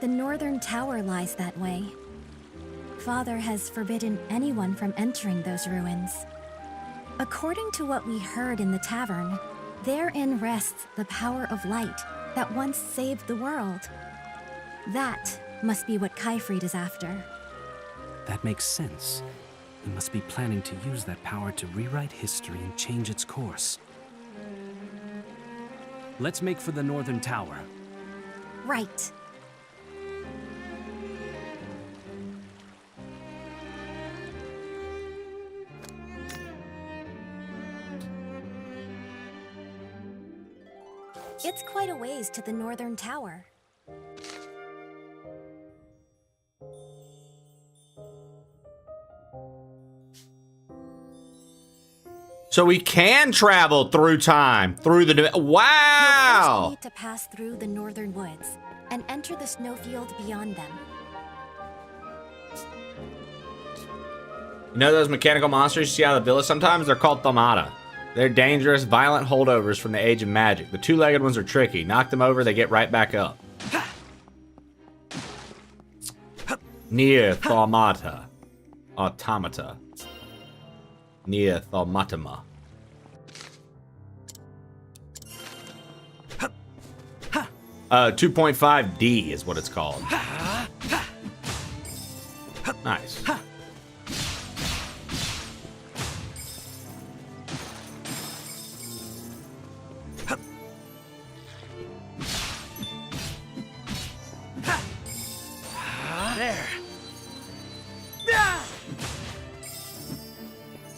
The northern tower lies that way. Father has forbidden anyone from entering those ruins. According to what we heard in the tavern, therein rests the power of light that once saved the world. That must be what Kaifrid is after. That makes sense. He must be planning to use that power to rewrite history and change its course. Let's make for the northern tower. Right. It's quite a ways to the northern tower. So we can travel through time, through the... Wow! You'll first need to pass through the northern woods and enter the snowfield beyond them. You know those mechanical monsters you see out of the village sometimes? They're called Thaumatta. They're dangerous, violent holdovers from the Age of Magic. The two-legged ones are tricky. Knock them over, they get right back up. Near Thaumatta. Automata. Near Thaumatama. Uh, 2.5D is what it's called. Nice. There.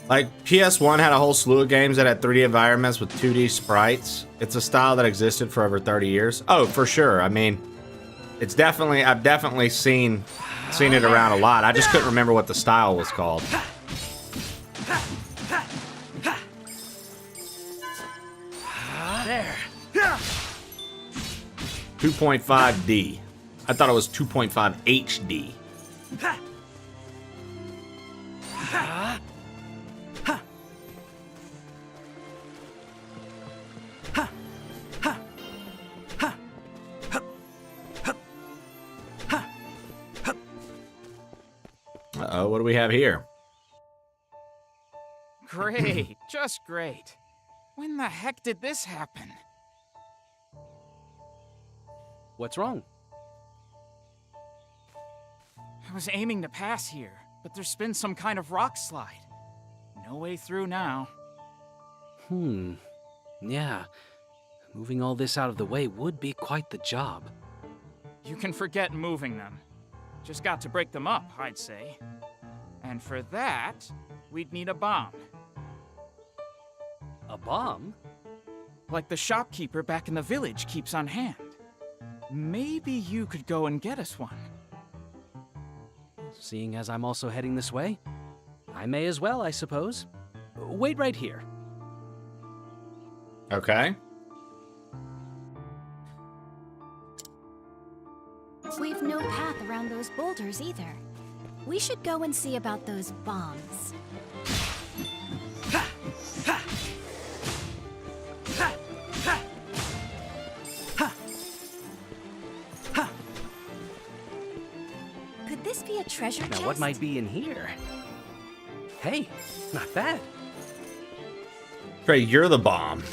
Like, PS1 had a whole slew of games that had 3D environments with 2D sprites. It's a style that existed for over 30 years. Oh, for sure. I mean, it's definitely, I've definitely seen it around a lot. I just couldn't remember what the style was called. There. 2.5D. I thought it was 2.5 HD. Uh-oh, what do we have here? Great, just great. When the heck did this happen? What's wrong? I was aiming to pass here, but there's been some kind of rock slide. No way through now. Yeah. Moving all this out of the way would be quite the job. You can forget moving them. Just got to break them up, I'd say. And for that, we'd need a bomb. A bomb? Like the shopkeeper back in the village keeps on hand. Maybe you could go and get us one. Seeing as I'm also heading this way, I may as well, I suppose. Wait right here. Okay. We've no path around those boulders either. We should go and see about those bombs. Could this be a treasure chest? Now, what might be in here? Hey, not bad. Trey, you're the bomb.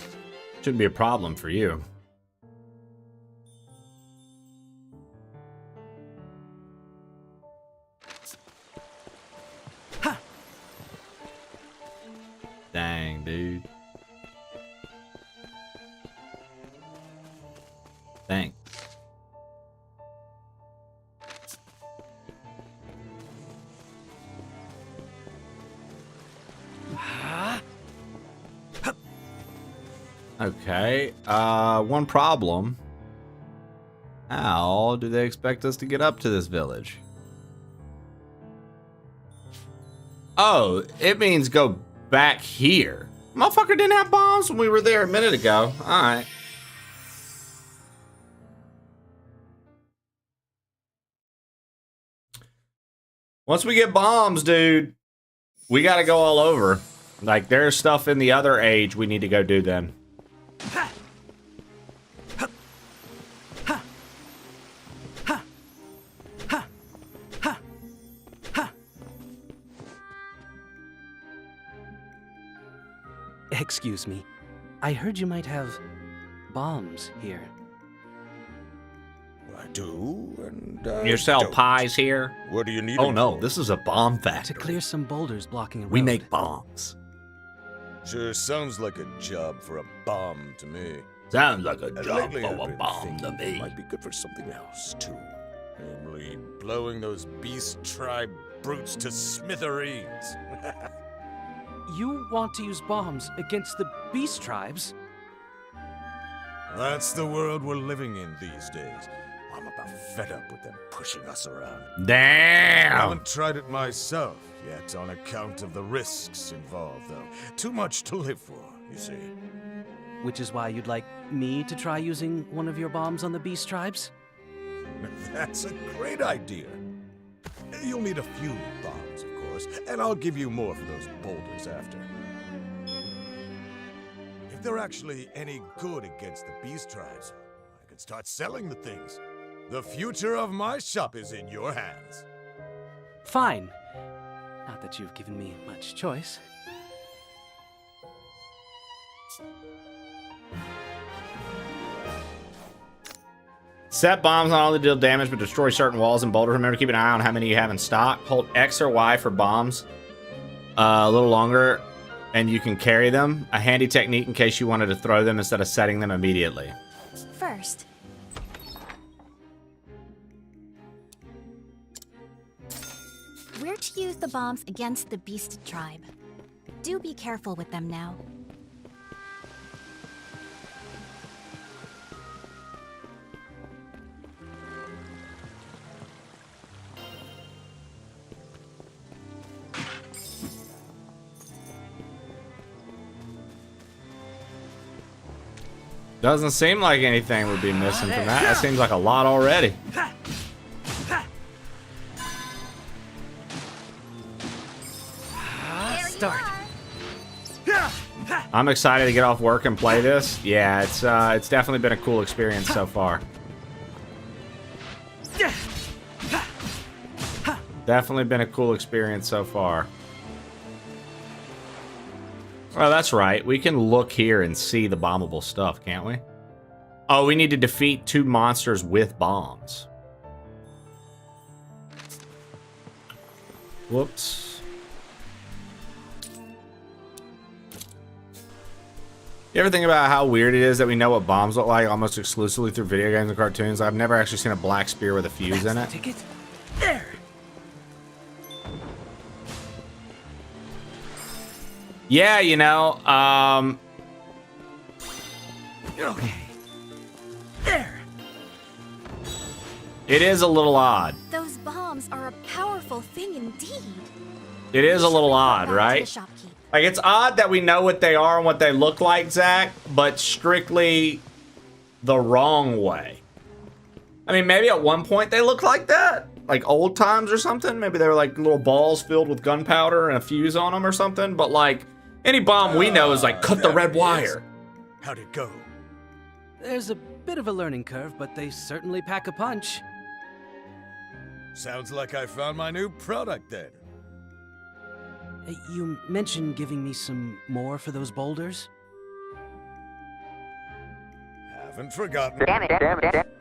Shouldn't be a problem for you. Dang, dude. Dang. Okay, one problem. How do they expect us to get up to this village? Oh, it means go back here. Motherfucker didn't have bombs when we were there a minute ago. Alright. Once we get bombs, dude, we gotta go all over. Like, there's stuff in the other age we need to go do then. Excuse me. I heard you might have bombs here. I do, and You sell don't. pies here? What do you need Oh them no, for? this is a bomb factory. To clear some boulders blocking a road. We make bombs. Sure sounds like a job for a bomb to me. Sounds like a job Lately, for I've a been bomb to thinking it me. might be good for something else, too. Namely, blowing those beast tribe brutes to smithereens. You want to use bombs against the beast tribes? That's the world we're living in these days. I'm a about fed up with them pushing us around. Damn! I haven't tried it myself yet on account of the risks involved, though. Too much to live for, you see. Which is why you'd like me to try using one of your bombs on the beast tribes? That's a great idea. You'll need a few bombs, of course, and I'll give you more for those boulders after. If they're actually any good against the beast tribes, I can start selling the things. The future of my shop is in your hands. Fine. Not that you've given me much choice. Set bombs not only deal damage, but destroy certain walls and boulders. Remember to keep an eye on how many you have in stock. Hold X or Y for bombs a little longer, and you can carry them. A handy technique in case you wanted to throw them instead of setting them immediately. First, we're to use the bombs against the beast tribe. Do be careful with them now. Doesn't seem like anything would be missing from that. That seems like a lot already. Start. I'm excited to get off work and play this. Yeah, it's definitely been a cool experience so far. Definitely been a cool experience so far. Oh, that's right. We can look here and see the bombable stuff, can't we? Oh, we need to defeat 2 monsters with bombs. Whoops. You ever think about how weird it is that we know what bombs look like almost exclusively through video games and cartoons? I've never actually seen a black spear with a fuse in it. Ticket. There. Yeah, you know, Okay. There. it is a little odd. Those bombs are a powerful thing indeed. It is a little odd, To the right? shopkeep. Like, it's odd that we know what they are and what they look like, Zach, but strictly the wrong way. I mean, maybe at one point they looked like that. Like old times or something. Maybe they were like little balls filled with gunpowder and a fuse on them or something. But like, any bomb we know is like, cut the red wire. How'd it go? There's a bit of a learning curve, but they certainly pack a punch. Sounds like I found my new product then. You mentioned giving me some more for those boulders? Haven't forgotten.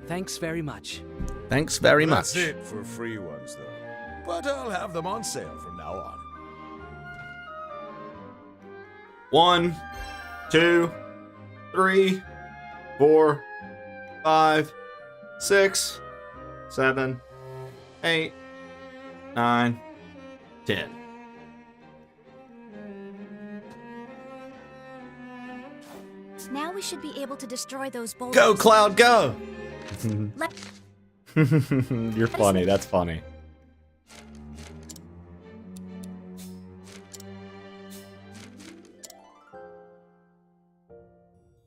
Thanks very much. Thanks very That's much. it for free ones, though. But I'll have them on sale from now on. 1, 2, 3, 4, 5, 6, 7, 8, 9, 10. Now we should be able to destroy those boulders. Go, Cloud, go! Let- You're funny. That's funny.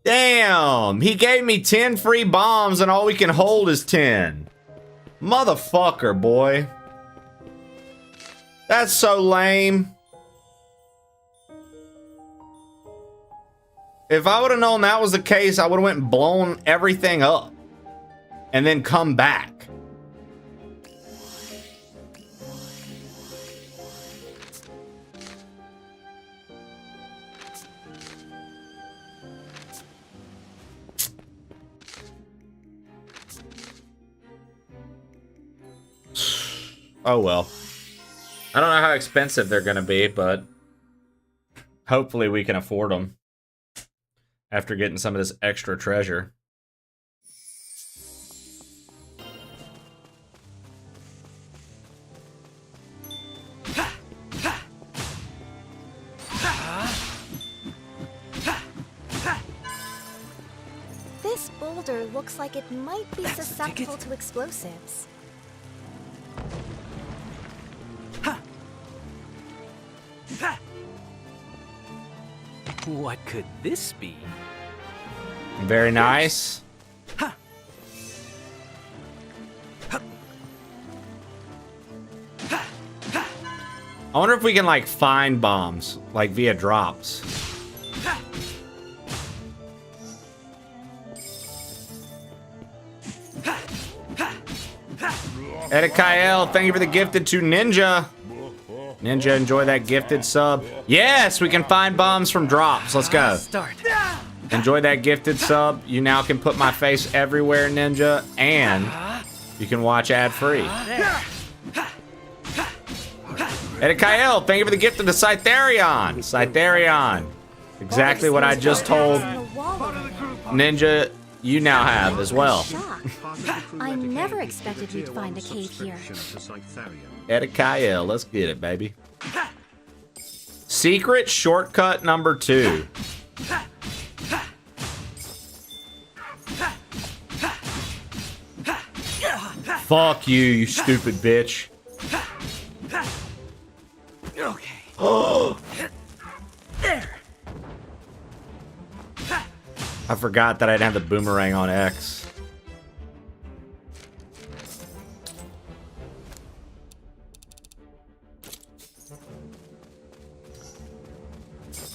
Damn! He gave me 10 free bombs and all we can hold is 10. Motherfucker, boy. That's so lame. If I would have known that was the case, I would have went and blown everything up. And then come back. Oh well. I don't know how expensive they're gonna be, but hopefully we can afford them after getting some of this extra treasure. This boulder boulder looks like it might be susceptible to explosives. What could this be? Very nice. I wonder if we can like find bombs, like via drops. Edikael, thank you for the gifted to Ninja. Ninja, enjoy that gifted sub. Yes, we can find bombs from drops. Let's go. Start. Enjoy that gifted sub. You now can put my face everywhere, Ninja, and you can watch ad-free. Edikael, thank you for the gift of the Cytherion. Cytherion. Exactly what I just told Ninja you now have as well. I never expected you'd find a cave here. Edikael, let's get it, baby. Secret shortcut number 2. Fuck you, you stupid bitch. Okay. Oh! There. I forgot that I didn't have the boomerang on X.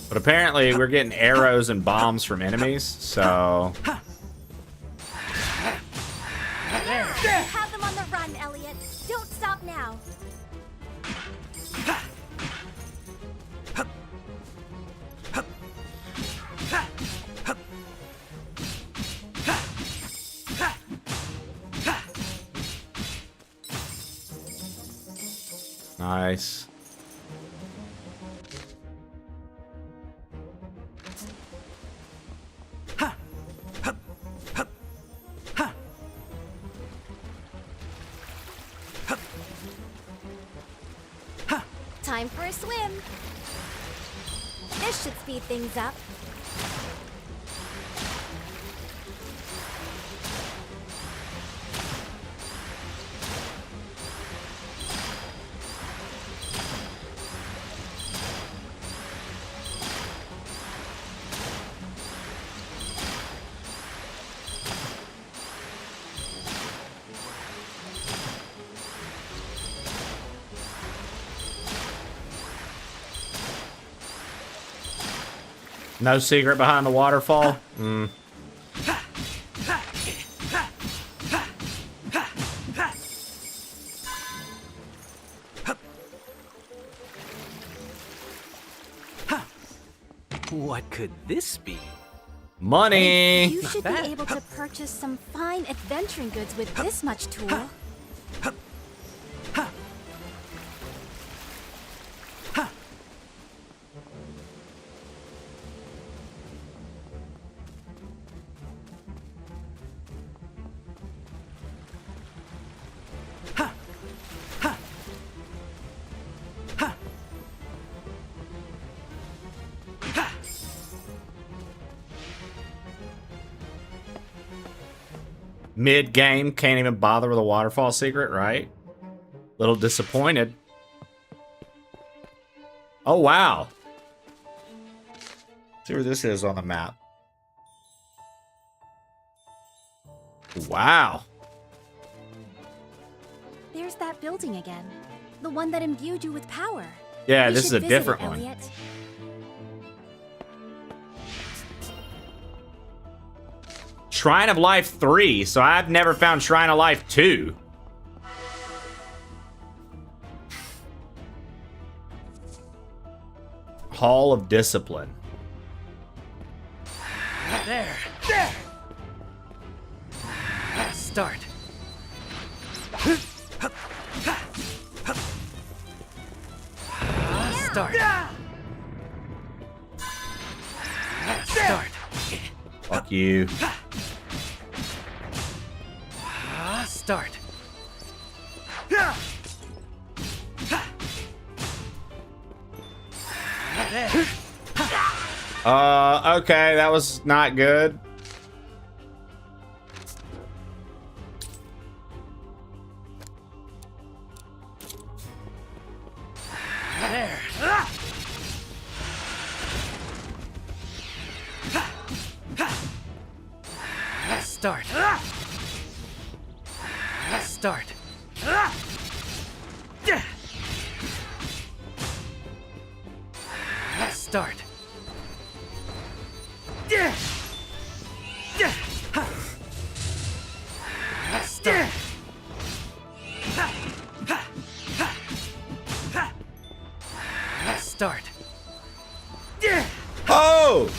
But apparently we're getting arrows and bombs from enemies, so... Have them on the run, Elliot. Don't stop now. Nice. Time for a swim. This should speed things up. No secret behind the waterfall? What could this be? Money! You should be able to purchase some fine adventuring goods with this much tool. Mid-game, can't even bother with a waterfall secret, right? Little disappointed. Oh, wow. Let's see where this is on the map. Wow. There's that building again. The one that imbued you with power. Yeah, We this is should a visit different it, one. Elliot. Shrine of Life 3, so I've never found Shrine of Life 2. Hall of Discipline. There. There. Start. Start. Start. Fuck you. Start. There. Okay, that was not good. Start. Start. Start. Start. Oh!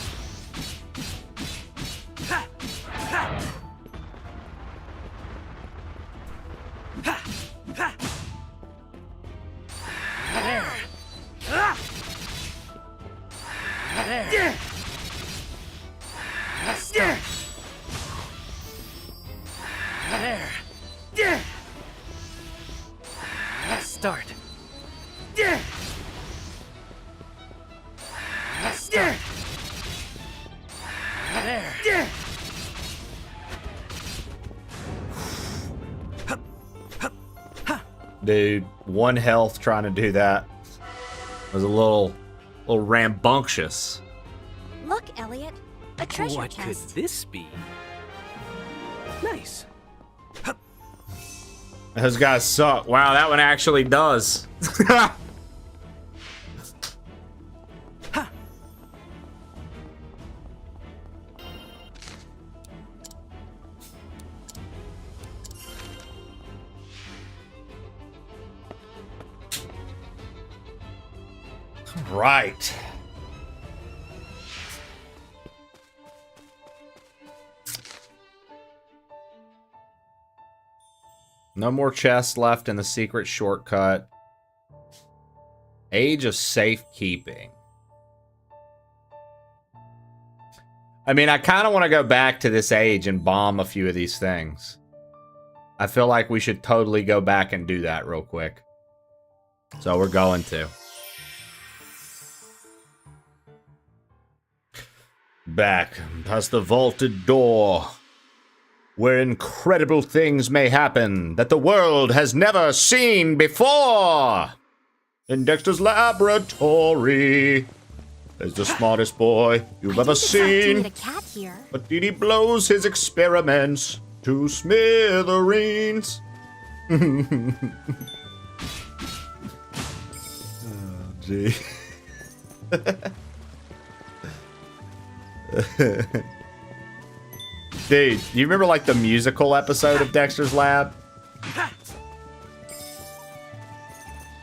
Start. Dude, 1 health trying to do that. It was a little rambunctious. Look, Elliot. A treasure What chest. could this be? Nice. Those guys suck. Wow, that one actually does. Right. No more chests left in the secret shortcut. Age of safekeeping. I mean, I kind of want to go back to this age and bomb a few of these things. I feel like we should totally go back and do that real quick. So we're going to. Back past the vaulted door, where incredible things may happen that the world has never seen before. In Dexter's laboratory, there's the smartest boy you've ever seen. But Dee Dee blows his experiments to smithereens. Oh, gee. Dude, you remember like the musical episode of Dexter's Lab?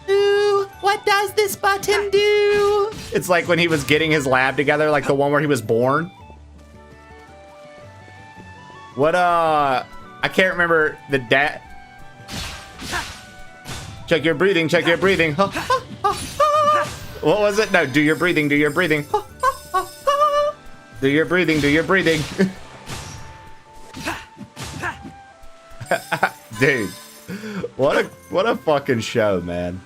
Ooh, what does this button do? It's like when he was getting his lab together, like the one where he was born. What, I can't remember the Check your breathing, check your breathing. What was it? No, do your breathing, do your breathing. Do your breathing, do your breathing. Dude, what a fucking show, man.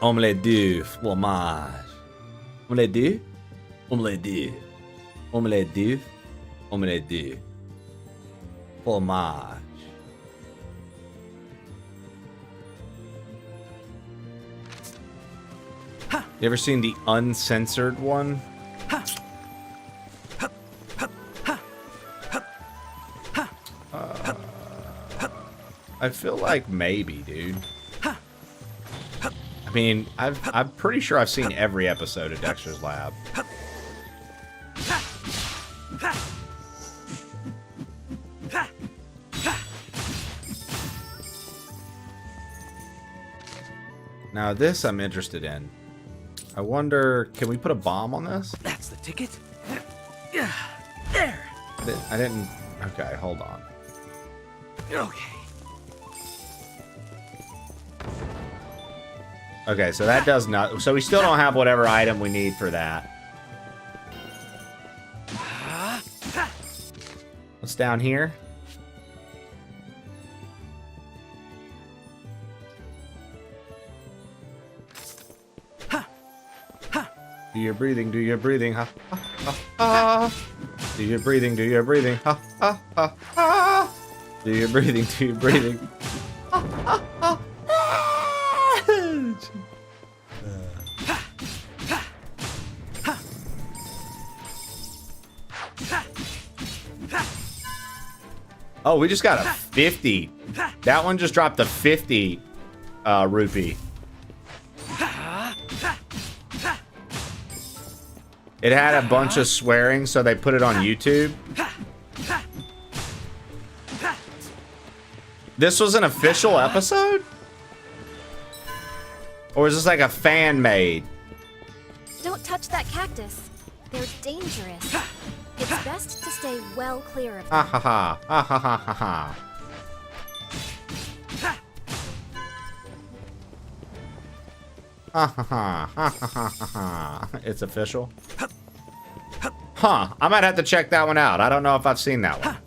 Omelette du fromage. Omelette du? Omelette du. Omelette du. Omelette du. Fromage. You ever seen the uncensored one? I feel like maybe, dude. I mean, I'm pretty sure I've seen every episode of Dexter's Lab. Now this I'm interested in. I wonder, can we put a bomb on this? That's the ticket. Yeah, there. I didn't. Okay, hold on. Okay. Okay, so that does not. So we still don't have whatever item we need for that. What's down here? Do your breathing, do your breathing, ha ha ha ha. Do your breathing, do your breathing, ha ha ha ha. Do your breathing, do your breathing. Ha ha ha. Oh, we just got a 50. That one just dropped a 50 rupee. It had a bunch of swearing, so they put it on YouTube. This was an official episode? Or is this like a fan made? Don't touch that cactus. They're dangerous. It's best to stay well clear of them. Ha ha ha. Ha ha ha ha ha. Ha ha ha. Ha ha ha ha. It's official. Huh. I might have to check that one out. I don't know if I've seen that one.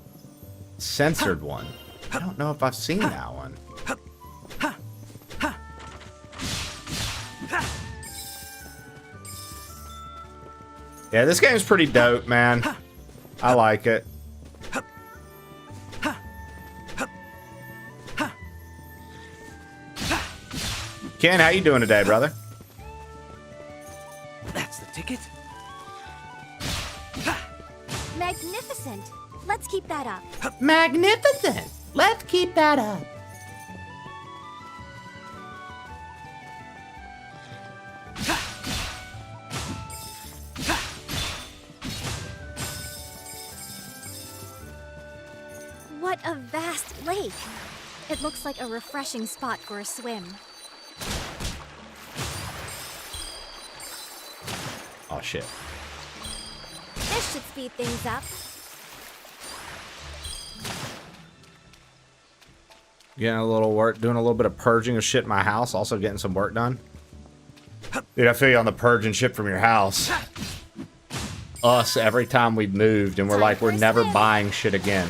Censored one. I don't know if I've seen that one. Yeah, this game's pretty dope, man. I like it. Ken, how you doing today, brother? That's the ticket. Magnificent. Let's keep that up. Magnificent. Let's keep that up. What a vast lake. It looks like a refreshing spot for a swim. Oh, shit. This should speed things up. Getting a little work, doing a little bit of purging of shit in my house, also getting some work done. Dude, I feel you on the purging shit from your house. Us, every time we've moved, and we're like, we're never buying shit again.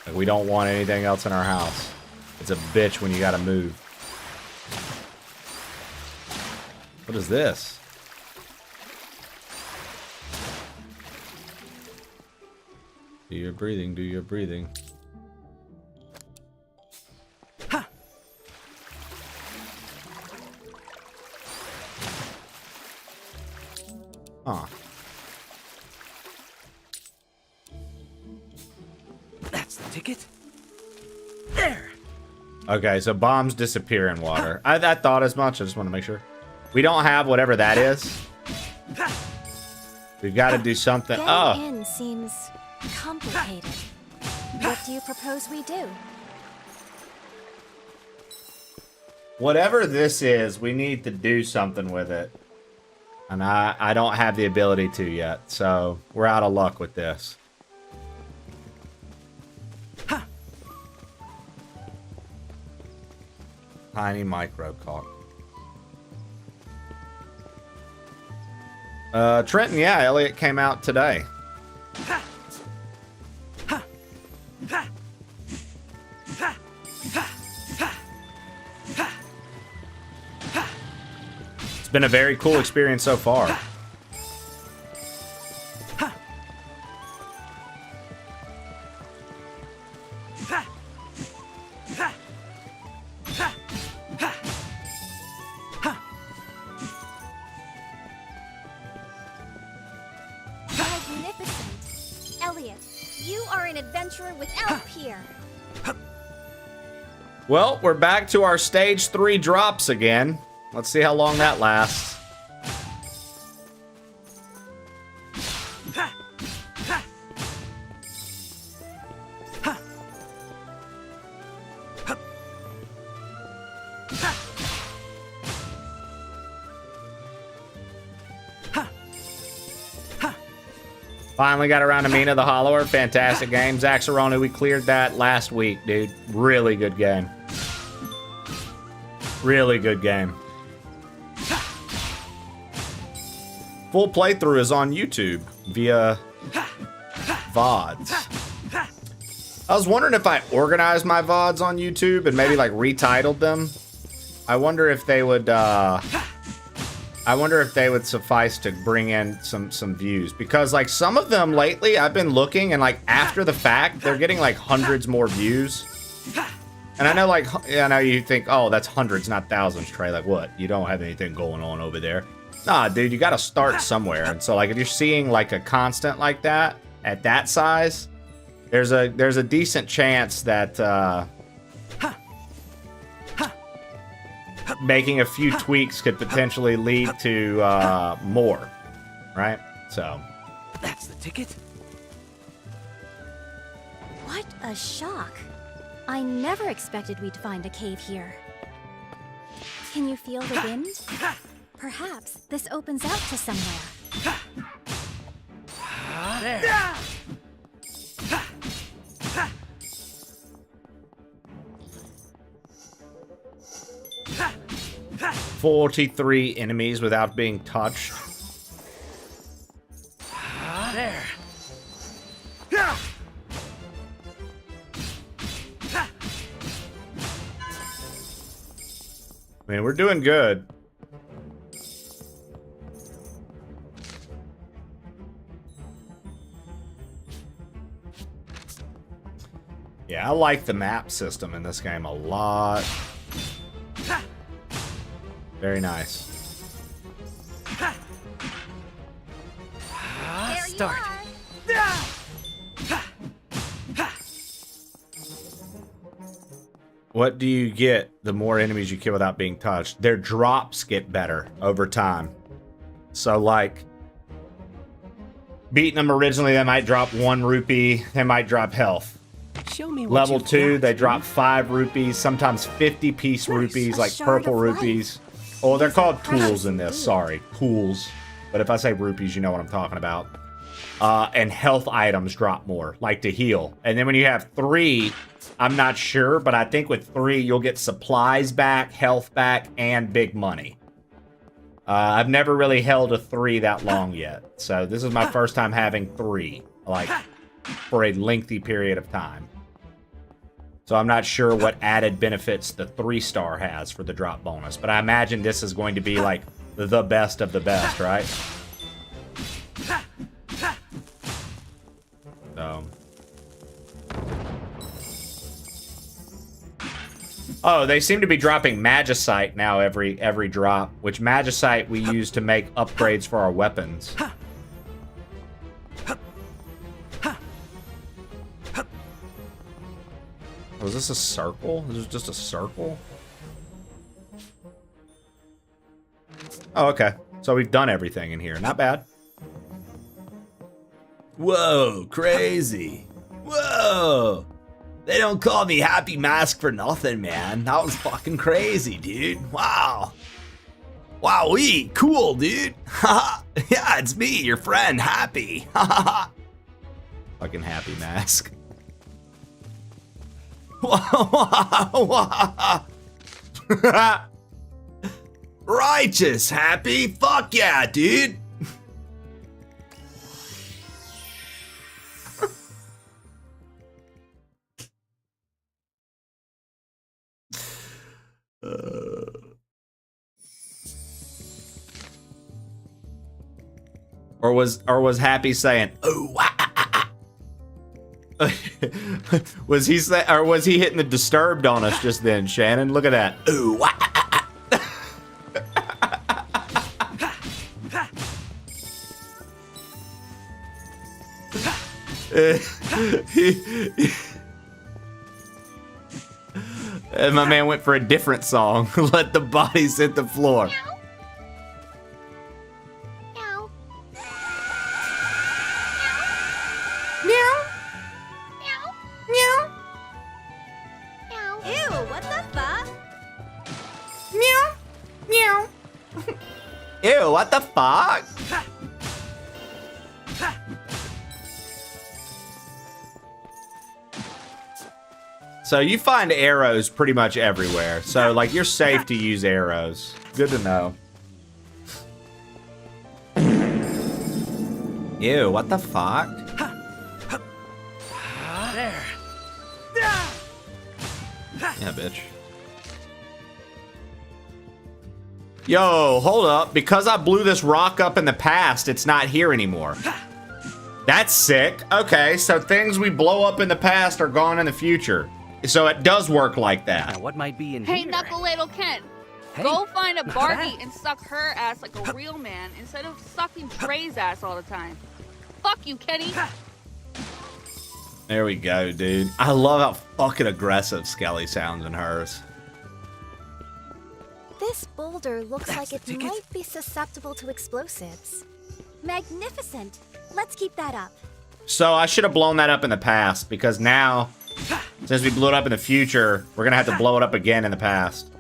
Like, we don't want anything else in our house. It's a bitch when you gotta move. What is this? Do your breathing, do your breathing. Huh. That's the ticket. There. Okay, so bombs disappear in water. I thought as much. I just want to make sure. We don't have whatever that is. We've got to do something. Getting in seems complicated. What do you propose we do? Whatever this is, we need to do something with it. And I don't have the ability to yet, so we're out of luck with this. Tiny micro cock. Trenton, yeah, Elliot came out today. It's been a very cool experience so far. Magnificent. Elliot, you are an adventurer without peer. Well, we're back to our stage 3 drops again. Let's see how long that lasts. Finally got around to Mina the Hollower. Fantastic game. Zaxaroni, we cleared that last week, dude. Really good game. Really good game. Full playthrough is on YouTube via VODs. I was wondering if I organized my VODs on YouTube and maybe like retitled them. I wonder if they would suffice to bring in some views, because like some of them lately I've been looking and like after the fact they're getting like hundreds more views. And I know, like, I know you think, oh, that's hundreds, not thousands, Trey. Like, what? You don't have anything going on over there. Nah, dude, you got to start somewhere. And so, like, if you're seeing, like, a constant like that, at that size, There's a decent chance that making a few tweaks could potentially lead to more, right? So that's the ticket. What a shock. I never expected we'd find a cave here. Can you feel the wind? Perhaps this opens out to somewhere. There. 43 enemies without being touched. There. I mean, we're doing good. Yeah, I like the map system in this game a lot. Very nice. Start. What do you get the more enemies you kill without being touched? Their drops get better over time. So, like, beating them originally, they might drop 1 rupee. They might drop health. Show me what Level you've 2, got. they drop 5 rupees, sometimes 50-piece rupees, A like shard purple of light. rupees. Oh, they're called tools in this. Sorry, tools. But if I say rupees, you know what I'm talking about. And health items drop more, like to heal. And then when you have 3, I'm not sure, but I think with 3, you'll get supplies back, health back, and big money. I've never really held a 3 that long yet. So this is my first time having 3, like, for a lengthy period of time. So I'm not sure what added benefits the 3-star has for the drop bonus. But I imagine this is going to be, like, the best of the best, right? So. Oh, they seem to be dropping Magicite now every drop, which Magicite we use to make upgrades for our weapons. Was this a circle? This is just a circle? Oh, okay. So we've done everything in here. Not bad. Whoa, crazy. Whoa. They don't call me Happy Mask for nothing, man. That was fucking crazy, dude. Wow. Wowee, cool, dude. Yeah, it's me, your friend, Happy. Fucking Happy Mask. Righteous, Happy. Fuck yeah, dude. Or was Happy saying, "Oh"? Was he hitting the disturbed on us just then, Shannon? Look at that. Ooh. And my man went for a different song. Let the bodies hit the floor. Ew, what the fuck? So you find arrows pretty much everywhere. So, like, you're safe to use arrows. Good to know. Ew, what the fuck? There. Yeah, bitch. Yo, hold up. Because I blew this rock up in the past, it's not here anymore. That's sick. Okay, so things we blow up in the past are gone in the future. So it does work like that. Now, what might be in Hey, here? Knuckle Ladle Ken. Hey, Go find a not Barbie bad. and suck her ass like a real man instead of sucking Trey's ass all the time. Fuck you, Kenny. There we go, dude. I love how fucking aggressive Skelly sounds in hers. This boulder looks like it might be susceptible to explosives. Magnificent. Let's keep that up. So I should have blown that up in the past, because now, since we blew it up in the future, we're gonna have to blow it up again in the past.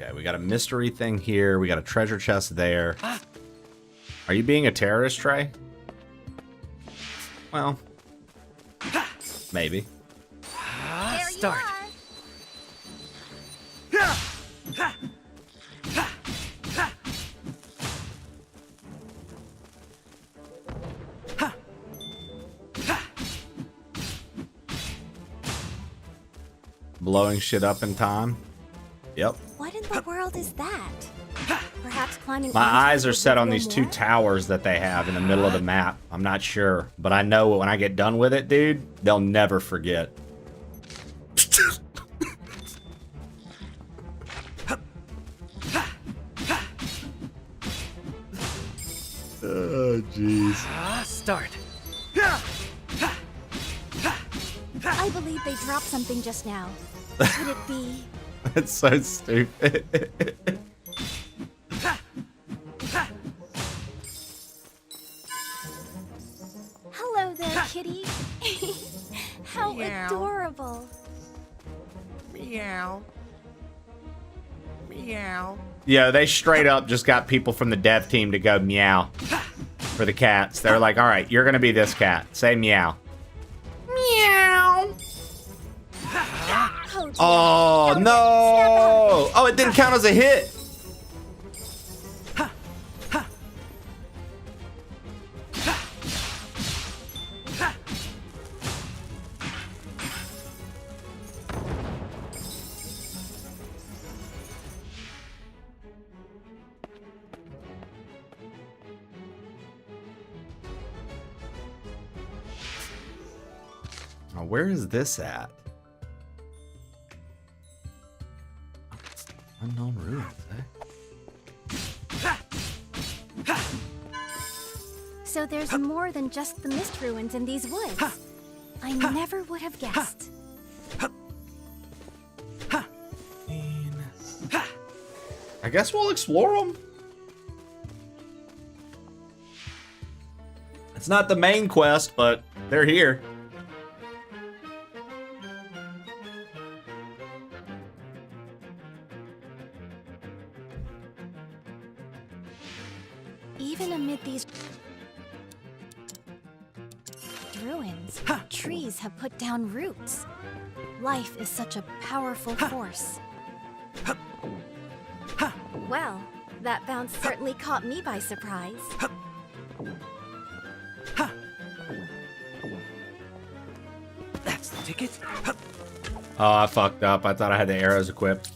Okay, we got a mystery thing here. We got a treasure chest there. Are you being a terrorist, Trey? Well, maybe. Start. Blowing shit up in time. Yep. What in the world is that? Perhaps climbing. My onto eyes it are would set on reveal these two more? towers that they have in the middle of the map. I'm not sure, but I know when I get done with it, dude, they'll never forget. Oh, jeez. Start. I believe they dropped something just now. Could it be? That's so stupid. Hello there, kitty. How Meow. adorable. Meow. Meow. Yeah, they straight up just got people from the dev team to go meow for the cats. They're like, all right, you're going to be this cat. Say meow. Meow. Oh, no. Oh, it didn't count as a hit. Oh, where is this at? Unknown ruins, eh? So there's more than just the mist ruins in these woods. I never would have guessed. I guess we'll explore them. It's not the main quest, but they're here. Even amid these ruins, trees have put down roots. Life is such a powerful force. Well, that bounce certainly caught me by surprise. That's the ticket. Oh, I fucked up. I thought I had the arrows equipped.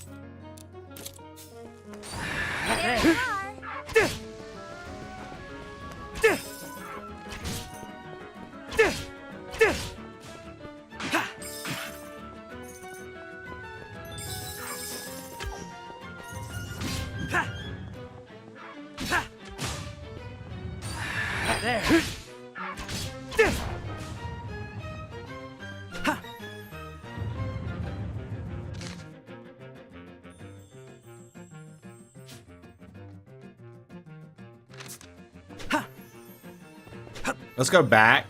Let's go back.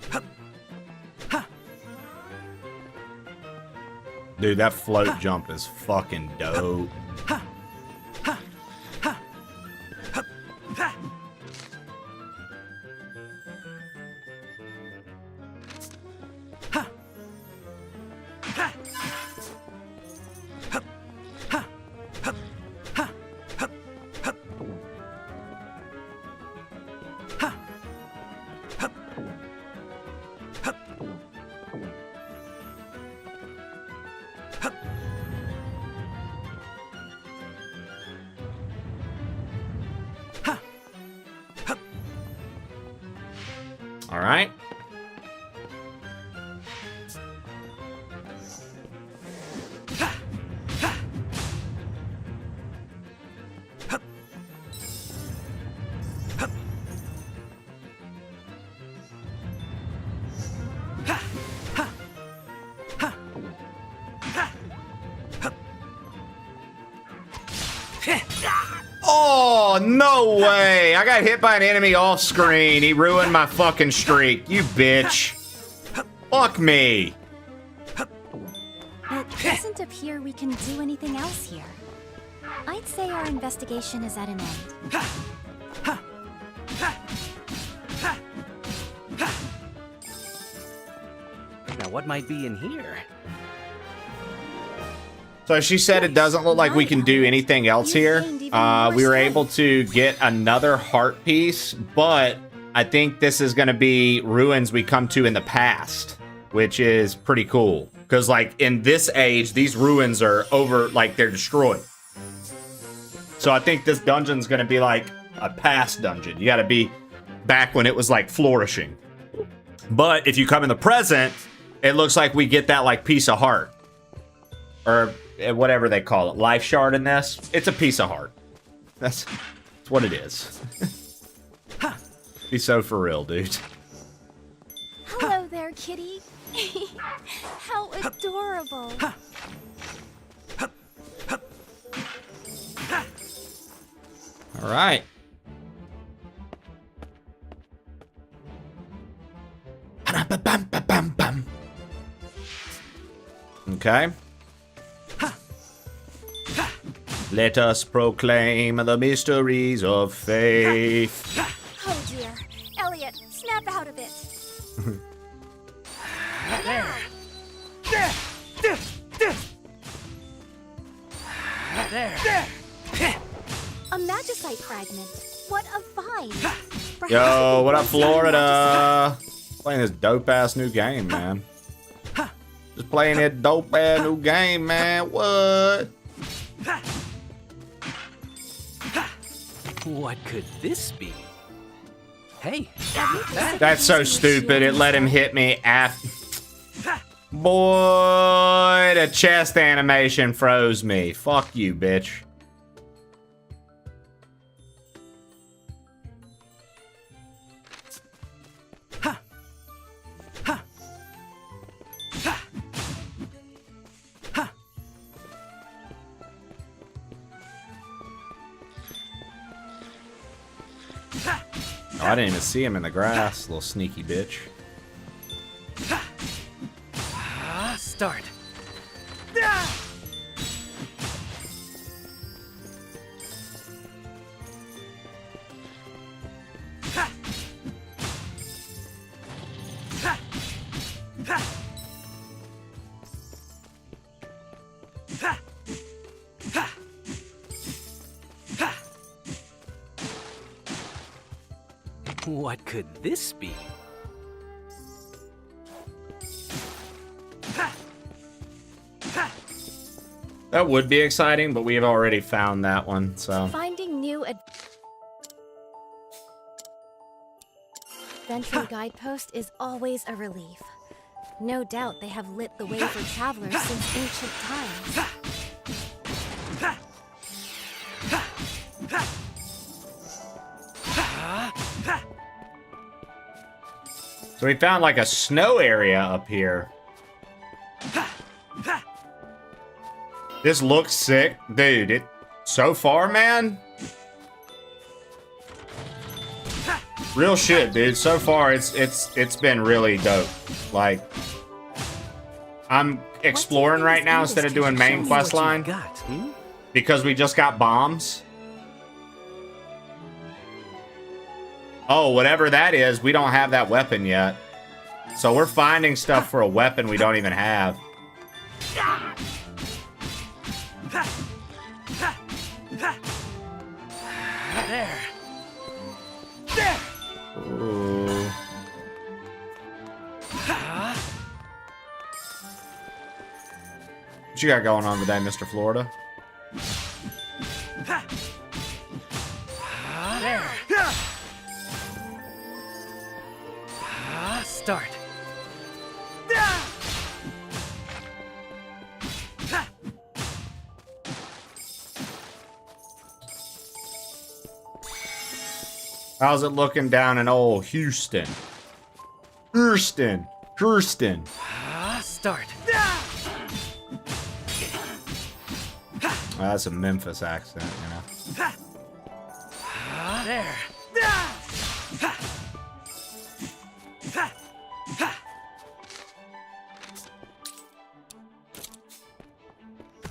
Dude, that float jump is fucking dope. Oh, no way. I got hit by an enemy off screen. He ruined my fucking streak. You bitch. Fuck me. It doesn't appear we can do anything else here. I'd say our investigation is at an end. Now, what might be in here? So she said it doesn't look like we can do anything else here. We were able to get another heart piece, but I think this is going to be ruins we come to in the past, which is pretty cool. Because, like, in this age, these ruins are over, like, they're destroyed. So I think this dungeon's going to be, like, a past dungeon. You got to be back when it was, like, flourishing. But if you come in the present, it looks like we get that, like, piece of heart. Or whatever they call it. Life shard in this. It's a piece of heart. That's what it is. Be so for real, dude. Hello there, kitty. How adorable. All right. Okay. Let us proclaim the mysteries of faith. Oh dear. Elliot, snap out of it. There. There. A magicite fragment. What a find. Yo, what up, Florida? Playing this dope-ass new game, man. Just playing that dope-ass new game, man. What? What could this be? Hey, That's so stupid. It let him hit me after. Boy, the chest animation froze me. Fuck you, bitch. Oh, I didn't even see him in the grass, little sneaky bitch. Start. What could this be? That would be exciting, but we have already found that one, so. Finding new adventure guidepost is always a relief. No doubt they have lit the way for travelers since ancient times. So we found like a snow area up here. This looks sick. Dude, so far, man. Real shit, dude. So far it's been really dope. Like, I'm exploring right now instead of doing main quest line because we just got bombs. Oh, whatever that is, we don't have that weapon yet. So we're finding stuff for a weapon we don't even have. There. Ooh. What you got going on today, Mr. Florida? There. Start. How's it looking down in old Houston? Houston. Start. That's a Memphis accent, you know. There.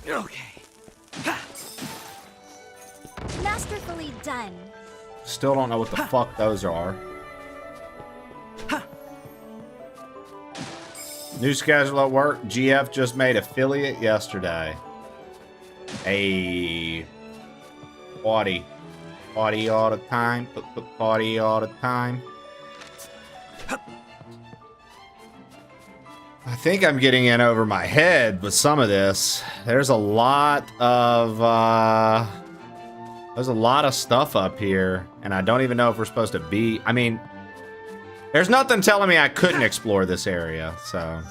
Okay. Masterfully done. Still don't know what the fuck those are. New schedule at work. GF just made affiliate yesterday. Hey. Party. Party all the time. Party all the time. I think I'm getting in over my head with some of this. There's a lot of stuff up here, and I don't even know if we're supposed to be. I mean, there's nothing telling me I couldn't explore this area, so.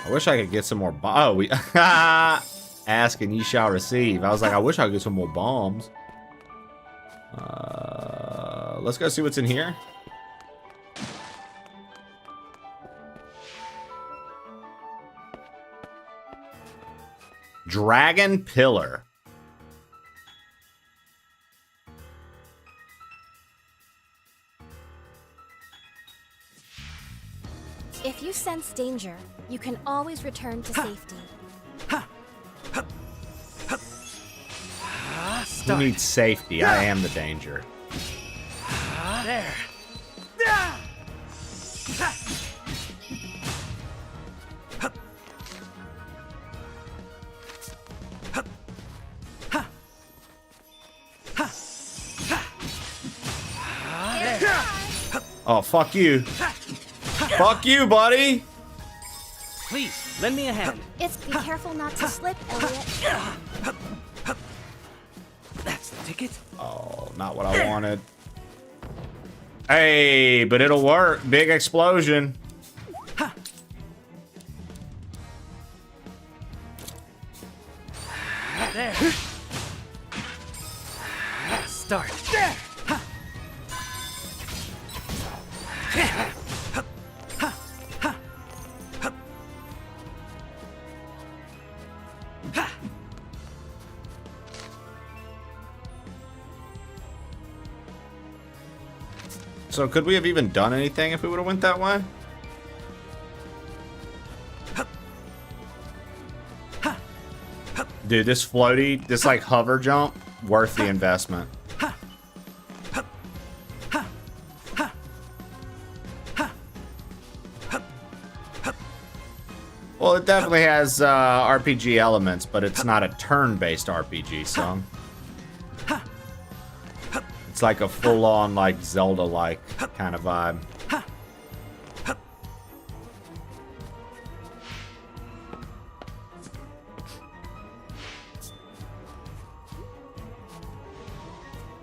I wish I could get some more oh, we ask and ye shall receive. I was like, I wish I could get some more bombs. Let's go see what's in here. Dragon Pillar. If you sense danger, you can always return to safety. Who needs safety? I am the danger. There. Oh, fuck you. Fuck you, buddy. Please, lend me a hand. It's be careful not to slip, Elliot. That's the ticket. Oh, not what I wanted. Hey, but it'll work. Big explosion. There. Start. So could we have even done anything if we would have went that way? Dude, this floaty, this like hover jump, worth the investment. Well, it definitely has RPG elements, but it's not a turn-based RPG, so. It's like a full-on, like, Zelda-like kind of vibe.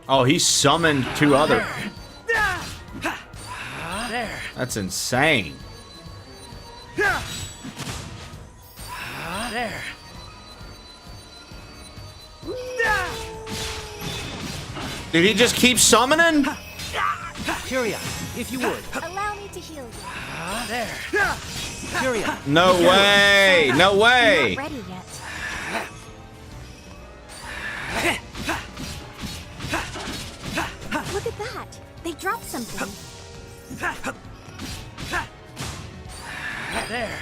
Oh, he summoned two other... That's insane. There. Did he just keep summoning? Curia, if you would. Allow me to heal you. There. Curia. No way! No way! Not ready yet. Look at that. They dropped something. There.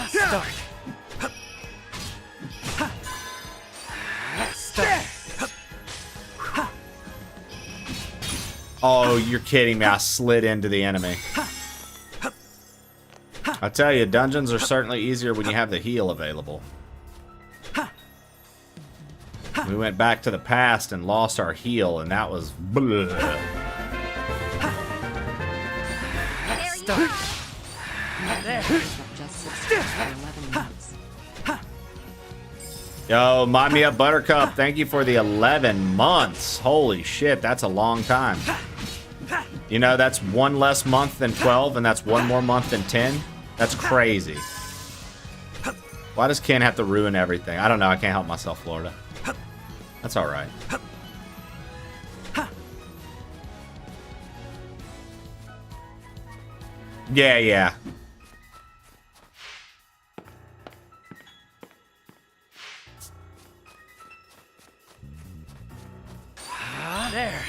Start. Oh, you're kidding me. I slid into the enemy. I tell you, dungeons are certainly easier when you have the heal available. We went back to the past and lost our heal, and that was bleh. Start. There. Just 6 for 11 months. Yo, mind me up, Buttercup. Thank you for the 11 months. Holy shit, that's a long time. You know, that's one less month than 12, and that's one more month than 10. That's crazy. Why does Ken have to ruin everything? I don't know. I can't help myself, Florida. That's all right. Yeah. There.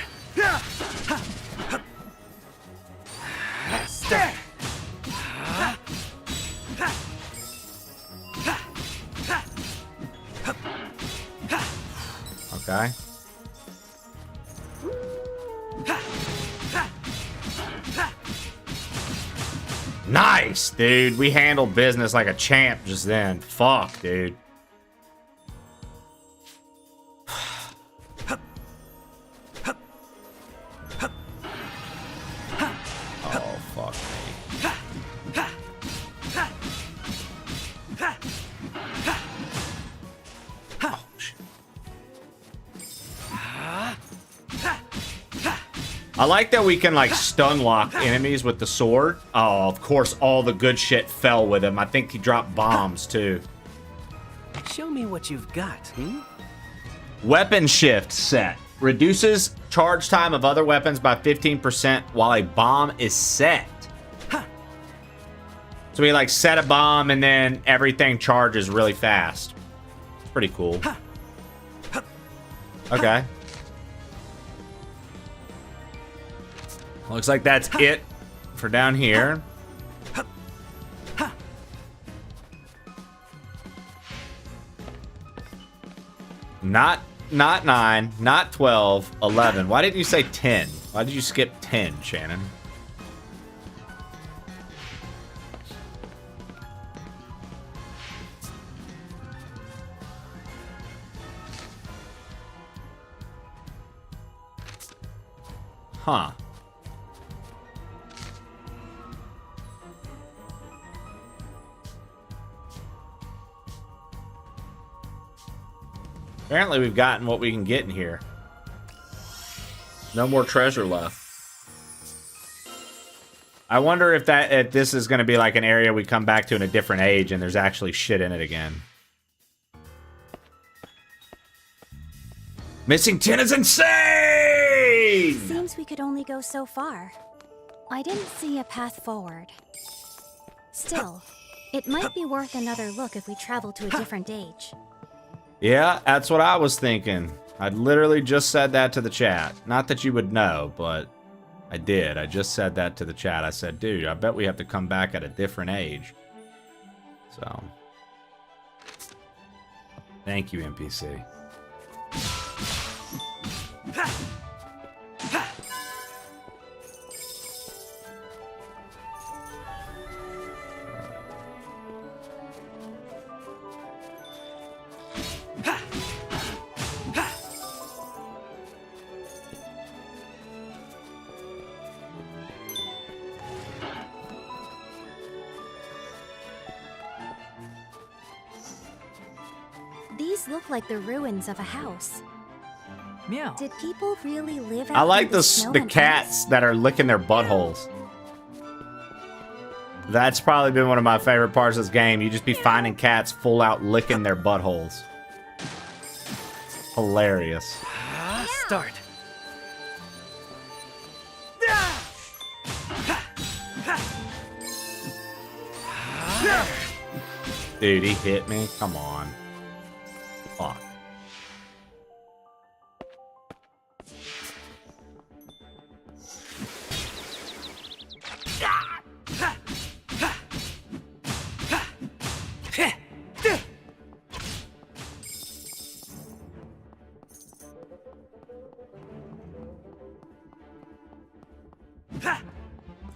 Okay. Nice, dude. We handled business like a champ just then. Fuck, dude. Oh, fuck me. Oh, shit. I like that we can, like, stun lock enemies with the sword. Oh, of course, all the good shit fell with him. I think he dropped bombs, too. Show me what you've got, hmm? Weapon shift set. Reduces charge time of other weapons by 15% while a bomb is set. So we, like, set a bomb and then everything charges really fast. It's pretty cool. Okay. Looks like that's it for down here. Not 9, not 12, 11. Why didn't you say 10? Why did you skip 10, Shannon? Huh. Apparently we've gotten what we can get in here. No more treasure left. I wonder if this is going to be like an area we come back to in a different age and there's actually shit in it again. Missing 10 is insane! Seems we could only go so far. I didn't see a path forward. Still, it might be worth another look if we travel to a different age. Yeah, that's what I was thinking. I literally just said that to the chat. Not that you would know, but I did. I just said that to the chat. I said, dude, I bet we have to come back at a different age. So, thank you, NPC. These look like the ruins of a house. Meow. Did people really live out I like in the snow the and cats that are licking their buttholes. That's probably been one of my favorite parts of this game. You just be finding cats full out licking their buttholes. Hilarious. Start. Dude, he hit me? Come on. Fuck.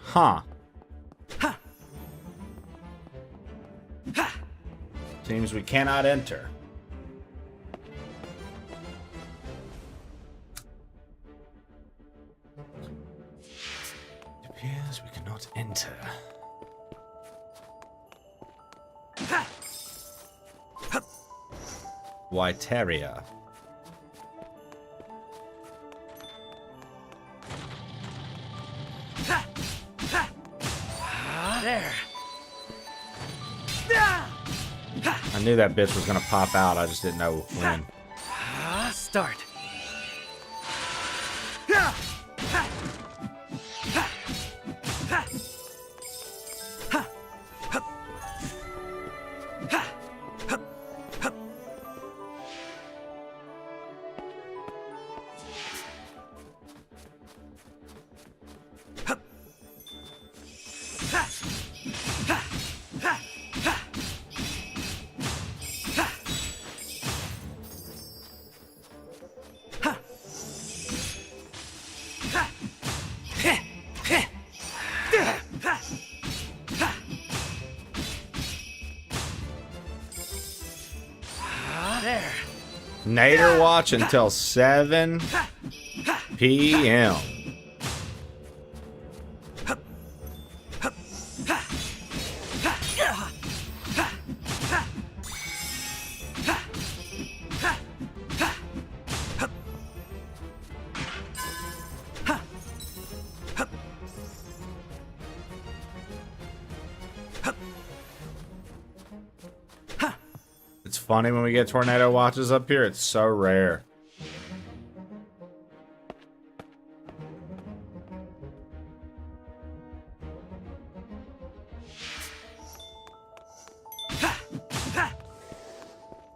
Huh. Seems we cannot enter. It appears we cannot enter. Wyteria. There. I knew that bitch was gonna pop out. I just didn't know when. Start. Nader watch until 7 p.m. It's funny when we get tornado watches up here. It's so rare.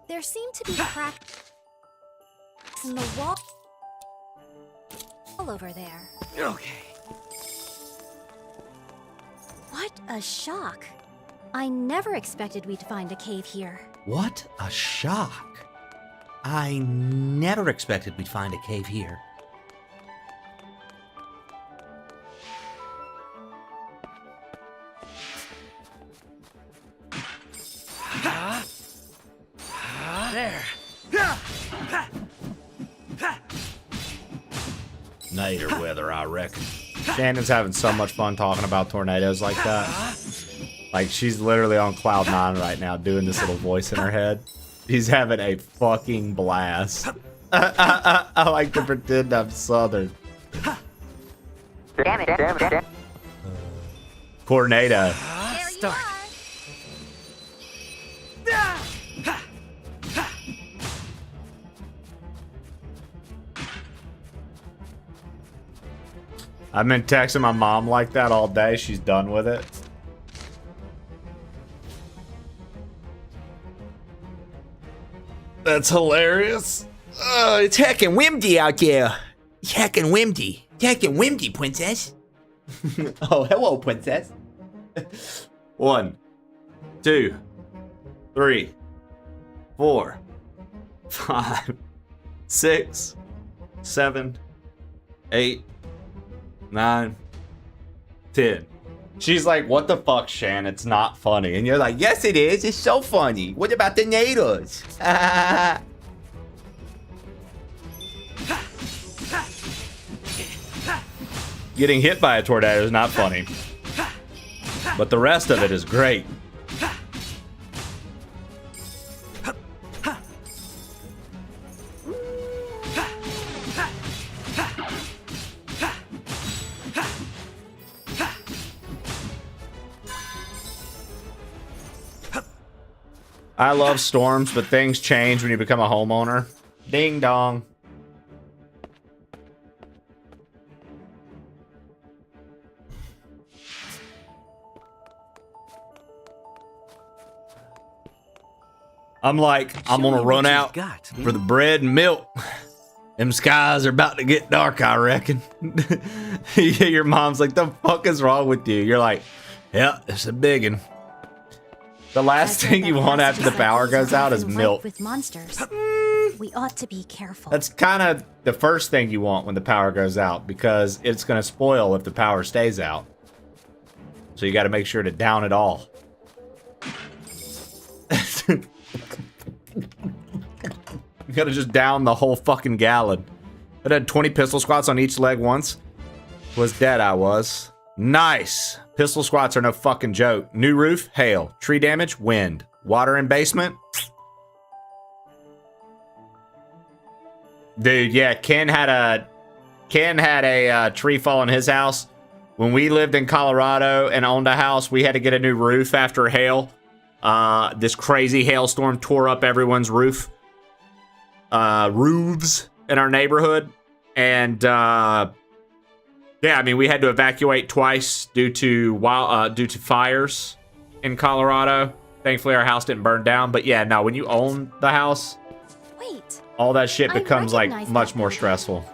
There seem to be cracks in the wall over there. Okay. What a shock. I never expected we'd find a cave here. What a shock. I never expected we'd find a cave here. There. Nader weather, I reckon. Shannon's having so much fun talking about tornadoes like that. Like, she's literally on cloud 9 right now doing this little voice in her head. She's having a fucking blast. I like to pretend I'm Southern. Tornado. Start. I've been texting my mom like that all day. She's done with it. That's hilarious. It's heckin' windy out there. It's heckin' windy. It's heckin' windy, princess. Oh, hello, princess. 1, 2, 3, 4, 5, 6, 7, 8, 9, 10. She's like, what the fuck, Shan? It's not funny. And you're like, Yes, it is. It's so funny. What about the natives? getting hit by a tornado is not funny. But the rest of it is great. I love storms, but things change when you become a homeowner. Ding dong. I'm like, I'm gonna run out for the bread and milk. Them skies are about to get dark, I reckon. Your mom's like, the fuck is wrong with you? You're like, yeah, it's a biggin'. The last thing you want after the power goes out is milk. With monsters, we ought to be careful. That's kind of the first thing you want when the power goes out, because it's going to spoil if the power stays out. So you got to make sure to down it all. You got to just down the whole fucking gallon. I did 20 pistol squats on each leg once. Was dead, I was. Nice. Pistol squats are no fucking joke. New roof, hail. Tree damage, wind. Water in basement. Dude, yeah, Ken had a tree fall in his house. When we lived in Colorado and owned a house, we had to get a new roof after hail. This crazy hailstorm tore up everyone's roofs in our neighborhood. And yeah, I mean, we had to evacuate twice due to fires in Colorado. Thankfully, our house didn't burn down. But yeah, no, when you own the house, Wait. all that shit becomes like recognize much that more building. stressful.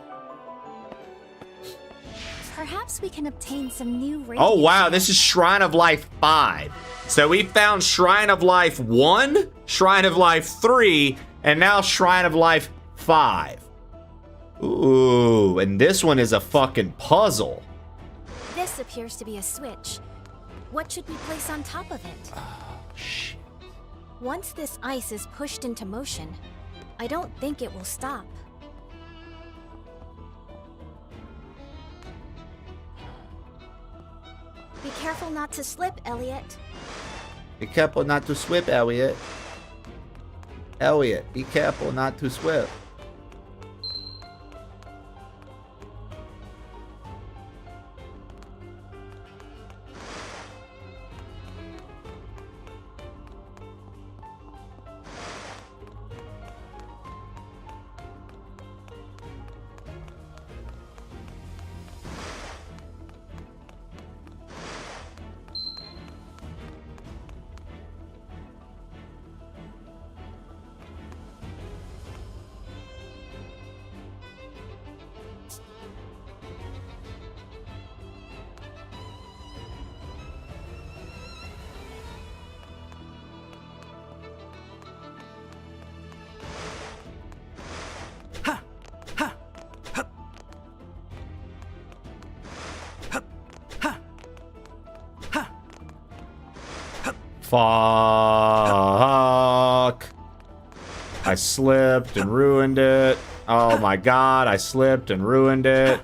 Perhaps we can obtain some new radio. Oh, wow. This is Shrine of Life 5. So we found Shrine of Life 1, Shrine of Life 3, and now Shrine of Life 5. Ooh, and this one is a fucking puzzle. This appears to be a switch. What should we place on top of it? Oh, shit. Once this ice is pushed into motion, I don't think it will stop. Be careful not to slip, Elliot. Be careful not to slip, Elliot. Elliot, be careful not to slip. Fuck. I slipped and ruined it. Oh my god, I slipped and ruined it.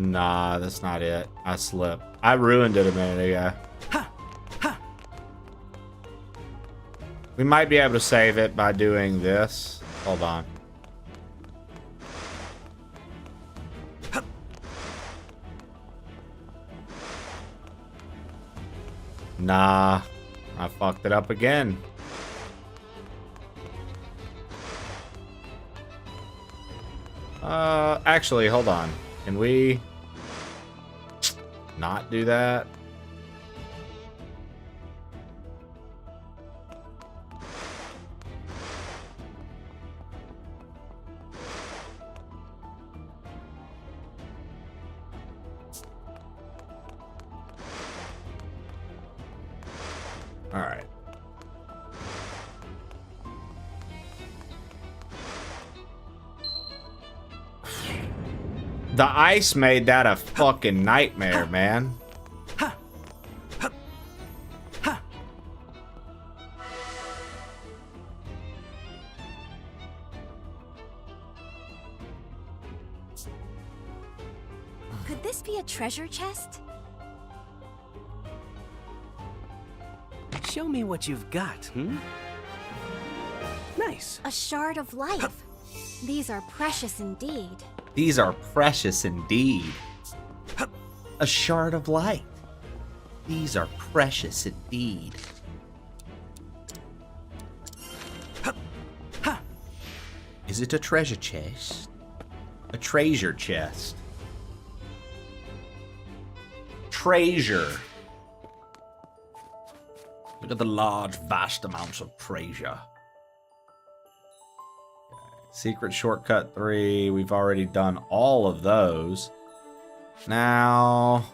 Nah, that's not it. I slipped. I ruined it a minute ago. We might be able to save it by doing this. Hold on. Nah, I fucked it up again. Actually, hold on. Can we not do that? All right. The ice made that a fucking nightmare, man. Could this be a treasure chest? Show me what you've got, Nice. A shard of life. These are precious indeed. These are precious indeed. A shard of light. These are precious indeed. Is it a treasure chest? A treasure chest. Treasure. Look at the large, vast amounts of treasure. Secret shortcut 3. We've already done all of those. Now...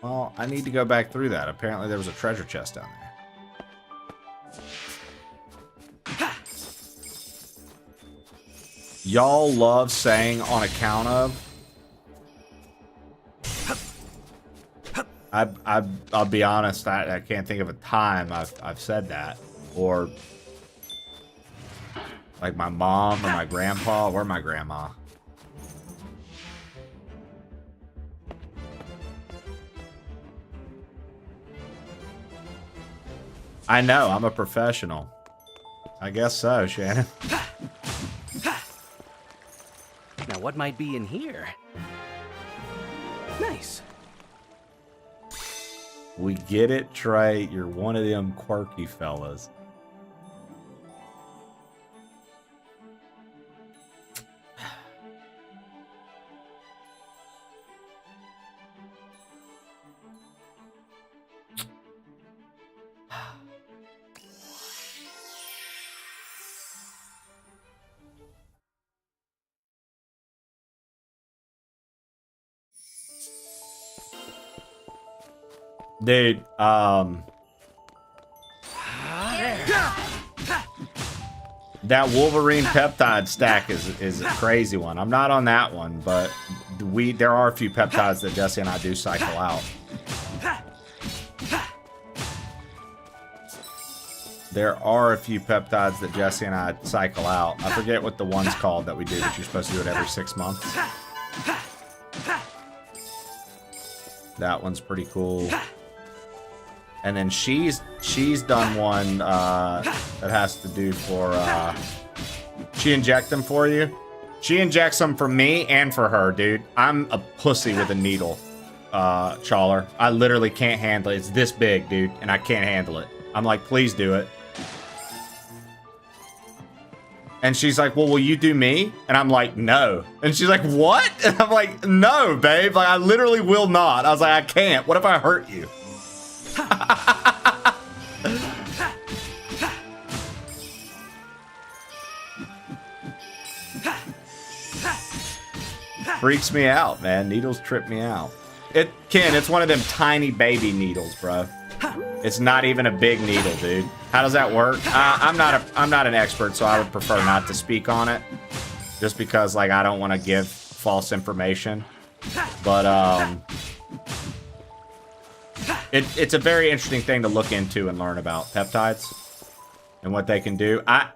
Well, I need to go back through that. Apparently there was a treasure chest down there. Y'all love saying on account of. I'll be honest, I can't think of a time I've said that. Or like my mom or my grandpa or my grandma. I know, I'm a professional. I guess so, Shannon. Now, what might be in here? Nice. We get it, Trey. You're one of them quirky fellas. Dude, that Wolverine peptide stack is a crazy one. I'm not on that one, but there are a few peptides that Jesse and I do cycle out. There are a few peptides that Jesse and I cycle out. I forget what the one's called that we do, but you're supposed to do it every 6 months. That one's pretty cool. And then she's done one that has to do for she inject them for you. She injects them for me and for her, dude. I'm a pussy with a needle, Chawler. I literally can't handle it. It's this big, dude, and I can't handle it. I'm like, please do it. And she's like, well, will you do me? And I'm like, no. And she's like, what? And I'm like, no, babe. Like, I literally will not. I was like, I can't. What if I hurt you? Freaks me out, man. Needles trip me out. Ken, it's one of them tiny baby needles, bro. It's not even a big needle, dude. How does that work? I'm not an expert, so I would prefer not to speak on it, just because like I don't want to give false information. But it's a very interesting thing to look into and learn about peptides and what they can do. I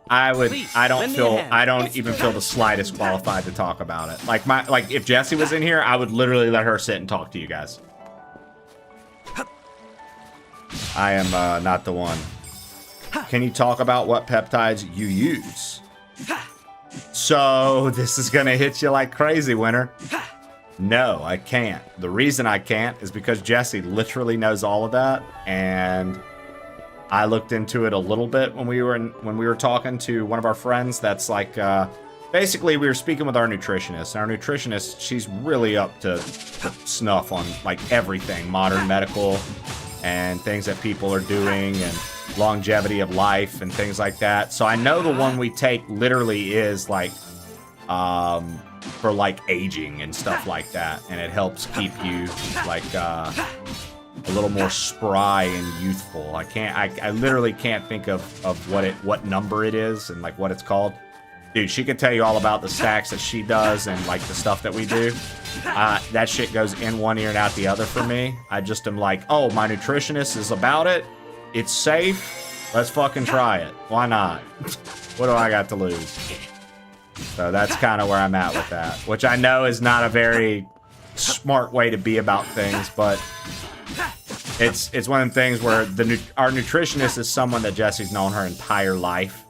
don't even feel the slightest qualified to talk about it. Like if Jesse was in here, I would literally let her sit and talk to you guys. I am not the one. Can you talk about what peptides you use? So this is gonna hit you like crazy, Winter. No, I can't. The reason I can't is because Jesse literally knows all of that, and I looked into it a little bit when we were talking to one of our friends. That's like basically we were speaking with our nutritionist. Our nutritionist, she's really up to snuff on like everything, modern medical and things that people are doing and longevity of life and things like that. So I know the one we take literally is like for like aging and stuff like that, and it helps keep you like a little more spry and youthful. I literally can't think of what number it is and like what it's called. Dude, she could tell you all about the stacks that she does and like the stuff that we do. That shit goes in one ear and out the other for me. I just am like, oh, my nutritionist is about it. It's safe. Let's fucking try it. Why not? What do I got to lose? So that's kind of where I'm at with that, which I know is not a very smart way to be about things, but it's one of them things where our nutritionist is someone that Jesse's known her entire life,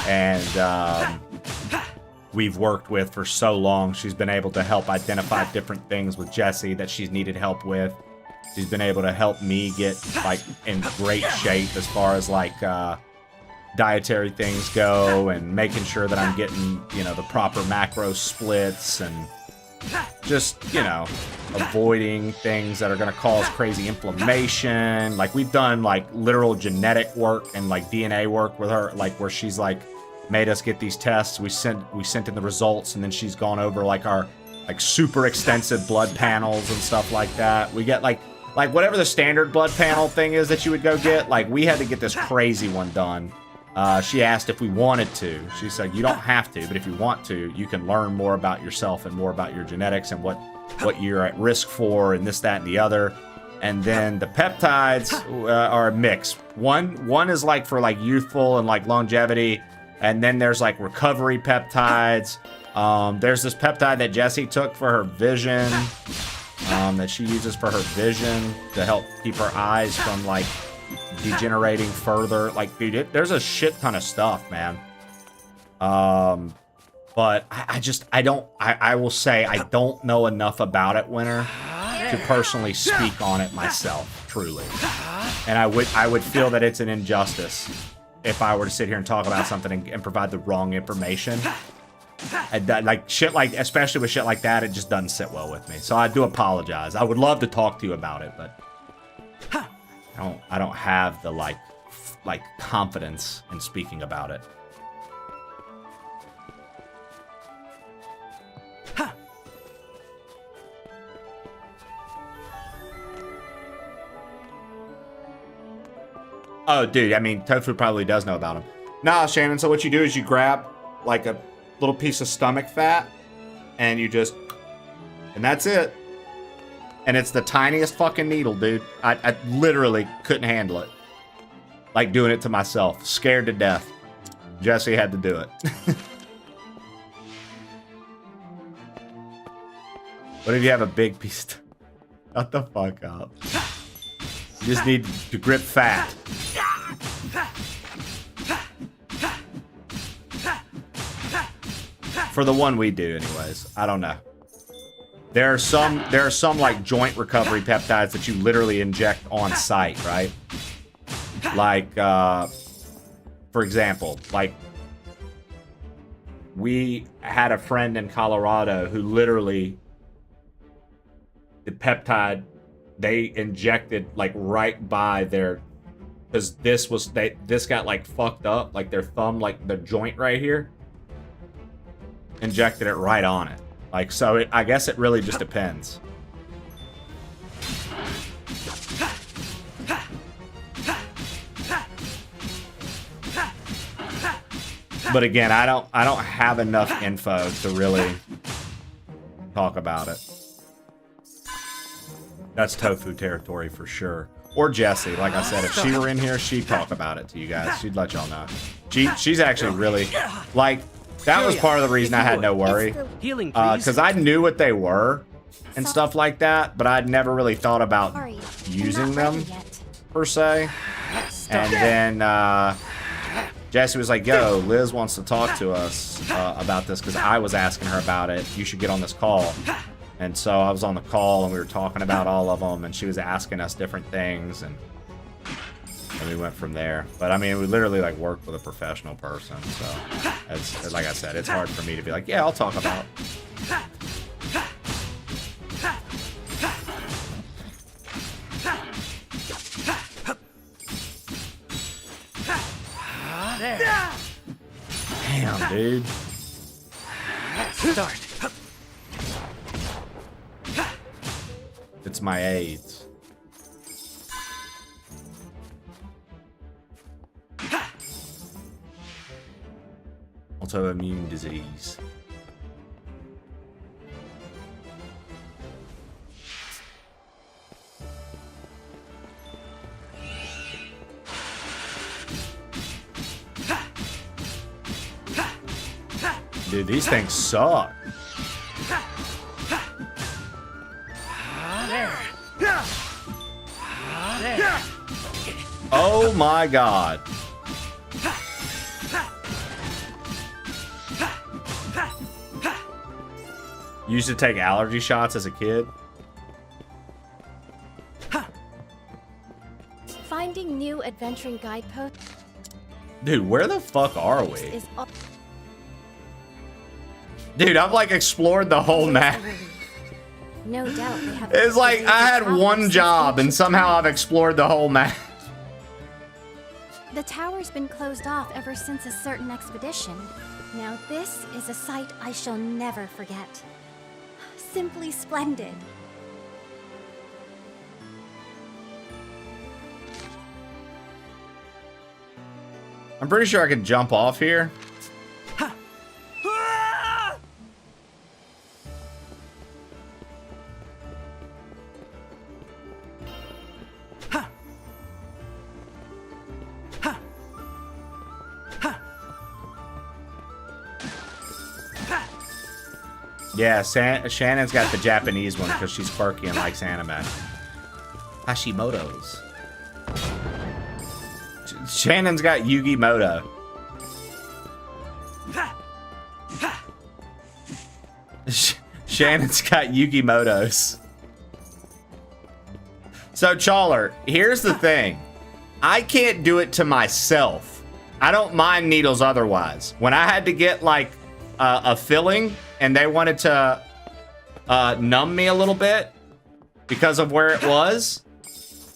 and we've worked with for so long. She's been able to help identify different things with Jesse that she's needed help with. She's been able to help me get like in great shape as far as like dietary things go, and making sure that I'm getting, you know, the proper macro splits, and just, you know, avoiding things that are going to cause crazy inflammation. Like we've done like literal genetic work and like DNA work with her, like where she's like made us get these tests. We sent in the results, and then she's gone over like our like super extensive blood panels and stuff like that. We get like whatever the standard blood panel thing is that you would go get, like we had to get this crazy one done. She asked if we wanted to. She said, you don't have to, but if you want to, you can learn more about yourself and more about your genetics and what you're at risk for and this, that, and the other. And then the peptides are a mix. One is like for like youthful and like longevity. And then there's like recovery peptides. There's this peptide that Jessie took for her vision, that she uses for her vision to help keep her eyes from like degenerating further. Like, dude, there's a shit ton of stuff, man. But I will say I don't know enough about it, Winter, to personally speak on it myself, truly. And I would feel that it's an injustice if I were to sit here and talk about something and provide the wrong information. Like shit, like especially with shit like that, it just doesn't sit well with me. So I do apologize. I would love to talk to you about it, but I don't have the like confidence in speaking about it. Oh, dude, I mean, Tofu probably does know about them. Nah, Shannon, so what you do is you grab, like, a little piece of stomach fat, and you just... And that's it. And it's the tiniest fucking needle, dude. I literally couldn't handle it. Like, doing it to myself. Scared to death. Jesse had to do it. What if you have a big piece? Shut the fuck up. You just need to grip fat. For the one we do, anyways. I don't know. There are some like joint recovery peptides that you literally inject on site, right? Like, for example, like we had a friend in Colorado who literally the peptide they injected like right by their, because this got like fucked up, like their thumb, like the joint right here, injected it right on it. Like, so I guess it really just depends. But again, I don't have enough info to really talk about it. That's Tofu territory for sure. Or Jessie, like I said, if she were in here, she'd talk about it to you guys. She'd let y'all know. She's actually really, like, that was part of the reason I had no worry. Because I knew what they were and stuff like that, but I'd never really thought about using them, per se. And then Jessie was like, yo, Liz wants to talk to us about this because I was asking her about it. You should get on this call. And so I was on the call and we were talking about all of them and she was asking us different things and we went from there. But I mean, we literally like worked with a professional person. So it's, like I said, it's hard for me to be like, yeah, I'll talk about it. Damn, dude. Start. It's my AIDS. Autoimmune disease. Dude, these things suck. Oh my god. You used to take allergy shots as a kid? Finding new adventuring guideposts. Dude, where the fuck are we? Dude, I've like explored the whole map. No doubt they have. It's like I had one job and somehow I've explored the whole map. The tower's been closed off ever since a certain expedition. Now this is a sight I shall never forget. simply splendid. I'm pretty sure I could jump off here. Yeah, Shannon's got the Japanese one because she's quirky and likes anime. Hashimoto's. Shannon's got Yugi Moto. Shannon's got Yugi Motos. So, Chawler, here's the thing. I can't do it to myself. I don't mind needles otherwise. When I had to get, like, a filling and they wanted to numb me a little bit because of where it was,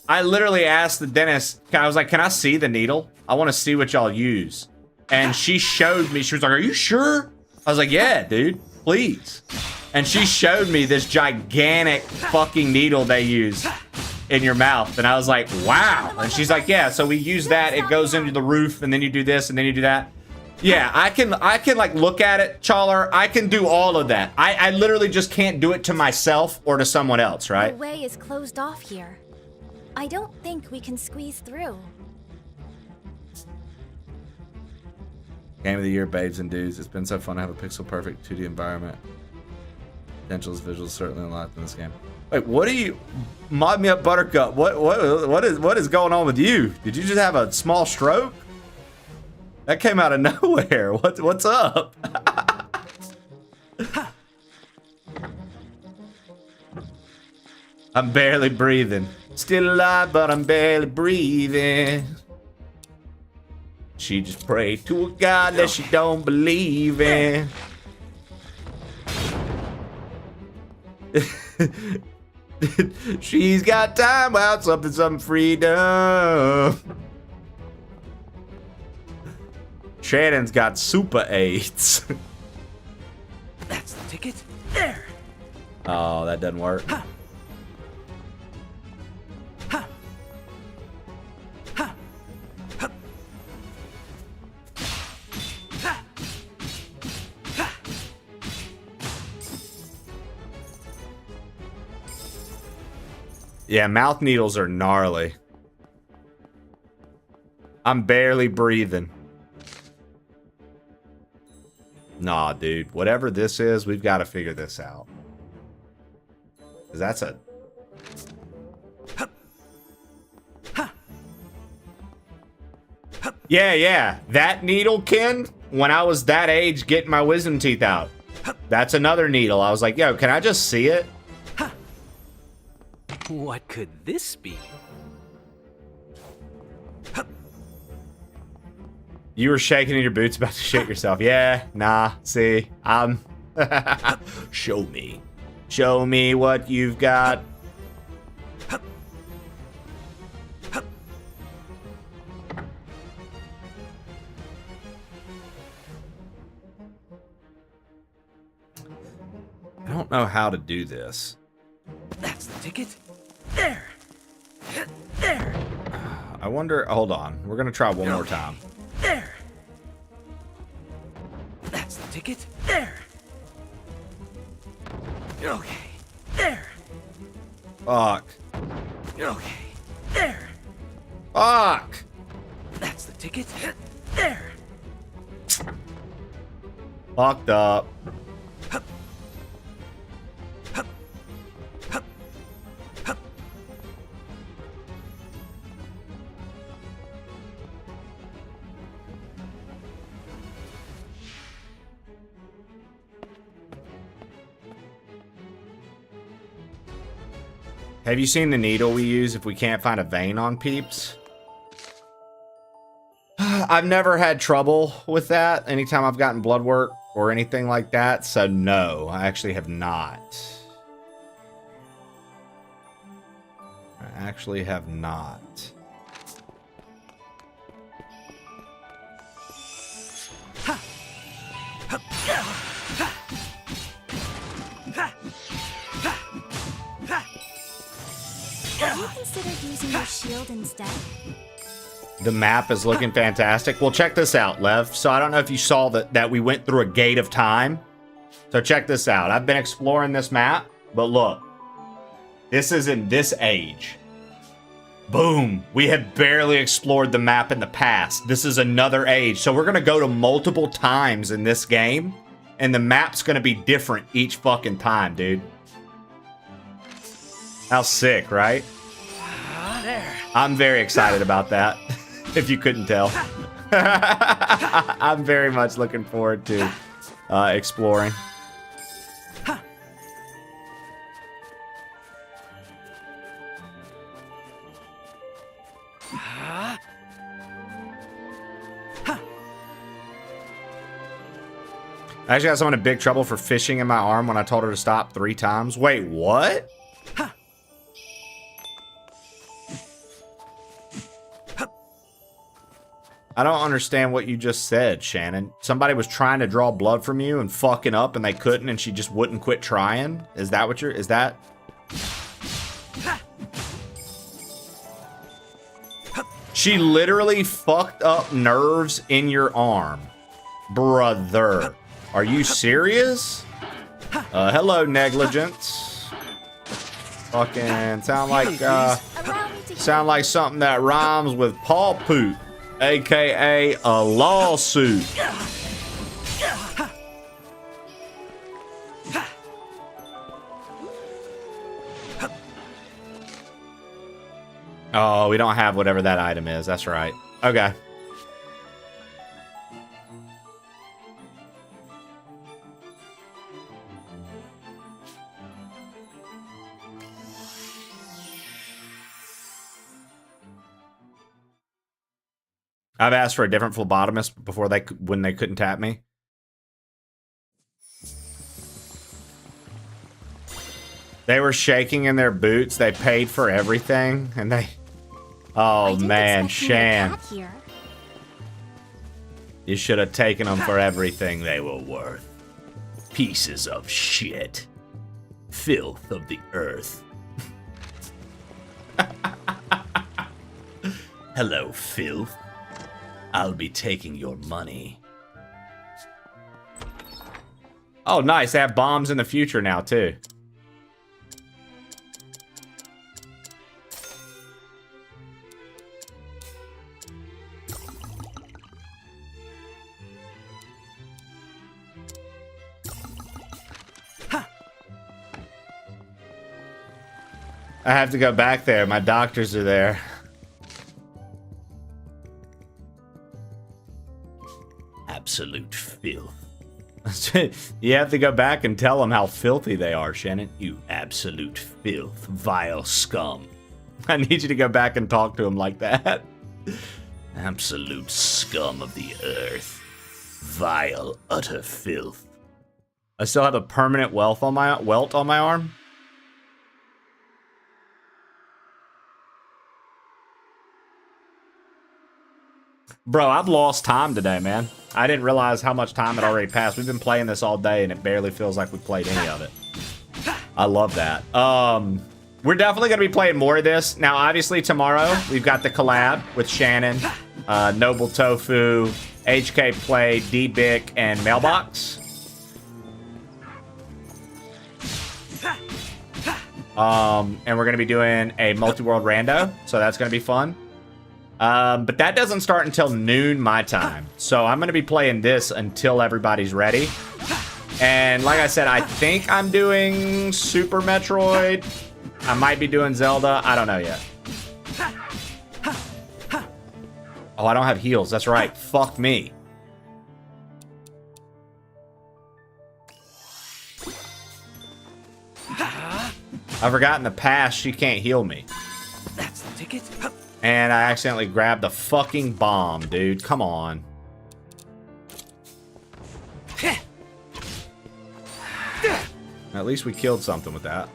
I literally asked the dentist, I was like, can I see the needle? I want to see what y'all use. And she showed me, she was like, are you sure? I was like, yeah, dude, please. And she showed me this gigantic fucking needle they use in your mouth. And I was like, wow. And she's like, yeah, so we use that. It goes into the roof and then you do this and then you do that. Yeah, I can like look at it, Chawler. I can do all of that. I literally just can't do it to myself or to someone else, right? The way is closed off here. I don't think we can squeeze through. Game of the year, babes and dudes. It's been so fun to have a pixel perfect 2D environment. Potentials, visuals certainly unlocked in this game. Wait, what are you? Mod me up, Buttercup. What is going on with you? Did you just have a small stroke? That came out of nowhere. What's up? I'm barely breathing. Still alive, but I'm barely breathing. She just prayed to a God that she don't believe in. She's got time out, something freedom. Shannon's got super AIDS. That's the ticket. There. Oh, that doesn't work. Yeah, mouth needles are gnarly. I'm barely breathing. Nah, dude. Whatever this is, we've got to figure this out. 'Cause that's a... Yeah. That needle, Ken, when I was that age getting my wisdom teeth out. That's another needle. I was like, yo, can I just see it? What could this be? You were shaking in your boots about to shit yourself. Yeah, nah, see, show me. Show me what you've got. I don't know how to do this. That's the ticket. There. There. I wonder, hold on. We're gonna try one more time. There. That's the ticket. There. Okay. There. Fuck. Okay. There. Fuck. That's the ticket. There. Fucked up. Have you seen the needle we use if we can't find a vein on peeps? I've never had trouble with that anytime I've gotten blood work or anything like that, so no, I actually have not. I actually have not. using your shield instead? The map is looking fantastic. Well, check this out, Lev. So I don't know if you saw that we went through a gate of time. So check this out. I've been exploring this map, but look. This is in this age. Boom. We have barely explored the map in the past. This is another age. So we're going to go to multiple times in this game. And the map's going to be different each fucking time, dude. How sick, right? There. I'm very excited about that. If you couldn't tell. I'm very much looking forward to exploring. I actually got someone in big trouble for fishing in my arm when I told her to stop 3 times. Wait, what? I don't understand what you just said, Shannon. Somebody was trying to draw blood from you and fucking up and they couldn't and she just wouldn't quit trying? Is that what you're... Is that... She literally fucked up nerves in your arm. Brother. Are you serious? Hello, negligence. Fucking sound like something that rhymes with paw poop, aka a lawsuit. Oh, we don't have whatever that item is. That's right. Okay. I've asked for a different phlebotomist before when they couldn't tap me. They were shaking in their boots. They paid for everything, and they... Oh man, Shan. You should have taken them for everything they were worth. Pieces of shit. Filth of the earth. Hello, filth. I'll be taking your money. Oh, nice. They have bombs in the future now, too. I have to go back there. My doctors are there. Absolute filth. You have to go back and tell them how filthy they are, Shannon. You absolute filth, vile scum. I need you to go back and talk to them like that. Absolute scum of the earth. Vile, utter filth. I still have a permanent welt on my arm. Bro, I've lost time today, man. I didn't realize how much time had already passed. We've been playing this all day, and it barely feels like we played any of it. I love that. We're definitely going to be playing more of this. Now, obviously, tomorrow, we've got the collab with Shannon, Noble Tofu, HK Play, D-Bic, and Mailbox. And we're going to be doing a multi-world rando, so that's going to be fun. But that doesn't start until noon my time. So I'm going to be playing this until everybody's ready. And like I said, I think I'm doing Super Metroid. I might be doing Zelda. I don't know yet. Oh, I don't have heals. That's right. Fuck me. I forgot in the past she can't heal me. That's the ticket. And I accidentally grabbed the fucking bomb, dude. Come on. At least we killed something with that.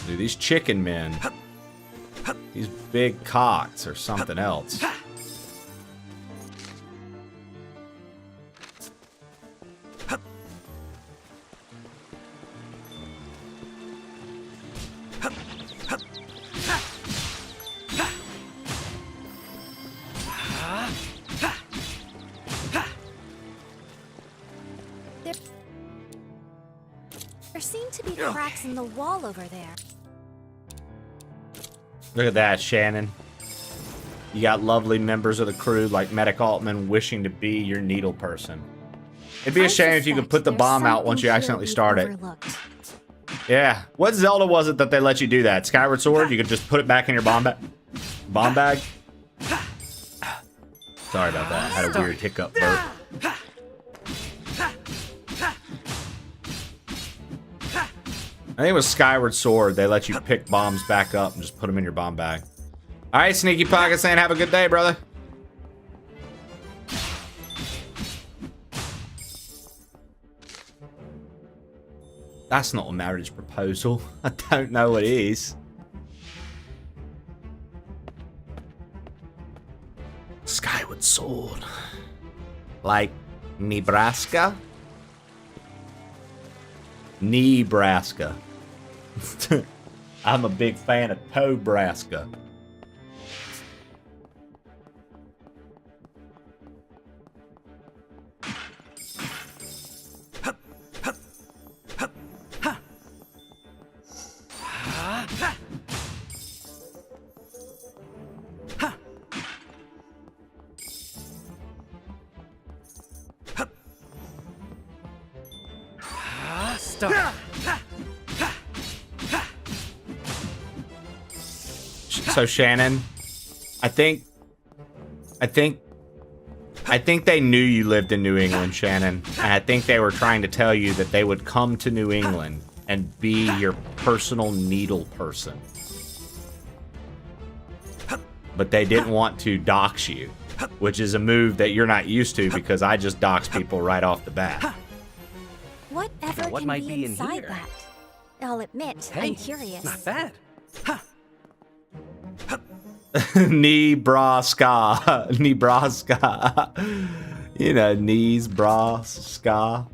Dude, these chicken men. These big cocks or something else. There seem to be cracks in the wall over there. Look at that, Shannon. You got lovely members of the crew like Medic Altman wishing to be your needle person. It'd be a shame if you could put the bomb out once you accidentally start it. Yeah. What Zelda was it that they let you do that? Skyward Sword? You could just put it back in your bomb bag? Bomb bag? Sorry about that. I had a weird hiccup burp. I think it was Skyward Sword. They let you pick bombs back up and just put them in your bomb bag. All right, Sneaky Pocket saying have a good day, brother. That's not a marriage proposal. I don't know what it is. Skyward Sword. Like Nebraska? Nebraska. I'm a big fan of Tobraska. So Shannon, I think they knew you lived in New England, Shannon, and I think they were trying to tell you that they would come to New England and be your personal needle person. But they didn't want to dox you, which is a move that you're not used to because I just dox people right off the bat. Whatever What can might be be in inside here? that? I'll admit, Hey, I'm curious. Not bad. Nebraska. Nebraska. You know, knees, bra, ska. A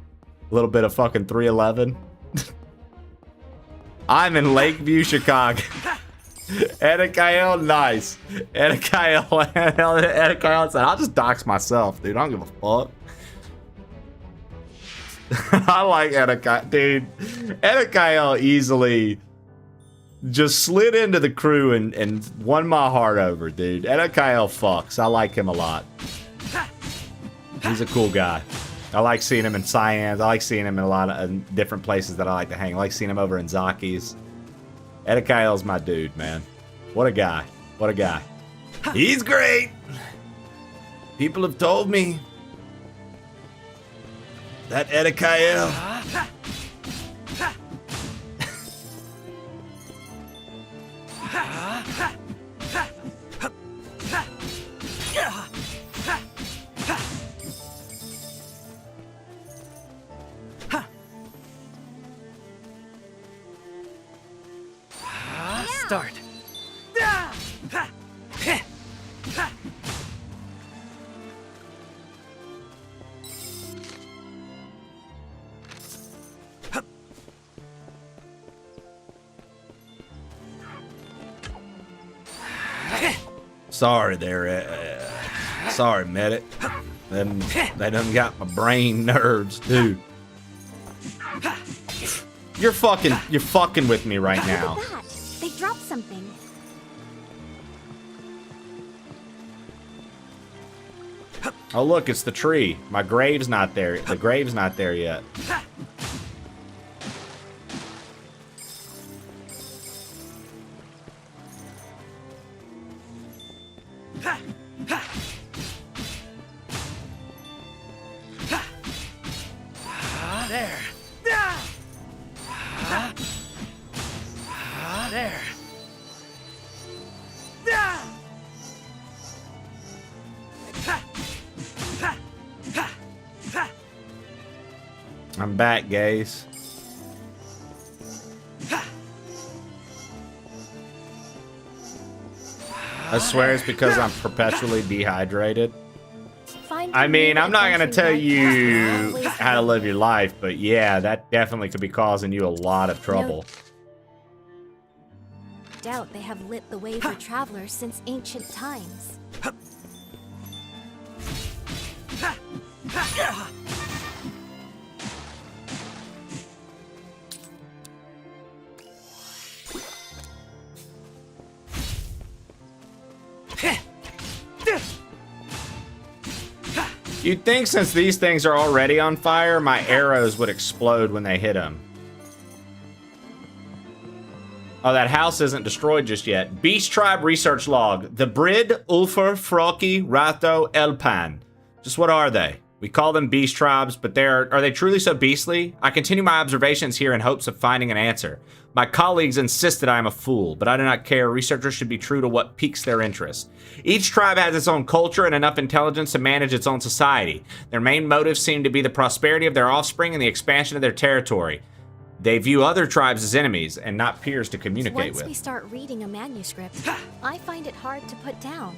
little bit of fucking 311. I'm in Lakeview, Chicago. Edikael, nice. Edikael said, I'll just dox myself, dude. I don't give a fuck. I like Edikael. Dude, Edikael easily just slid into the crew and won my heart over, dude. Edikael fucks. I like him a lot. He's a cool guy. I like seeing him in Cyans. I like seeing him in a lot of different places that I like to hang. I like seeing him over in Zaki's. Edikael's my dude, man. What a guy. What a guy. He's great. People have told me that Edikael. Start. Sorry there. Sorry, medic. They done got my brain nerves, dude. You're fucking with me right now. Look at that. They dropped something. Oh look, it's the tree. My grave's not there. The grave's not there yet. There. There. I'm back, guys. I swear it's because I'm perpetually dehydrated. I mean, I'm not gonna tell you how to live your life, but yeah, that definitely could be causing you a lot of trouble. Doubt they have lit the way for travelers since ancient times. You'd think since these things are already on fire, my arrows would explode when they hit them. Oh, that house isn't destroyed just yet. Beast Tribe research log. The Brid, Ulfur, Froki, Ratho, Elpan. Just what are they? We call them beast tribes, but are they truly so beastly? I continue my observations here in hopes of finding an answer. My colleagues insist that I am a fool, but I do not care. Researchers should be true to what piques their interest. Each tribe has its own culture and enough intelligence to manage its own society. Their main motives seem to be the prosperity of their offspring and the expansion of their territory. They view other tribes as enemies and not peers to communicate with. Once we start reading a manuscript, I find it hard to put down.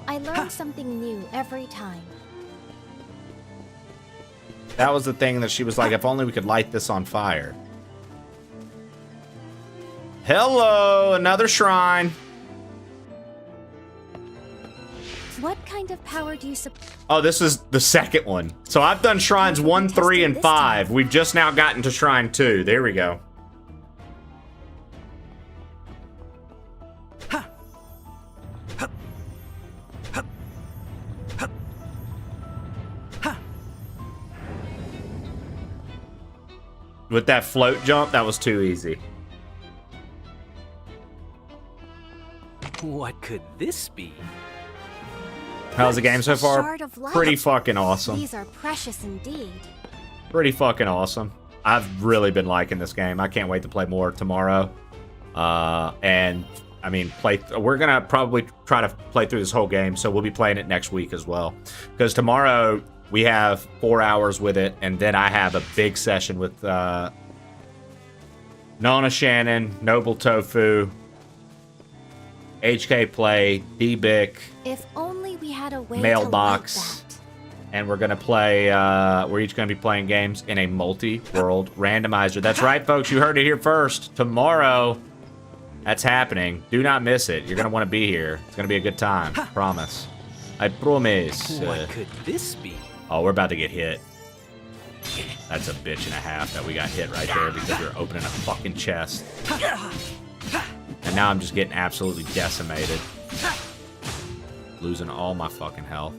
I learn something new every time. That was the thing that she was like, if only we could light this on fire. Hello, another shrine. What kind of power do you suppose? Oh, this is the second one. So I've done shrines 1, 3, and 5. We've just now gotten to shrine 2. There we go. With that float jump, that was too easy. What could this be? How's the game so far? Shard of light. Pretty fucking awesome. These are precious indeed. Pretty fucking awesome. I've really been liking this game. I can't wait to play more tomorrow. And I mean, we're gonna probably try to play through this whole game, so we'll be playing it next week as well. Because tomorrow we have 4 hours with it, and then I have a big session with Nona Shannon, Noble Tofu, HK Play, D-Bic, If only we had a way Mailbox, to light that. and we're gonna play. We're each gonna be playing games in a multi-world randomizer. That's right, folks. You heard it here first. Tomorrow, that's happening. Do not miss it. You're gonna want to be here. It's gonna be a good time. Promise. I promise. What could this be? Oh, we're about to get hit. That's a bitch and a half that we got hit right there because we were opening a fucking chest. And now I'm just getting absolutely decimated. Losing all my fucking health.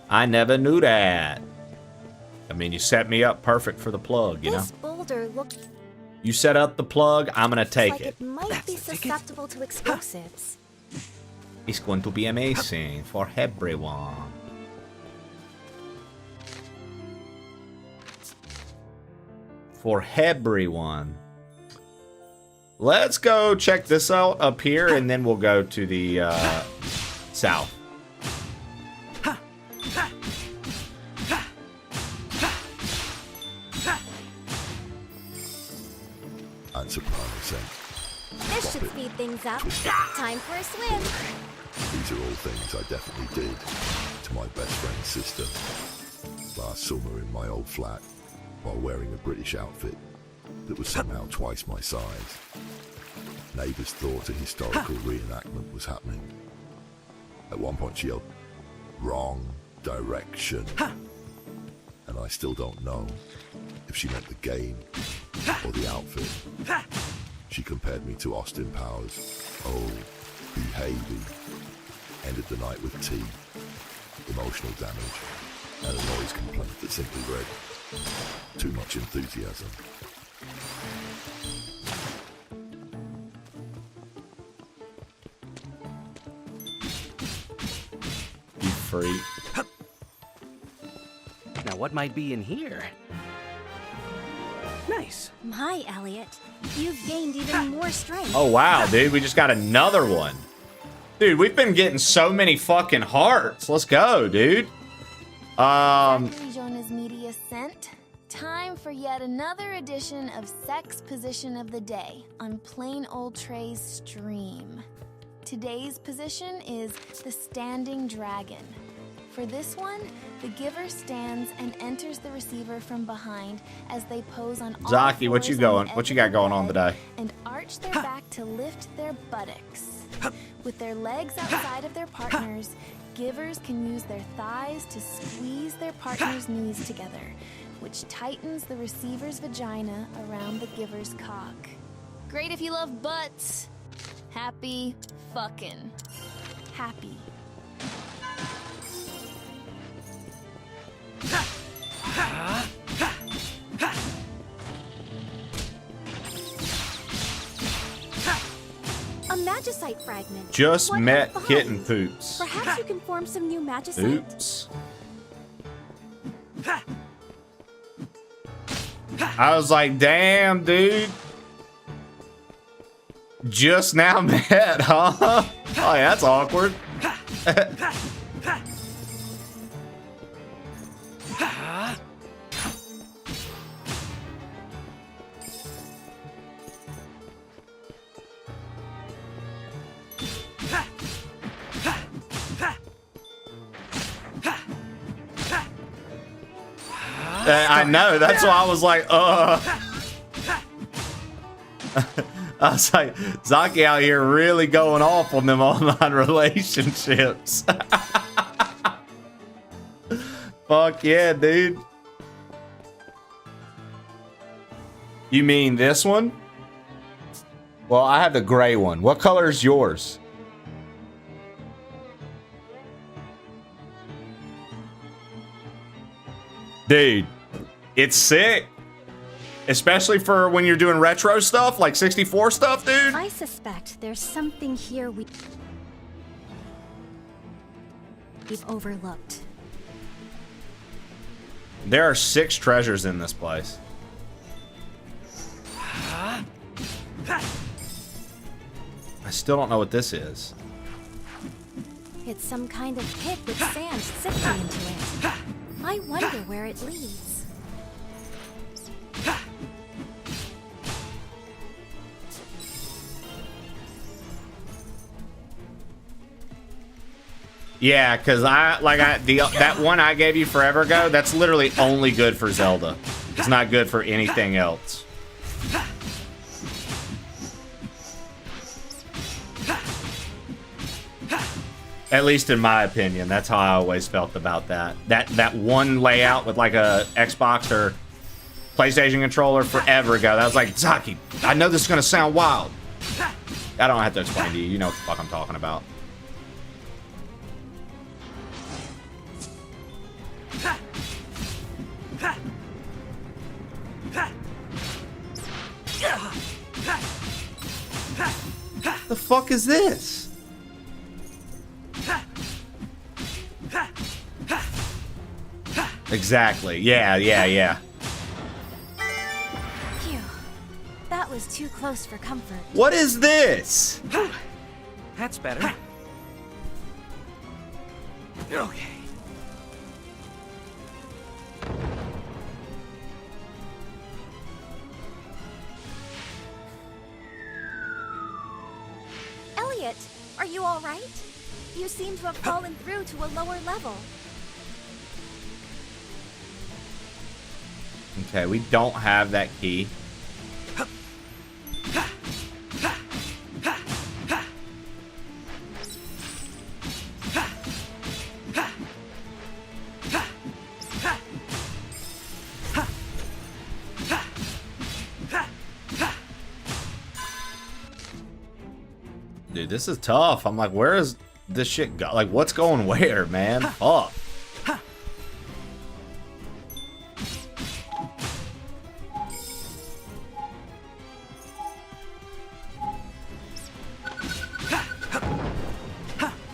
I never knew that. I mean, you set me up perfect for the plug, you know? This boulder looks You set up the plug, I'm gonna take like it might be susceptible to explosives. It's going to be amazing for everyone. For everyone. Let's go check this out up here, and then we'll go to the south. Answer primal sense. This should speed things up. Time for a swim. These are all things I definitely did to my best friend's sister last summer in my old flat while wearing a British outfit that was somehow twice my size. Neighbours thought a historical reenactment was happening. At one point she yelled, "Wrong direction." And I still don't know if she meant the game or the outfit. She compared me to Austin Powers. Oh, behaving. Ended the night with tea, emotional damage, and a noise complaint that simply read, "Too much enthusiasm." You freak. Now what might be in here? Nice. My Elliot, you've gained even more strength. Oh wow, dude, we just got another one. Dude, we've been getting so many fucking hearts. Let's go, dude. Jonas Media sent. Time for yet another edition of Sex Position of the Day on Plain Old Trey's stream. Today's position is the Standing Dragon. For this one, the giver stands and enters the receiver from behind as they pose on all Zaki, what you fours on going? the What edge you of got the going on bed today? And arch their back to lift their buttocks. With their legs outside of their partners, givers can use their thighs to squeeze their partner's knees together, which tightens the receiver's vagina around the giver's cock. Great if you love butts. Happy fucking. Happy. magicite fragment. Just What met advice? kitten poops. Perhaps you can form some new magicite? Oops. I was like, damn, dude. Just now met, huh? Oh, yeah, that's awkward. I know, that's why I was like, I was like, Zaki out here really going off on them online relationships. Fuck yeah, dude. You mean this one? Well, I have the gray one. What color is yours? Dude, it's sick. Especially for when you're doing retro stuff, like 64 stuff, dude. I suspect there's something here we've overlooked. There are 6 treasures in this place. I still don't know what this is. It's some kind of pit with sand sifting into it. I wonder where it leads. Yeah, because that one I gave you forever ago, that's literally only good for Zelda. It's not good for anything else. At least in my opinion, that's how I always felt about that. That one layout with like a Xbox or PlayStation controller forever ago. That was like, Zaki, I know this is gonna sound wild. I don't have to explain to you. You know what the fuck I'm talking about. The fuck is this? Exactly. Yeah. Phew. That was too close for comfort. What is this? That's better. Okay. Elliot, are you all right? You seem to have fallen through to a lower level. Okay, we don't have that key. Dude, this is tough. I'm like, where is this shit go? Like, what's going where, man? Fuck.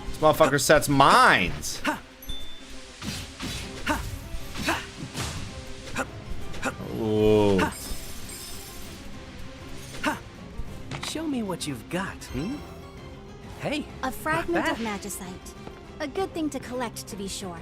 This motherfucker sets mines. Ooh. Show me what you've got, hmm? Hey, A fragment not of bad. magicite. A good thing to collect, to be sure.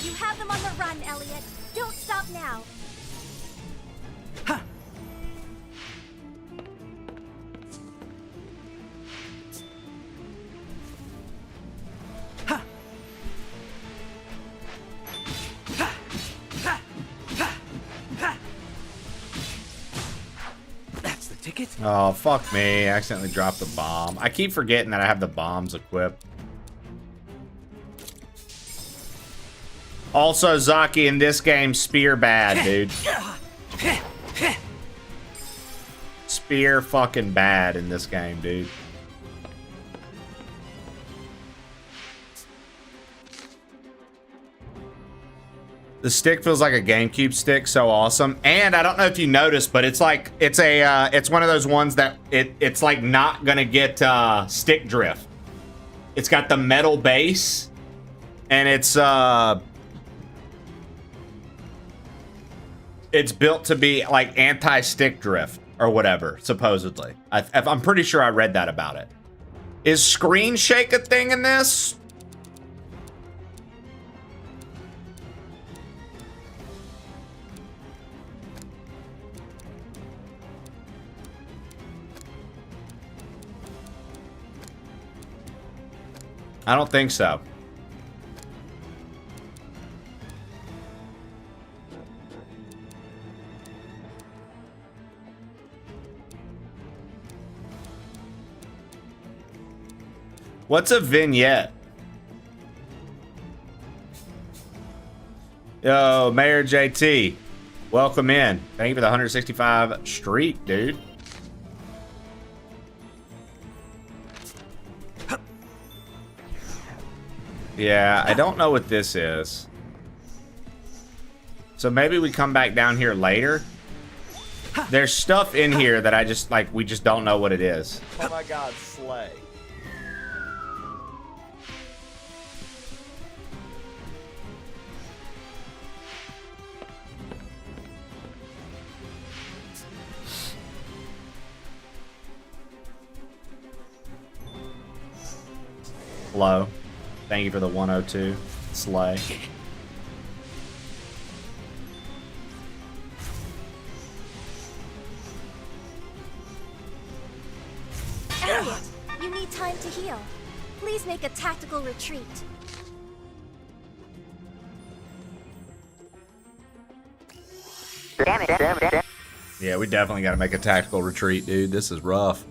You have them on the run, Elliot. Don't stop now. ticket? Oh, fuck me. I accidentally dropped the bomb. I keep forgetting that I have the bombs equipped. Also, Zaki, in this game, spear bad, dude. Spear fucking bad in this game, dude. The stick feels like a GameCube stick, so awesome. And I don't know if you noticed, but it's like it's one of those ones that it's like not gonna get stick drift. It's got the metal base, and it's built to be like anti-stick drift or whatever, supposedly. I'm pretty sure I read that about it. Is screen shake a thing in this? I don't think so. What's a vignette? Yo, Mayor JT. Welcome in. Thank you for the 165 streak, dude. Yeah, I don't know what this is. So maybe we come back down here later. There's stuff in here that I just, like, we just don't know what it is. Oh my god, slay. Hello. Thank you for the 102. Slay. Elliot, you need time to heal. Please make a tactical retreat. Yeah, we definitely got to make a tactical retreat, dude. This is rough.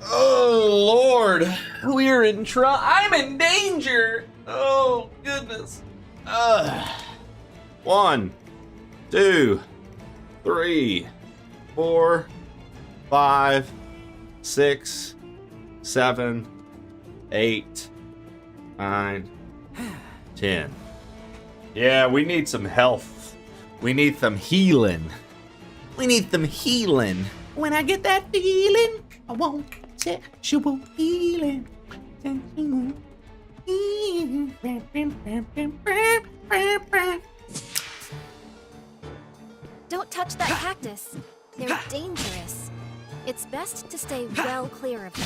Oh, Lord. We're in trouble. I'm in danger. Oh, goodness. 1, 2, 3, 4, 5, 6, 7, 8, 9, 10. Yeah, we need some health. We need some healing. We need some healing. When I get that feeling, I want sexual healing. Don't touch that cactus. They're dangerous. It's best to stay well clear of them.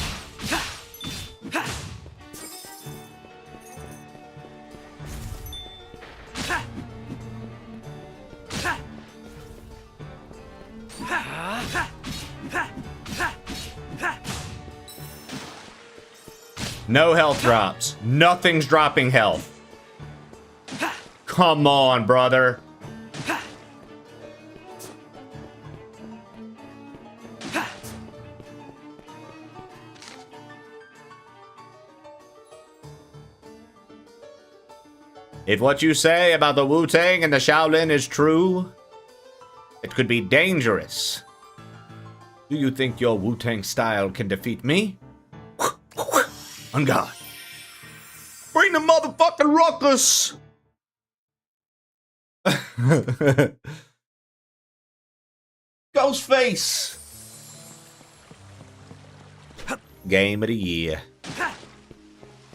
No health drops. Nothing's dropping health. Come on, brother. If what you say about the Wu-Tang and the Shaolin is true, it could be dangerous. Do you think your Wu-Tang style can defeat me? On God. Bring the motherfucking ruckus! Ghostface! Game of the year.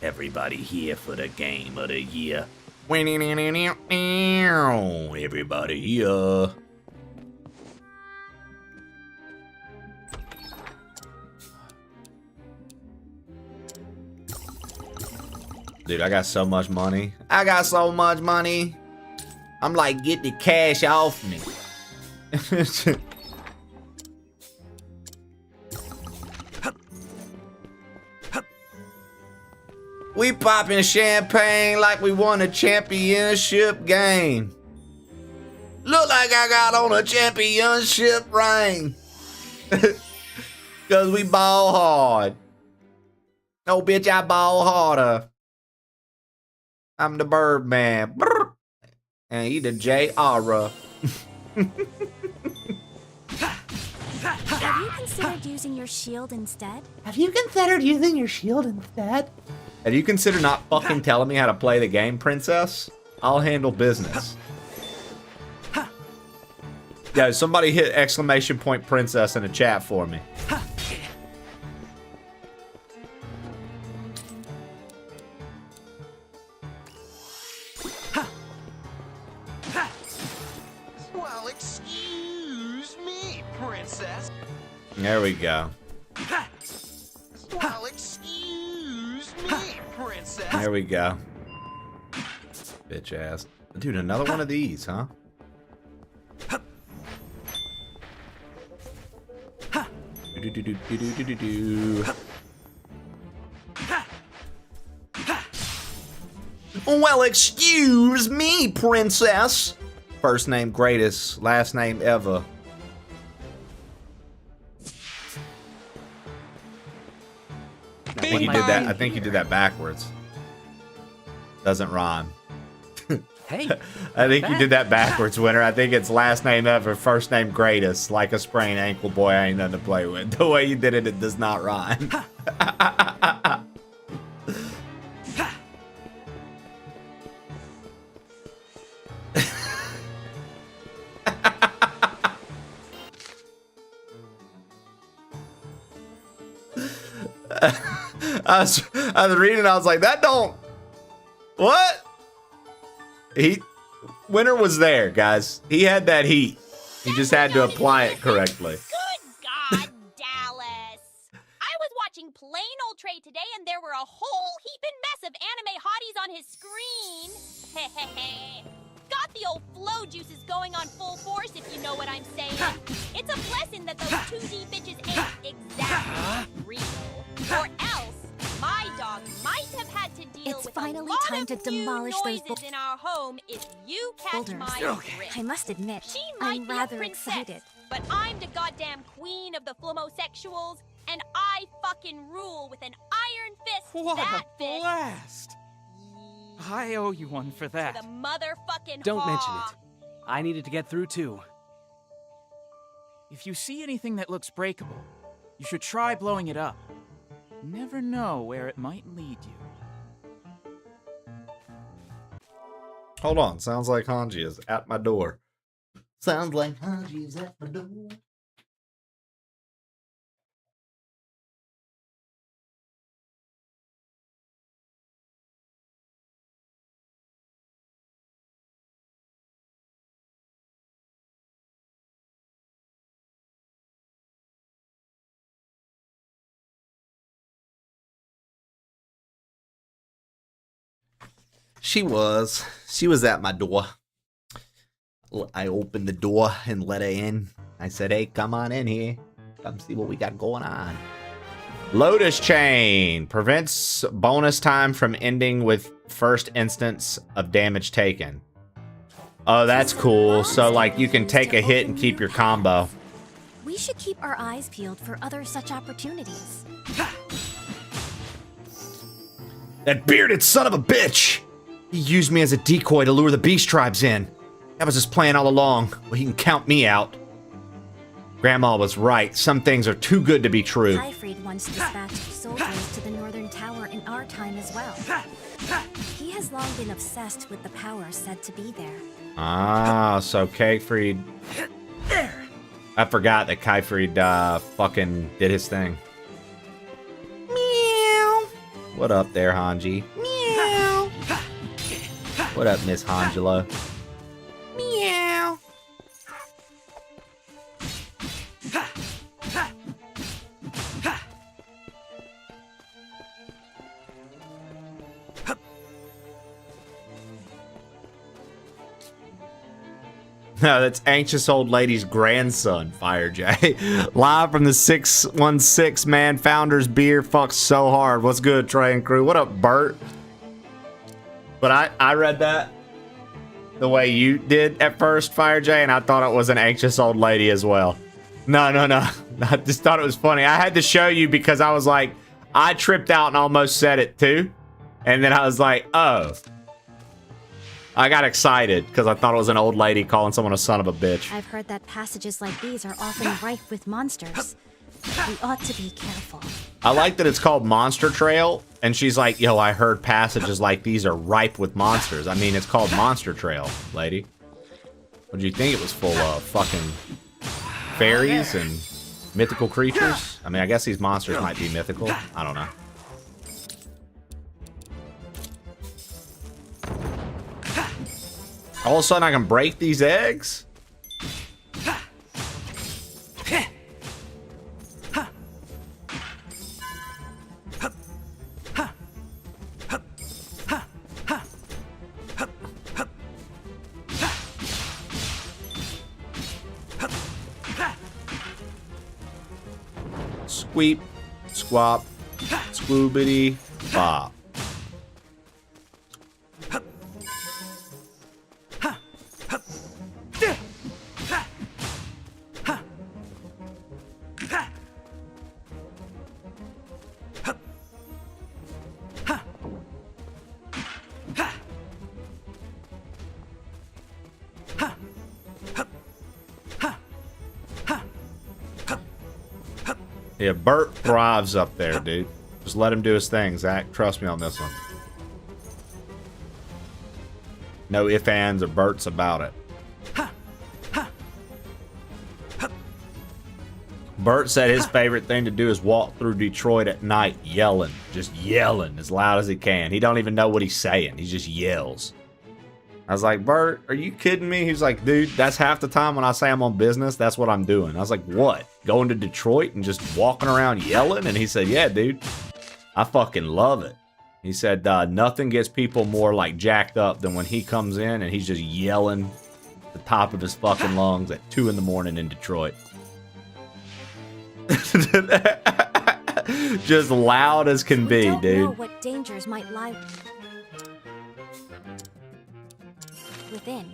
Everybody here for the game of the year. Everybody here. Dude, I got so much money. I got so much money. I'm like, get the cash off me. We popping champagne like we won a championship game. Look like I got on a championship ring. Because we ball hard. No, bitch, I ball harder. I'm the Birdman. Brr. And he the J-Ara. Have you considered using your shield instead? Have you considered using your shield instead? Have you considered not fucking telling me how to play the game, princess? I'll handle business. Yeah, somebody hit exclamation point princess in the chat for me. Well, excuse me, princess. There we go. Well, excuse me, princess. There we go. Bitch ass. Dude, another one of these, huh? Well, excuse me, princess. First name greatest, last name ever. I think you did that. I think you did that backwards. Doesn't rhyme. Hey, I think you did that backwards, Winter. I think it's last name ever, first name greatest. Like a sprained ankle, boy, I ain't nothing to play with. The way you did it, it does not rhyme. I was reading, I was like, that don't... What? Winter was there, guys. He had that heat. He just had to apply it correctly. Good God, Dallas. I was watching plain old Trey today, and there were a whole heaping mess of anime hotties on his screen. Got the old flow juices going on full force, if you know what I'm saying. It's a blessing that those 2D bitches ain't exactly real. Or else, my dog might have had to deal It's with finally a lot time of to new demolish those noises in our home if you catch my drift. I must admit, She might I'm be a rather princess, excited. but I'm the goddamn queen of the flumosexuals, and I fucking rule with an iron fist. What that a blast! I owe you one for fist that. to the motherfucking Don't mention haw. it. I needed to get through too. If you see anything that looks breakable, you should try blowing it up. Never know where it might lead you. Hold on. Sounds like Hanji is at my door. Sounds like Hanji is at my door. She was at my door. I opened the door and let her in. I said, hey, come on in here. Come see what we got going on. Lotus Chain prevents bonus time from ending with first instance of damage taken. Oh, that's cool. So, like, you can take a hit and keep your combo. We should keep our eyes peeled for other such opportunities. That bearded son of a bitch! He used me as a decoy to lure the beast tribes in. That was his plan all along. Well, he can count me out. Grandma was right. Some things are too good to be true. Kaifreid once dispatched soldiers to the northern tower in our time as well. He has long been obsessed with the power said to be there. Ah, so Kaifreid... I forgot that Kaifreid fucking did his thing. Meow. What up there, Hanji? Meow. What up, Miss Hangela? Meow. No, that's Anxious Old Lady's grandson, Fire J. Live from the 616, man. Founders Beer fucks so hard. What's good, Trey and crew? What up, Bert? But I read that. the way you did at first, Fire J, and I thought it was an anxious old lady as well. No. I just thought it was funny. I had to show you because I was like, I tripped out and almost said it too. And then I was like, oh. I got excited because I thought it was an old lady calling someone a son of a bitch. I've heard that passages like these are often rife with monsters. We ought to be careful. I like that it's called Monster Trail, and she's like, yo, I heard passages like these are ripe with monsters. I mean, it's called Monster Trail, lady. What did you think it was full of? Fucking fairies and mythical creatures? I mean, I guess these monsters might be mythical. I don't know. All of a sudden I can break these eggs? Squeep, squop, squoobity, bop. Yeah, Bert thrives up there, dude. Just let him do his thing, Zach. Trust me on this one. No ifs, ands, or burts about it. Bert said his favorite thing to do is walk through Detroit at night yelling. Just yelling as loud as he can. He don't even know what he's saying. He just yells. I was like, Bert, are you kidding me? He's like, dude, that's half the time when I say I'm on business, that's what I'm doing. I was like, what? Going to Detroit and just walking around yelling? And he said, yeah, dude, I fucking love it. He said, nothing gets people more like jacked up than when he comes in and he's just yelling at the top of his fucking lungs at 2 in the morning in Detroit. Just loud as can be, Don't dude. know what dangers might lie within.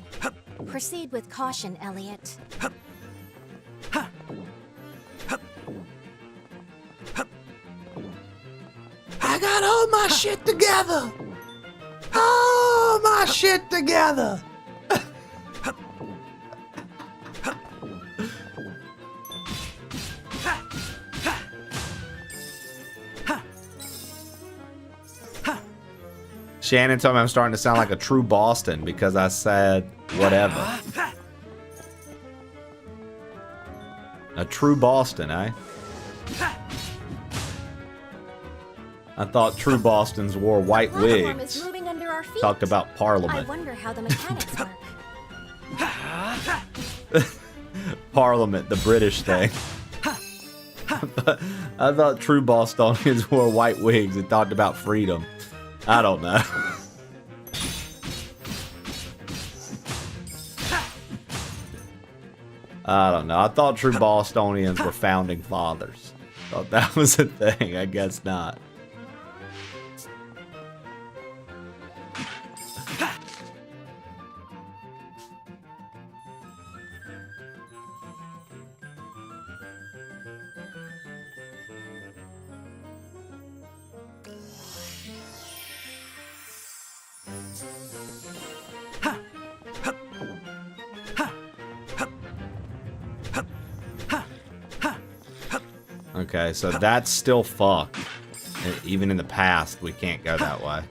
Proceed with caution, Elliot. I got all my shit together. All my shit together. Shannon told me I'm starting to sound like a true Boston because I said whatever. A true Boston, eh? I thought true Bostons wore white Platform wigs. is moving under our feet. Talked about I Parliament. wonder how the mechanics work. Parliament, the British thing. I thought true Bostonians wore white wigs and talked about freedom. I don't know. I don't know. I thought true Bostonians were founding fathers. Thought that was a thing. I guess not. Okay, so that's still fucked. Even in the past, we can't go that way.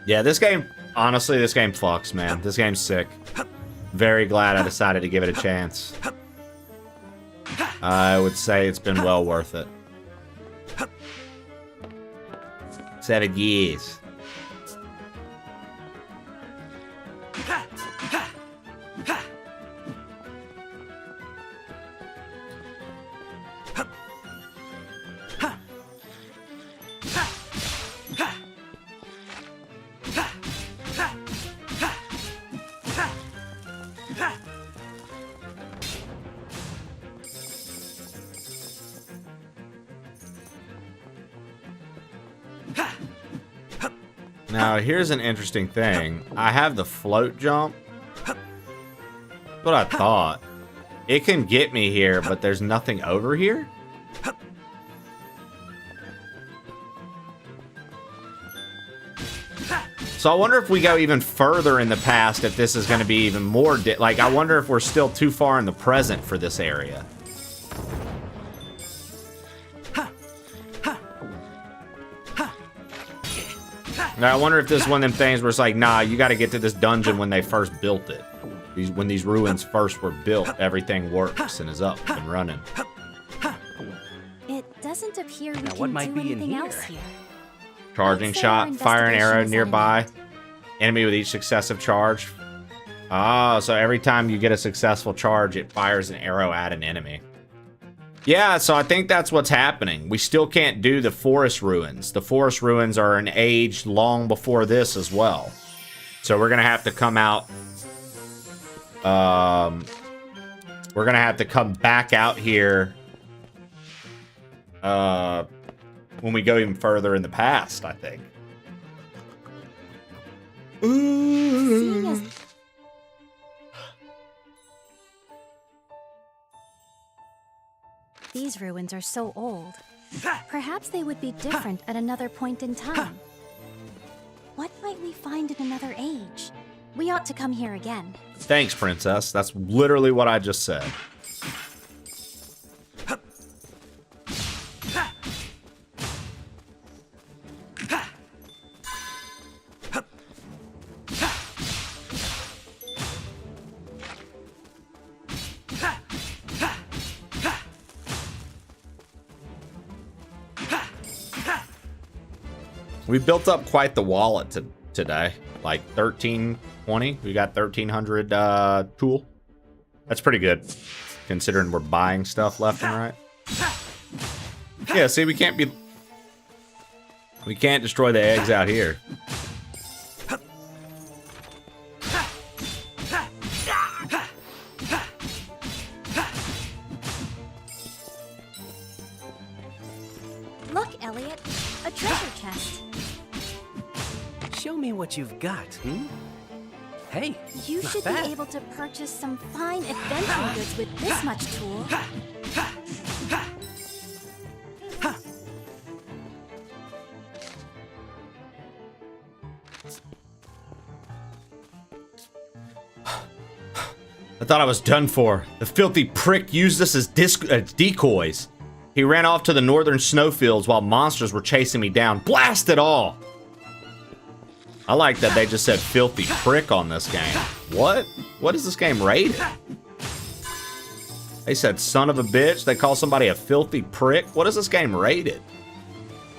Yeah, this game, honestly, this game fucks, man. This game's sick. Very glad I decided to give it a chance. I would say it's been well worth it. 7 years. Now, here's an interesting thing. I have the float jump. That's what I thought. It can get me here, but there's nothing over here? So I wonder if we go even further in the past, if this is going to be even more... like, I wonder if we're still too far in the present for this area. Now, I wonder if this is one of them things where it's like, nah, you got to get to this dungeon when they first built it. When these ruins first were built, everything works and is up and running. It doesn't appear we Now, can what might do be in anything here? else here. Charging shot, fire an arrow nearby. Enemy with each successive charge. Oh, so every time you get a successful charge, it fires an arrow at an enemy. Yeah, so I think that's what's happening. We still can't do the forest ruins. The forest ruins are an age long before this as well. So we're going to have to come out. We're going to have to come back out here when we go even further in the past, I think. These ruins are so old. Perhaps they would be different at another point in time. What might we find in another age? We ought to come here again. Thanks, princess. That's literally what I just said. We built up quite the wallet today. Like 1320. We got 1300 tool. That's pretty good, considering we're buying stuff left and right. Yeah, see, we can't destroy the eggs out here. Look, Elliot, a treasure chest. Show me what you've got, Hey, You not should bad. be able to purchase some fine adventure goods with this much tool. I thought I was done for. The filthy prick used us as decoys. He ran off to the northern snowfields while monsters were chasing me down. Blast it all! I like that they just said filthy prick on this game. What? What is this game rated? They said son of a bitch. They call somebody a filthy prick. What is this game rated?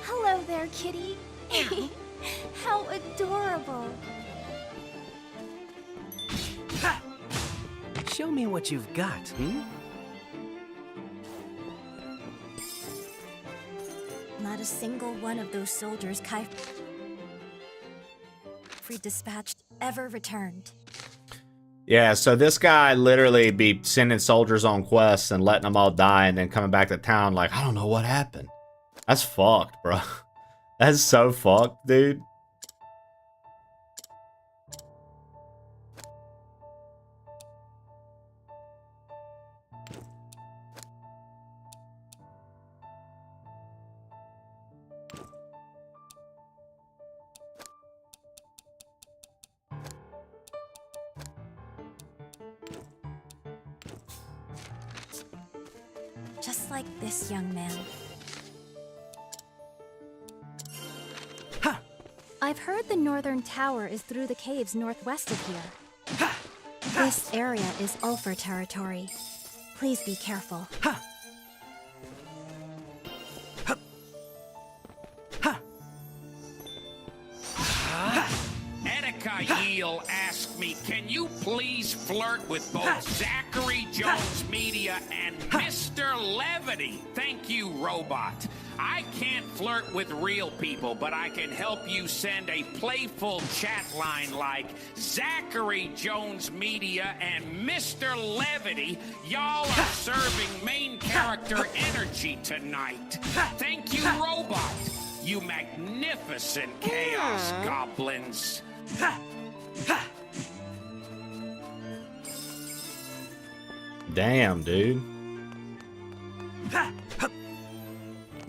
Hello there, kitty. How adorable. Show me what you've got, Not a single one of those soldiers Kaifri dispatched ever returned. Yeah, so this guy literally be sending soldiers on quests and letting them all die and then coming back to town like, I don't know what happened. That's fucked, bro. That's so fucked, dude. Just like this young man. I've heard the northern tower is through the caves northwest of here. This area is Ulfer territory. Please be careful. Etika Yeel asked me, can you please flirt with both Zachary Jones Media and Mr. Levity? Thank you, robot. I can't flirt with real people, but I can help you send a playful chat line like, Zachary Jones Media and Mr. Levity, y'all are serving main character energy tonight. Thank you, robot. you magnificent chaos goblins. Damn, dude.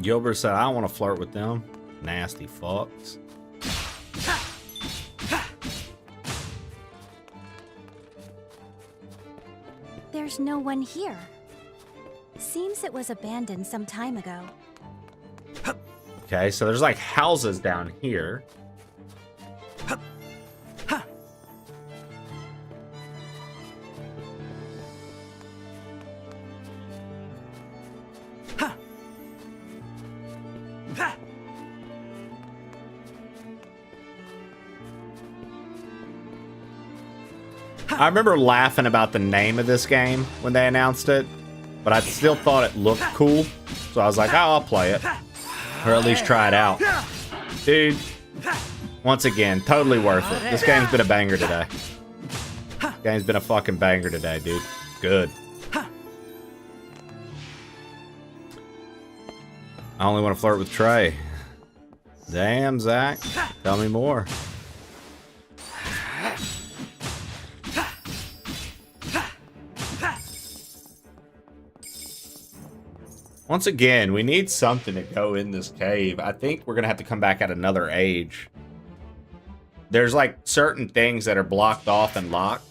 Gilbert said, I don't want to flirt with them. Nasty fucks. There's no one here. Seems it was abandoned some time ago. Okay, so there's like houses down here. I remember laughing about the name of this game when they announced it, but I still thought it looked cool, so I was like, oh, I'll play it. Or at least try it out. Dude, once again, totally worth it. This game's been a banger today. Game's been a fucking banger today, dude. Good. I only want to flirt with Trey. Damn, Zach. Tell me more. Once again, we need something to go in this cave. I think we're going to have to come back at another age. There's like certain things that are blocked off and locked.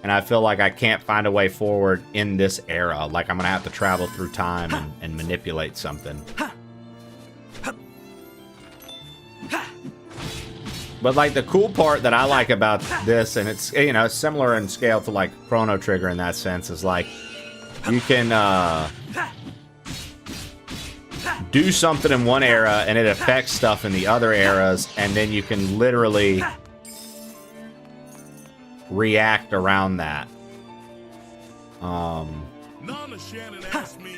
And I feel like I can't find a way forward in this era. Like I'm going to have to travel through time and manipulate something. But like the cool part that I like about this, and it's, you know, similar in scale to like Chrono Trigger in that sense, is like you can do something in one era and it affects stuff in the other eras, and then you can literally react around that. Nana Shannon asked me,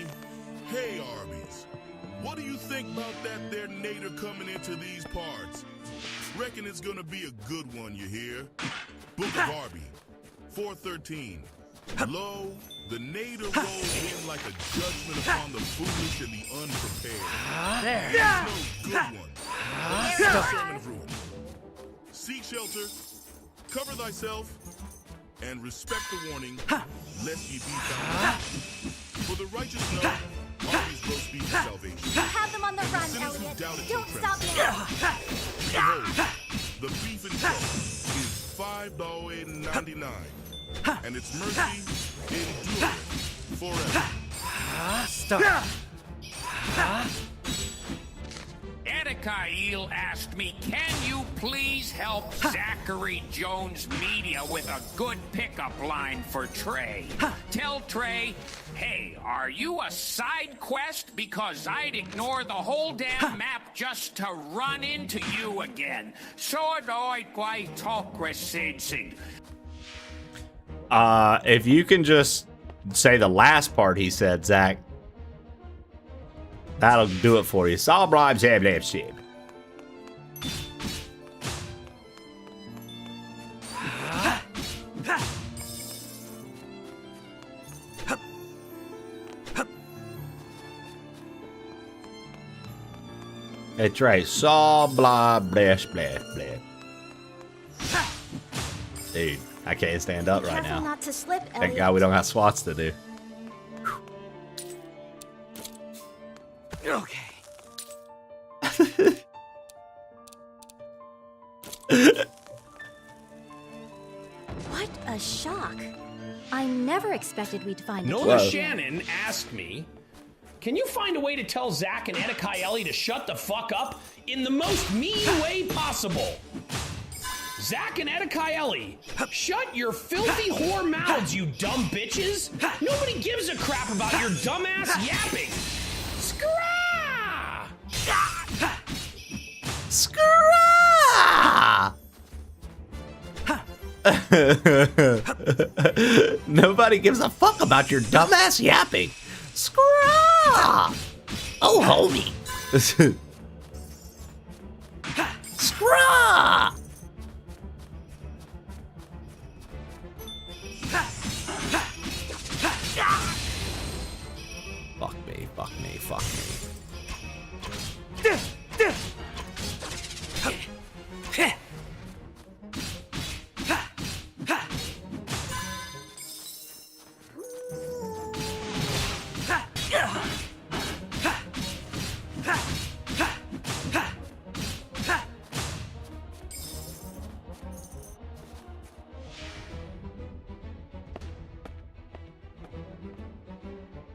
hey Arby's, what do you think about that there nader coming into these parts? Reckon it's gonna be a good one, you hear? Book of Arby, 413. Lo, the nader rolled in like a judgment upon the foolish and the unprepared. There's no good one. Sermon of ruin. Seek shelter, cover thyself, and respect the warning, lest ye be found. For the righteous know Arby's roast beef is salvation. You have them on the run, Elliot. Don't stop now. Behold, the beef and chuck is $5.99. And its mercy endureth forever. Stop. Edikael asked me, can you please help Zachary Jones Media with a good pickup line for Trey? Tell Trey, hey, are you a side quest? Because I'd ignore the whole damn map just to run into you again. So annoyed why talk receiving. If you can just say the last part he said, Zach, that'll do it for you. Saw bribes, shib. Hey Trey, saw blah blah blah blah. Dude, I can't stand up right Careful now. not to slip, Thank Elliot. God we don't have swats to do. Okay. What a shock. I never expected we'd find Nola a cave. Shannon asked me, can you find a way to tell Zach and Edikael to shut the fuck up in the most mean way possible? Zach and Edikael, shut your filthy whore mouths, you dumb bitches! Nobody gives a crap about your dumbass yapping! Scrah! Scrah! Nobody gives a fuck about your dumbass yapping. Scrah! Oh, homie. Scrah! Fuck me, fuck me, fuck me.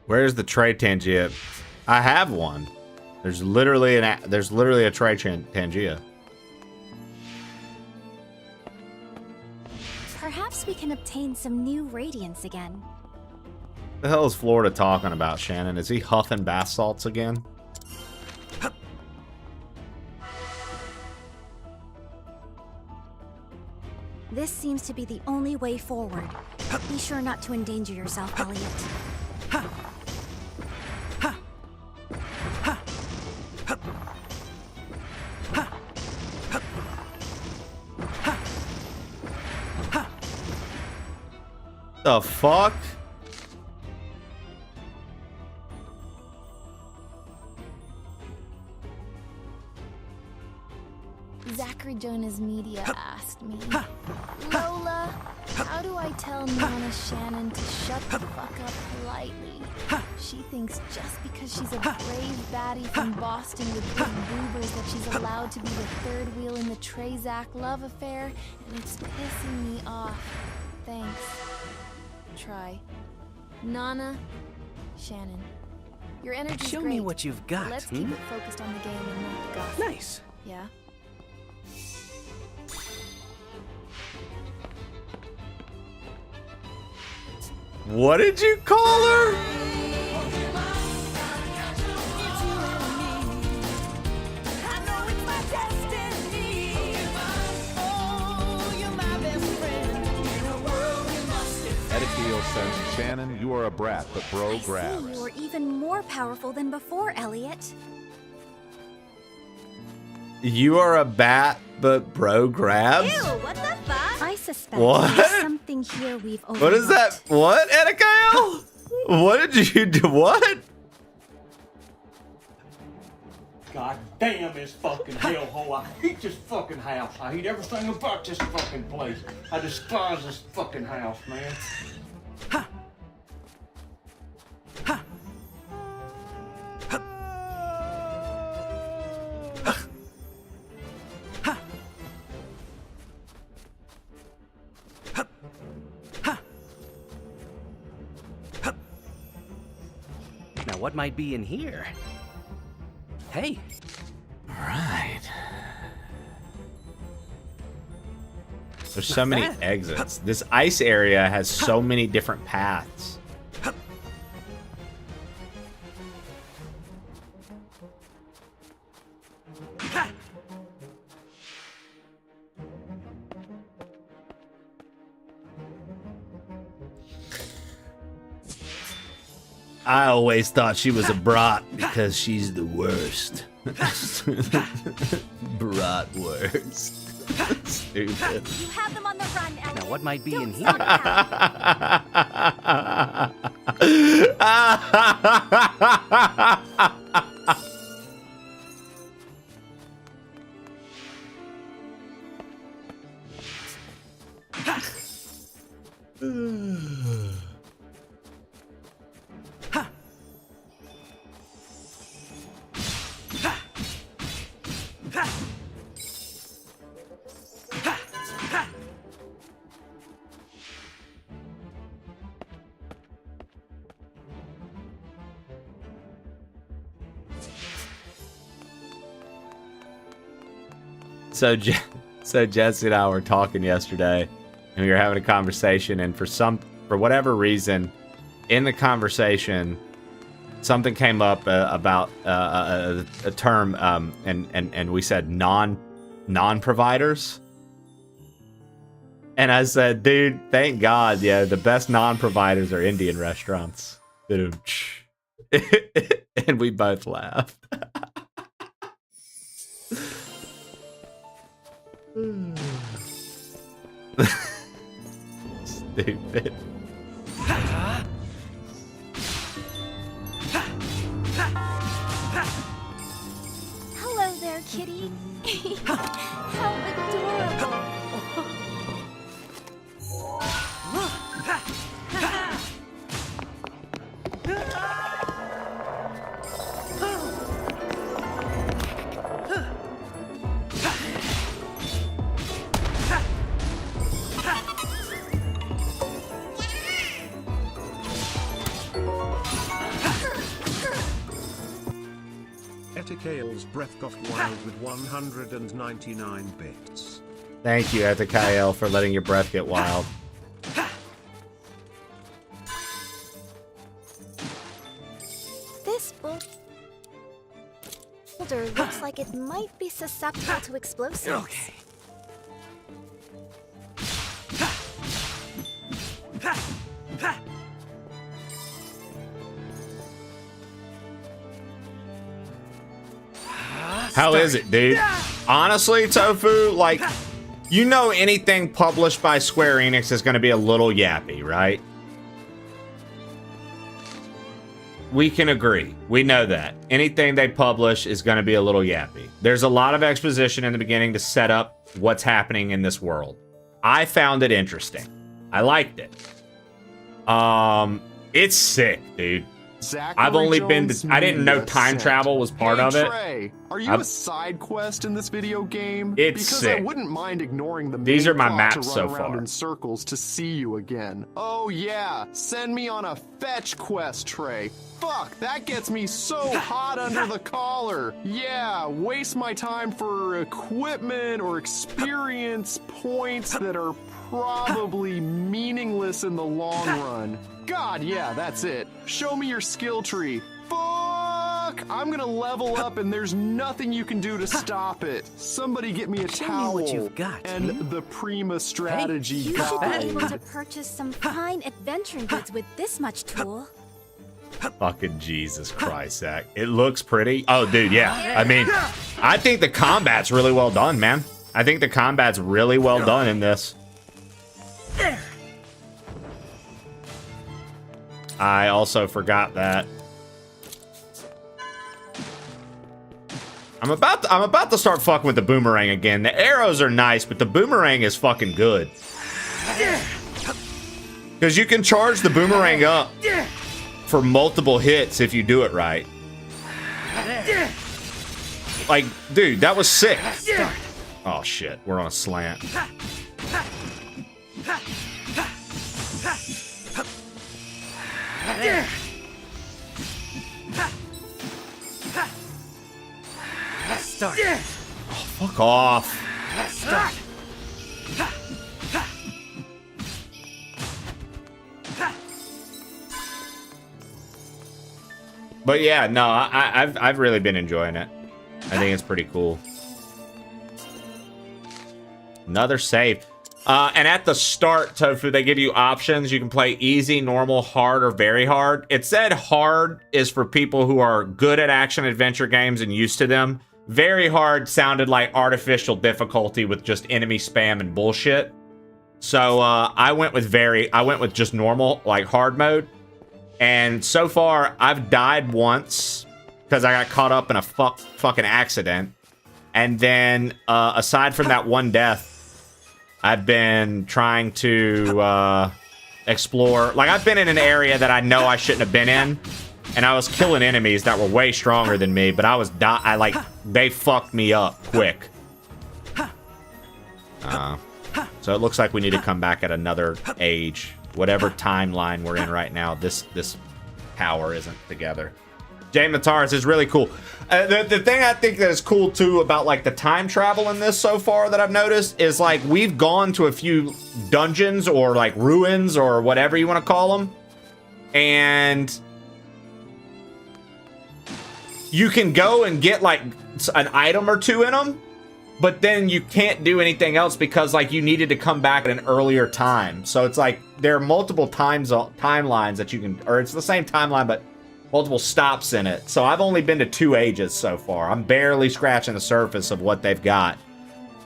Where's the tray Tangia? I have one. There's literally a tray Tangia. Perhaps we can obtain some new radiance again. What the hell is Florida talking about, Shannon? Is he huffing bath salts again? This seems to be the only way forward. Be sure not to endanger yourself, Elliot. The fuck? Zachary Jonas Media asked me, Lola, how do I tell Nana Shannon to shut the fuck up politely? She thinks just because she's a brave baddie from Boston with big boobers that she's allowed to be the third wheel in the Trey-Zach love affair, and it's pissing me off. Thanks. Try. Nana, Shannon. Your energy's Show great. me what you've got. Let's keep it focused on the game and not the gossip. Nice. Yeah? What did you call her? Edakeel says, Shannon, you are a brat, but bro I see grabs. you are even more powerful than before, Elliot. You are a bat, but bro grabs? Ew, what the fuck? I suspect What? there's something here we've overlooked. What is that? What, Edakael? What did you do? What? God damn this fucking hellhole. I hate this fucking house. I hate everything about this fucking place. I despise this fucking house, man. Now, what might be in here? Hey. Right. There's so many exits. This ice area has so many different paths. I always thought she was a brat because she's the worst. Brat worst. Stupid. You have them on the run, Elliot. Now, what might be in here? So Jesse and I were talking yesterday, and we were having a conversation, and for whatever reason, in the conversation, something came up about a term, and we said non-providers. And I said, dude, thank God, yeah, the best non-providers are Indian restaurants. And we both laughed. Stupid. Hello there, kitty. How adorable. Etikael's breath got wild with 199 bits. Thank you, Etikael, for letting your breath get wild. This boulder looks like it might be susceptible to explosives. Okay. How is it, dude? Honestly, Tofu, like, you know anything published by Square Enix is going to be a little yappy, right? We can agree. We know that. Anything they publish is going to be a little yappy. There's a lot of exposition in the beginning to set up what's happening in this world. I found it interesting. I liked it. It's sick, dude. I've only been to, I didn't know time travel was part of it. Trey, are you a side quest in this video game? It's because sick. I wouldn't mind ignoring the main These are my plot maps to run so around far. in circles to see you again. Oh yeah, send me on a fetch quest, Trey. Fuck, that gets me so hot under the collar. Yeah, waste my time for equipment or experience points that are probably meaningless in the long run. God, yeah, that's it. Show me your skill tree. Fuck! I'm gonna level up and there's nothing you can do to stop it. Somebody get me a towel what you've got, and the Prima strategy You should be guide. able to purchase some fine adventuring goods with this much tool. Fucking Jesus Christ, Zach. It looks pretty. Oh, dude, yeah. I mean, I think the combat's really well done, man. I think the combat's really well done in this. I also forgot that. I'm about to start fucking with the boomerang again. The arrows are nice, but the boomerang is fucking good. Because you can charge the boomerang up for multiple hits if you do it right. Like, dude, that was sick. Oh shit, we're on a slant. Start. Oh, fuck off. Start. But yeah, no, I've really been enjoying it. I think it's pretty cool. Another save. And at the start, Tofu, they give you options. You can play easy, normal, hard, or very hard. It said hard is for people who are good at action-adventure games and used to them. Very hard sounded like artificial difficulty with just enemy spam and bullshit. So I went with just normal, like hard mode. And so far, I've died once because I got caught up in a fucking accident. And then, aside from that one death, I've been trying to explore. Like, I've been in an area that I know I shouldn't have been in, and I was killing enemies that were way stronger than me, but they fucked me up quick. So it looks like we need to come back at another age. Whatever timeline we're in right now, this power isn't together. Jay Mataris is really cool. The thing I think that is cool too about like the time travel in this so far that I've noticed is like we've gone to a few dungeons or like ruins or whatever you want to call them, and you can go and get like an item or two in them, but then you can't do anything else because like you needed to come back at an earlier time. So it's like there are multiple timelines that you can, or it's the same timeline but multiple stops in it. So I've only been to 2 ages so far. I'm barely scratching the surface of what they've got.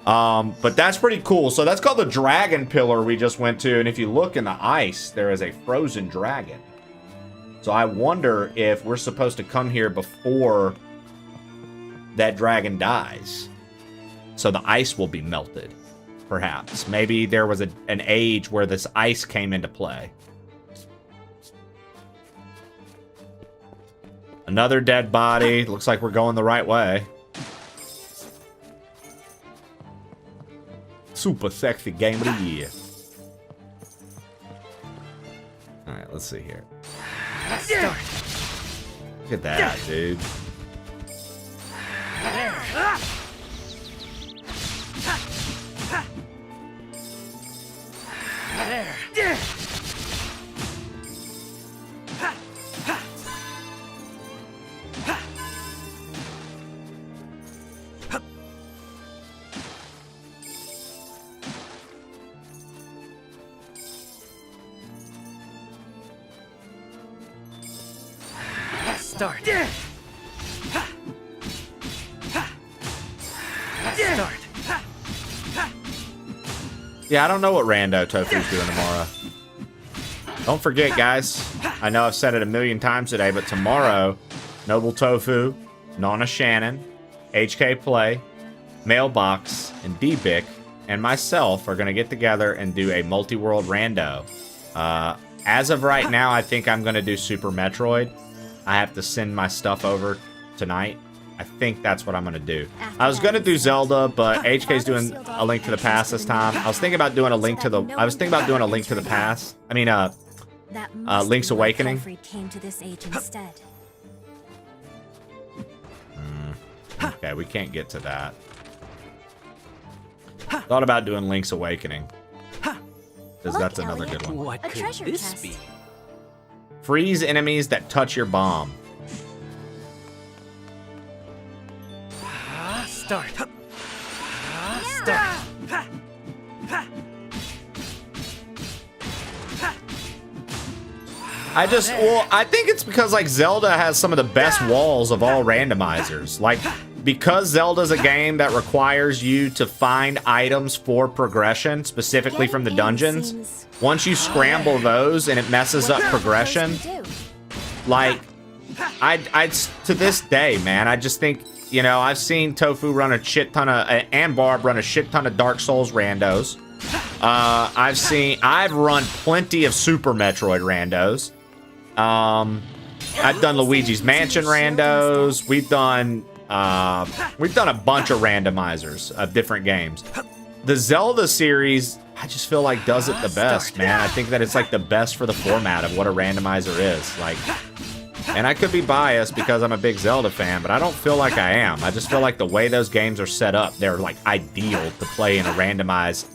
But that's pretty cool. So that's called the Dragon Pillar we just went to. And if you look in the ice, there is a frozen dragon. So I wonder if we're supposed to come here before that dragon dies. So the ice will be melted, perhaps. Maybe there was an age where this ice came into play. Another dead body. Looks like we're going the right way. Super sexy game of the year. Alright, let's see here. Look at that, dude. There. Start. Start. Yeah, I don't know what rando Tofu's doing tomorrow. Don't forget, guys. I know I've said it a million times today, but tomorrow, Noble Tofu, Nana Shannon, HK Play, Mailbox, and D-Bic, and myself are going to get together and do a multi-world rando. As of right now, I think I'm going to do Super Metroid. I have to send my stuff over tonight. I think that's what I'm going to do. I was going to do Zelda, but HK's doing A Link to the Past this time. I was thinking about doing a Link to the... Past. I mean, Link's Awakening. Came to this age instead. Okay, we can't get to that. Thought about doing Link's Awakening. Because that's another good one. What could this be? Freeze enemies that touch your bomb. Start. Start. I think it's because, like, Zelda has some of the best walls of all randomizers. Like, because Zelda's a game that requires you to find items for progression, specifically from the dungeons, once you scramble those and it messes up progression, like, I to this day, man, I just think, you know, I've seen Tofu run a shit ton of, and Barb run a shit ton of Dark Souls randos. I've run plenty of Super Metroid randos. I've done Luigi's Mansion randos. We've done a bunch of randomizers of different games. The Zelda series, I just feel like does it the best, man. I think that it's like the best for the format of what a randomizer is. Like, and I could be biased because I'm a big Zelda fan, but I don't feel like I am. I just feel like the way those games are set up, they're like ideal to play in a randomized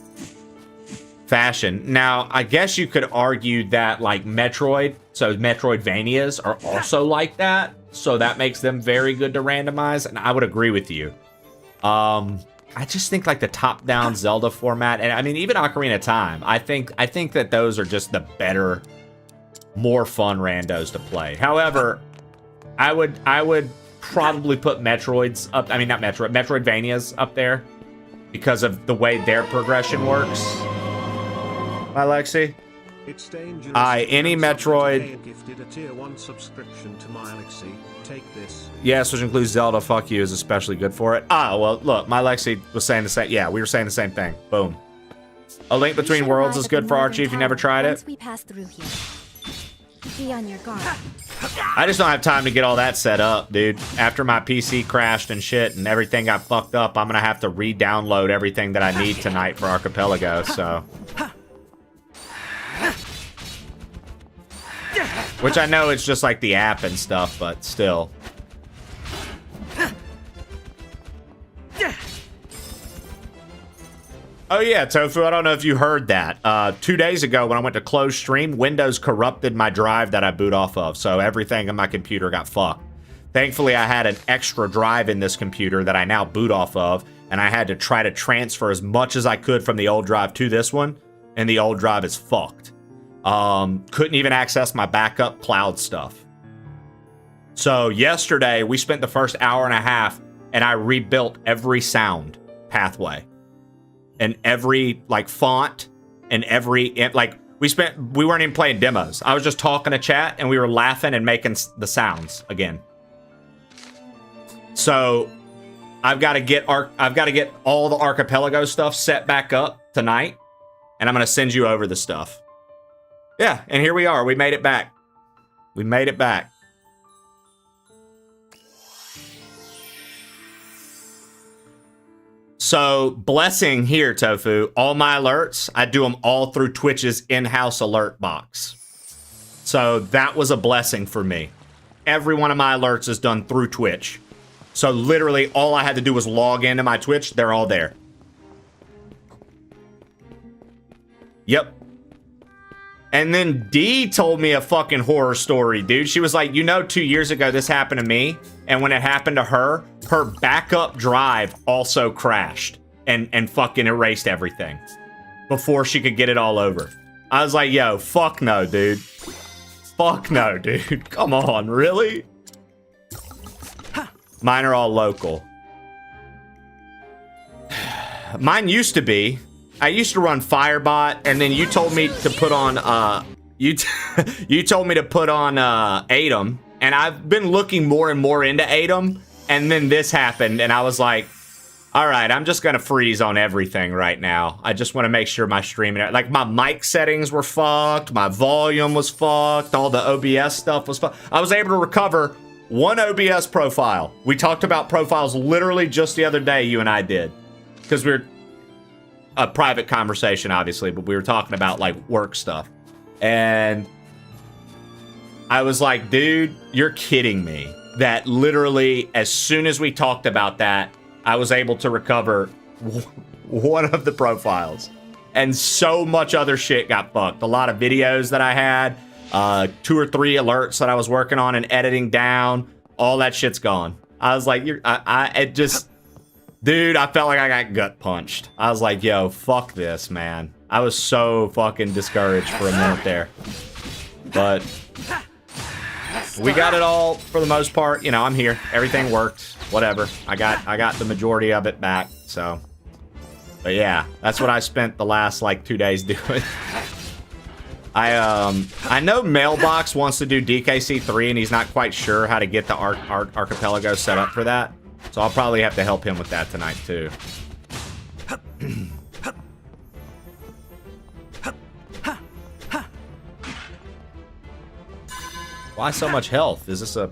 fashion. Now, I guess you could argue that like Metroid, so Metroidvanias are also like that, so that makes them very good to randomize, and I would agree with you. I just think like the top-down Zelda format, and I mean even Ocarina of Time, I think that those are just the better, more fun randos to play. However, I would probably put Metroids up. I mean, not Metroid, Metroidvanias up there because of the way their progression works. Hi, Lexi. It's dangerous. Any Metroid. Gifted a tier 1 subscription to my Lexi. Take this. Yes, which includes Zelda. Fuck you is especially good for it. Ah, well, look, my Lexi was saying the same. Yeah, we were saying the same thing. Boom. A Link Between Worlds is good for Archie if you never tried it. We pass through here. Be on your guard. I just don't have time to get all that set up, dude. After my PC crashed and shit and everything got fucked up, I'm gonna have to re-download everything that I need tonight for Archipelago, so. Which I know it's just like the app and stuff, but still. Oh yeah, Tofu, I don't know if you heard that. 2 days ago when I went to close stream, Windows corrupted my drive that I boot off of, so everything on my computer got fucked. Thankfully, I had an extra drive in this computer that I now boot off of, and I had to try to transfer as much as I could from the old drive to this one, and the old drive is fucked. Couldn't even access my backup cloud stuff. So yesterday, we spent the first hour and a half, and I rebuilt every sound pathway. And every like font and every like we weren't even playing demos. I was just talking to chat and we were laughing and making the sounds again. So I've got to get all the Archipelago stuff set back up tonight, and I'm gonna send you over the stuff. Yeah, and here we are. We made it back. We made it back. So, blessing here, Tofu. All my alerts, I do them all through Twitch's in-house alert box. So, that was a blessing for me. Every one of my alerts is done through Twitch. So literally all I had to do was log into my Twitch. They're all there. Yep. And then Dee told me a fucking horror story, dude. She was like, you know, 2 years ago this happened to me. And when it happened to her, her backup drive also crashed and fucking erased everything before she could get it all over. I was like, yo, fuck no, dude. Fuck no, dude. Come on, really? Mine are all local. Mine used to be. I used to run Firebot, and then you told me to put on, you told me to put on, Atom, and I've been looking more and more into Atom, and then this happened, and I was like, alright, I'm just gonna freeze on everything right now. I just want to make sure my streaming, like, my mic settings were fucked, my volume was fucked, all the OBS stuff was fucked. I was able to recover one OBS profile. We talked about profiles literally just the other day, you and I did, because we were a private conversation, obviously, but we were talking about like work stuff. And I was like, dude, you're kidding me. That literally, as soon as we talked about that, I was able to recover one of the profiles. And so much other shit got fucked. A lot of videos that I had, 2 or 3 alerts that I was working on and editing down, all that shit's gone. I was like, it just... Dude, I felt like I got gut punched. I was like, yo, fuck this, man. I was so fucking discouraged for a minute there. But we got it all for the most part. You know, I'm here. Everything worked. Whatever. I got the majority of it back. So, but yeah, that's what I spent the last like 2 days doing. I know Mailbox wants to do DKC3 and he's not quite sure how to get the Archipelago set up for that. So I'll probably have to help him with that tonight, too. Why so much health? Is this a...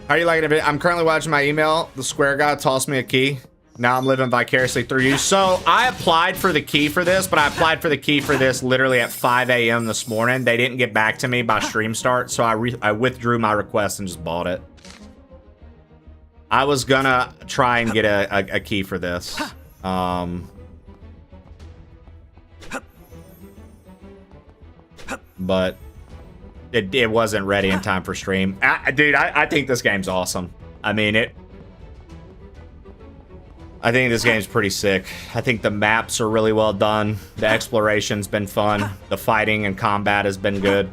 How are you liking it? I'm currently watching my email. The square guy tossed me a key. Now I'm living vicariously through you. So I applied for the key for this, but I applied for the key for this literally at 5 a.m. this morning. They didn't get back to me by stream start, so I withdrew my request and just bought it. I was gonna try and get a key for this. But it wasn't ready in time for stream. Dude, I think this game's awesome. I mean, I think this game's pretty sick. I think the maps are really well done. The exploration's been fun. The fighting and combat has been good.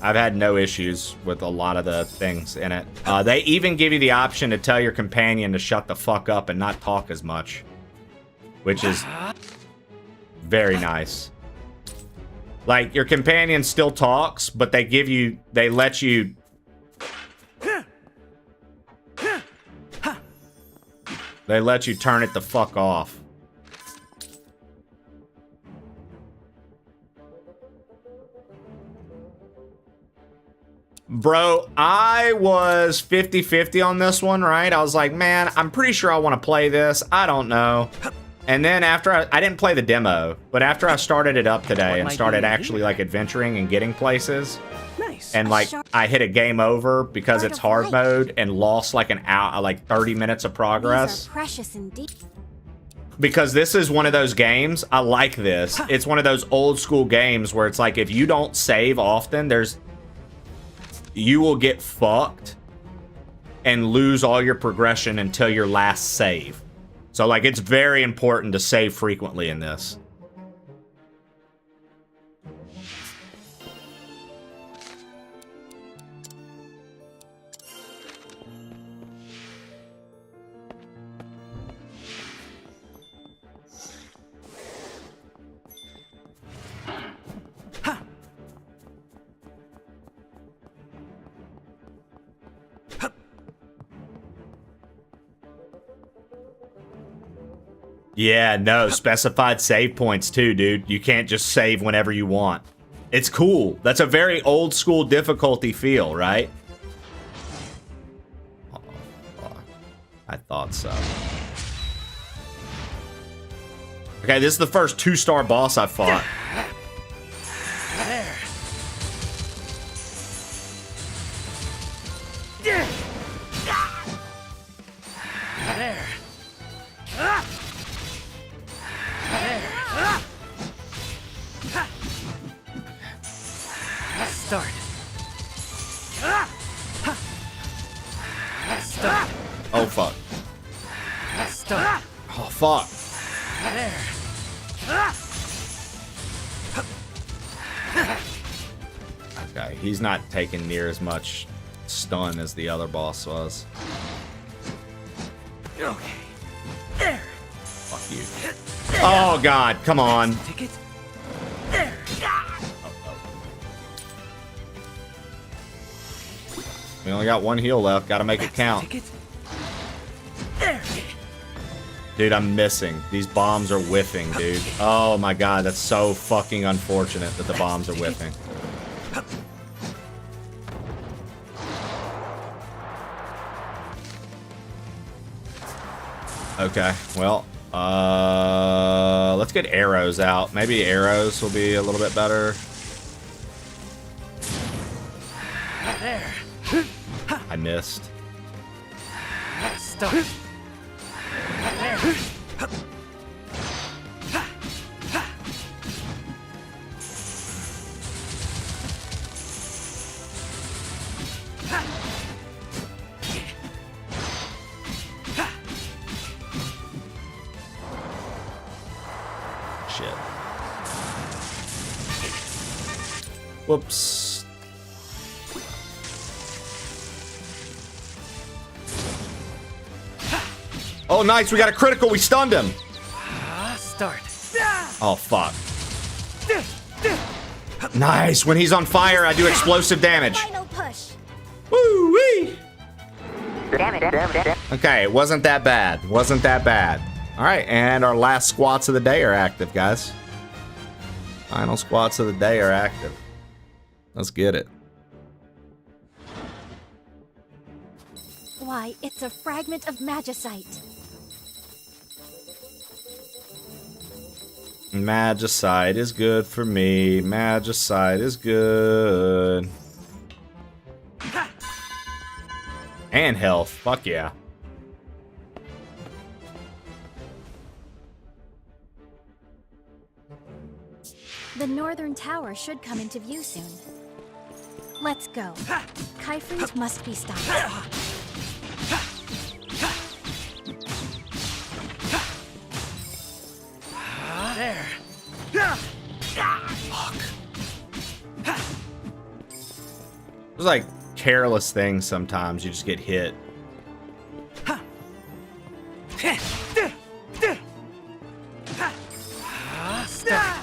I've had no issues with a lot of the things in it. They even give you the option to tell your companion to shut the fuck up and not talk as much, which is very nice. Like, your companion still talks, but they let you... They let you turn it the fuck off. Bro, I was 50-50 on this one, right? I was like, man, I'm pretty sure I want to play this. I don't know. And then after I didn't play the demo, but after I started it up today and started actually like adventuring and getting places, and like I hit a game over because it's hard mode and lost like an hour, like 30 minutes of progress. Precious indeed. Because this is one of those games, I like this. It's one of those old school games where it's like if you don't save often, you will get fucked and lose all your progression until your last save. So, like, it's very important to save frequently in this. Yeah, no, specified save points too, dude. You can't just save whenever you want. It's cool. That's a very old school difficulty feel, right? Oh, I thought so. Okay, this is the first 2-star boss I fought. There. There. Start. Start. Oh fuck. Start. Oh fuck. There. Okay, he's not taking near as much stun as the other boss was. Okay. There. Fuck you. Oh god, come on. Ticket. There. We only got one heal left. Gotta make it count. There. Dude, I'm missing. These bombs are whiffing, dude. Oh my god, that's so fucking unfortunate that the bombs are whiffing. Okay, well, let's get arrows out. Maybe arrows will be a little bit better. There. I missed. Stop. There. Shit. Whoops. Oh, nice. We got a critical. We stunned him. Start. Oh, fuck. Nice. When he's on fire, I do explosive damage. Final push. Woo-wee. Okay, it wasn't that bad. Wasn't that bad. All right, and our last squats of the day are active, guys. Final squats of the day are active. Let's get it. Why, it's a fragment of magicite. Magicite is good for me. Magicite is good. And health. Fuck yeah. The northern tower should come into view soon. Let's go. Kaifrid must be stopped. There. Fuck. There's like careless things sometimes. You just get hit. Start.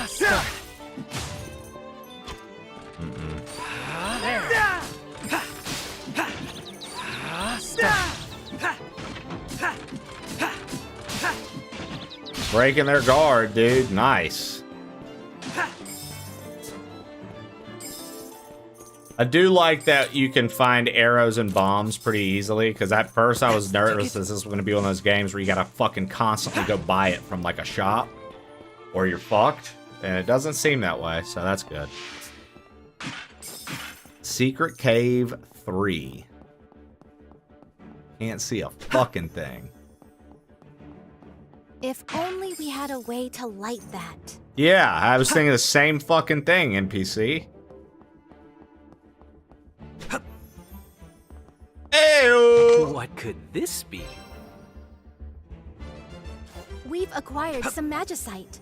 Start. There. Start. Breaking their guard, dude. Nice. I do like that you can find arrows and bombs pretty easily, because at first I was nervous that this was going to be one of those games where you gotta fucking constantly go buy it from like a shop, or you're fucked, and it doesn't seem that way, so that's good. Secret Cave 3. Can't see a fucking thing. If only we had a way to light that. Yeah, I was thinking the same fucking thing, NPC. Ew. What could this be? We've acquired some magicite.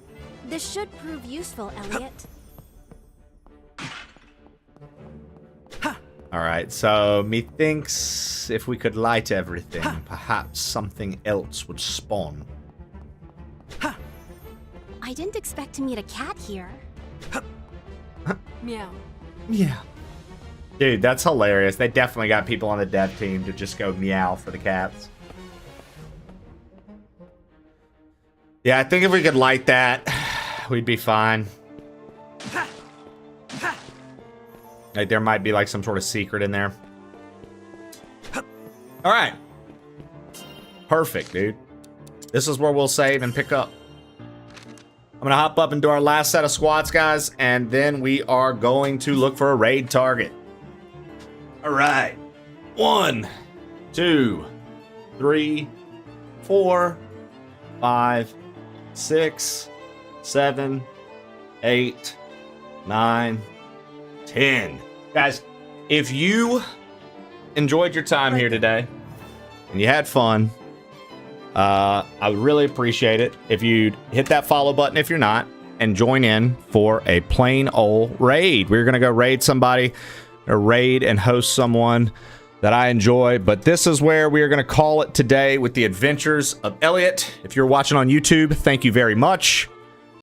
This should prove useful, Elliot. Alright, so methinks if we could light everything, perhaps something else would spawn. I didn't expect to meet a cat here. Meow. Yeah. Dude, that's hilarious. They definitely got people on the dev team to just go meow for the cats. Yeah, I think if we could light that, we'd be fine. Like, there might be like some sort of secret in there. Alright. Perfect, dude. This is where we'll save and pick up. I'm gonna hop up and do our last set of squats, guys, and then we are going to look for a raid target. All right. 1, 2, 3, 4, 5, 6, 7, 8, 9, 10. Guys, if you enjoyed your time here today and you had fun, I would really appreciate it if you'd hit that follow button if you're not, and join in for a plain old raid. We're going to go raid somebody, or raid and host someone that I enjoy, but this is where we are going to call it today with the adventures of Elliot. If you're watching on YouTube, thank you very much.